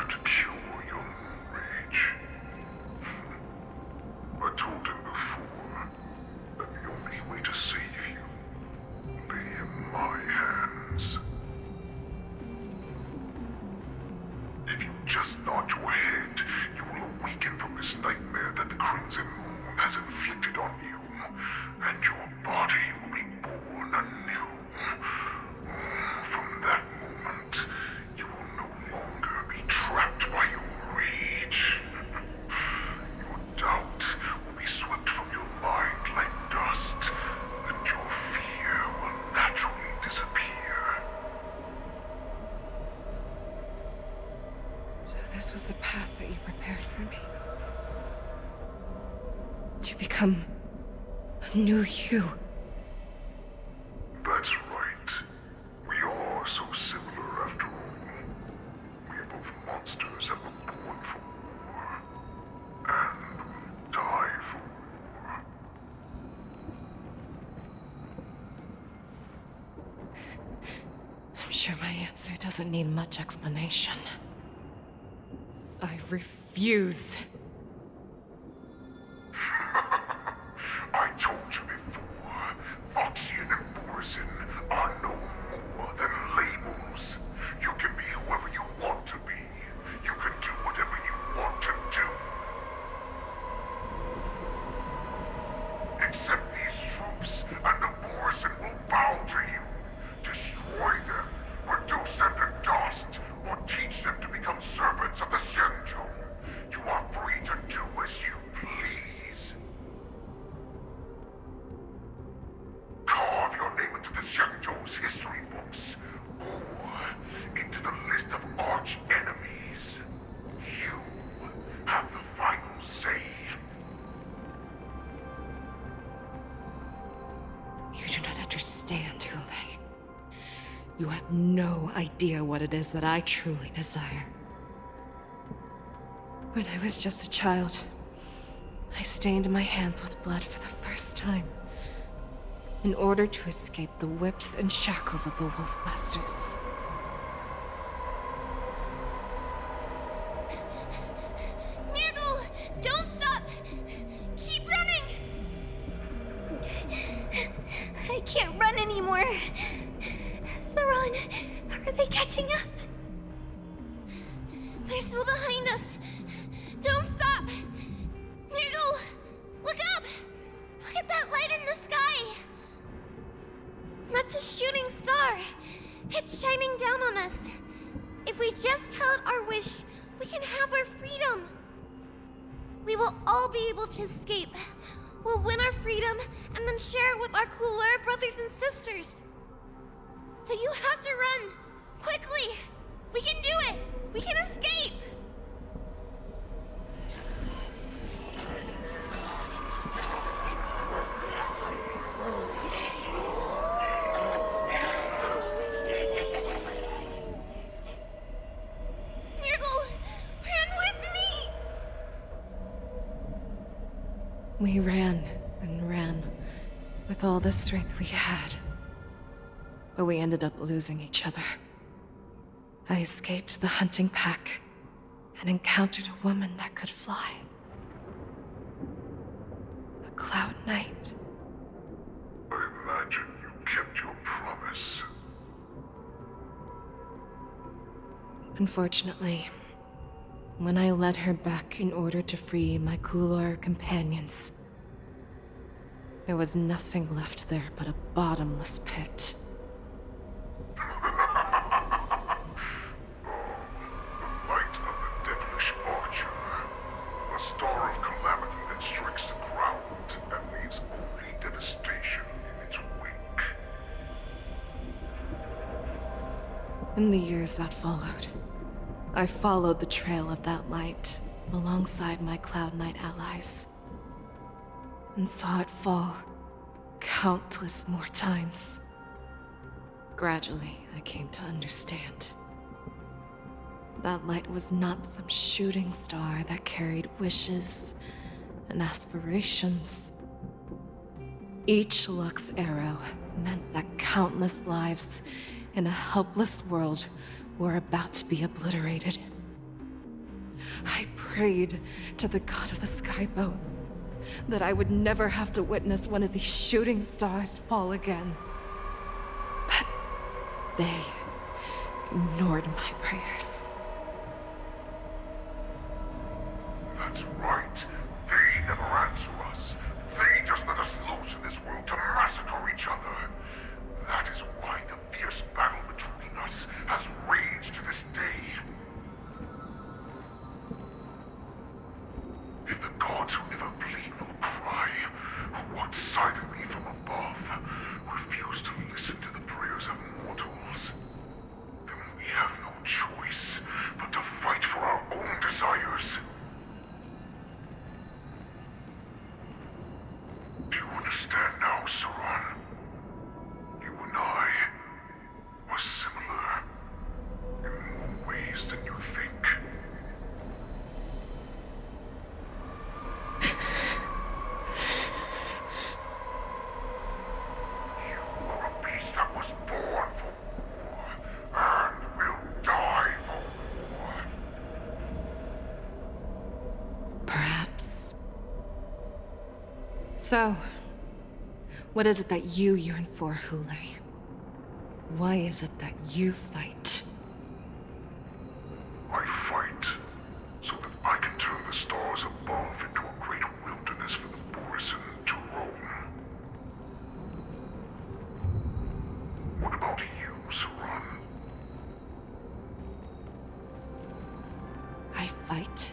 [SPEAKER 15] to cure your moon rage. I told him before that the only way to save you lay in my hands. If you just nod your head, you will awaken from this nightmare that the Crimson Moon has inflicted on you, and your body will be born anew. From that moment, you will no longer be trapped by your rage. Your doubt will be swept from your mind like dust, and your fear will naturally disappear.
[SPEAKER 7] So this was the path that you prepared for me. To become a new you.
[SPEAKER 15] That's right. We are so similar after all. We are both monsters that were born for war, and will die for war.
[SPEAKER 7] I'm sure my answer doesn't need much explanation. I refuse.
[SPEAKER 15] I told you before, Foxian and Borison are no more than labels. You can be whoever you want to be. You can do whatever you want to do. Accept these truths, and the Borison will bow to you. Destroy them, reduce them to dust, or teach them to become servants of the Xianzhou. You are free to do as you please. Carve your name into the Xianzhou's history books, or into the list of arch enemies. You have the final say.
[SPEAKER 7] You do not understand, Hule. You have no idea what it is that I truly desire. When I was just a child, I stained my hands with blood for the first time, in order to escape the whips and shackles of the Wolf Masters.
[SPEAKER 4] Nirgal, don't stop! Keep running! I can't run anymore. Saran, are they catching up? They're still behind us. Don't stop! Nirgal, look up! Look at that light in the sky! That's a shooting star. It's shining down on us. If we just tell it our wish, we can have our freedom. We will all be able to escape. We'll win our freedom and then share it with our cooler brothers and sisters. So you have to run! Quickly! We can do it! We can escape! Nirgal, run with me!
[SPEAKER 7] We ran and ran with all the strength we had. But we ended up losing each other. I escaped the hunting pack and encountered a woman that could fly. A Cloud Knight.
[SPEAKER 15] I imagine you kept your promise.
[SPEAKER 7] Unfortunately, when I led her back in order to free my Kulor companions, there was nothing left there but a bottomless pit.
[SPEAKER 15] Star of calamity that strikes the ground and leaves only devastation in its wake.
[SPEAKER 7] In the years that followed, I followed the trail of that light alongside my Cloud Knight allies, and saw it fall countless more times. Gradually, I came to understand. That light was not some shooting star that carried wishes and aspirations. Each Lux arrow meant that countless lives in a helpless world were about to be obliterated. I prayed to the god of the skyboat that I would never have to witness one of these shooting stars fall again. But they ignored my prayers.
[SPEAKER 8] That's right. They never answer us. They just let us loose in this world to massacre each other. That is why the fierce battle between us has raged to this day. If the gods who never bleed nor cry, who walk silently from above, refuse to listen to the prayers of mortals, then we have no choice but to fight for our own desires. Do you understand now, Saran? You and I are similar in more ways than you think. You are a beast that was born for war, and will die for war.
[SPEAKER 7] Perhaps. So, what is it that you yearn for, Hule? Why is it that you fight?
[SPEAKER 8] I fight so that I can turn the stars above into a great wilderness for the Borisin to roam. What about you, Saran?
[SPEAKER 7] I fight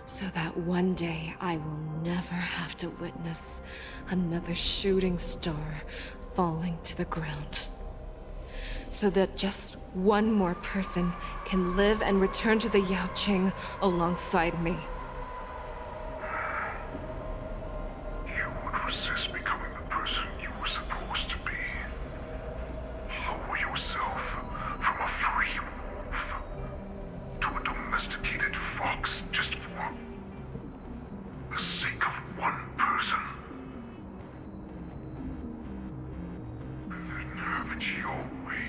[SPEAKER 7] so that one day I will never have to witness another shooting star falling to the ground. So that just one more person can live and return to the Yaoqing alongside me.
[SPEAKER 8] You would resist becoming the person you were supposed to be. Lower yourself from a free wolf to a domesticated fox just for the sake of one person. Then have it your way.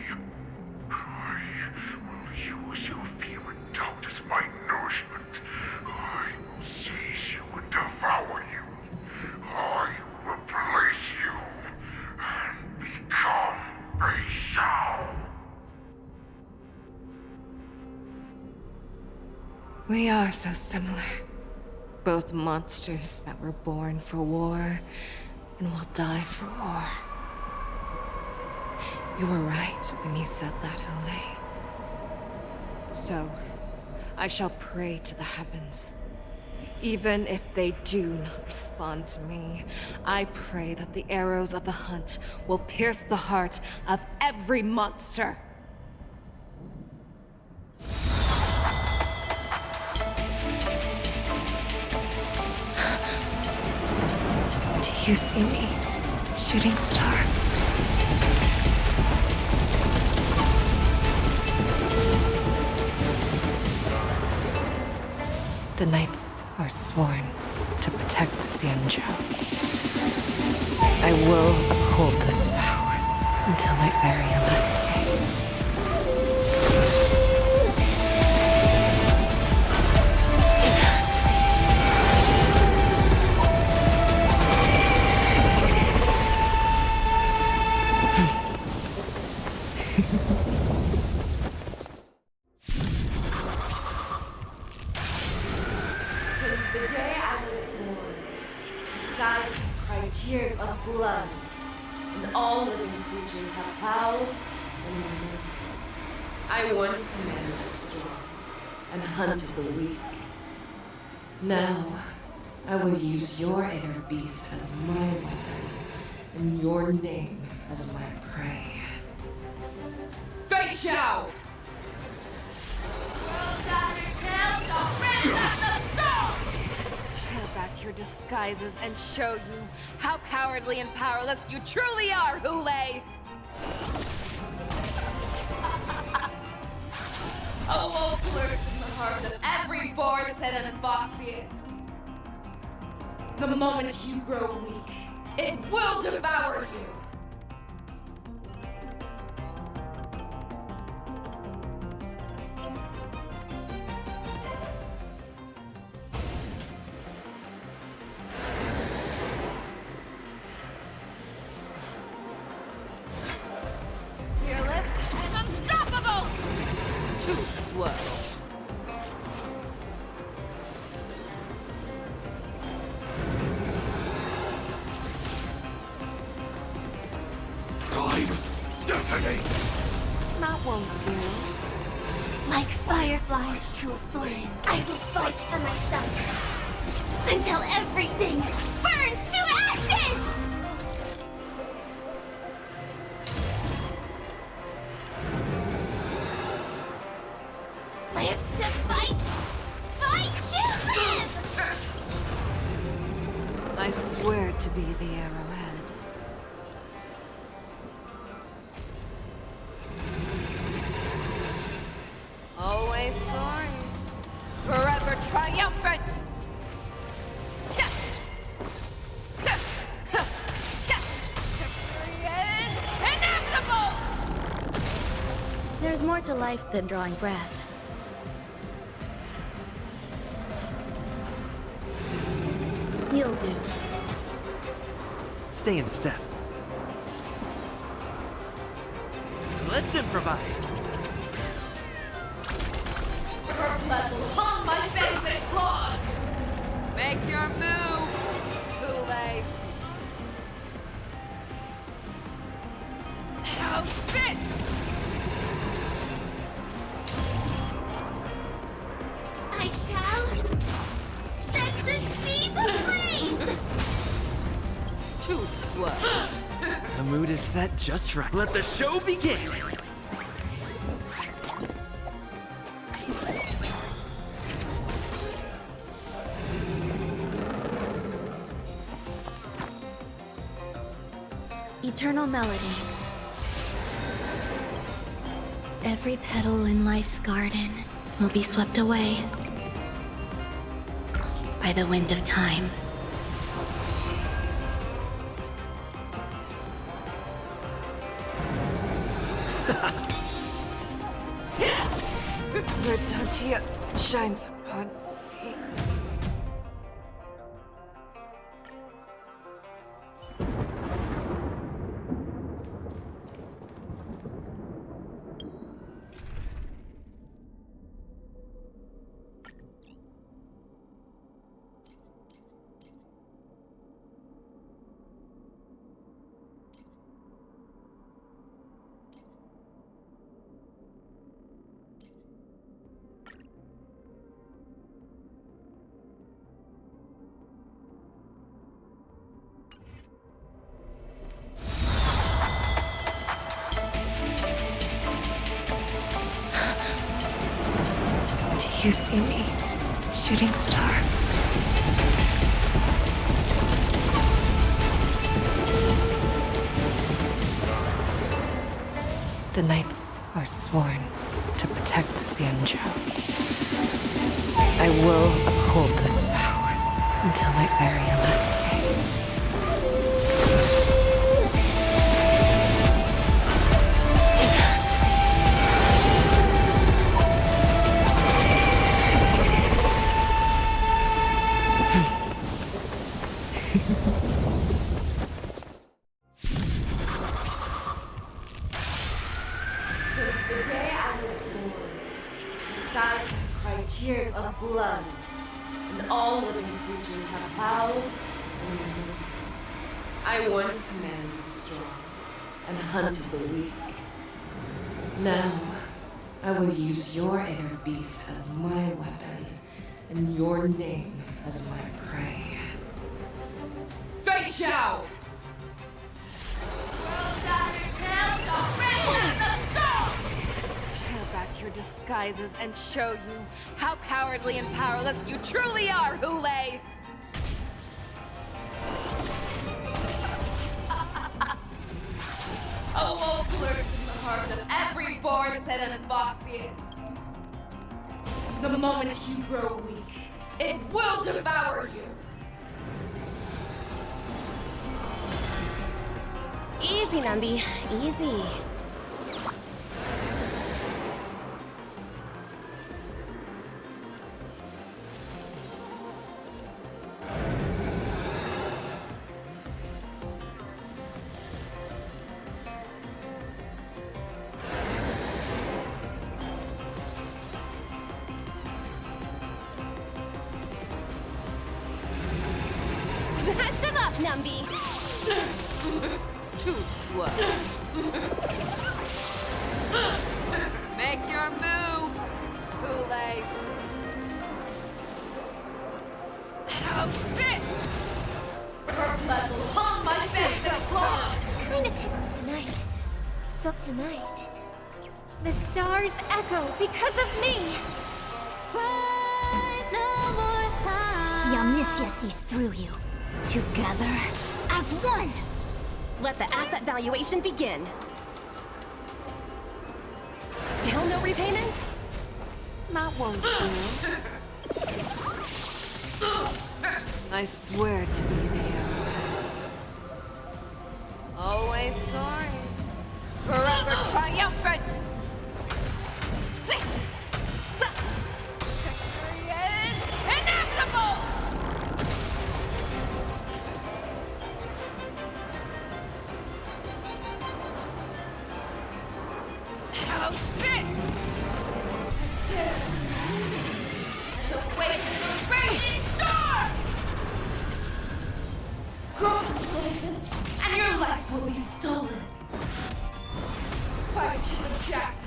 [SPEAKER 8] I will use your fear and doubt as my nourishment. I will seize you and devour you. I will replace you and become a Shao.
[SPEAKER 7] We are so similar. Both monsters that were born for war and will die for war. You were right when you said that, Hule. So, I shall pray to the heavens. Even if they do not respond to me, I pray that the arrows of the hunt will pierce the heart of every monster. Do you see me, shooting star? The knights are sworn to protect the Xianzhou. I will uphold this vow until my very last day.
[SPEAKER 12] Since the day I was born, the skies have cried tears of blood, and all living creatures have howled and lamented. I once commanded the storm and hunted the weak. Now, I will use your inner beast as my weapon, and your name as my prey. Face Shao!
[SPEAKER 7] Tear back your disguises and show you how cowardly and powerless you truly are, Hule!
[SPEAKER 12] A wolf lurks in the heart of every Borisin and Foxian. The moment you grow weak, it will devour you.
[SPEAKER 8] Exterminate!
[SPEAKER 7] That won't do.
[SPEAKER 4] Like fireflies to a flame, I will fight for my son. Until everything burns to ashes! Live to fight! Fight to live!
[SPEAKER 7] I swear to be the arrowhead. Always soaring. Forever triumphant! Victory is inevitable!
[SPEAKER 20] There's more to life than drawing breath. You'll do.
[SPEAKER 6] Stay in step. Let's improvise.
[SPEAKER 12] Her blood will haunt my fangs and claws!
[SPEAKER 7] Make your move, Boule. How's this?
[SPEAKER 4] I shall set the seas ablaze!
[SPEAKER 7] Too slow.
[SPEAKER 6] The mood is set just right. Let the show begin!
[SPEAKER 20] Eternal melody. Every petal in life's garden will be swept away by the wind of time.
[SPEAKER 7] Verdantia shines upon me. Do you see me, shooting star? The knights are sworn to protect the Xianzhou. I will uphold this vow until my very last day.
[SPEAKER 12] Since the day I was born, the skies have cried tears of blood, and all living creatures have bowed and kneeled. I once commanded the strong and hunted the weak. Now, I will use your inner beast as my weapon, and your name as my prey. Fei Xiao!
[SPEAKER 7] Tear back your disguises and show you how cowardly and powerless you truly are, Hule!
[SPEAKER 12] A wolf lurks in the heart of every Boris and Foxian. The moment you grow weak, it will devour you.
[SPEAKER 2] Easy, Numby. Easy. Smash them up, Numby!
[SPEAKER 7] Too slow.
[SPEAKER 13] Make your move, Kool-Aid. How's this? Your blood will haunt my face and blood.
[SPEAKER 4] Kinda tickled tonight. So tonight, the stars echo because of me. The Omniscia sees through you. Together as one.
[SPEAKER 1] Let the asset valuation begin. Down no repayment?
[SPEAKER 7] Not won't do. I swear to be there. Always sorry. Forever triumphant! Victory is inevitable! How's this? And the weight of the raging storm! Congratulations, and your life will be stolen. Fight to the death,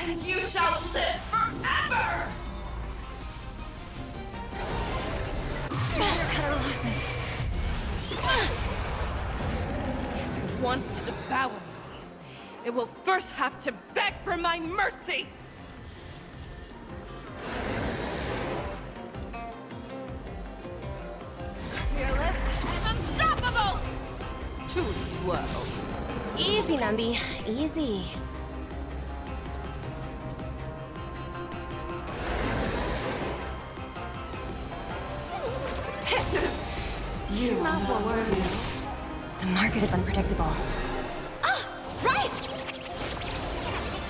[SPEAKER 7] and you shall live forever! If it wants to devour me, it will first have to beg for my mercy! Fearless and unstoppable! Too slow.
[SPEAKER 1] Easy, Numby. Easy. You won't do. The market is unpredictable.
[SPEAKER 4] Ah! Right!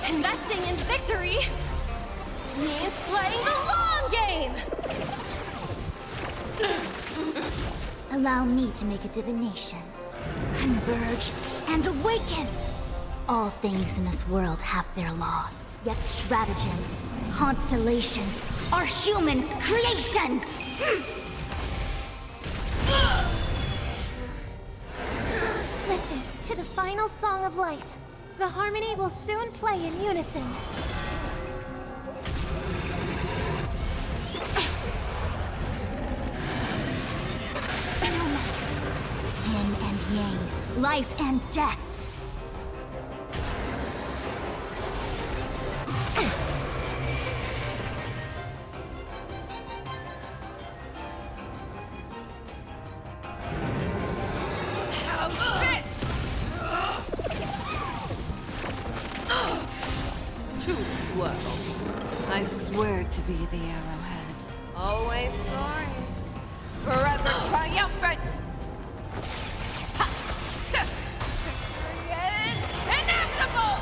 [SPEAKER 4] Investing in victory means playing the long game! Allow me to make a divination. Converge and awaken! All things in this world have their laws, yet stratagems, constellations, are human creations! Listen to the final song of life. The harmony will soon play in unison. No matter. Yin and yang, life and death.
[SPEAKER 7] I swear to be the arrowhead. Always sorry. Forever triumphant! Ha! Victory is inevitable!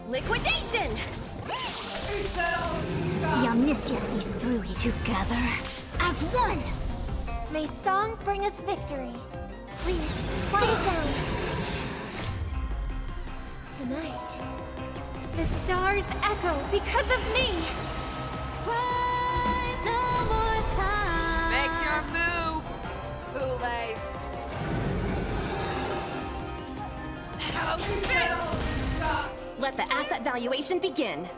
[SPEAKER 1] Liquidation!
[SPEAKER 4] The Omniscia sees through you together as one! May song bring us victory. Please, quiet down. Tonight, the stars echo because of me. Rise one more time.
[SPEAKER 13] Make your move, Kool-Aid.
[SPEAKER 1] Let the asset valuation begin.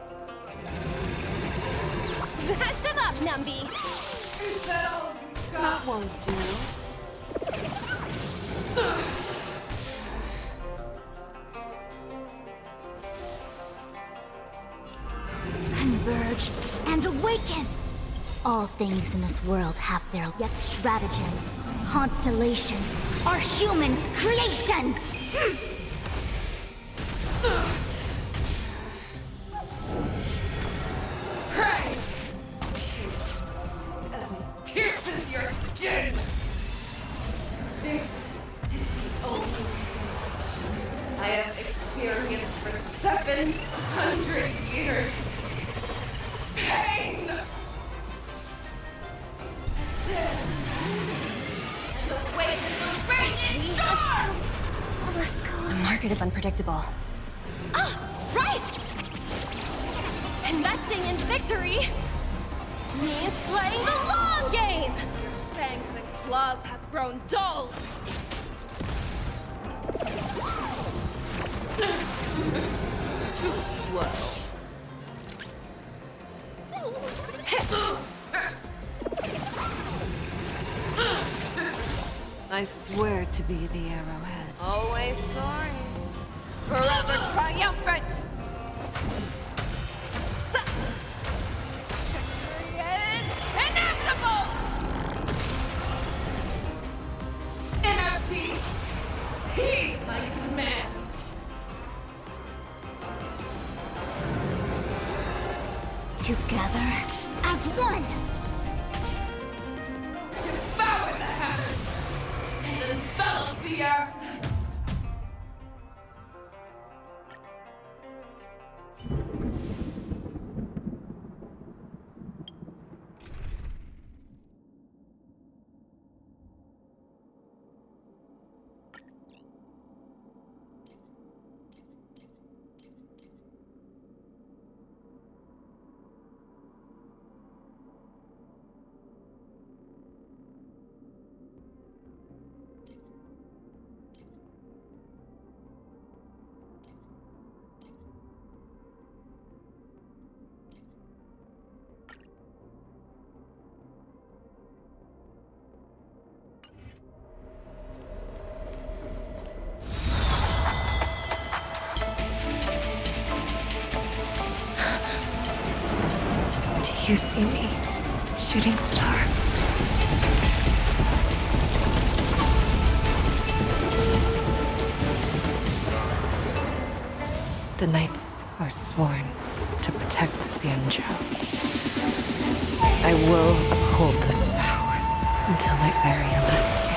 [SPEAKER 1] Smash them up, Numby!
[SPEAKER 7] That won't do.
[SPEAKER 4] Converge and awaken! All things in this world have their yet stratagems, constellations, are human creations!
[SPEAKER 13] Pray! As it pierces your skin! This is the only sensation I have experienced for 700 years. Pain! Sin! And the weight of the raging storm!
[SPEAKER 4] Let's go.
[SPEAKER 1] The market is unpredictable.
[SPEAKER 4] Ah! Right! Investing in victory means playing the long game!
[SPEAKER 13] Fangs and
[SPEAKER 12] claws have grown dull! Too slow.
[SPEAKER 7] I swear to be the arrowhead.
[SPEAKER 12] Always soaring. Forever triumphant! Victory is inevitable! Inner peace, heed my commands.
[SPEAKER 4] Together as one!
[SPEAKER 12] Devour the heavens and envelop the earth!
[SPEAKER 7] You see me, shooting star? The knights are sworn to protect the Xianzhou. I will uphold this vow until my very last day.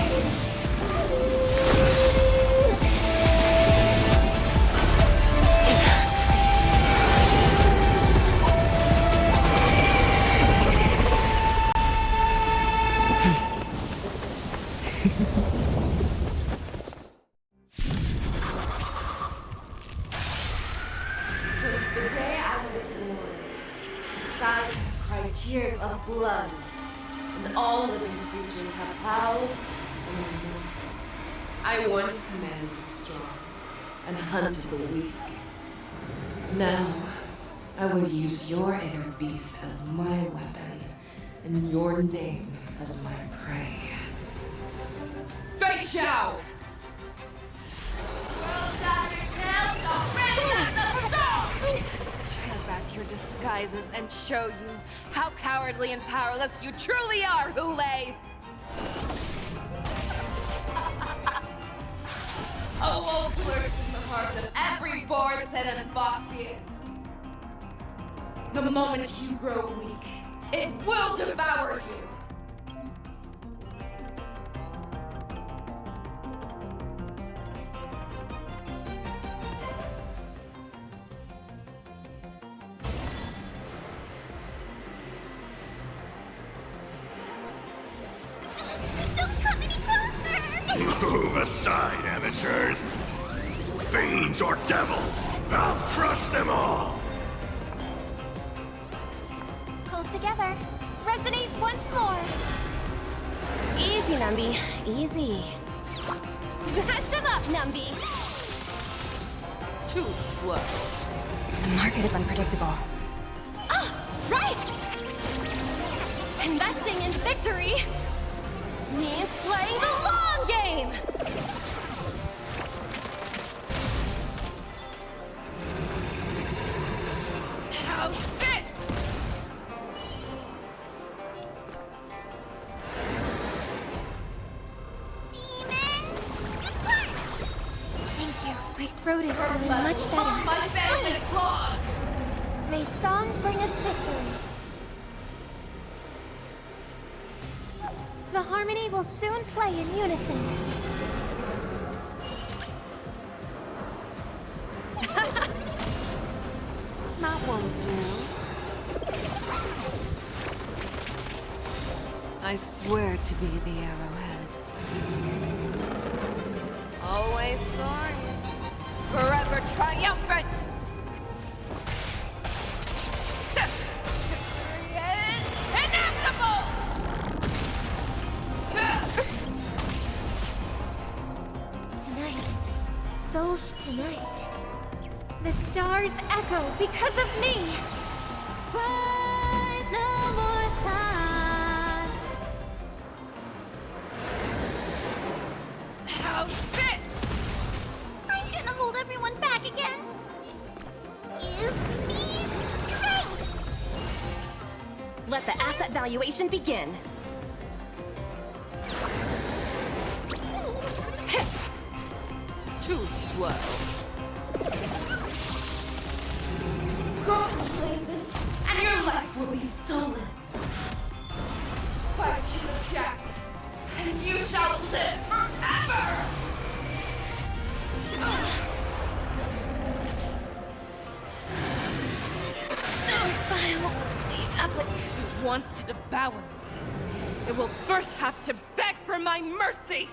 [SPEAKER 12] Since the day I was born, the skies have cried tears of blood, and all living creatures have howled and lamented. I once commanded the strong and hunted the weak. Now, I will use your inner beast as my weapon, and your name as my prey. Fei Xiao!
[SPEAKER 7] Tear back your disguises and show you how cowardly and powerless you truly are, Hule!
[SPEAKER 12] A wolf lurks in the heart of every Borsen and Foxian. The moment you grow weak, it will devour you.
[SPEAKER 4] Don't come any closer!
[SPEAKER 8] Move aside, amateurs! Fiends or devils, I'll crush them all!
[SPEAKER 4] Pull together. Resonate once more.
[SPEAKER 2] Easy, Numby. Easy.
[SPEAKER 4] Smash them up, Numby.
[SPEAKER 12] Too slow.
[SPEAKER 2] The market is unpredictable.
[SPEAKER 4] Ah, right! Investing in victory means playing the long game!
[SPEAKER 12] How's this?
[SPEAKER 4] Thank you. My throat is feeling much better.
[SPEAKER 12] My family claws!
[SPEAKER 4] May song bring us victory. The harmony will soon play in unison.
[SPEAKER 7] That won't do. I swear to be the arrowhead.
[SPEAKER 12] Always soaring. Forever triumphant! Victory is inevitable!
[SPEAKER 4] tonight. The stars echo because of me. Rise no more times.
[SPEAKER 12] How's this?
[SPEAKER 4] I'm gonna hold everyone back again. Give me strength.
[SPEAKER 1] Let the asset valuation begin.
[SPEAKER 12] Too slow. Grow complacent, and your life will be stolen. Fight to the death, and you shall live forever! The applicant who wants to devour me, it will first have to beg for my mercy!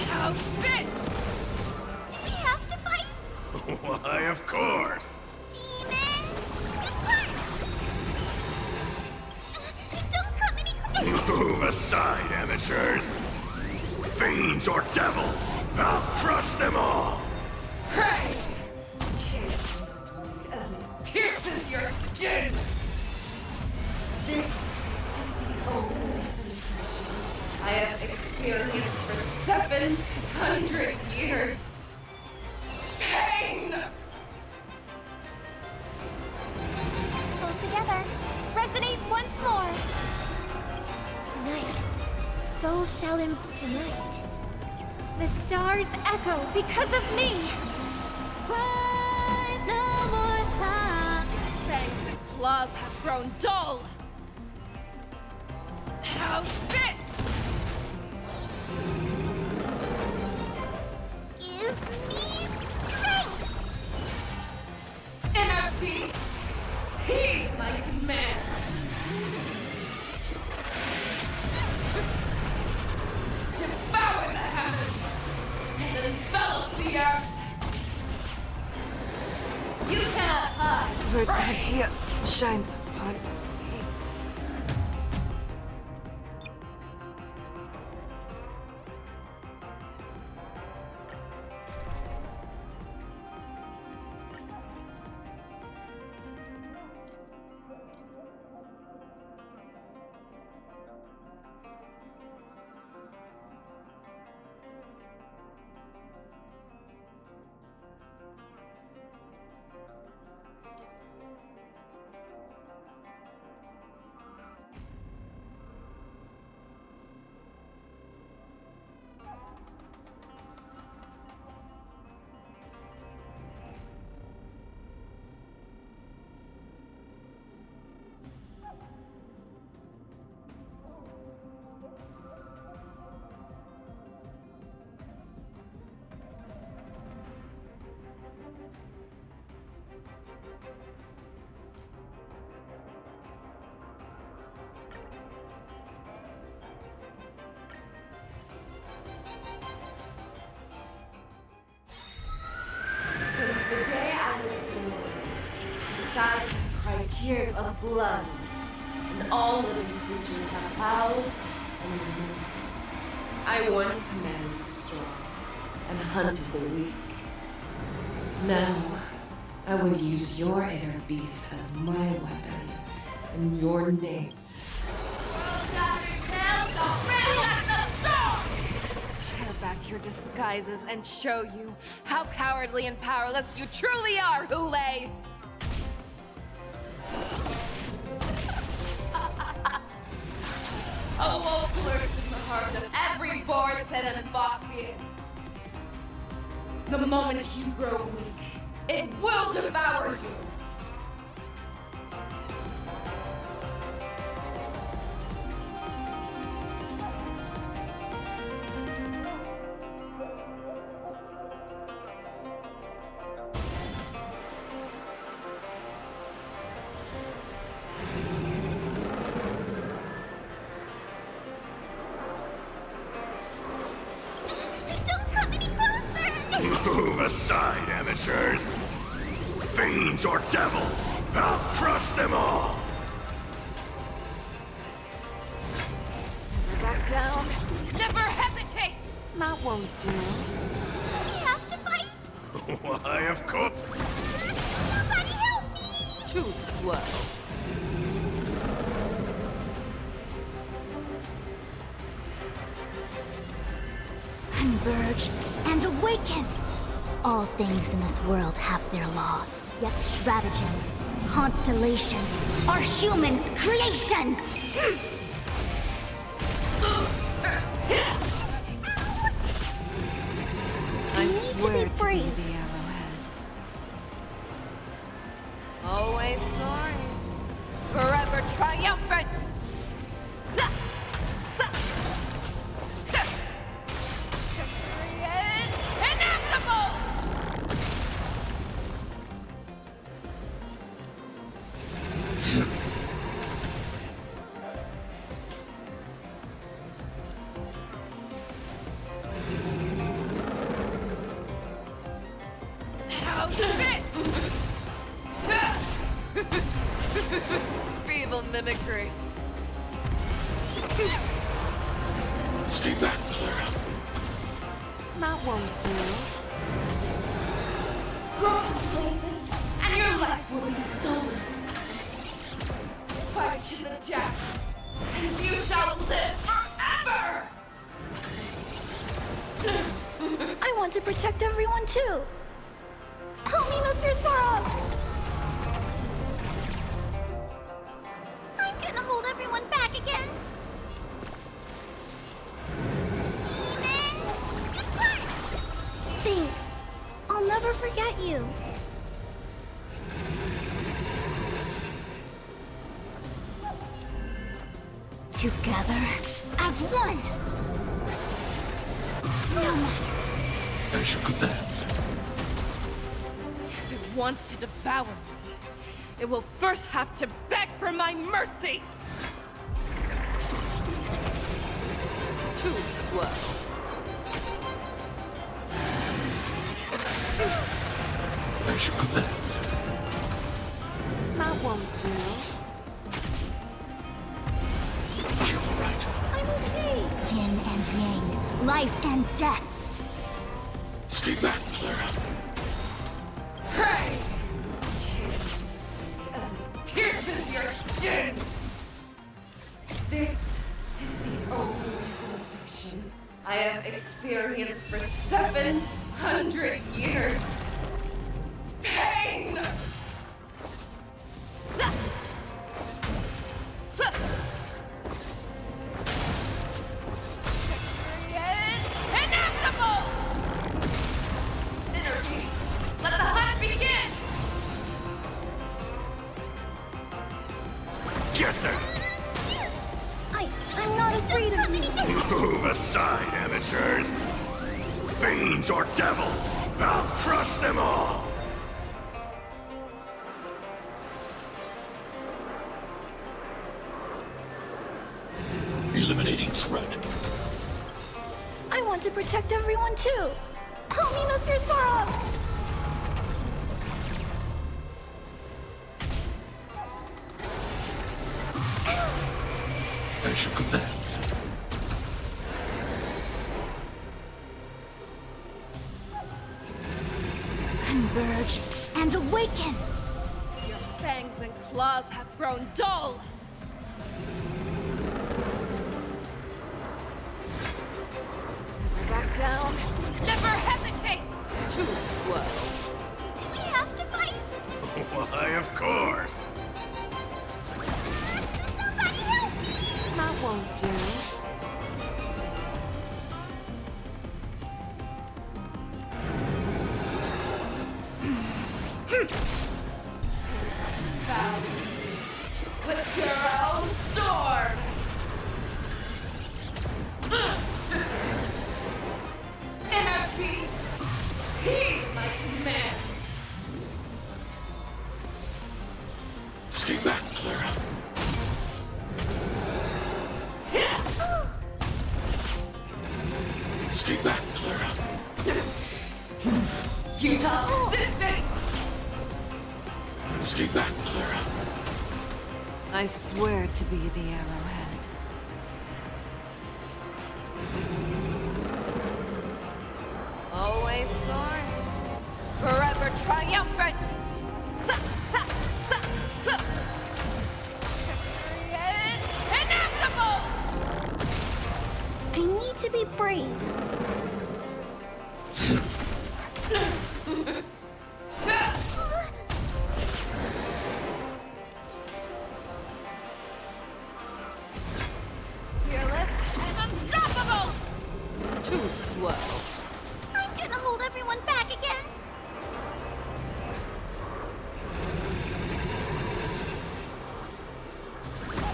[SPEAKER 12] How's this?
[SPEAKER 4] Do we have to fight?
[SPEAKER 8] Why, of course.
[SPEAKER 4] Demons, depart! Don't come any closer!
[SPEAKER 8] Move aside, amateurs. Fiends or devils, I'll crush them all.
[SPEAKER 12] Pray! Chase as it pierces your skin! This is the only sensation I have experienced for 700 years. Pain!
[SPEAKER 4] Pull together. Resonate once more. Tonight, souls shall tonight. The stars echo because of me. Rise no more time.
[SPEAKER 12] Fangs and claws have grown dull. How's this?
[SPEAKER 4] Give me strength.
[SPEAKER 12] Inner peace, heed my command. Devour the heavens and envelop the earth. You cannot hide.
[SPEAKER 3] Verdantia shines upon me.
[SPEAKER 12] Since the day I was born, the skies have cried tears of blood, and all living creatures have howled and lamented. I once commanded the strong and hunted the weak. Now, I will use your inner beast as my weapon, and your name. Tear back your disguises and show you how cowardly and powerless you truly are, Hule! A wolf lurks in the heart of every Borson and Foxian. The moment you grow weak, it will devour you!
[SPEAKER 8] Move aside, amateurs. Fiends or devils, I'll crush them all.
[SPEAKER 12] Back down. Never hesitate! That won't do.
[SPEAKER 4] We have to fight?
[SPEAKER 11] Why, of course.
[SPEAKER 4] Somebody help me!
[SPEAKER 12] Too slow.
[SPEAKER 20] Converge and awaken! All things in this world have their laws, yet stratagems, constellations are human creations!
[SPEAKER 12] I swear to be the arrowhead. Always soaring. Forever triumphant! Victory is inevitable! How's this? Feeble mimicry.
[SPEAKER 8] Stay back, Clara.
[SPEAKER 12] That won't do. Grow complacent, and your life will be stolen. Fight to the death, and you shall live forever!
[SPEAKER 17] I want to protect everyone too. Help me, Mr. Swarm!
[SPEAKER 4] I'm gonna hold everyone back again.
[SPEAKER 20] Thanks. I'll never forget you. Together as one. No matter.
[SPEAKER 8] As you command.
[SPEAKER 12] If it wants to devour me, it will first have to beg for my mercy! Too slow.
[SPEAKER 8] As you command.
[SPEAKER 12] That won't do.
[SPEAKER 8] Are you alright?
[SPEAKER 20] I'm okay. Yin and yang, life and death.
[SPEAKER 8] Stay back, Clara.
[SPEAKER 12] Pray! As it pierces your skin! This is the only sensation I have experienced for 700 years. Pain! Victory is inevitable! Inner peace, let the hunt begin!
[SPEAKER 11] Get them!
[SPEAKER 20] I'm not afraid of you.
[SPEAKER 11] Move aside, amateurs! Fiends or devils! I'll crush them all!
[SPEAKER 8] Eliminating threat.
[SPEAKER 17] I want to protect everyone too. Help me, Mr. Swarm!
[SPEAKER 8] As you command.
[SPEAKER 20] Converge and awaken!
[SPEAKER 12] Your fangs and claws have grown dull! Never back down, never hesitate! Too slow.
[SPEAKER 4] Do we have to fight?
[SPEAKER 11] Why, of course!
[SPEAKER 4] Somebody help me!
[SPEAKER 12] That won't do. With your own storm! Inner peace, heed my command!
[SPEAKER 8] Stay back, Clara. Stay back, Clara.
[SPEAKER 12] Futile resistance!
[SPEAKER 8] Stay back, Clara.
[SPEAKER 12] I swear to be the arrowhead. Always soaring. Forever triumphant. Victory is inevitable!
[SPEAKER 17] I need to be brave.
[SPEAKER 12] Fearless and unstoppable! Too slow.
[SPEAKER 17] I'm gonna hold everyone back again.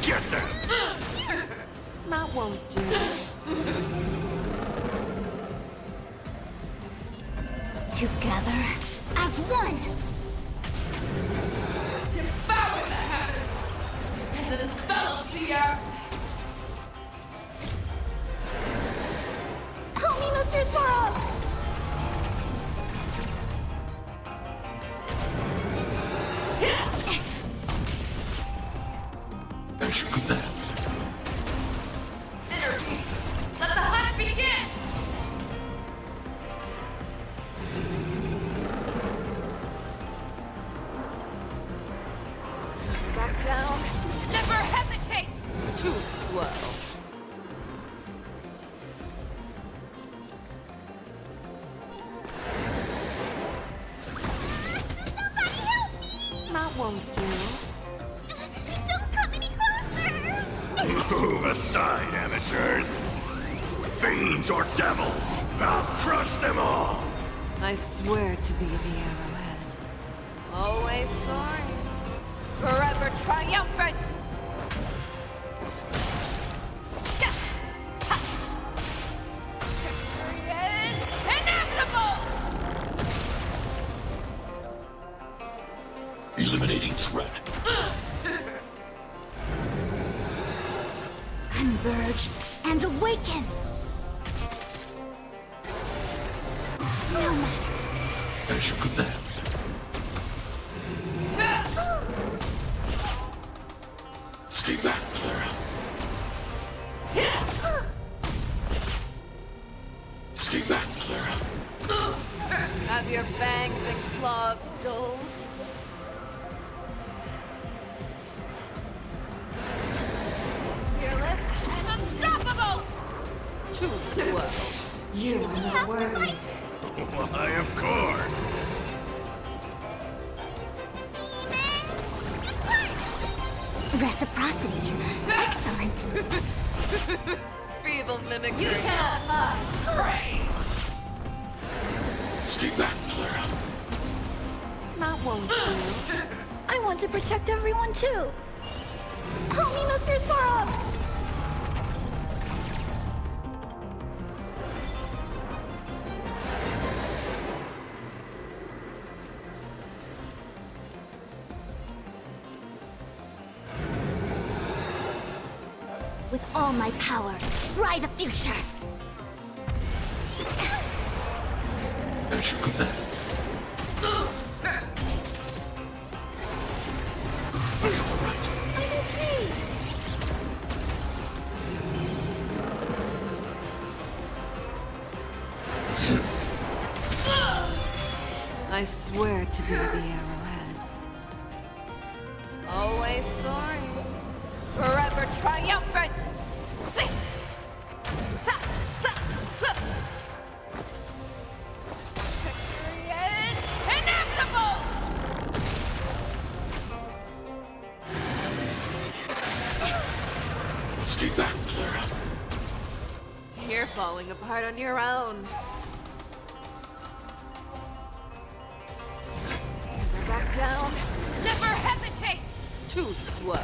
[SPEAKER 8] Get them!
[SPEAKER 12] That won't do.
[SPEAKER 17] Together as one.
[SPEAKER 12] Devour the heavens and envelop the earth.
[SPEAKER 17] Help me, Mr. Swarm!
[SPEAKER 8] As you command.
[SPEAKER 12] Energy. Let the hunt begin! Back down. Never hesitate! Too slow. That won't do.
[SPEAKER 17] Don't come any closer!
[SPEAKER 8] Move aside, amateurs! Fiends or devils, I'll crush them all!
[SPEAKER 12] I swear to be the arrowhead. Always soaring. Forever triumphant! Victory is inevitable!
[SPEAKER 8] Eliminating threat.
[SPEAKER 17] Converge and awaken! No matter.
[SPEAKER 8] As you command. Stay back, Clara. Stay back, Clara.
[SPEAKER 12] Have your fangs and claws dulled? Fearless and unstoppable! Too slow. You are not worthy.
[SPEAKER 8] Why, of course.
[SPEAKER 17] Reciprocity. Excellent.
[SPEAKER 12] Feeble mimicry.
[SPEAKER 13] You cannot hide. Pray!
[SPEAKER 8] Stay back, Clara.
[SPEAKER 12] That won't do.
[SPEAKER 17] I want to protect everyone too. Help me, Mr. Swarm! With all my power, ride the future!
[SPEAKER 8] As you command. Are you alright?
[SPEAKER 17] I'm okay!
[SPEAKER 12] I swear to be the arrowhead. Always soaring. Forever triumphant! Victory is inevitable!
[SPEAKER 8] Stay back, Clara.
[SPEAKER 12] You're falling apart on your own. Never back down. Never hesitate! Too slow.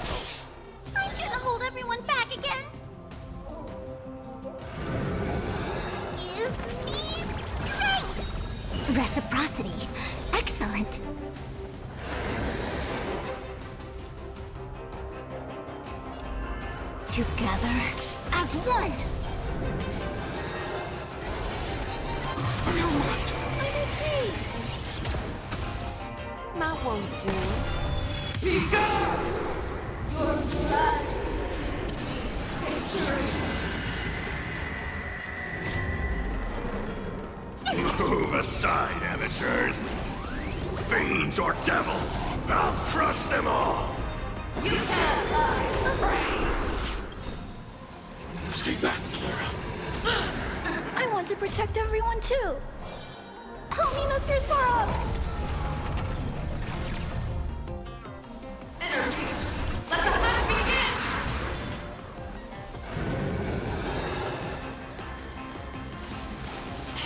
[SPEAKER 17] I'm gonna hold everyone back again! Give me strength! Reciprocity. Excellent. Together as one! No matter. I'm okay.
[SPEAKER 12] That won't do.
[SPEAKER 13] Be gone! Your blood victory!
[SPEAKER 8] Move aside, amateurs. Fiends or devils, I'll crush them all.
[SPEAKER 12] You can't lie,
[SPEAKER 8] Stay back, Clara.
[SPEAKER 17] I want to protect everyone too. Help me, Mr. Swarm!
[SPEAKER 12] Energy. Let the hunt begin!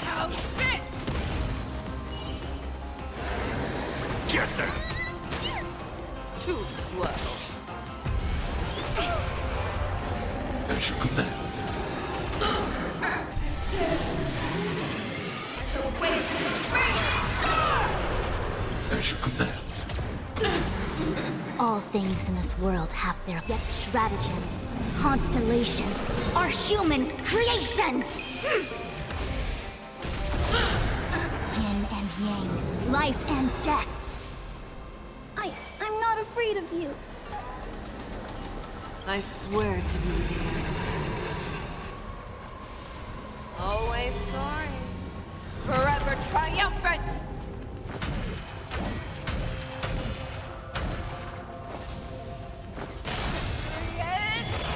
[SPEAKER 12] How's this?
[SPEAKER 8] Get them.
[SPEAKER 12] Too slow.
[SPEAKER 8] As you command. As you command.
[SPEAKER 20] All things in this world have their yet stratagems, constellations, are human creations! Yin and yang, life and death.
[SPEAKER 17] I'm not afraid of you.
[SPEAKER 7] I swear to be there.
[SPEAKER 12] Always soaring. Forever triumphant!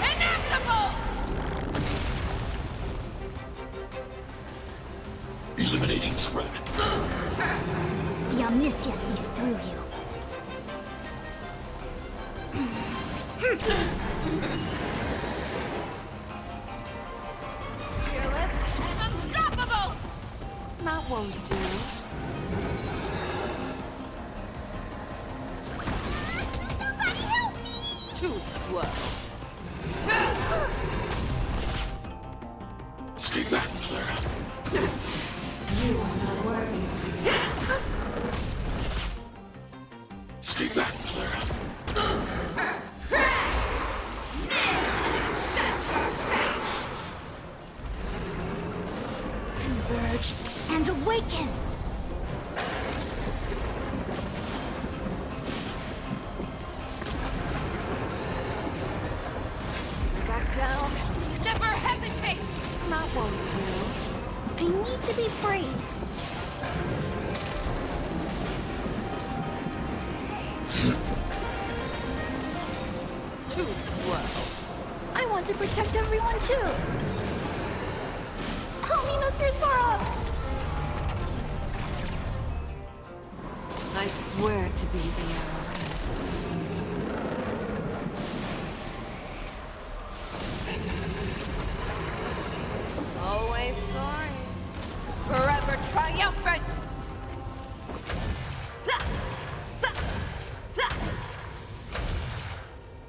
[SPEAKER 12] Inevitable!
[SPEAKER 8] Eliminating threat.
[SPEAKER 20] The omniscience sees through you.
[SPEAKER 12] Fearless and unstoppable!
[SPEAKER 7] That won't do.
[SPEAKER 4] Somebody help me!
[SPEAKER 12] Too slow.
[SPEAKER 8] Stay back, Clara.
[SPEAKER 12] You are not worthy.
[SPEAKER 8] Stay back, Clara.
[SPEAKER 20] Converge and awaken!
[SPEAKER 12] Back down. Never hesitate!
[SPEAKER 7] That won't do.
[SPEAKER 17] I need to be brave.
[SPEAKER 12] Too slow.
[SPEAKER 17] I want to protect everyone too. Help me, Mr. Swarm!
[SPEAKER 7] I swear to be the arrowhead.
[SPEAKER 12] Always soaring. Forever triumphant! Za! Za! Za!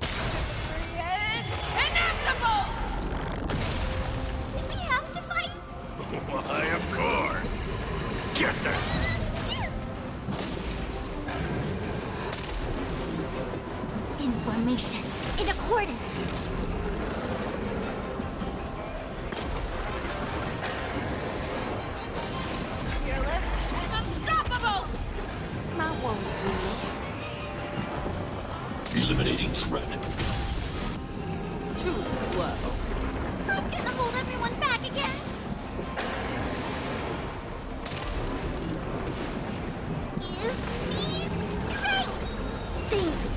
[SPEAKER 12] Victory is inevitable!
[SPEAKER 4] Do we have to fight?
[SPEAKER 8] Why, of course. Get them.
[SPEAKER 20] In formation, in accordance.
[SPEAKER 12] Fearless and unstoppable!
[SPEAKER 7] That won't do.
[SPEAKER 8] Eliminating threat.
[SPEAKER 12] Too slow.
[SPEAKER 4] I'm gonna hold everyone back again. Give me strength.
[SPEAKER 17] Thanks.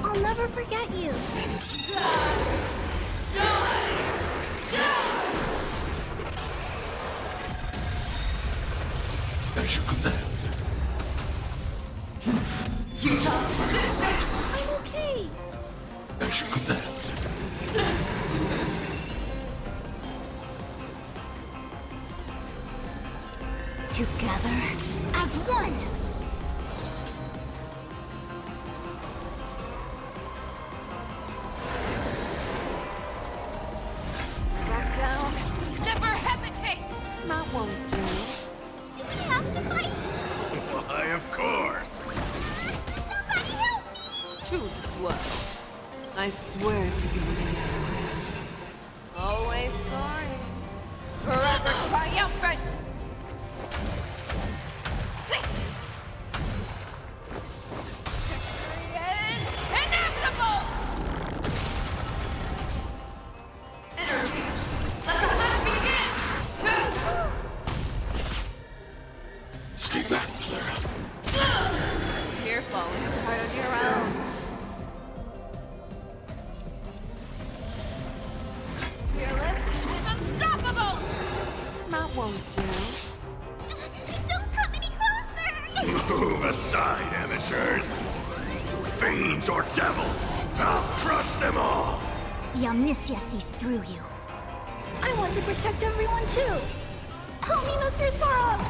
[SPEAKER 17] I'll never forget you.
[SPEAKER 8] As you command.
[SPEAKER 17] I'm okay.
[SPEAKER 8] As you command.
[SPEAKER 20] Together as one.
[SPEAKER 12] Back down. Never hesitate!
[SPEAKER 7] That won't do.
[SPEAKER 4] Do we have to fight?
[SPEAKER 8] Why, of course.
[SPEAKER 4] Somebody help me!
[SPEAKER 12] Too slow.
[SPEAKER 7] I swear to be the arrowhead.
[SPEAKER 12] Always soaring. Forever triumphant! See! Victory is inevitable! Energy. Let the hunt begin!
[SPEAKER 8] Stay back, Clara.
[SPEAKER 12] You're falling apart on your own. Fearless and unstoppable! That won't do.
[SPEAKER 4] Don't come any closer!
[SPEAKER 11] Move aside, amateurs. Fiends or devils, I'll crush them all.
[SPEAKER 17] The Omniscia sees through you. I want to protect everyone too. Help me, Mr. Swarm!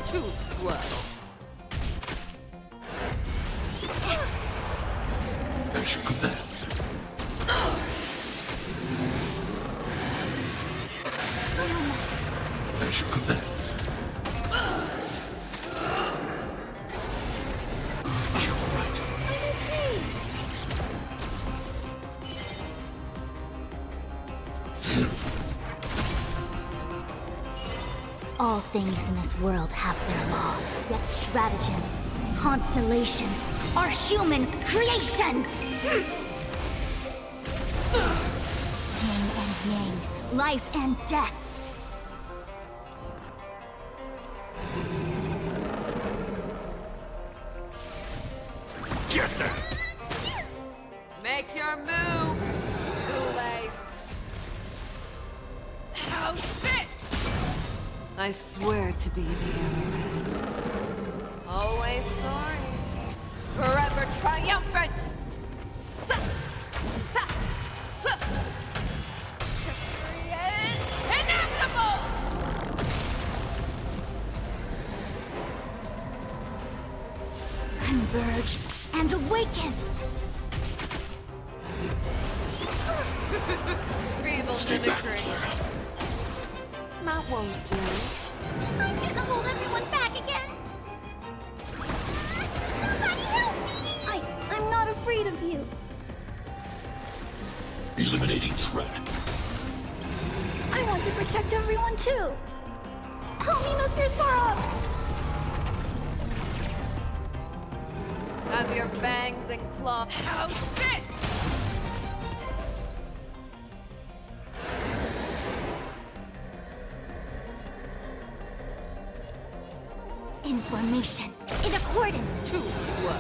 [SPEAKER 12] Too slow.
[SPEAKER 8] As you command. As you command. You're all right.
[SPEAKER 17] All things in this world have their laws, yet stratagems, constellations, are human creations! Yin and yang, life and death.
[SPEAKER 11] Get there!
[SPEAKER 12] Make your move, Boulay. How's this? I swear to be the arrowhead. Always soaring. Forever triumphant! Victory is inevitable!
[SPEAKER 17] Converge and awaken!
[SPEAKER 12] Feeble mimicry. That won't do.
[SPEAKER 4] I'm gonna hold everyone back again! Somebody help me!
[SPEAKER 17] I'm not afraid of you.
[SPEAKER 8] Eliminating threat.
[SPEAKER 17] I want to protect everyone too. Help me, Mr. Swarm!
[SPEAKER 12] Have your fangs and claws. How's this?
[SPEAKER 17] Information in accordance.
[SPEAKER 12] Too slow.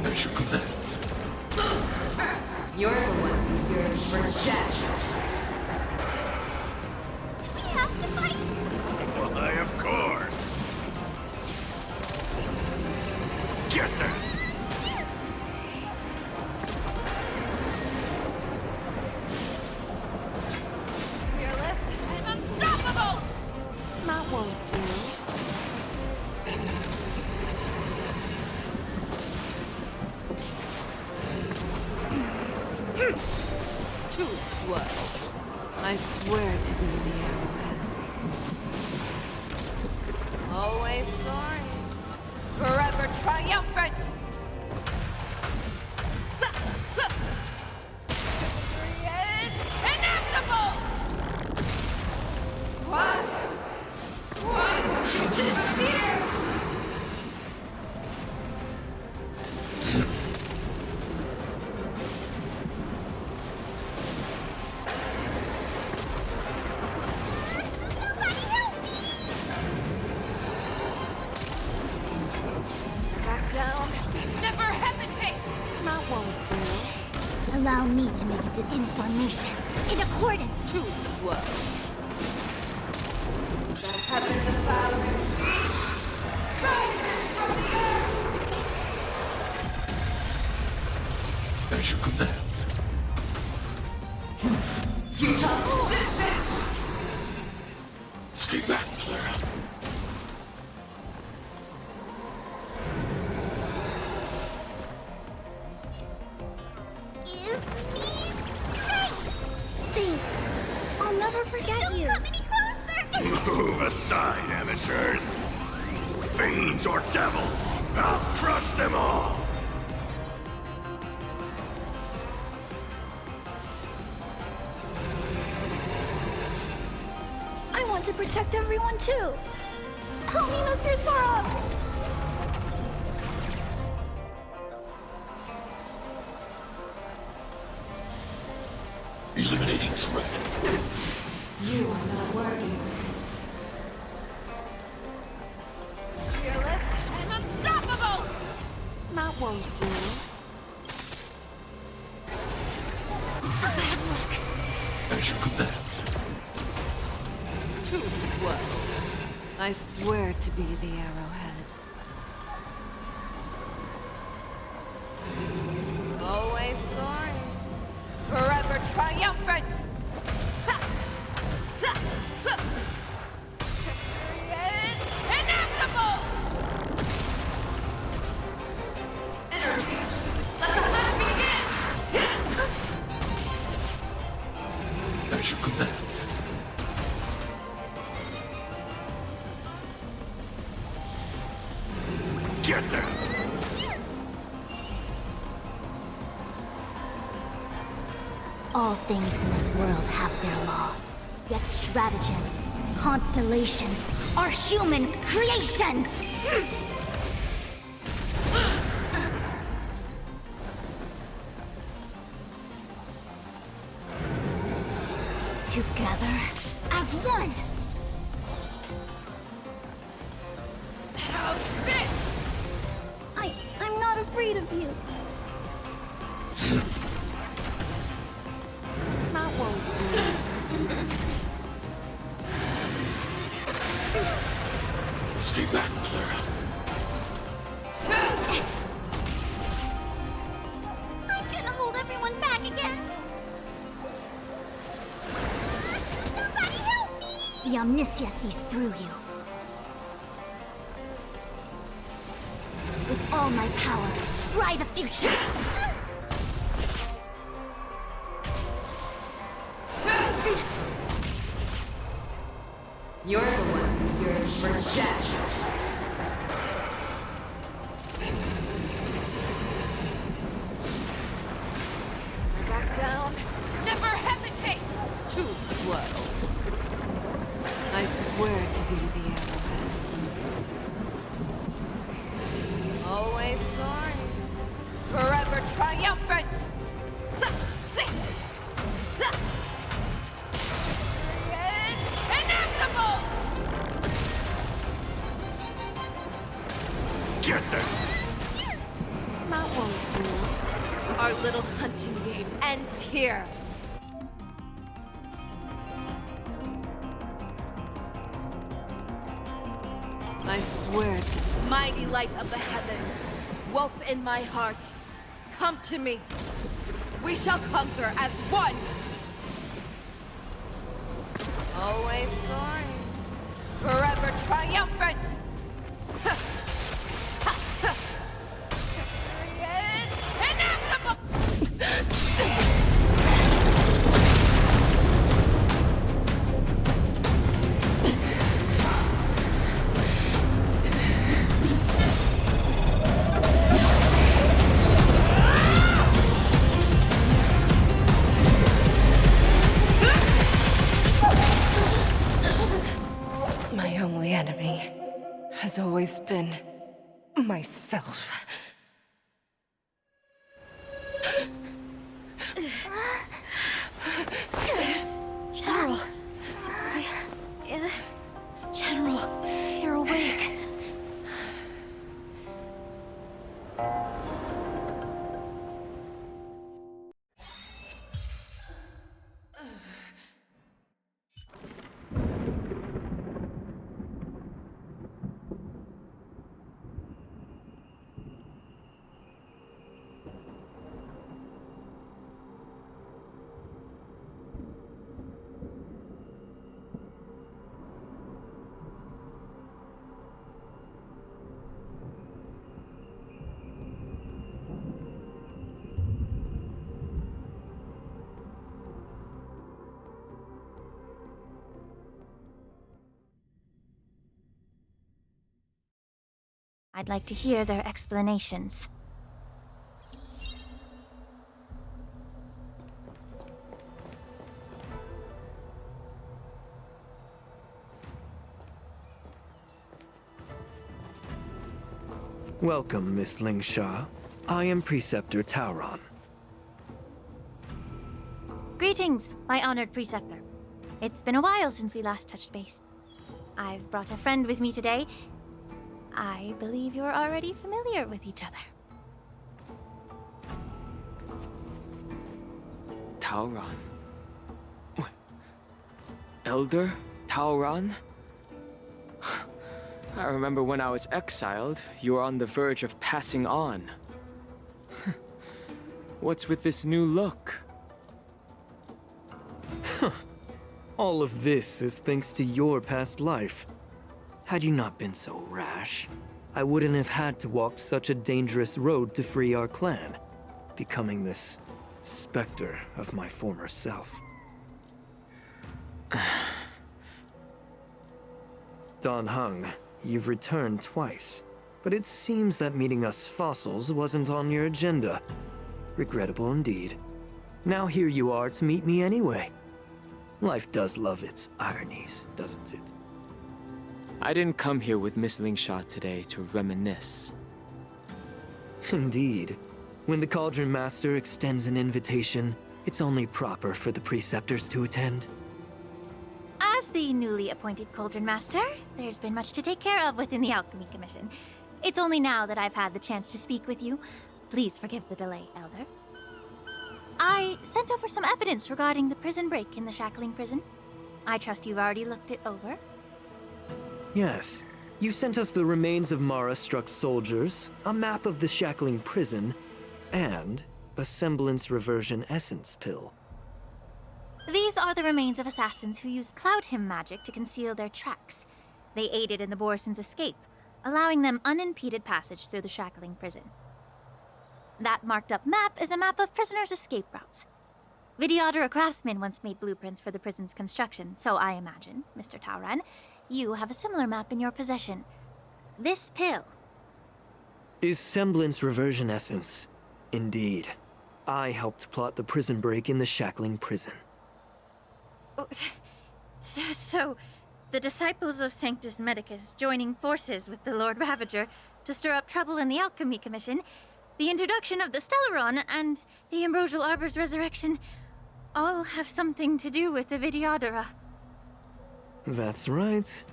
[SPEAKER 8] As you command.
[SPEAKER 12] You're the one who yearns for death.
[SPEAKER 4] We have to fight!
[SPEAKER 11] Why, of course. Get there!
[SPEAKER 12] Fearless and unstoppable! That won't do. Too slow. I swear to be the arrowhead. Always soaring. Forever triumphant! Victory is inevitable! Why would you disappear? Back down. Never hesitate! That won't do.
[SPEAKER 17] Allow me to make it information in accordance.
[SPEAKER 12] Too slow. The heaven devouring beast rises from the earth!
[SPEAKER 8] As you command.
[SPEAKER 12] Futile resistance!
[SPEAKER 8] Stay back, Clara.
[SPEAKER 4] Give me strength!
[SPEAKER 17] Thanks. I'll never forget
[SPEAKER 4] Don't
[SPEAKER 17] you.
[SPEAKER 4] come any closer!
[SPEAKER 11] Move aside, amateurs. Fiends or devils, I'll crush them all.
[SPEAKER 17] to protect everyone too. Help me, Mr. Swarm!
[SPEAKER 8] Eliminating threat.
[SPEAKER 12] You are not worthy. Fearless and unstoppable!
[SPEAKER 1] That won't do.
[SPEAKER 8] As you command.
[SPEAKER 3] Too slow. I swear to be the arrowhead.
[SPEAKER 12] Always soaring. Forever triumphant! Ha! Ha! Ha! Victory is inevitable! Energy! Let the hunt begin!
[SPEAKER 8] As you command. Get them!
[SPEAKER 17] All things in this world have their laws. Yet stratagems, constellations, are human creations! Together as one!
[SPEAKER 12] How's this?
[SPEAKER 17] I'm not afraid of you.
[SPEAKER 1] That won't do.
[SPEAKER 8] Stay back, Clara.
[SPEAKER 17] I'm gonna hold everyone back again. Somebody help me! The Omniscia sees through you. With all my power, scry the future!
[SPEAKER 12] You're the one who yearns for death. Back down. Never hesitate!
[SPEAKER 3] Too slow. I swear to be the arrowhead.
[SPEAKER 12] Always soaring. Forever triumphant! Inevitable!
[SPEAKER 8] Get them!
[SPEAKER 1] That won't do.
[SPEAKER 12] Our little hunting game ends here.
[SPEAKER 3] I swear to
[SPEAKER 12] Mighty light of the heavens, wolf in my heart, come to me. We shall conquer as one. Always soaring, forever triumphant. Victory is inevitable.
[SPEAKER 7] My only enemy has always been myself.
[SPEAKER 17] General. General, you're awake. I'd like to hear their explanations.
[SPEAKER 22] Welcome, Miss Lingsha. I am Preceptor Tauron.
[SPEAKER 17] Greetings, my honored preceptor. It's been a while since we last touched base. I've brought a friend with me today. I believe you're already familiar with each other.
[SPEAKER 9] Tauron. Elder Tauron? I remember when I was exiled, you were on the verge of passing on. What's with this new look?
[SPEAKER 22] All of this is thanks to your past life. Had you not been so rash, I wouldn't have had to walk such a dangerous road to free our clan, becoming this specter of my former self. Dan Heng, you've returned twice, but it seems that meeting us fossils wasn't on your agenda. Regrettable indeed. Now here you are to meet me anyway. Life does love its ironies, doesn't it?
[SPEAKER 9] I didn't come here with Miss Lingsha today to reminisce.
[SPEAKER 22] Indeed. When the Cauldron Master extends an invitation, it's only proper for the Preceptors to attend.
[SPEAKER 17] As the newly appointed Cauldron Master, there's been much to take care of within the Alchemy Commission. It's only now that I've had the chance to speak with you. Please forgive the delay, Elder. I sent over some evidence regarding the prison break in the Shackling Prison. I trust you've already looked it over.
[SPEAKER 22] Yes. You sent us the remains of Mara-struck soldiers, a map of the Shackling Prison, and a semblance reversion essence pill.
[SPEAKER 17] These are the remains of assassins who used Cloud Hymn magic to conceal their tracks. They aided in the Borisons' escape, allowing them unimpeded passage through the Shackling Prison. That marked-up map is a map of prisoners' escape routes. Vidyadhara craftsmen once made blueprints for the prison's construction, so I imagine, Mr. Tauron, you have a similar map in your possession. This pill.
[SPEAKER 22] Is semblance reversion essence. Indeed. I helped plot the prison break in the Shackling Prison.
[SPEAKER 17] So, the disciples of Sanctus Medicus joining forces with the Lord Ravager to stir up trouble in the Alchemy Commission, the introduction of the Stellaron, and the Ambrosial Arbor's resurrection all have something to do with the Vidyadhara.
[SPEAKER 22] That's right.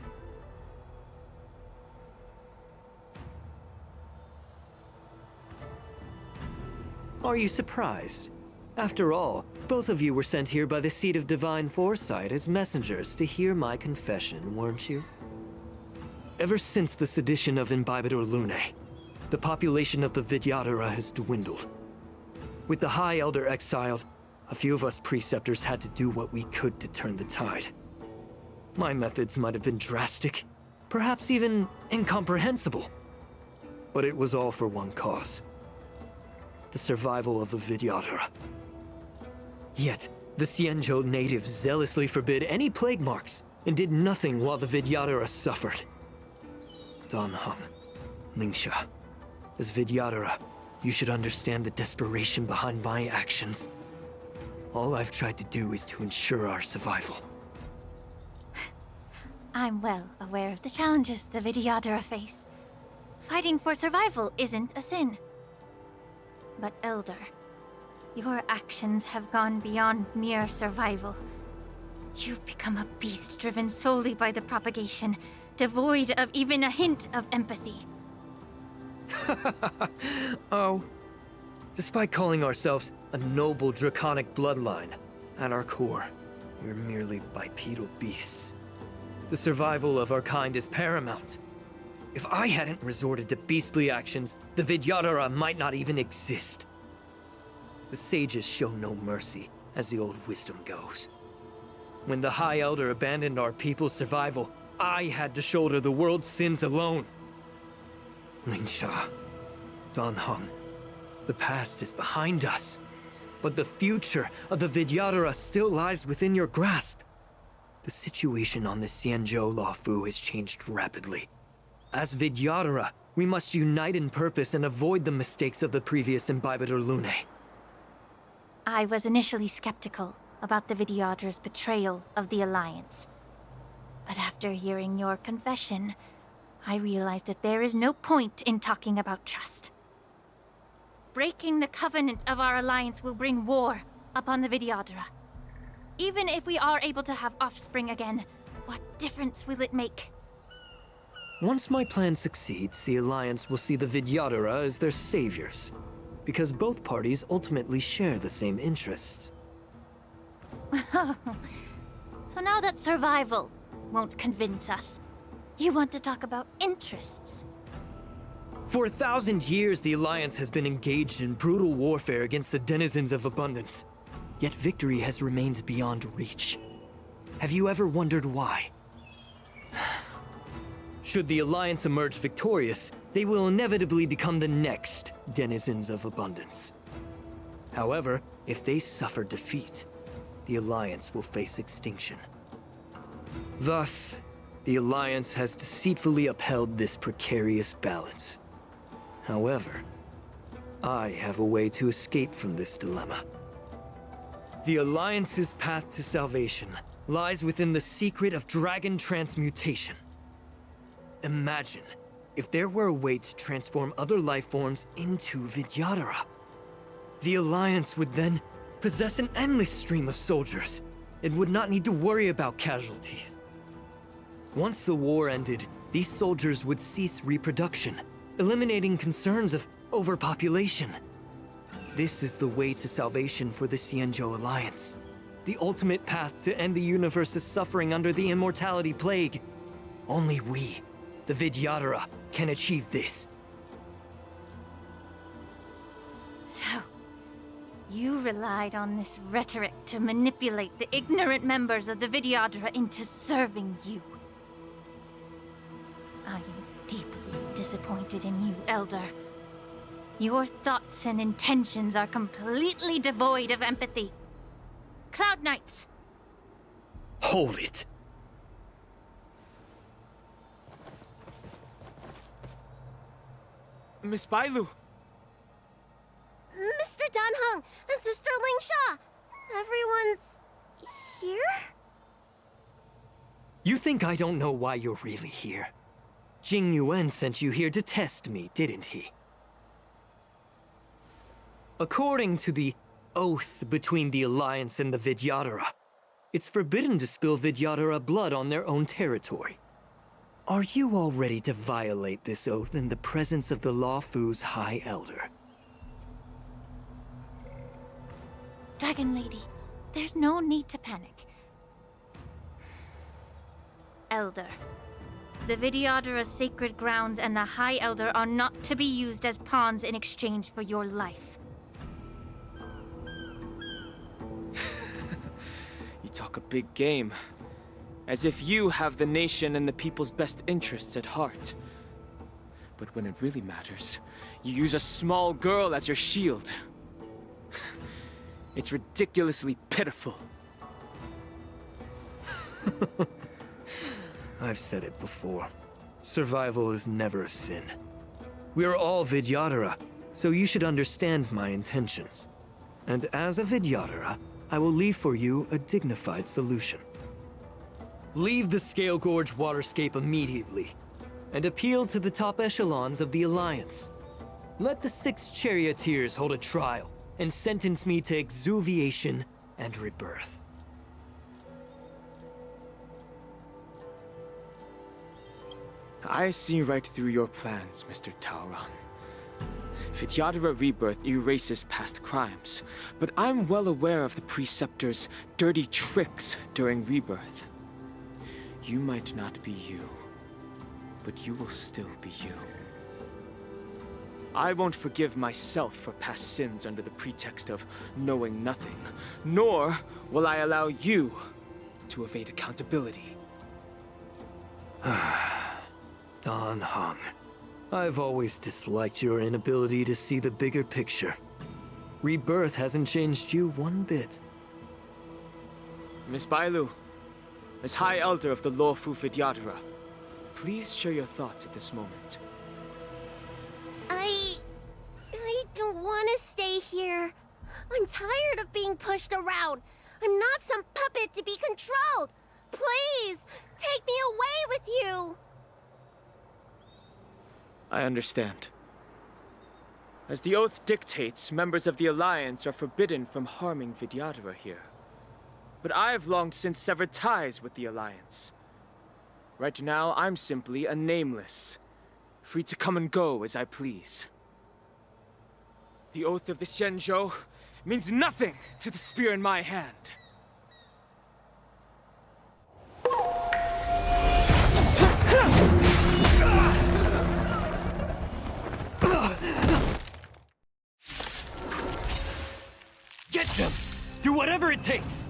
[SPEAKER 22] Are you surprised? After all, both of you were sent here by the Seat of Divine Foresight as messengers to hear my confession, weren't you? Ever since the sedition of Imbibitor Lunae, the population of the Vidyadhara has dwindled. With the High Elder exiled, a few of us Preceptors had to do what we could to turn the tide. My methods might have been drastic, perhaps even incomprehensible. But it was all for one cause. The survival of the Vidyadhara. Yet, the Xianzhou natives zealously forbid any plague marks and did nothing while the Vidyadhara suffered. Dan Heng, Lingsha, as Vidyadhara, you should understand the desperation behind my actions. All I've tried to do is to ensure our survival.
[SPEAKER 17] I'm well aware of the challenges the Vidyadhara face. Fighting for survival isn't a sin. But Elder, your actions have gone beyond mere survival. You've become a beast driven solely by the propagation, devoid of even a hint of empathy.
[SPEAKER 22] Oh. Despite calling ourselves a noble draconic bloodline, at our core, we're merely bipedal beasts. The survival of our kind is paramount. If I hadn't resorted to beastly actions, the Vidyadhara might not even exist. The sages show no mercy, as the old wisdom goes. When the High Elder abandoned our people's survival, I had to shoulder the world's sins alone. Lingsha, Dan Heng, the past is behind us, but the future of the Vidyadhara still lies within your grasp. The situation on the Xianzhou Luofu has changed rapidly. As Vidyadhara, we must unite in purpose and avoid the mistakes of the previous Imbibitor Lunae.
[SPEAKER 17] I was initially skeptical about the Vidyadhara's betrayal of the Alliance. But after hearing your confession, I realized that there is no point in talking about trust. Breaking the covenant of our alliance will bring war upon the Vidyadhara. Even if we are able to have offspring again, what difference will it make?
[SPEAKER 10] Once my plan succeeds, the Alliance will see the Vidyadhara as their saviors, because both parties ultimately share the same interests.
[SPEAKER 17] So now that survival won't convince us, you want to talk about interests?
[SPEAKER 10] For 1,000 years, the Alliance has been engaged in brutal warfare against the denizens of abundance. Yet victory has remained beyond reach. Have you ever wondered why? Should the Alliance emerge victorious, they will inevitably become the next denizens of abundance. However, if they suffer defeat, the Alliance will face extinction. Thus, the Alliance has deceitfully upheld this precarious balance. However, I have a way to escape from this dilemma. The Alliance's path to salvation lies within the secret of dragon transmutation. Imagine if there were a way to transform other life forms into Vidyadhara. The Alliance would then possess an endless stream of soldiers and would not need to worry about casualties. Once the war ended, these soldiers would cease reproduction, eliminating concerns of overpopulation. This is the way to salvation for the Xianzhou Alliance. The ultimate path to end the universe's suffering under the immortality plague. Only we, the Vidyadhara, can achieve this.
[SPEAKER 17] So, you relied on this rhetoric to manipulate the ignorant members of the Vidyadhara into serving you. I am deeply disappointed in you, Elder. Your thoughts and intentions are completely devoid of empathy. Cloud Knights!
[SPEAKER 10] Hold it!
[SPEAKER 9] Miss Bailu!
[SPEAKER 20] Mr. Danheng and Sister Ling Sha! Everyone's here?
[SPEAKER 10] You think I don't know why you're really here? Jing Yuan sent you here to test me, didn't he? According to the oath between the Alliance and the Vidyadhara, it's forbidden to spill Vidyadhara blood on their own territory. Are you all ready to violate this oath in the presence of the Luofu's High Elder?
[SPEAKER 17] Dragon Lady, there's no need to panic. Elder, the Vidyadhara's sacred grounds and the High Elder are not to be used as pawns in exchange for your life.
[SPEAKER 9] You talk a big game. As if you have the nation and the people's best interests at heart. But when it really matters, you use a small girl as your shield. It's ridiculously pitiful.
[SPEAKER 10] I've said it before. Survival is never a sin. We are all Vidyadhara, so you should understand my intentions. And as a Vidyadhara, I will leave for you a dignified solution. Leave the Scale Gorge waterscape immediately, and appeal to the top echelons of the Alliance. Let the 6 charioteers hold a trial, and sentence me to exuviation and rebirth.
[SPEAKER 9] I see right through your plans, Mr. Taoran. Vidyadhara rebirth erases past crimes, but I'm well aware of the Preceptor's dirty tricks during rebirth. You might not be you, but you will still be you. I won't forgive myself for past sins under the pretext of knowing nothing, nor will I allow you to evade accountability.
[SPEAKER 10] Dan Heng, I've always disliked your inability to see the bigger picture. Rebirth hasn't changed you one bit.
[SPEAKER 9] Miss Bailu, as High Elder of the Luofu Vidyadhara, please share your thoughts at this moment.
[SPEAKER 20] I don't want to stay here. I'm tired of being pushed around. I'm not some puppet to be controlled. Please, take me away with you.
[SPEAKER 9] I understand. As the oath dictates, members of the Alliance are forbidden from harming Vidyadhara here. But I've long since severed ties with the Alliance. Right now, I'm simply a nameless, free to come and go as I please. The oath of the Xianzhou means nothing to the spear in my hand.
[SPEAKER 10] Get them! Do whatever it takes!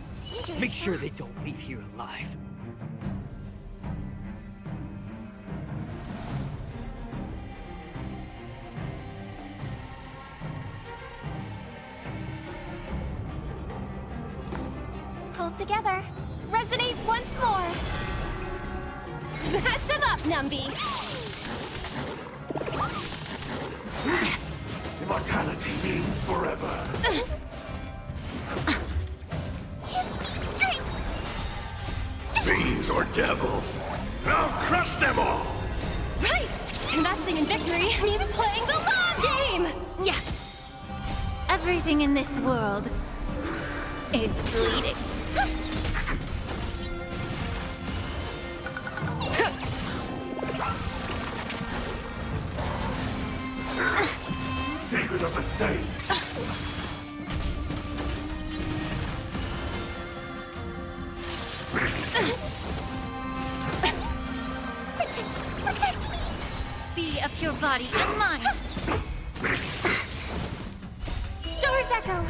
[SPEAKER 10] Make sure they don't leave here alive.
[SPEAKER 2] Hold together. Resonate once more. Smash them up, Numby.
[SPEAKER 8] Immortality means forever. Fiends or devils, I'll crush them all!
[SPEAKER 2] Right! Investing in victory means playing the long game!
[SPEAKER 17] Yeah. Everything in this world is bleeding.
[SPEAKER 8] Secret of the Saints!
[SPEAKER 17] Protect me! Be of your body and mind.
[SPEAKER 2] Star's Echo!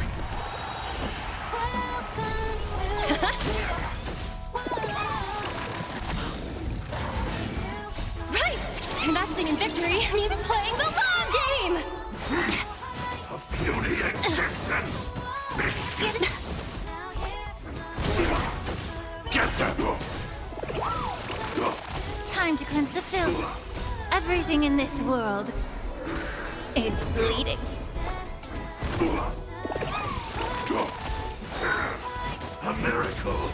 [SPEAKER 2] Right! Investing in victory means playing the long game!
[SPEAKER 8] A puny existence! Get them!
[SPEAKER 17] Time to cleanse the filth. Everything in this world is bleeding.
[SPEAKER 8] A miracle!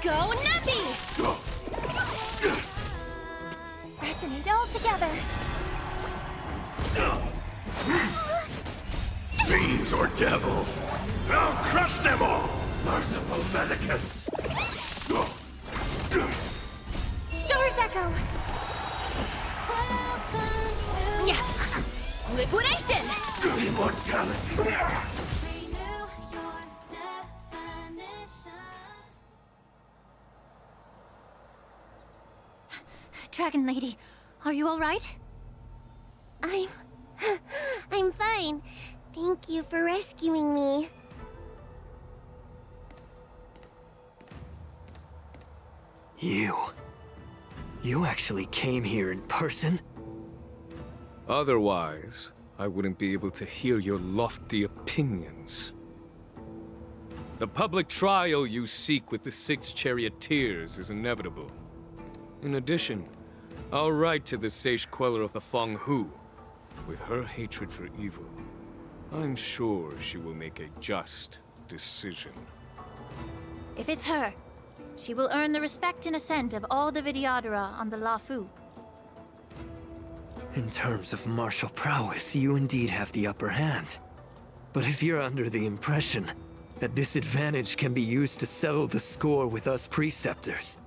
[SPEAKER 2] Go Nuppy! Resonate all together.
[SPEAKER 8] Fiends or devils, I'll crush them all! Merciful Medicus!
[SPEAKER 2] Star's Echo! Yeah! Liquidation!
[SPEAKER 8] Immortality!
[SPEAKER 17] Dragon Lady, are you all right?
[SPEAKER 4] I'm fine. Thank you for rescuing me.
[SPEAKER 10] You actually came here in person?
[SPEAKER 14] Otherwise, I wouldn't be able to hear your lofty opinions. The public trial you seek with the 6 charioteers is inevitable. In addition, I'll write to the Sage Queller of the Feng Hu. With her hatred for evil, I'm sure she will make a just decision.
[SPEAKER 17] If it's her, she will earn the respect and assent of all the Vidyadhara on the Lafu.
[SPEAKER 10] In terms of martial prowess, you indeed have the upper hand. But if you're under the impression that this advantage can be used to settle the score with us preceptors,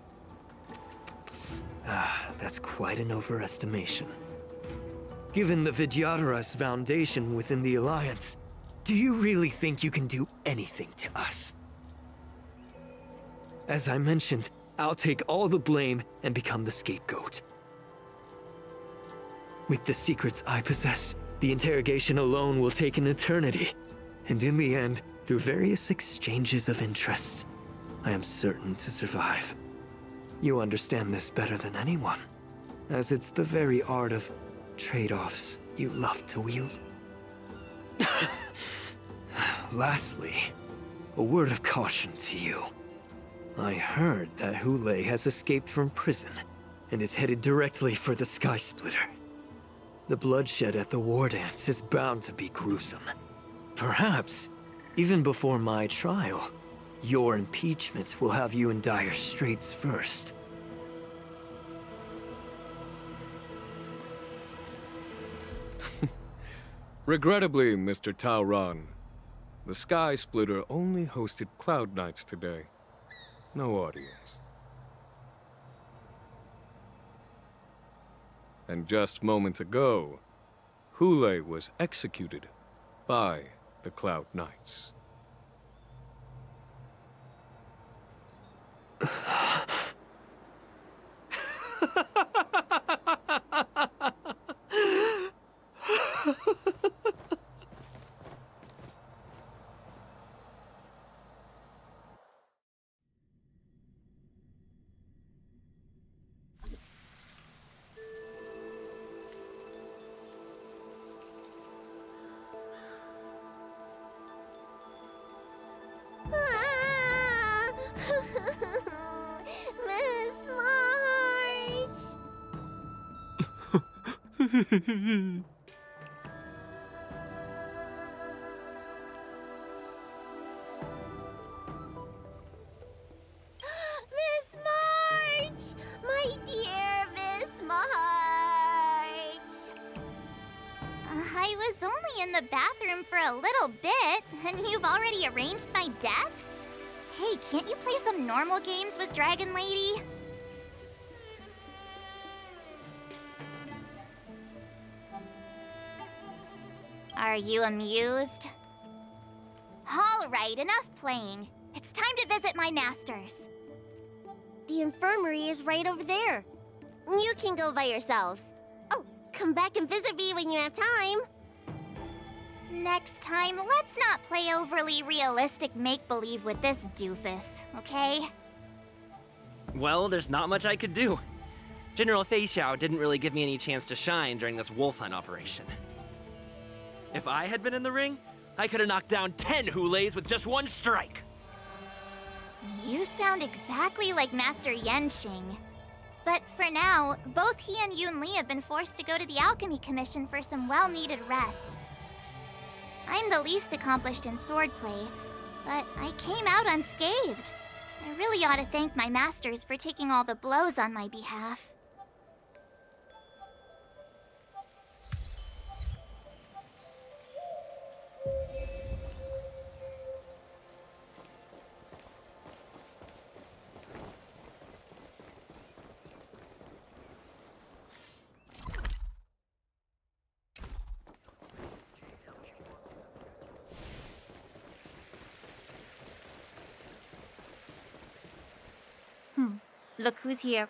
[SPEAKER 10] that's quite an overestimation. Given the Vidyadhara's foundation within the Alliance, do you really think you can do anything to us? As I mentioned, I'll take all the blame and become the scapegoat. With the secrets I possess, the interrogation alone will take an eternity. And in the end, through various exchanges of interest, I am certain to survive. You understand this better than anyone, as it's the very art of trade-offs you love to wield. Lastly, a word of caution to you. I heard that Hule has escaped from prison and is headed directly for the Sky Splitter. The bloodshed at the War Dance is bound to be gruesome. Perhaps, even before my trial, your impeachment will have you in dire straits first.
[SPEAKER 14] Regrettably, Mr. Tauron, the Sky Splitter only hosted Cloud Knights today. No audience. And just moments ago, Hule was executed by the Cloud Knights.
[SPEAKER 4] Miss March! Miss March! My dear Miss March! I was only in the bathroom for a little bit, and you've already arranged my death? Hey, can't you play some normal games with Dragon Lady? Are you amused? All right, enough playing. It's time to visit my masters.
[SPEAKER 16] The infirmary is right over there. You can go by yourselves. Oh, come back and visit me when you have time.
[SPEAKER 4] Next time, let's not play overly realistic make-believe with this doofus, okay?
[SPEAKER 6] Well, there's not much I could do. General Fei Xiao didn't really give me any chance to shine during this wolf hunt operation. If I had been in the ring, I could have knocked down 10 Huleis with just one strike.
[SPEAKER 4] You sound exactly like Master Yenqing. But for now, both he and Yun Li have been forced to go to the Alchemy Commission for some well-needed rest. I'm the least accomplished in swordplay, but I came out unscathed. I really ought to thank my masters for taking all the blows on my behalf.
[SPEAKER 17] Look who's here.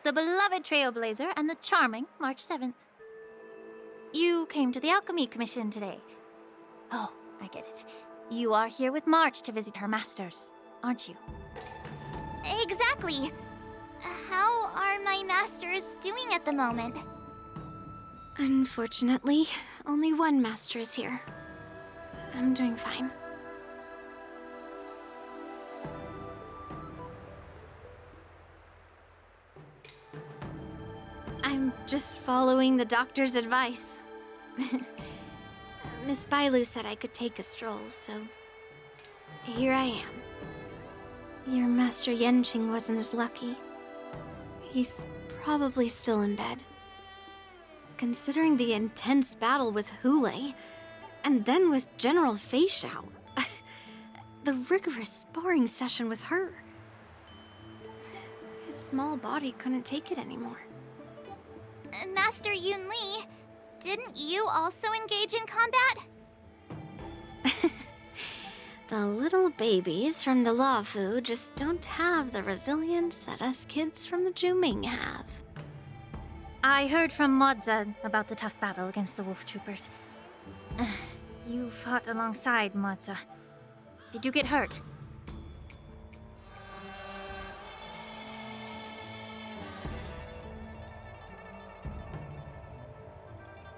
[SPEAKER 17] The beloved Trailblazer and the charming March 7th. You came to the Alchemy Commission today. Oh, I get it. You are here with March to visit her masters, aren't you?
[SPEAKER 4] Exactly. How are my masters doing at the moment?
[SPEAKER 20] Unfortunately, only one master is here. I'm doing fine. I'm just following the doctor's advice. Miss Bailu said I could take a stroll, so here I am. Your Master Yenqing wasn't as lucky. He's probably still in bed. Considering the intense battle with Hule, and then with General Fei Xiao, the rigorous sparring session with her. His small body couldn't take it anymore.
[SPEAKER 4] Master Yun Li, didn't you also engage in combat?
[SPEAKER 20] The little babies from the Luofu just don't have the resilience that us kids from the Zhuming have.
[SPEAKER 17] I heard from Modza about the tough battle against the wolf troopers. You fought alongside Modza. Did you get hurt?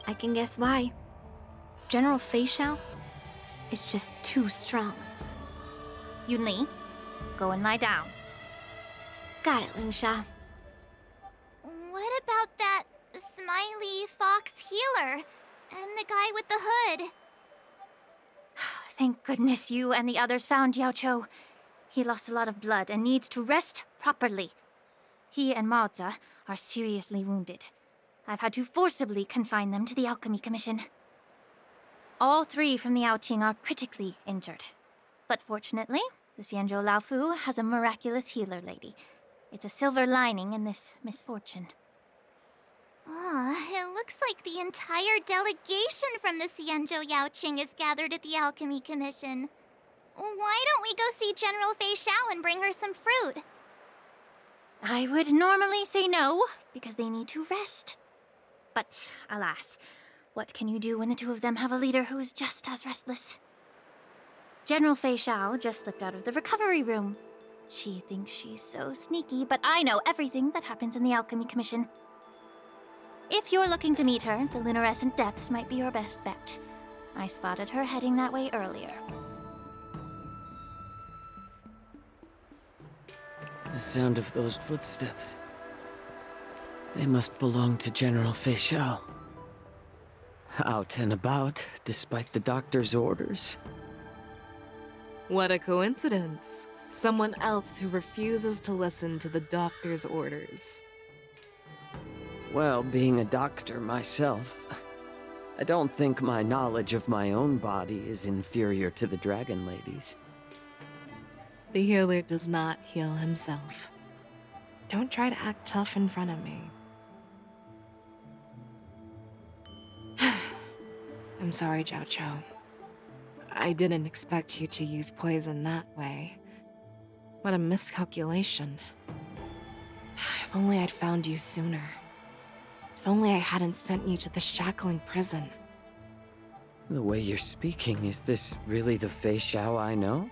[SPEAKER 20] I can guess why. General Fei Xiao is just too strong.
[SPEAKER 17] Yun Li, go and lie down.
[SPEAKER 20] Got it, Ling Sha.
[SPEAKER 4] What about that smiley fox healer and the guy with the hood?
[SPEAKER 17] Thank goodness you and the others found Yaoqiu. He lost a lot of blood and needs to rest properly. He and Maoza are seriously wounded. I've had to forcibly confine them to the Alchemy Commission. All 3 from the Yaoqing are critically injured. But fortunately, the Xianzhou Laofu has a miraculous healer lady. It's a silver lining in this misfortune.
[SPEAKER 4] It looks like the entire delegation from the Xianzhou Yaoqing is gathered at the Alchemy Commission. Why don't we go see General Fei Xiao and bring her some fruit?
[SPEAKER 17] I would normally say no, because they need to rest. But alas, what can you do when the 2 of them have a leader who is just as restless? General Fei Xiao just slipped out of the recovery room. She thinks she's so sneaky, but I know everything that happens in the Alchemy Commission. If you're looking to meet her, the Lunarescent Depths might be your best bet. I spotted her heading that way earlier.
[SPEAKER 22] The sound of those footsteps. They must belong to General Fei Xiao. Out and about, despite the doctor's orders.
[SPEAKER 7] What a coincidence. Someone else who refuses to listen to the doctor's orders.
[SPEAKER 22] Well, being a doctor myself, I don't think my knowledge of my own body is inferior to the Dragon Lady's.
[SPEAKER 7] The healer does not heal himself. Don't try to act tough in front of me. I'm sorry, Zhao Chou. I didn't expect you to use poison that way. What a miscalculation. If only I'd found you sooner. If only I hadn't sent you to the shackling prison.
[SPEAKER 22] The way you're speaking, is this really the Fei Xiao I know?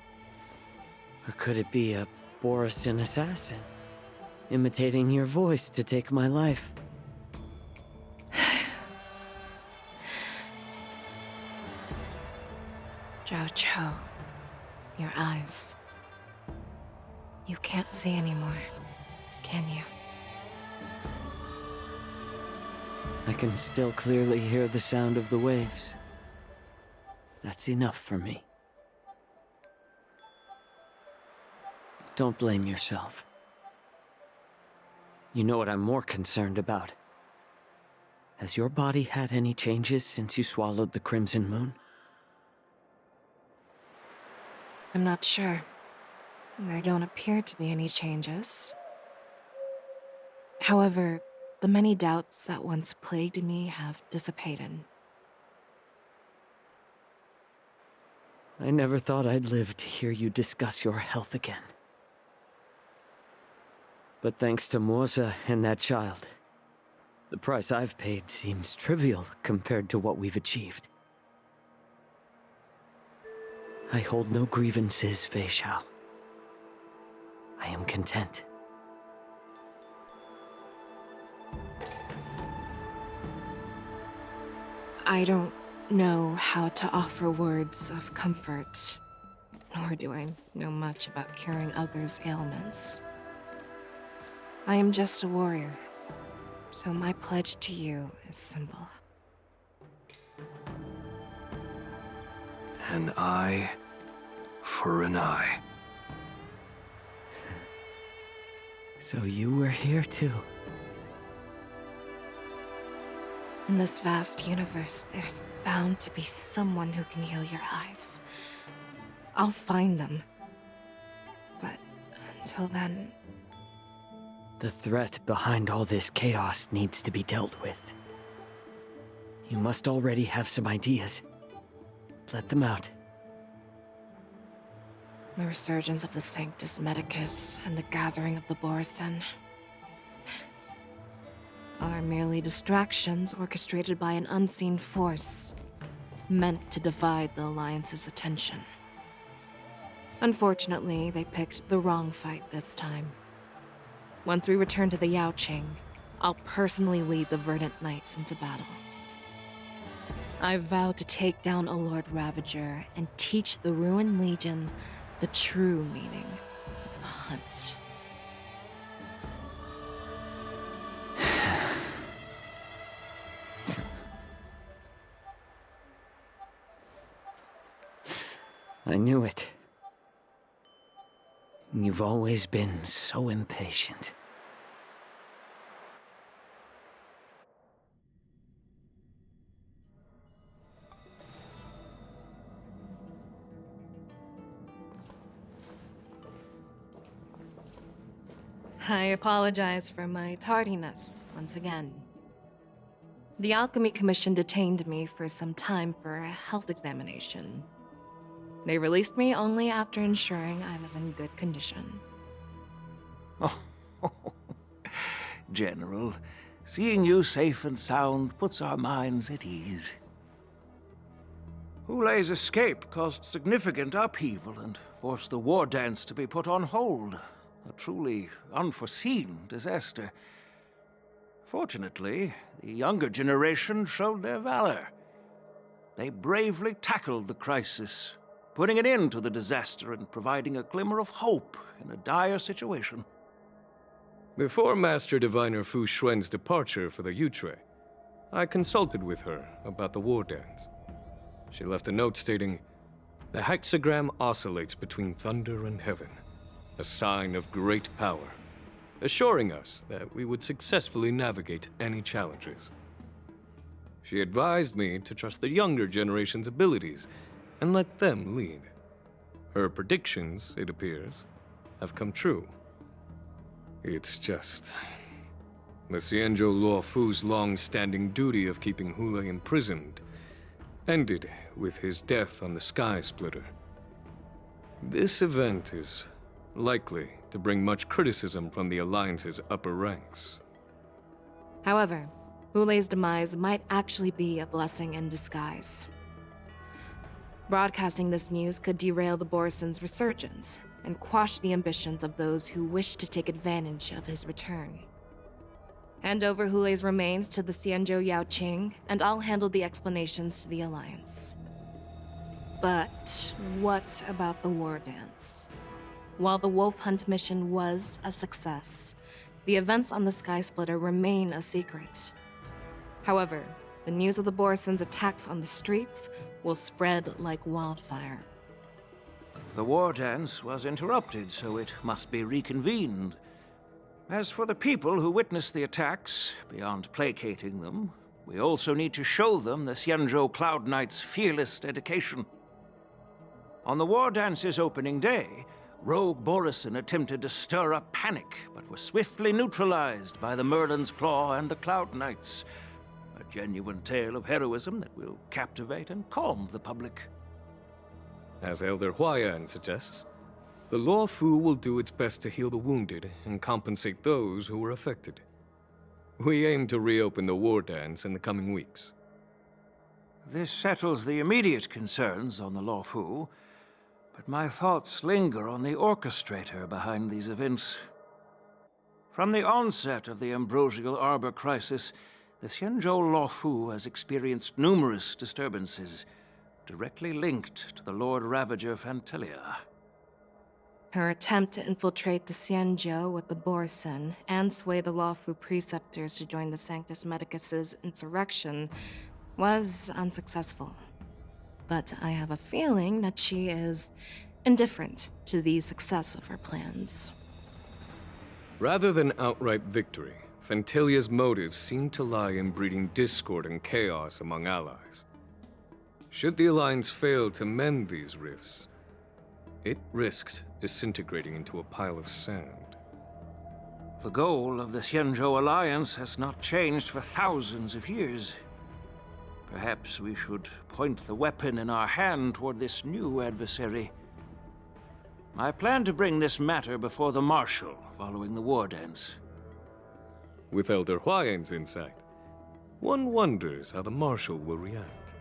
[SPEAKER 22] Or could it be a Borisin assassin, imitating your voice to take my life?
[SPEAKER 7] Zhao Chou, your eyes. You can't see anymore, can you?
[SPEAKER 22] I can still clearly hear the sound of the waves. That's enough for me. Don't blame yourself. You know what I'm more concerned about? Has your body had any changes since you swallowed the Crimson Moon?
[SPEAKER 7] I'm not sure. There don't appear to be any changes. However, the many doubts that once plagued me have dissipated.
[SPEAKER 22] I never thought I'd live to hear you discuss your health again. But thanks to Moza and that child, the price I've paid seems trivial compared to what we've achieved. I hold no grievances, Fei Xiao. I am content.
[SPEAKER 7] I don't know how to offer words of comfort, nor do I know much about curing others' ailments. I am just a warrior, so my pledge to you is simple.
[SPEAKER 15] An eye for an eye.
[SPEAKER 22] So you were here too.
[SPEAKER 7] In this vast universe, there's bound to be someone who can heal your eyes. I'll find them. But until then...
[SPEAKER 22] The threat behind all this chaos needs to be dealt with. You must already have some ideas. Let them out.
[SPEAKER 7] The resurgence of the Sanctus Medicus and the gathering of the Borisin are merely distractions orchestrated by an unseen force, meant to divide the Alliance's attention. Unfortunately, they picked the wrong fight this time. Once we return to the Yaoqing, I'll personally lead the Verdant Knights into battle. I vow to take down a Lord Ravager and teach the Ruined Legion the true meaning of the hunt.
[SPEAKER 22] I knew it. You've always been so impatient.
[SPEAKER 7] I apologize for my tardiness once again. The Alchemy Commission detained me for some time for a health examination. They released me only after ensuring I was in good condition.
[SPEAKER 21] Oh, General, seeing you safe and sound puts our minds at ease. Hulei's escape caused significant upheaval and forced the war dance to be put on hold. A truly unforeseen disaster. Fortunately, the younger generation showed their valor. They bravely tackled the crisis, putting an end to the disaster and providing a glimmer of hope in a dire situation.
[SPEAKER 14] Before Master Diviner Fu Xuan's departure for the Yutri, I consulted with her about the war dance. She left a note stating, "The hexagram oscillates between thunder and heaven, a sign of great power," assuring us that we would successfully navigate any challenges. She advised me to trust the younger generation's abilities and let them lead. Her predictions, it appears, have come true. It's just... the Xianzhou Luo Fu's long-standing duty of keeping Hulei imprisoned ended with his death on the Sky Splitter. This event is likely to bring much criticism from the Alliance's upper ranks.
[SPEAKER 7] However, Hulei's demise might actually be a blessing in disguise. Broadcasting this news could derail the Borison's resurgence and quash the ambitions of those who wish to take advantage of his return. Hand over Hulei's remains to the Xianzhou Yaoqing, and I'll handle the explanations to the Alliance. But what about the war dance? While the Wolf Hunt mission was a success, the events on the Sky Splitter remain a secret. However, the news of the Borison's attacks on the streets will spread like wildfire.
[SPEAKER 21] The war dance was interrupted, so it must be reconvened. As for the people who witnessed the attacks, beyond placating them, we also need to show them the Xianzhou Cloud Knight's fearless dedication. On the war dance's opening day, Rogue Borison attempted to stir up panic, but was swiftly neutralized by the Merlin's Claw and the Cloud Knights. A genuine tale of heroism that will captivate and calm the public.
[SPEAKER 14] As Elder Huayan suggests, the Luo Fu will do its best to heal the wounded and compensate those who were affected. We aim to reopen the war dance in the coming weeks.
[SPEAKER 21] This settles the immediate concerns on the Luo Fu, but my thoughts linger on the orchestrator behind these events. From the onset of the Ambrosial Arbor crisis, the Xianzhou Luo Fu has experienced numerous disturbances, directly linked to the Lord Ravager Fantelia.
[SPEAKER 7] Her attempt to infiltrate the Xianzhou with the Borison and sway the Luo Fu preceptors to join the Sanctus Medicus's insurrection was unsuccessful. But I have a feeling that she is indifferent to the success of her plans.
[SPEAKER 14] Rather than outright victory, Fantelia's motives seem to lie in breeding discord and chaos among allies. Should the Alliance fail to mend these rifts, it risks disintegrating into a pile of sand.
[SPEAKER 21] The goal of the Xianzhou Alliance has not changed for thousands of years. Perhaps we should point the weapon in our hand toward this new adversary. I plan to bring this matter before the Marshal following the war dance.
[SPEAKER 14] With Elder Huayan's insight, one wonders how the Marshal will react.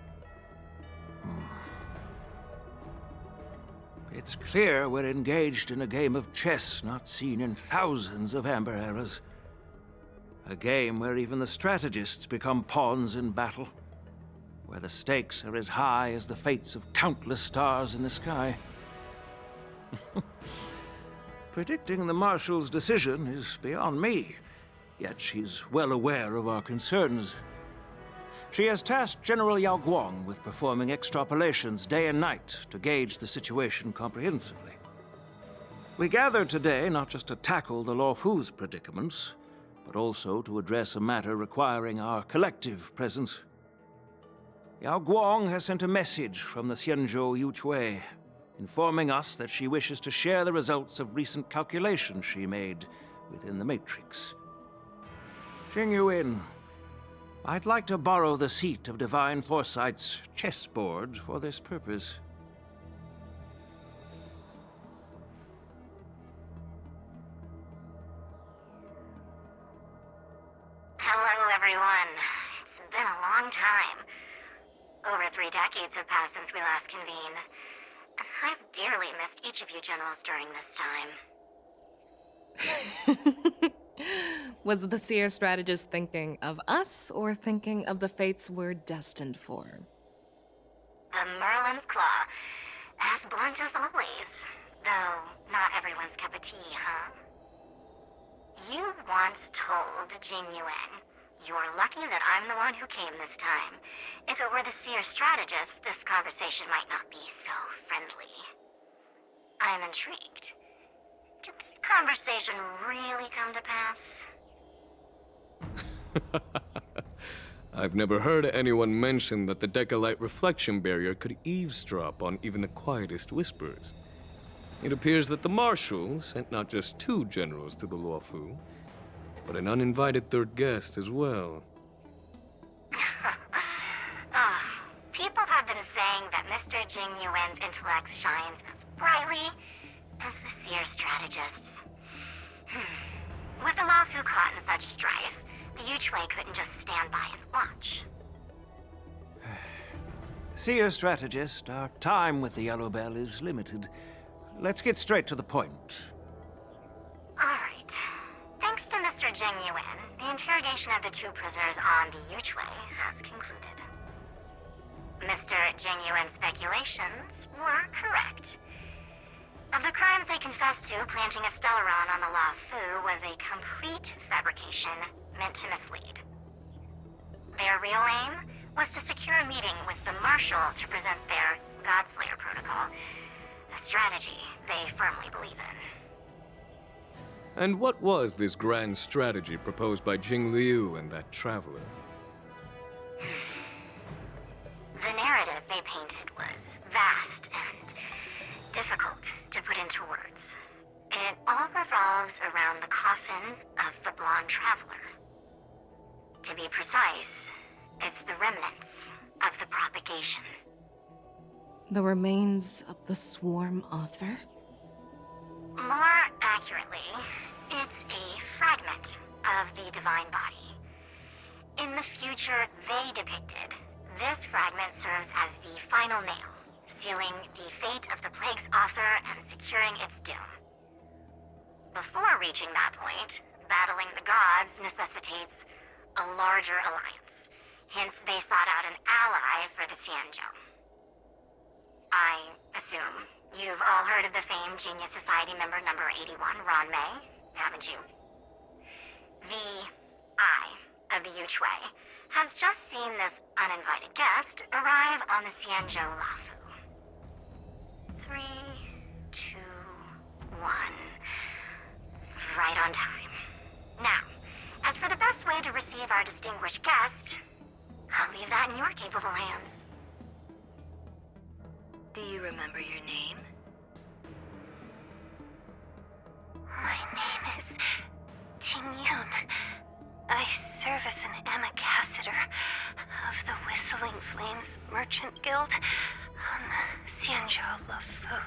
[SPEAKER 21] It's clear we're engaged in a game of chess not seen in thousands of Amber eras. A game where even the strategists become pawns in battle, where the stakes are as high as the fates of countless stars in the sky. Predicting the Marshal's decision is beyond me, yet she's well aware of our concerns. She has tasked General Yao Guang with performing extrapolations day and night to gauge the situation comprehensively. We gathered today not just to tackle the Luo Fu's predicaments, but also to address a matter requiring our collective presence. Yao Guang has sent a message from the Xianzhou Yuchui, informing us that she wishes to share the results of recent calculations she made within the Matrix. Jingyuin, I'd like to borrow the seat of Divine Foresight's chessboard for this purpose.
[SPEAKER 5] Hello, everyone. It's been a long time. Over 3 decades have passed since we last convened. And I've dearly missed each of you generals during this time.
[SPEAKER 7] Was the Seer strategist thinking of us or thinking of the fates we're destined for?
[SPEAKER 5] The Merlin's Claw. As blunt as always. Though, not everyone's cup of tea, huh? You once told Jingyuan, "You're lucky that I'm the one who came this time. If it were the Seer strategist, this conversation might not be so friendly." I'm intrigued. Did the conversation really come to pass?
[SPEAKER 14] I've never heard anyone mention that the Decalite reflection barrier could eavesdrop on even the quietest whispers. It appears that the Marshal sent not just 2 generals to the Luofu, but an uninvited 3rd guest as well.
[SPEAKER 5] People have been saying that Mr. Jingyuan's intellect shines as brightly as the Seer strategist's. With the Luofu caught in such strife, the Yuchwei couldn't just stand by and watch.
[SPEAKER 21] Seer strategist, our time with the Yellow Bell is limited. Let's get straight to the point.
[SPEAKER 5] Alright. Thanks to Mr. Jingyuan, the interrogation of the 2 prisoners on the Yuchwei has concluded. Mr. Jingyuan's speculations were correct. Of the crimes they confessed to, planting a Stellaron on the Luofu was a complete fabrication meant to mislead. Their real aim was to secure a meeting with the Marshal to present their Godslayer protocol, a strategy they firmly believe in.
[SPEAKER 14] And what was this grand strategy proposed by Jing Liu and that traveler?
[SPEAKER 5] The narrative they painted was vast and difficult to put into words. It all revolves around the coffin of the blonde traveler. To be precise, it's the remnants of the propagation.
[SPEAKER 7] The remains of the Swarm author?
[SPEAKER 5] More accurately, it's a fragment of the divine body. In the future they depicted, this fragment serves as the final nail, sealing the fate of the plague's author and securing its doom. Before reaching that point, battling the gods necessitates a larger alliance. Hence, they sought out an ally for the Xianzhou. I assume you've all heard of the famed Genius Society member number 81, Ron Mei, haven't you? The Eye of the Yuchwei has just seen this uninvited guest arrive on the Xianzhou Luofu. 3, 2, 1. Right on time. Now, as for the best way to receive our distinguished guest, I'll leave that in your capable hands.
[SPEAKER 19] Do you remember your name?
[SPEAKER 5] My name is Tingyun. I serve as an ambassador of the Whistling Flames Merchant Guild on the Xianzhou Luofu.